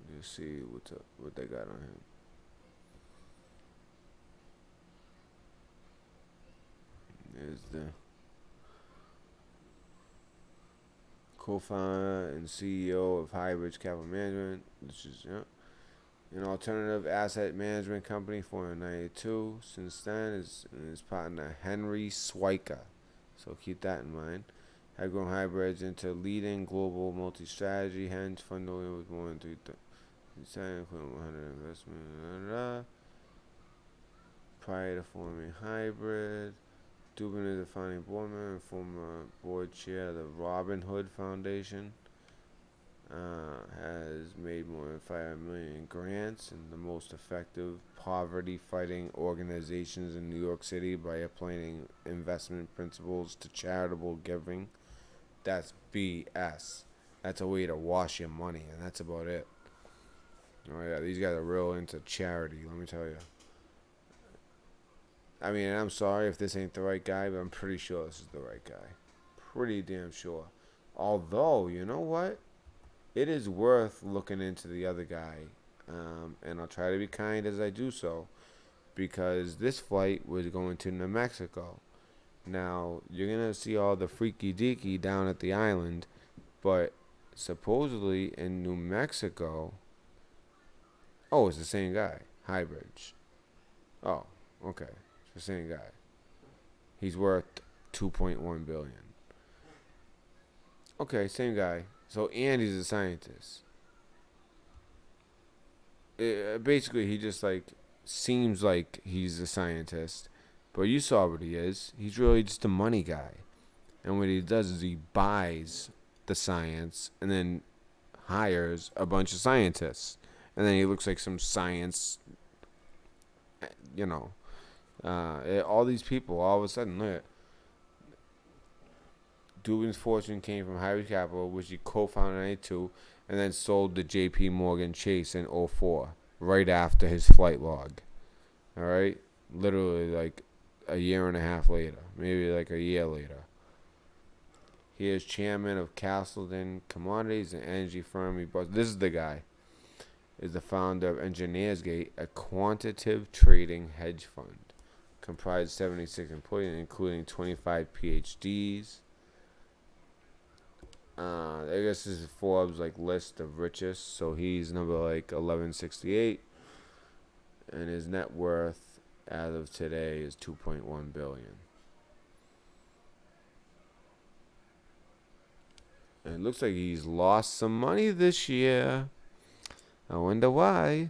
you see what they got on him. There's the co-founder and CEO of Highbridge Capital Management, which is an alternative asset management company formed in 1992. Since then, his partner Henry Swiker. So keep that in mind. Had grown Highbridge into leading global multi-strategy hedge fund with more than 3,000, including 100 investments. Prior to forming Hybrid, Dubin is a founding board member and former board chair of the Robin Hood Foundation. Has made more than 5 million grants and the most effective poverty-fighting organizations in New York City by applying investment principles to charitable giving. That's BS. That's a way to wash your money, and that's about it. Oh yeah, these guys are real into charity, let me tell you. I mean, I'm sorry if this ain't the right guy, but I'm pretty sure this is the right guy. Pretty damn sure. Although, you know what? It is worth looking into the other guy, and I'll try to be kind as I do so, because this flight was going to New Mexico. Now, you're going to see all the freaky deaky down at the island, but supposedly in New Mexico, it's the same guy, Highbridge. Oh, okay, it's the same guy. He's worth $2.1 billion. Okay, same guy. So Andy's a scientist. Basically, he just seems like he's a scientist, but you saw what he is. He's really just a money guy, and what he does is he buys the science and then hires a bunch of scientists, and then he looks like some science. All these people all of a sudden look. Dubin's fortune came from Highbridge Capital, which he co-founded in 1992, and then sold to J.P. Morgan Chase in 2004, right after his flight log. All right? Literally like a year and a half later, maybe like a year later. He is chairman of Castleton Commodities, an energy firm. This is the guy. Is the founder of Engineers Gate, a quantitative trading hedge fund, comprised of 76 employees, including 25 PhDs. I guess this is Forbes list of richest, so he's number 1168, and his net worth as of today is $2.1 billion. And it looks like he's lost some money this year. I wonder why.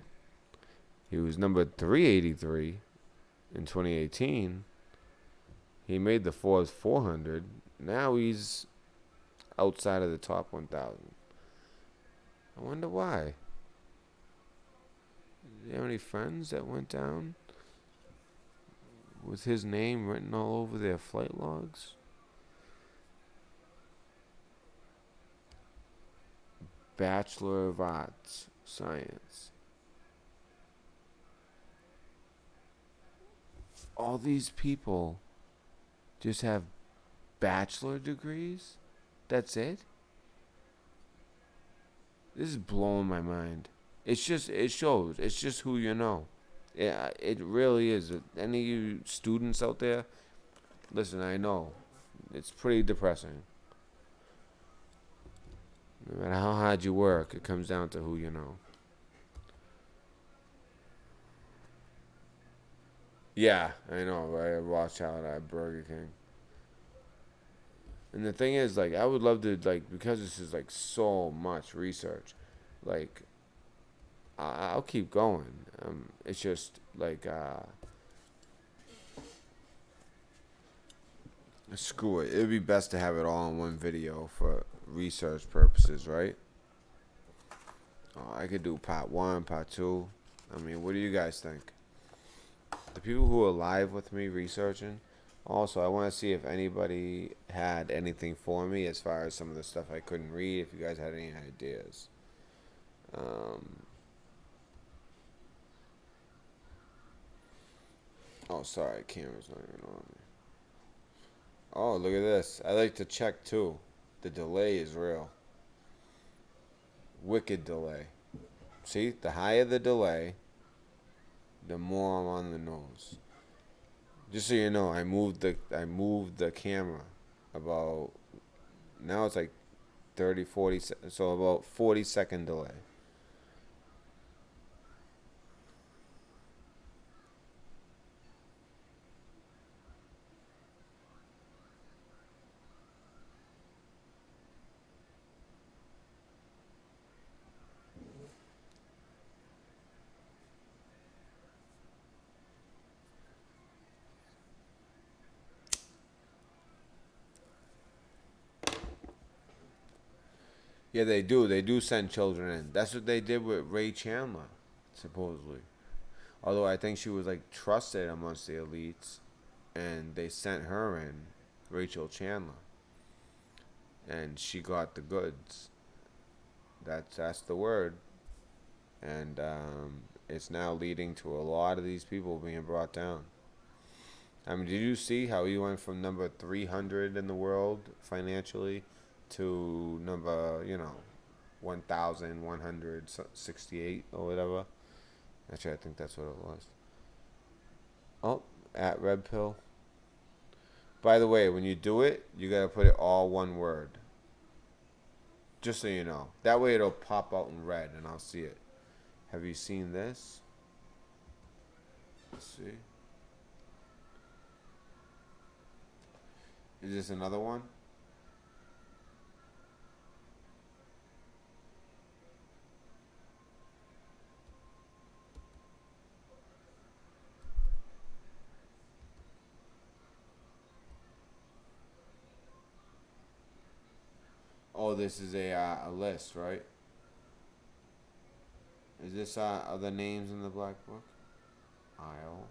He was number 383 in 2018. He made the Forbes 400 now he's outside of the top 1,000. I wonder why. Do you have any friends that went down with his name written all over their flight logs? Bachelor of Arts, Science. All these people just have bachelor degrees? That's it? This is blowing my mind. It shows. It's just who you know. Yeah, it really is. Any of you students out there, listen, I know. It's pretty depressing. No matter how hard you work, it comes down to who you know. Yeah, I know, right? I watch out at Burger King. And the thing is, like, I would love to, like, because this is, like, so much research, like, I'll keep going. It's just, like, screw it. It'd be best to have it all in one video for research purposes, right? Oh, I could do part one, part two. I mean, what do you guys think? The people who are live with me researching. Also, I want to see if anybody had anything for me as far as some of the stuff I couldn't read. If you guys had any ideas. Um, oh, sorry, camera's not even on me. Oh, look at this. I like to check too. The delay is real. Wicked delay. See, the higher the delay, the more I'm on the nose. Just so you know, I moved the camera about, now it's like 30, 40, so about 40-second delay. Yeah, they do. They do send children in. That's what they did with Ray Chandler, supposedly. Although I think she was like trusted amongst the elites, and they sent her in, Rachel Chandler, and she got the goods. That's the word, and it's now leading to a lot of these people being brought down. I mean, did you see how he went from number 300 in the world financially to number, 1,168 or whatever? Actually, I think that's what it was. Oh, at Red Pill. By the way, when you do it, you gotta put it all one word. Just so you know. That way it'll pop out in red and I'll see it. Have you seen this? Let's see. Is this another one? Oh, this is a list, right? Is this other names in the black book? Aisle.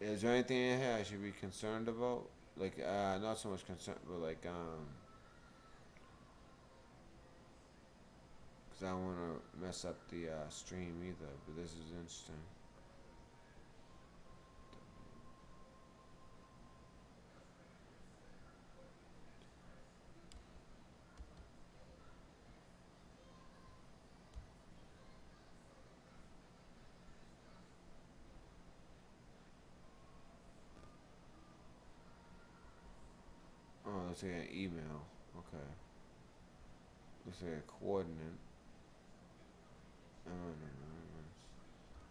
Is there anything in here I should be concerned about? Like, not so much concerned, but like, because I don't want to mess up the stream either. But this is interesting. Oh, let's say an email. Okay. Let's say a coordinate. Oh, no, no, no, no.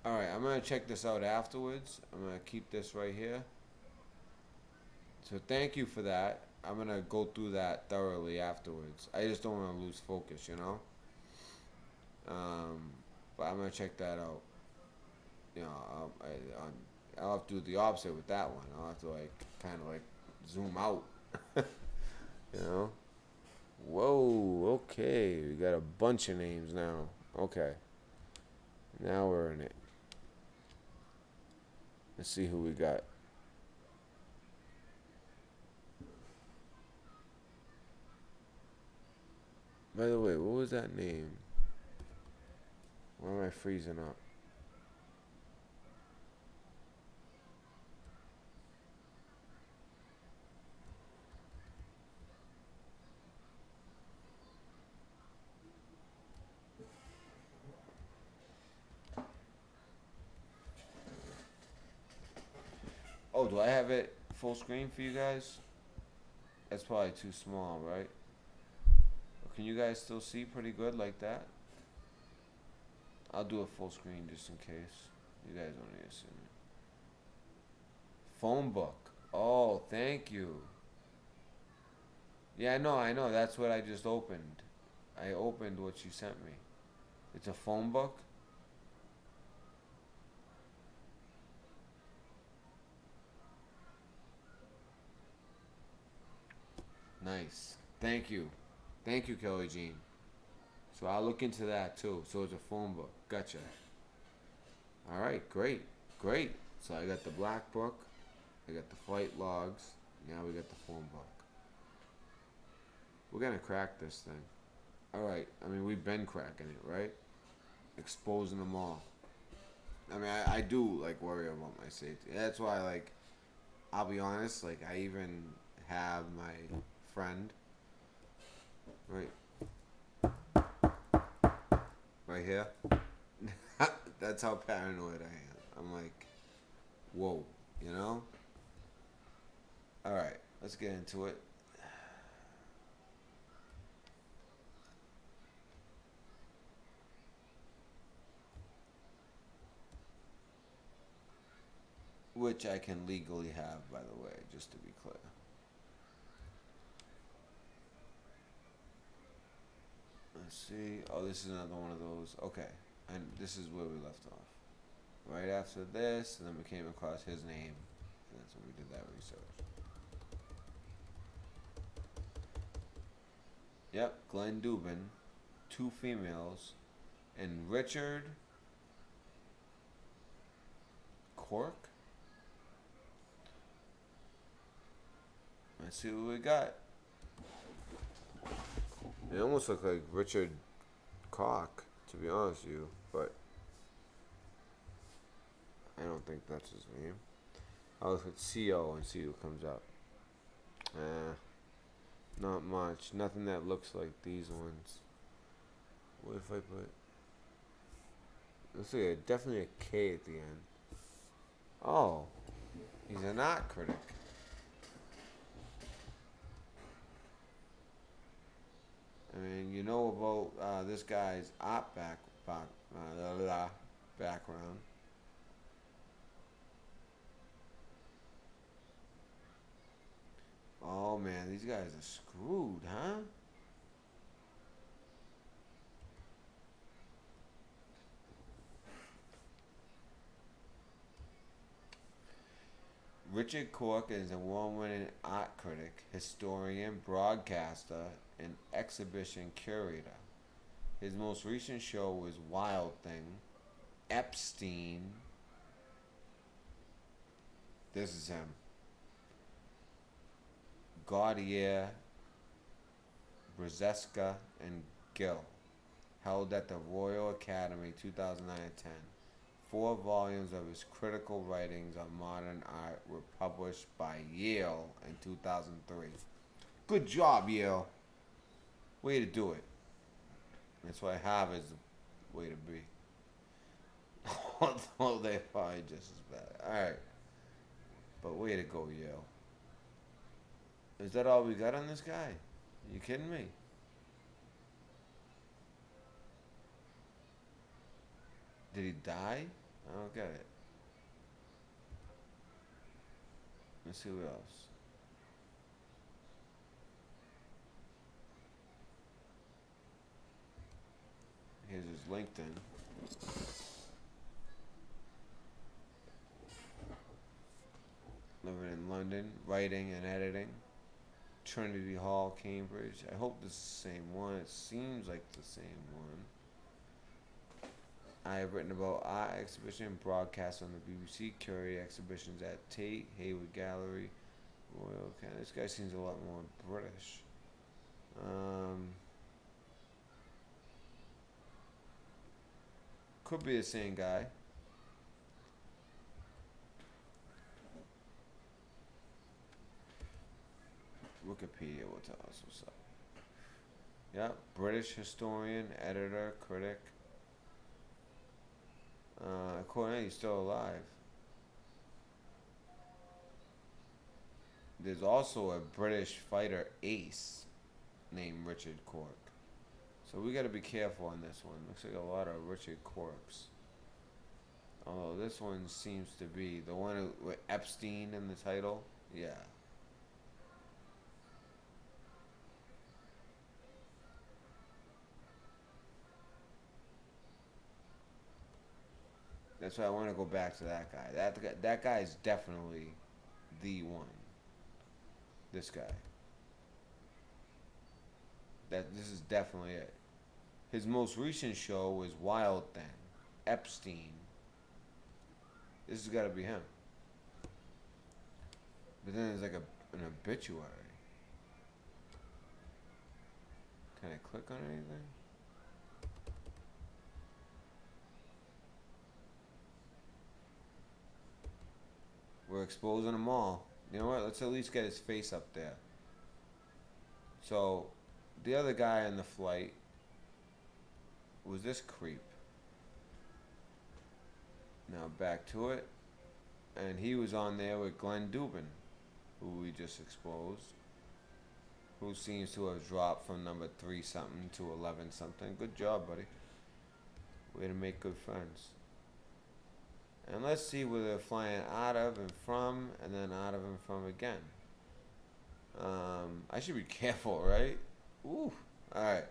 All right, I'm gonna check this out afterwards. I'm gonna keep this right here. So thank you for that. I'm gonna go through that thoroughly afterwards. I just don't want to lose focus, you know. Um, but I'm gonna check that out. You know, I'll have to do the opposite with that one. I'll have to like kind of like zoom out. You know. Whoa. Okay, we got a bunch of names now. Okay, now we're in it. Let's see who we got. By the way, what was that name? Why am I freezing up? Oh, do I have it full screen for you guys? That's probably too small, right? Can you guys still see pretty good like that? I'll do a full screen just in case. You guys don't need to see me. Phone book. Oh, thank you. Yeah, I know. That's what I just opened. I opened what you sent me. It's a phone book? Nice. Thank you. Thank you, Kelly Jean. So I'll look into that too. So it's a phone book. Gotcha. All right, great. Great. So I got the black book. I got the flight logs. Now we got the phone book. We're going to crack this thing. All right. I mean, we've been cracking it, right? Exposing them all. I mean, I do like worry about my safety. That's why, like, I'll be honest. Like, I even have my friend, right, right here. That's how paranoid I am. I'm like, whoa, you know. All right, let's get into it. Which I can legally have, by the way, just to be clear. Let's see. Oh, this is another one of those. Okay, and this is where we left off. Right after this, and then we came across his name, and that's when we did that research. Yep, Glenn Dubin, two females, and Richard Cork. Let's see what we got. It almost looked like Richard Cock, to be honest with you, but I don't think that's his name. I'll look at CO and see what comes up. Not much. Nothing that looks like these ones. What if I put... Looks like definitely a K at the end. Oh, he's an art critic. I mean, you know about this guy's art background. Oh man, these guys are screwed, huh? Richard Cork is a award-winning art critic, historian, broadcaster, and exhibition curator. His most recent show was Wild Thing, Epstein. This is him. Gaudier, Brzeska, and Gill. Held at the Royal Academy 2009 and 10. 4 volumes of his critical writings on modern art were published by Yale in 2003. Good job, Yale. Way to do it. That's what Harvard is the way to be. Although they're probably just as bad. Alright. But way to go, Yale. Is that all we got on this guy? You kidding me? Did he die? I don't get it. Let's see what else. Here's his LinkedIn. Living in London, writing and editing. Trinity Hall, Cambridge. I hope this is the same one. It seems like the same one. I have written about art exhibition, broadcast on the BBC, curated exhibitions at Tate, Hayward Gallery, Royal Canada. This guy seems a lot more British. Could be the same guy. Wikipedia will tell us what's up. Yep, British historian, editor, critic. According to he's still alive. There's also a British fighter ace named Richard Cork. So we got to be careful on this one. Looks like a lot of Richard Corks. Although this one seems to be the one with Epstein in the title. Yeah. That's why I want to go back to that guy. That guy is definitely the one. This guy. This is definitely it. His most recent show was Wild Thing. Epstein. This has got to be him. But then there's like an obituary. Can I click on anything? We're exposing them all. You know what? Let's at least get his face up there. So, the other guy on the flight was this creep. Now back to it. And he was on there with Glenn Dubin, who we just exposed, who seems to have dropped from number 3 something to 11 something. Good job, buddy. Way to make good friends. And let's see where they're flying out of and from, and then out of and from again. I should be careful, right? Ooh. Alright.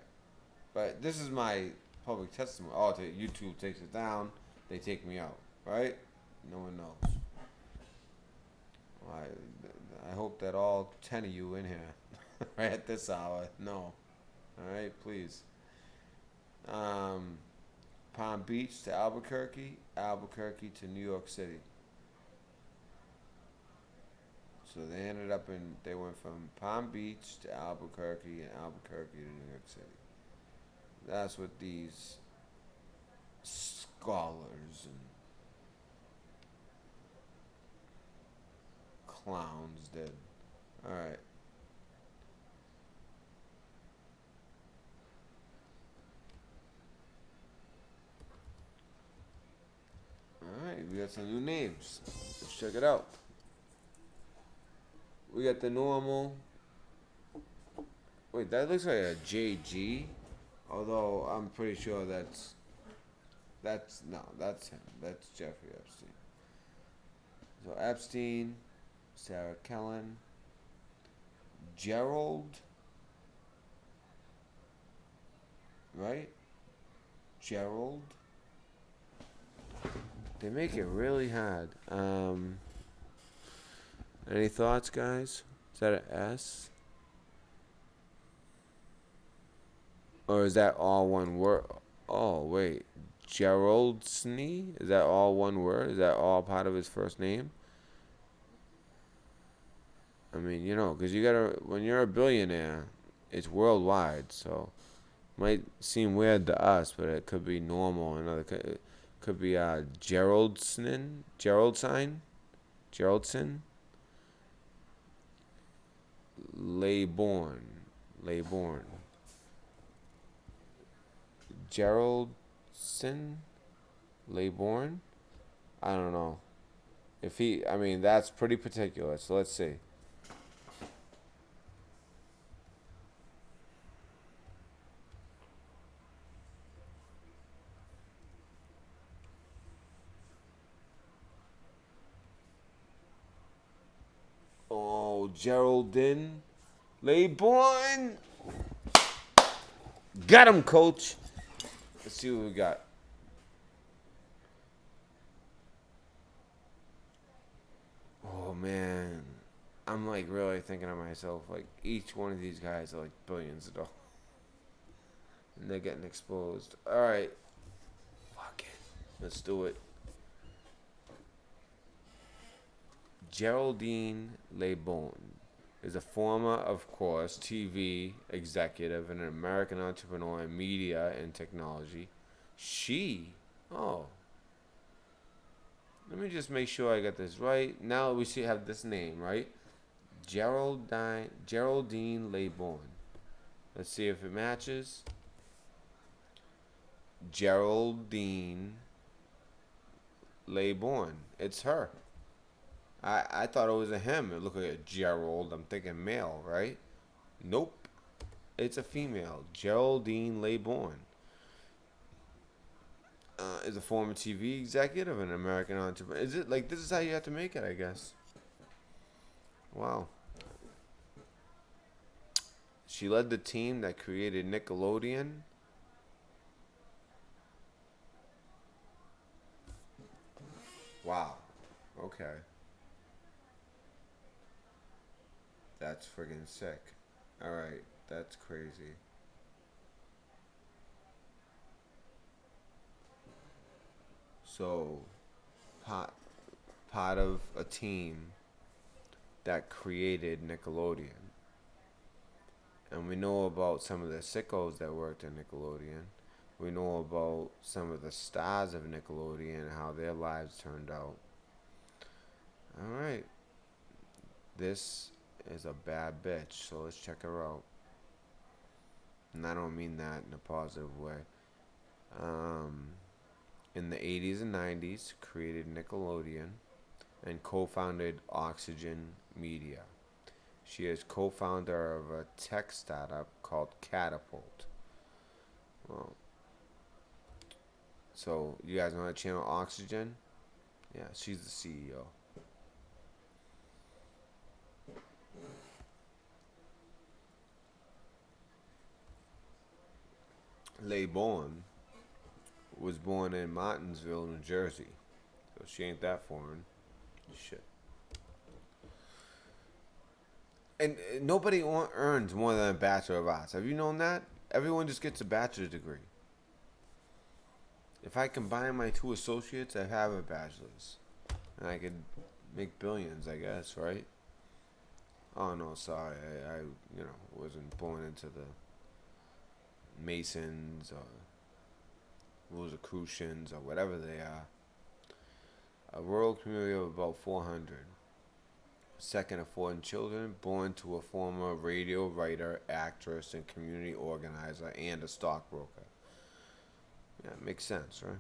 But this is my public testimony. Oh, YouTube takes it down. They take me out. Right? No one knows. I hope that all 10 of you in here, right at this hour, know. Alright, please. Palm Beach to Albuquerque, Albuquerque to New York City. So they went from Palm Beach to Albuquerque and Albuquerque to New York City. That's what these scholars and clowns did. Alright. Alright, we got some new names. Let's check it out. We got the normal. Wait, that looks like a JG. Although I'm pretty sure that's him. That's Jeffrey Epstein. So Epstein, Sarah Kellen, Gerald, right? Gerald. They make it really hard. Any thoughts, guys? Is that an S? Or is that all one word? Oh, wait. Geraldsny? Is that all one word? Is that all part of his first name? I mean, because you gotta, when you're a billionaire, it's worldwide, so might seem weird to us, but it could be normal. Could be Geraldson, Laybourne, Geraldson, Laybourne. I don't know. That's pretty particular. So let's see. Geraldine Laybourne. Got him, coach. Let's see what we got. Oh, man. I'm like really thinking to myself, like each one of these guys are like billions of dollars. And they're getting exposed. Alright. Fuck it. Let's do it. Geraldine Laybourne is a former, of course, TV executive and an American entrepreneur in media and technology. Oh, let me just make sure I got this right. Now we see have this name, right? Geraldine Laybourne. Let's see if it matches. Geraldine Laybourne. It's her. I thought it was a him. It looked like a Gerald. I'm thinking male, right? Nope. It's a female. Geraldine Laybourne is a former TV executive and an American entrepreneur. Is it like this is how you have to make it, I guess? Wow. She led the team that created Nickelodeon. Wow. Okay. That's friggin' sick. Alright, that's crazy. So, part of a team that created Nickelodeon. And we know about some of the sickos that worked at Nickelodeon. We know about some of the stars of Nickelodeon and how their lives turned out. Alright. This is a bad bitch, so let's check her out. And I don't mean that in a positive way. In the 80s and 90s, created Nickelodeon and co-founded Oxygen Media. She is co-founder of a tech startup called Catapult. Well, so you guys know that channel Oxygen? Yeah, she's the CEO. Laybourne was born in Martinsville, New Jersey. So she ain't that foreign. Shit. And nobody earns more than a Bachelor of Arts. Have you known that? Everyone just gets a bachelor's degree. If I combine my two associates, I have a bachelor's. And I could make billions, I guess, right? Oh, no, sorry. I wasn't born into the Masons or Rosicrucians or whatever they are. A rural community of about 400. Second of 4 children, born to a former radio writer, actress, and community organizer, and a stockbroker. Yeah, it makes sense, right?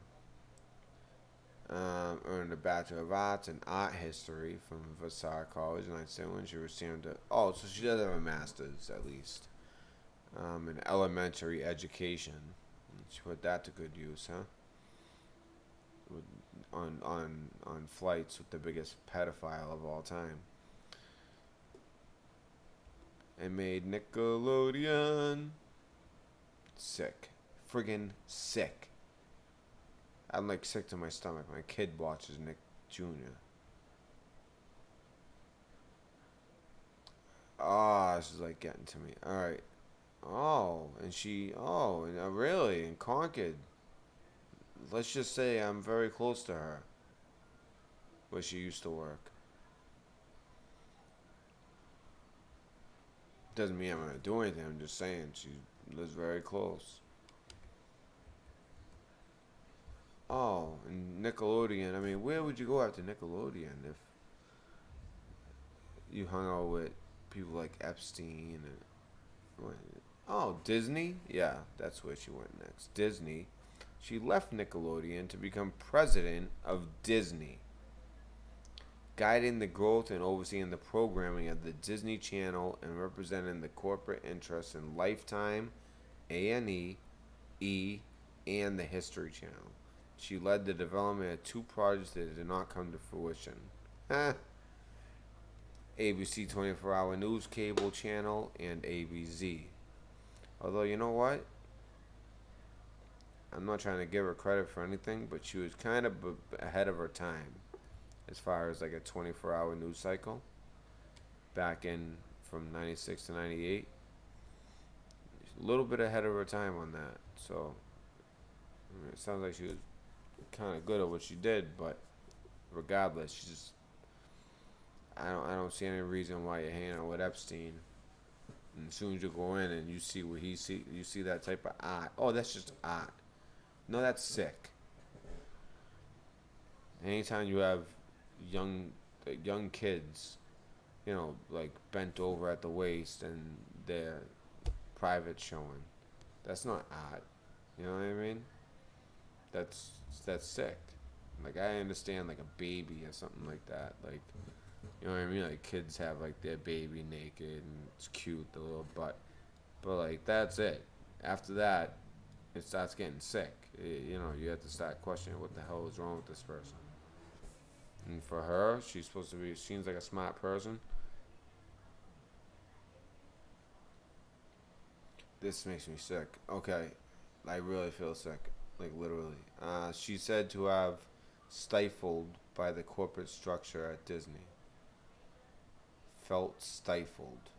Earned a Bachelor of Arts in Art History from Vassar College in 1971. She received so she does have a master's at least. In elementary education. She put that to good use, huh? On flights with the biggest pedophile of all time. And made Nickelodeon. Sick. Friggin' sick. I'm like sick to my stomach. My kid watches Nick Jr. She's like getting to me. Alright. Really? In Concord. Let's just say I'm very close to her. Where she used to work. Doesn't mean I'm gonna do anything. I'm just saying she lives very close. Oh, and Nickelodeon. I mean, where would you go after Nickelodeon if you hung out with people like Epstein and Disney? Yeah, that's where she went next. Disney. She left Nickelodeon to become president of Disney, guiding the growth and overseeing the programming of the Disney Channel and representing the corporate interests in Lifetime, A&E, and the History Channel. She led the development of 2 projects that did not come to fruition. ABC 24-hour news cable channel, and ABZ. Although, you know what? I'm not trying to give her credit for anything, but she was kind of ahead of her time as far as like a 24-hour news cycle back in from 96 to 98. A little bit ahead of her time on that. So, I mean, it sounds like she was kind of good at what she did, but regardless, she just I don't see any reason why you're hanging out with Epstein. And as soon as you go in and you see what he see, you see that type of art. Oh, that's just art. No, that's sick. Anytime you have young young kids, like bent over at the waist and their private showing, that's not art. You know what I mean? That's that's sick. Like I understand like a baby or something like that. Like you know what I mean? Like kids have like their baby naked and it's cute, the little butt. But like that's it. After that, it starts getting sick. You have to start questioning what the hell is wrong with this person. And for her, she's supposed to be. Seems like a smart person. This makes me sick. Okay, I really feel sick. Like literally. She's said to have stifled by the corporate structure at Disney. Felt stifled.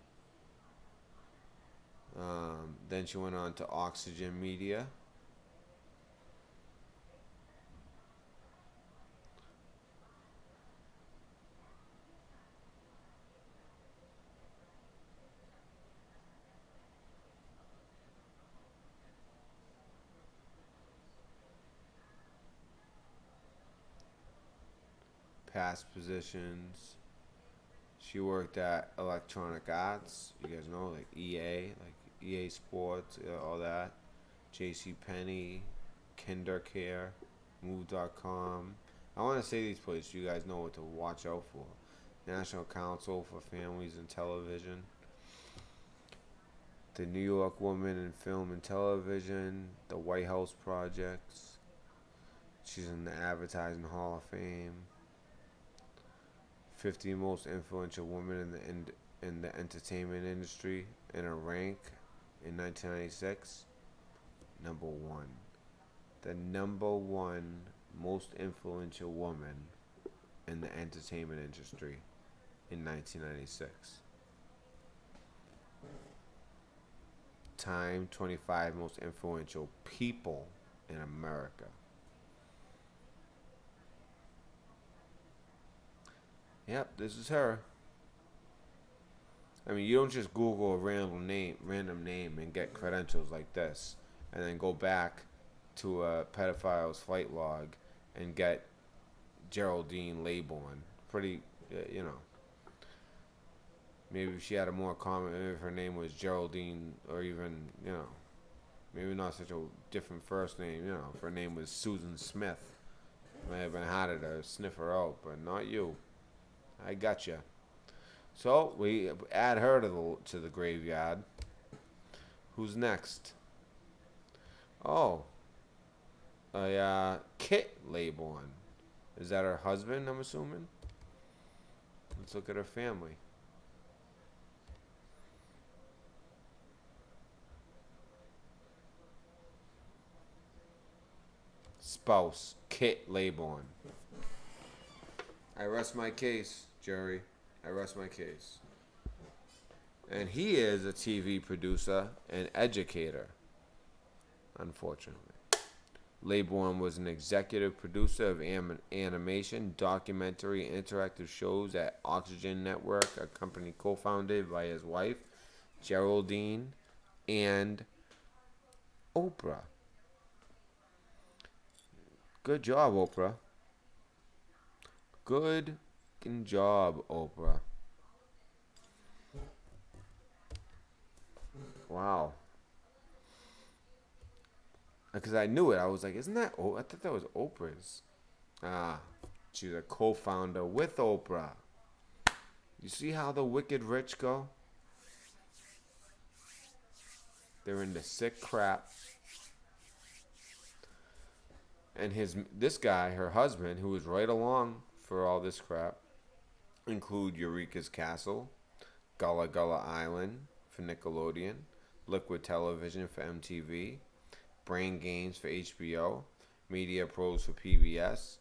Then she went on to Oxygen Media. Past positions. She worked at Electronic Arts. You guys know, like EA, like EA Sports, all that. J.C. Penney, KinderCare, Move.com. I want to say these places. You guys know what to watch out for. National Council for Families and Television. The New York Woman in Film and Television. The White House Projects. She's in the Advertising Hall of Fame. 50 most influential women in the entertainment industry in a rank in 1996. Number one. The number one most influential woman in the entertainment industry in 1996. Time 25 most influential people in America. Yep, this is her. I mean, you don't just Google a random name, and get credentials like this, and then go back to a pedophile's flight log and get Geraldine Laybourne. Pretty, you know. Maybe if she had a more common, maybe if her name was Geraldine, or even, maybe not such a different first name, if her name was Susan Smith. It may have been harder to sniff her out, but not you. I gotcha. So we add her to the graveyard. Who's next? Oh, Kit Laybourne. Is that her husband? I'm assuming. Let's look at her family. Spouse Kit Laybourne. I rest my case, Jerry. I rest my case. And he is a TV producer and educator, unfortunately. Laybourne was an executive producer of animation, documentary, and interactive shows at Oxygen Network, a company co-founded by his wife, Geraldine, and Oprah. Good job, Oprah. Good job, Oprah. Wow. Because I knew it. I was like, isn't that I thought that was Oprah's. She's a co-founder with Oprah. You see how the wicked rich go? They're into sick crap. And this guy, her husband, who was right along for all this crap, include Eureka's Castle, Gullah Gullah Island for Nickelodeon, Liquid Television for MTV, Brain Games for HBO, Media Pros for PBS.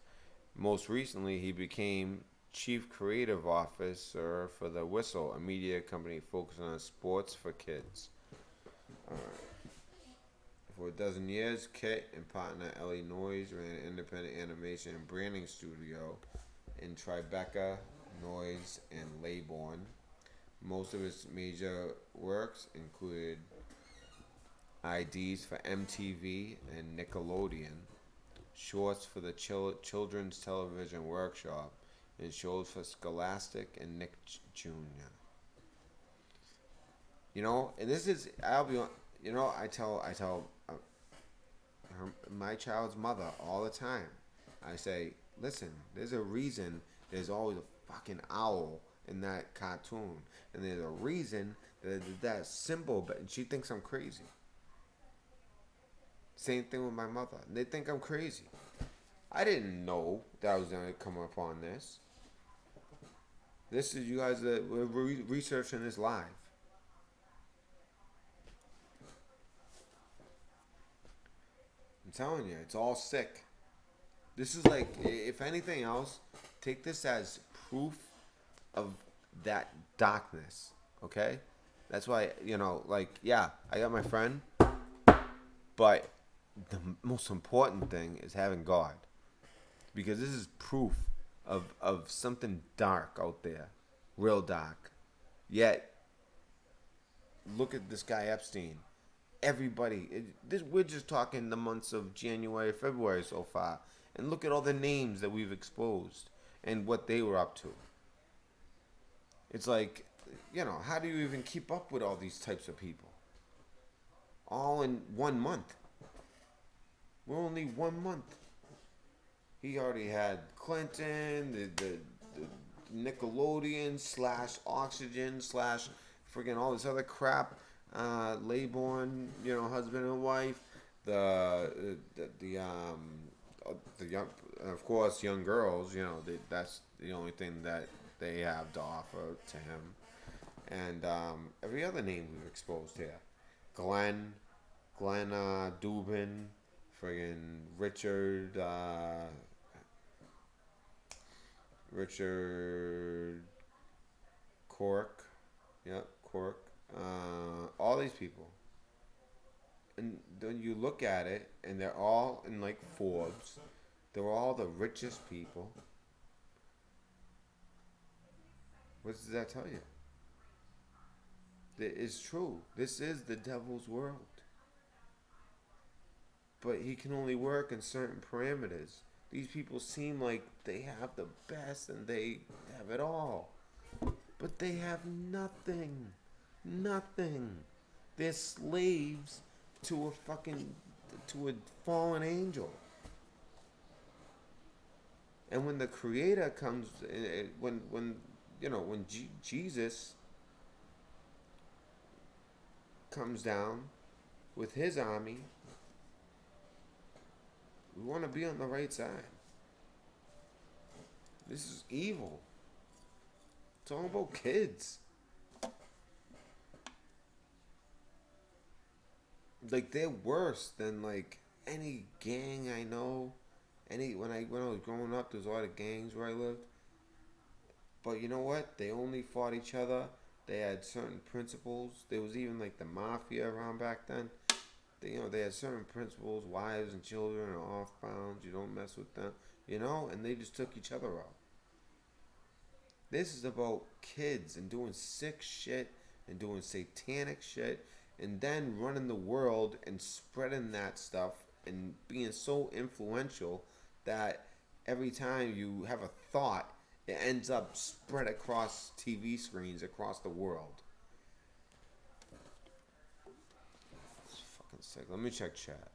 Most recently, he became Chief Creative Officer for The Whistle, a media company focused on sports for kids. For a dozen years, Kit and partner Ellie Noyes ran an independent animation and branding studio in Tribeca, Noyes, and Leybourne. Most of his major works included IDs for MTV and Nickelodeon, shorts for the Children's Television Workshop, and shows for Scholastic and Nick Jr. And this is, I'll be on, my child's mother all the time. I say, listen, there's a reason there's always a fucking owl in that cartoon, and there's a reason that symbol, but she thinks I'm crazy. Same thing with my mother. They think I'm crazy. I didn't know that I was gonna come upon this. This is you guys that we're researching this live. I'm telling you, it's all sick. This is like, if anything else, take this as proof of that darkness. Okay? That's why, yeah, I got my friend, but the most important thing is having God. Because this is proof of something dark out there. Real dark. Yet, look at this guy Epstein. Everybody, we're just talking the months of January, February so far. And look at all the names that we've exposed and what they were up to. It's like, how do you even keep up with all these types of people? All in 1 month. We're only 1 month. He already had Clinton, the Nickelodeon / Oxygen / friggin' all this other crap. Leybourne, husband and wife. The young, of course, young girls. That's the only thing that they have to offer to him. And every other name we've exposed here. Glenn Dubin, friggin' Richard Cork. Yep, Cork. All these people. And then you look at it, and they're all in like Forbes. They're all the richest people. What does that tell you? It's true. This is the devil's world. But he can only work in certain parameters. These people seem like they have the best and they have it all. But they have nothing. Nothing. They're slaves to a fallen angel. And when the Creator comes, when Jesus comes down with his army, we want to be on the right side. This is evil. It's all about kids. Like, they're worse than like any gang I know. When I was growing up, there was a lot of gangs where I lived. But you know what? They only fought each other. They had certain principles. There was even like the mafia around back then. They had certain principles. Wives and children are off bounds. You don't mess with them. And they just took each other out. This is about kids and doing sick shit and doing satanic shit and then running the world and spreading that stuff and being so influential that every time you have a thought, it ends up spread across TV screens across the world. It's fucking sick. Let me check chat.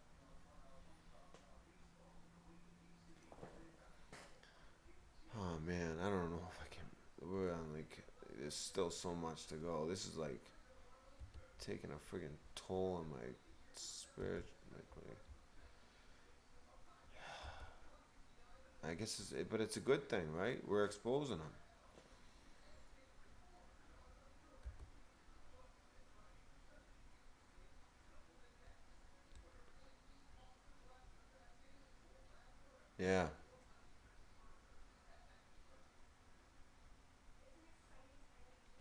Oh man, I don't know if I can. We're on there's still so much to go. This is like taking a friggin' toll on my spirit. I guess but it's a good thing, right? We're exposing them. Yeah.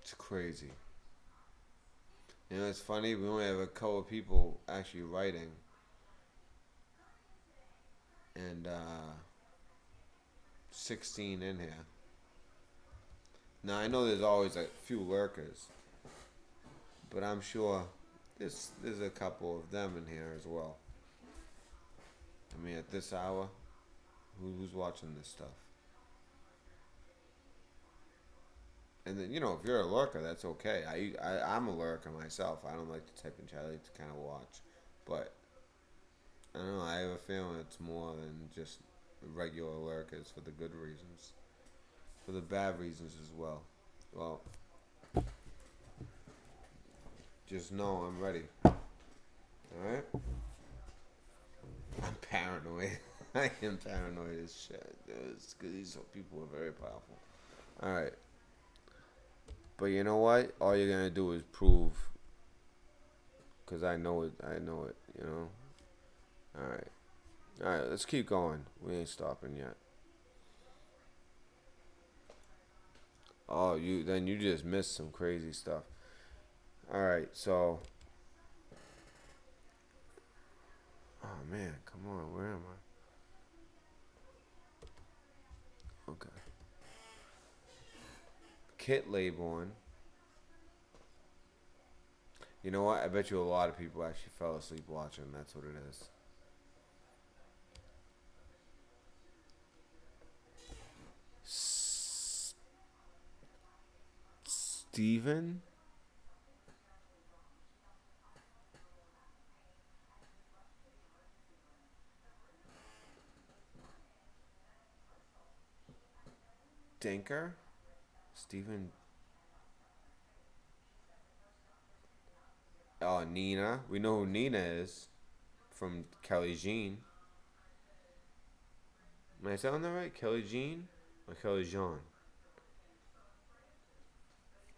It's crazy. You know, it's funny. We only have a couple of people actually writing, and 16 in here. Now I know there's always a few lurkers, but I'm sure there's a couple of them in here as well. I mean, at this hour, who's watching this stuff? And then, if you're a lurker, that's okay. I'm a lurker myself. I don't like to type in chat. I like to kind of watch, but I don't know. I have a feeling it's more than just regular lurkers for the good reasons, for the bad reasons as well. Well, just know I'm ready. All right. I'm paranoid. I am paranoid as shit. Because these people are very powerful. All right. But you know what? All you're gonna do is prove, cause I know it. I know it. All right. All right. Let's keep going. We ain't stopping yet. Oh, you just missed some crazy stuff. All right. So. Oh man, come on. Where am I? Okay. Kit Laybourne. You know what? I bet you a lot of people actually fell asleep watching. That's what it is. Steven Dinker? Steven. Oh, Nina. We know who Nina is from Kelly Jean. Am I sounding that right? Kelly Jean or Kelly Jean?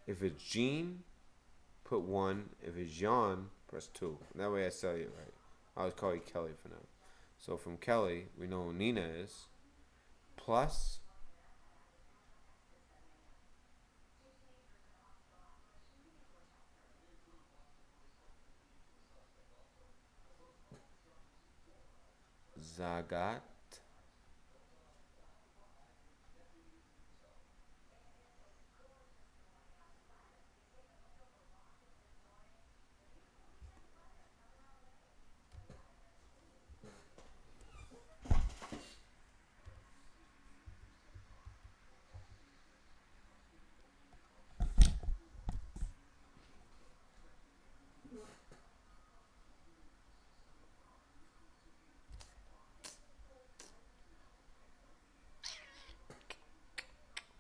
If it's Jean, put 1. If it's Jean, press 2. That way I say it right. I'll call you Kelly for now. So from Kelly, we know who Nina is. Plus Zagat.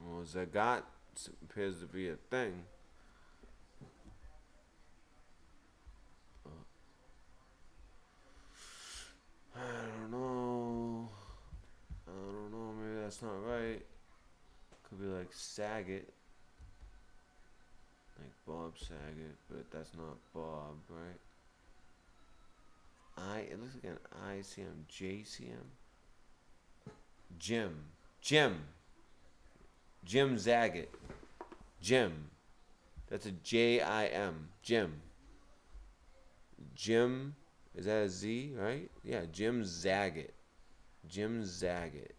Well, Zagat appears to be a thing. I don't know. I don't know. Maybe that's not right. Could be like Saget. Like Bob Saget, but that's not Bob, right? It looks like an ICM, JCM. Jim. Jim. Jim Zagat. Jim. That's a JIM. Jim. Jim. Is that a Z, right? Yeah, Jim Zagat. Jim Zagat.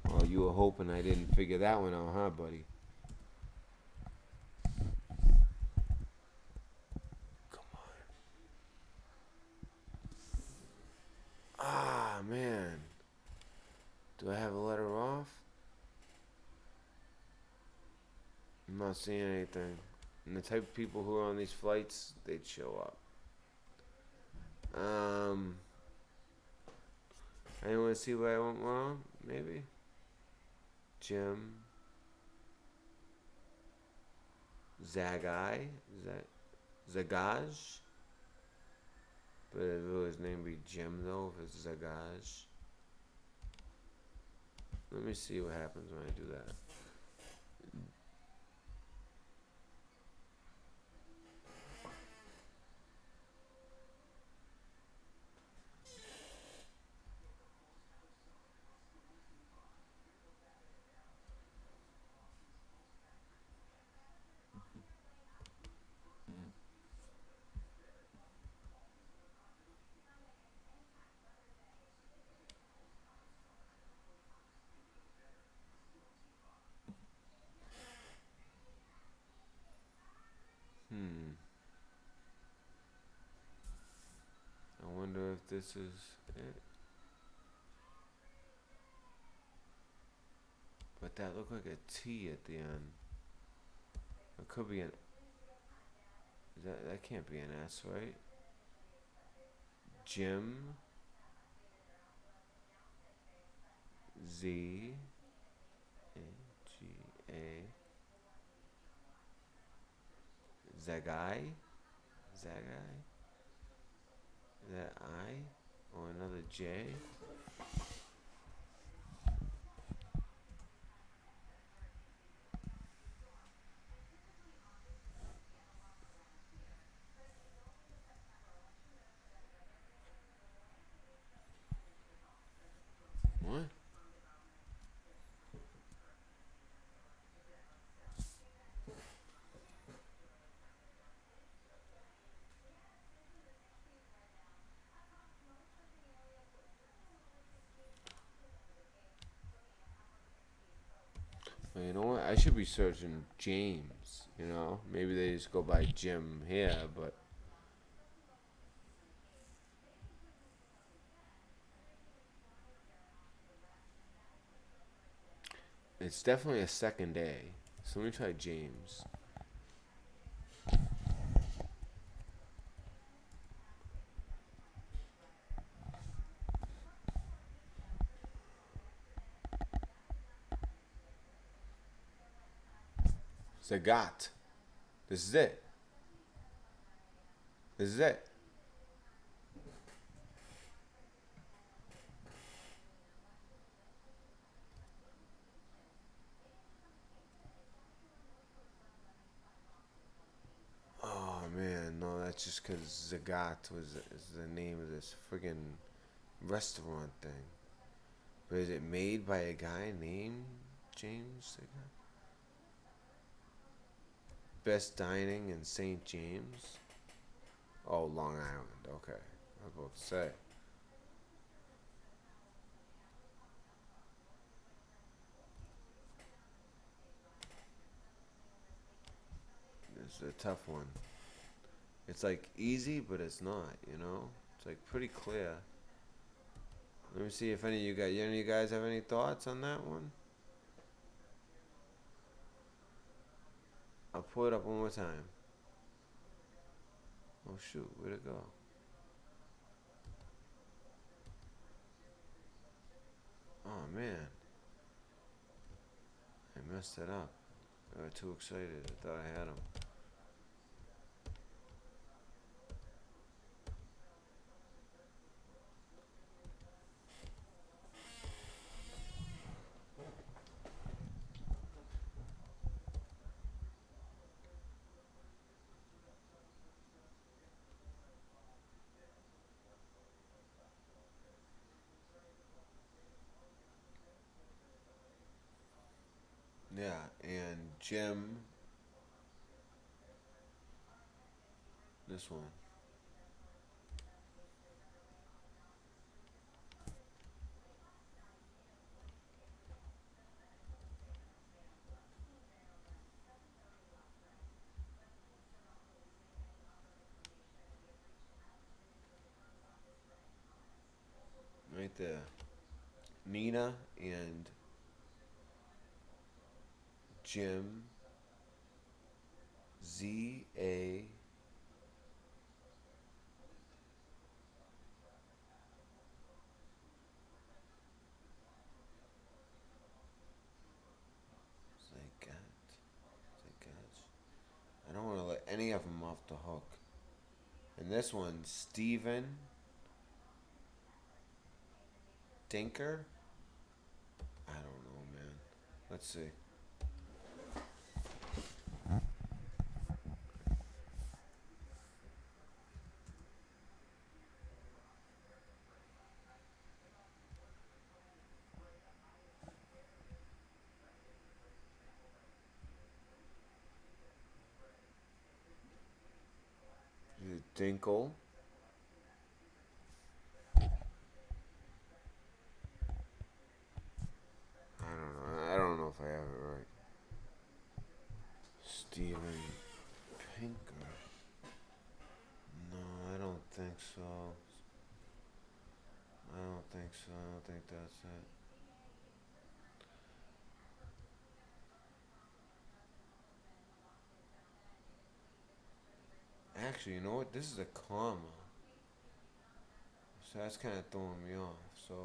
Oh, you were hoping I didn't figure that one out, huh, buddy? Come on. Ah, man. Do I have a letter off? I'm not seeing anything. And the type of people who are on these flights, they'd show up. Anyone see what I went wrong? Maybe? Jim. Zagai? Is that Zagaj? But will his name be Jim though, if it's Zagaj? Let me see what happens when I do that. this is it. But that looked like a T at the end. It could be an. That can't be an S, right? Jim. Z. A. G. A. Zagai. Zagai. Is that I? Or another J? What? Well, you know what? I should be searching James. You know, maybe they just go by Jim here, but it's definitely a second A. So let me try James. Zagat. This is it. This is it. Oh man, no, that's just because Zagat is the name of this friggin' restaurant thing. But is it made by a guy named James Zagat? Best dining in St. James? Oh, Long Island. Okay, I was about to say. This is a tough one. It's like easy, but it's not. You know, it's like pretty clear. Let me see if any of you guys have any thoughts on that one. I'll pull it up one more time. Oh shoot, where'd it go? Oh man, I messed it up. I got too excited. I thought I had them. Yeah, and Jim. This one. Right there. Nina and Jim. Z-A. Zagat. Zagat. I don't want to let any of them off the hook. And this one, Steven Dinker? I don't know, man. Let's see. Dinkle. I don't know if I have it right. Steven Pinker. No, I don't think so. think that's it. Actually, you know what? This is a comma. So that's kind of throwing me off. So,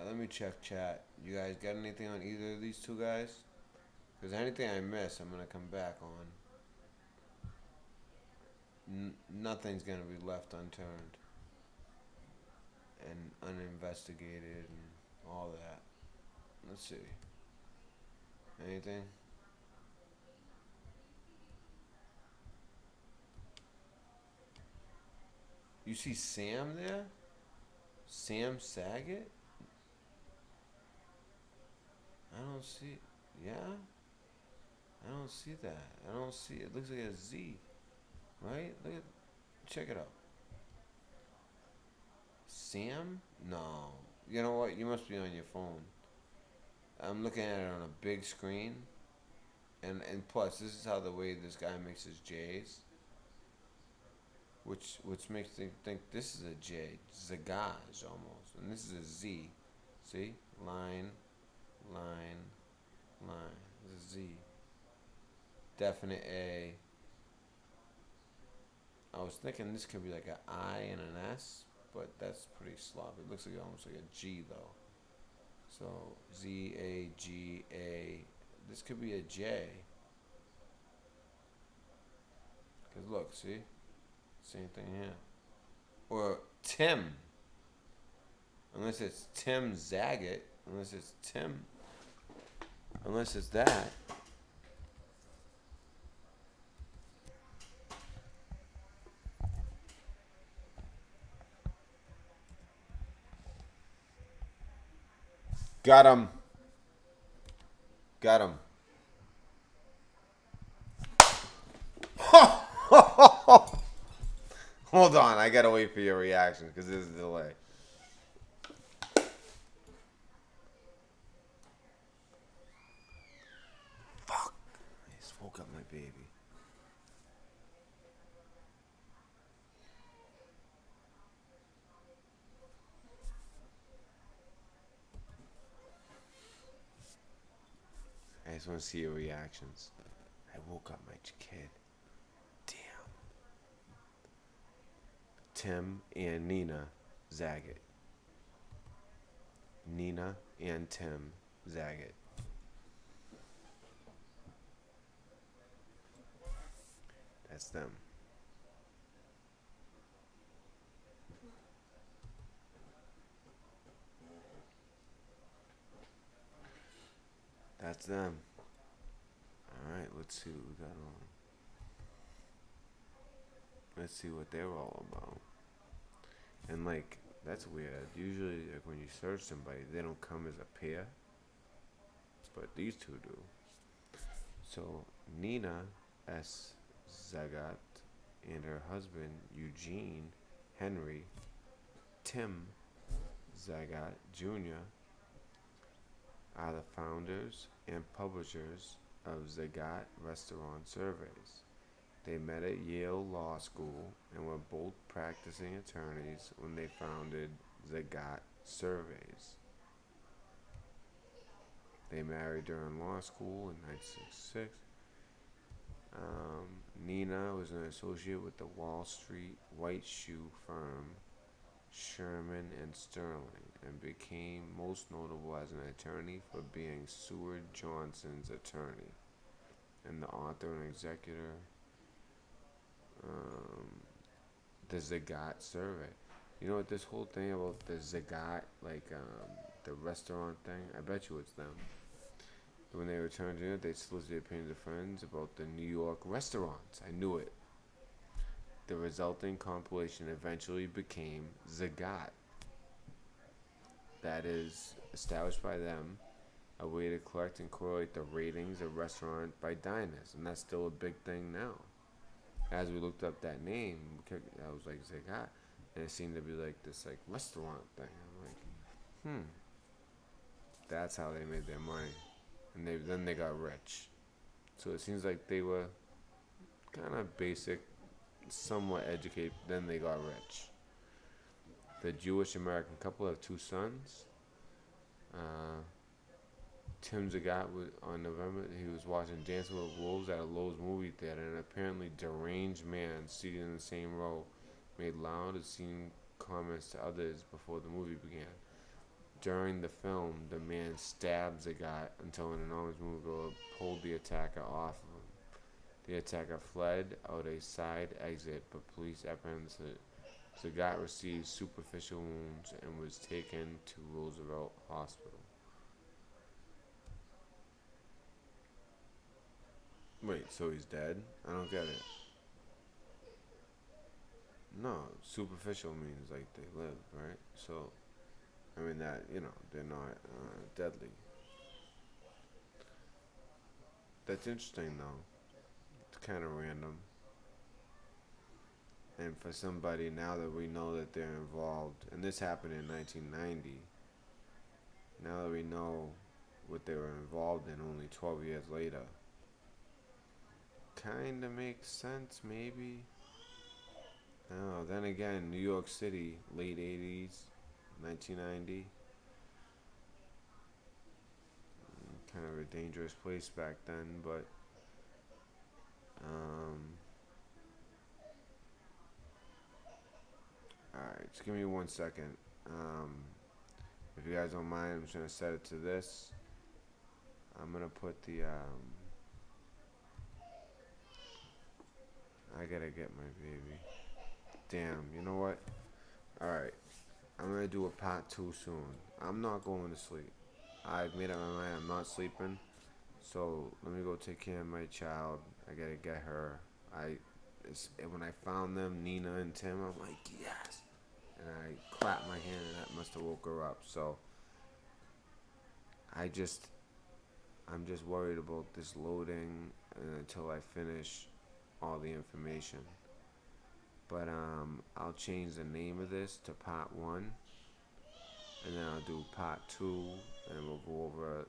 let me check chat. You guys got anything on either of these two guys? Because anything I miss, I'm going to come back on. Nothing's going to be left unturned and uninvestigated and all that. Let's see. Anything? You see Sam there? Sam Saget? I don't see. Yeah? I don't see that. I don't see. It looks like a Z. Right? Look at. Check it out. Sam? No. You know what? You must be on your phone. I'm looking at it on a big screen. And plus, this is how the way this guy makes his J's. Which makes me think this is a J. Zagaj almost. And this is a Z. See? Line, line, line. This is Z. Definite A. I was thinking this could be like an I and an S, but that's pretty sloppy. It looks like almost like a G though. So ZAGA. This could be a J. Cause look, see, same thing here. Or Tim. Unless it's Tim Zagat. Unless it's Tim. Unless it's that. Got him. Got him. Hold on, I gotta wait for your reaction because there's a delay. Fuck. I just woke up my baby. I just want to see your reactions. I woke up my kid. Damn. Tim and Nina Zagat. Nina and Tim Zagat. That's them. That's them. Alright, let's see what we got on. Let's see what they're all about. And like, that's weird. Usually, like when you search somebody, they don't come as a pair. But these two do. So, Nina S. Zagat and her husband, Eugene Henry Tim Zagat Jr., are the founders and publishers of Zagat Restaurant Surveys. They met at Yale Law School and were both practicing attorneys when they founded Zagat Surveys. They married during law school in 1966. Nina was an associate with the Wall Street white shoe firm Sherman and Sterling and became most notable as an attorney for being Seward Johnson's attorney and the author and executor the Zagat survey. You know what, this whole thing about the Zagat, like the restaurant thing, I bet you it's them. When they returned to it, they solicited opinions of friends about the New York restaurants. I knew it. The resulting compilation eventually became Zagat. That is, established by them, a way to collect and correlate the ratings of restaurant by diners. And that's still a big thing now. As we looked up that name, I was like, Zagat. And it seemed to be like this like restaurant thing. I'm like, that's how they made their money. And then they got rich. So it seems like they were kind of basic somewhat educated. Then they got rich. The Jewish American couple have two sons. Uh, Tim Zagat was on November. He was watching Dancing with Wolves at a Lowe's movie theater, and an apparently deranged man seated in the same row made loud, obscene comments to others before the movie began. During the film, the man stabbed Zagat until an enormous movie pulled the attacker off of him. The attacker fled out a side exit, but police apprehended Zagat received superficial wounds and was taken to Roosevelt Hospital. Wait, so he's dead? I don't get it. No, superficial means like they live, right? So, I mean that, they're not deadly. That's interesting though. It's kind of random. And for somebody, now that we know that they're involved, and this happened in 1990, now that we know what they were involved in only 12 years later, kind of makes sense, maybe. Oh, then again, New York City, late 80s, 1990. Kind of a dangerous place back then, but alright, just give me 1 second. If you guys don't mind, I'm just gonna set it to this. I'm gonna put the I gotta get my baby. Damn, you know what? Alright, I'm gonna do a part 2 soon. I'm not going to sleep. I've made up my mind, I'm not sleeping. So let me go take care of my child. I gotta get her. When I found them, Nina and Tim, I'm like, yes. And I clapped my hand, and that must have woke her up. So I'm just worried about this loading until I finish all the information. But I'll change the name of this to part 1, and then I'll do part 2, and we'll go over.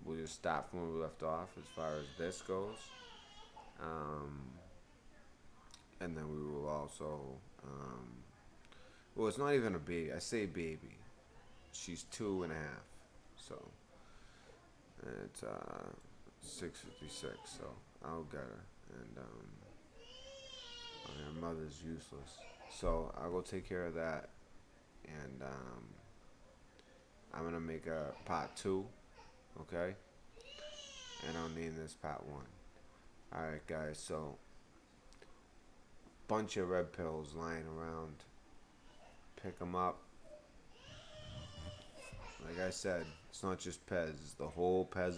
We'll just stop from where we left off as far as this goes. And then we will also, well, it's not even a baby. I say baby. She's 2.5. So, it's 6:56. So I'll get her. And her mother's useless. So I'll go take care of that. And I'm going to make a part 2. Okay? And I'll name this part 1. Alright, guys. So, bunch of red pills lying around. Pick them up. Like I said, it's not just Pez. It's the whole Pez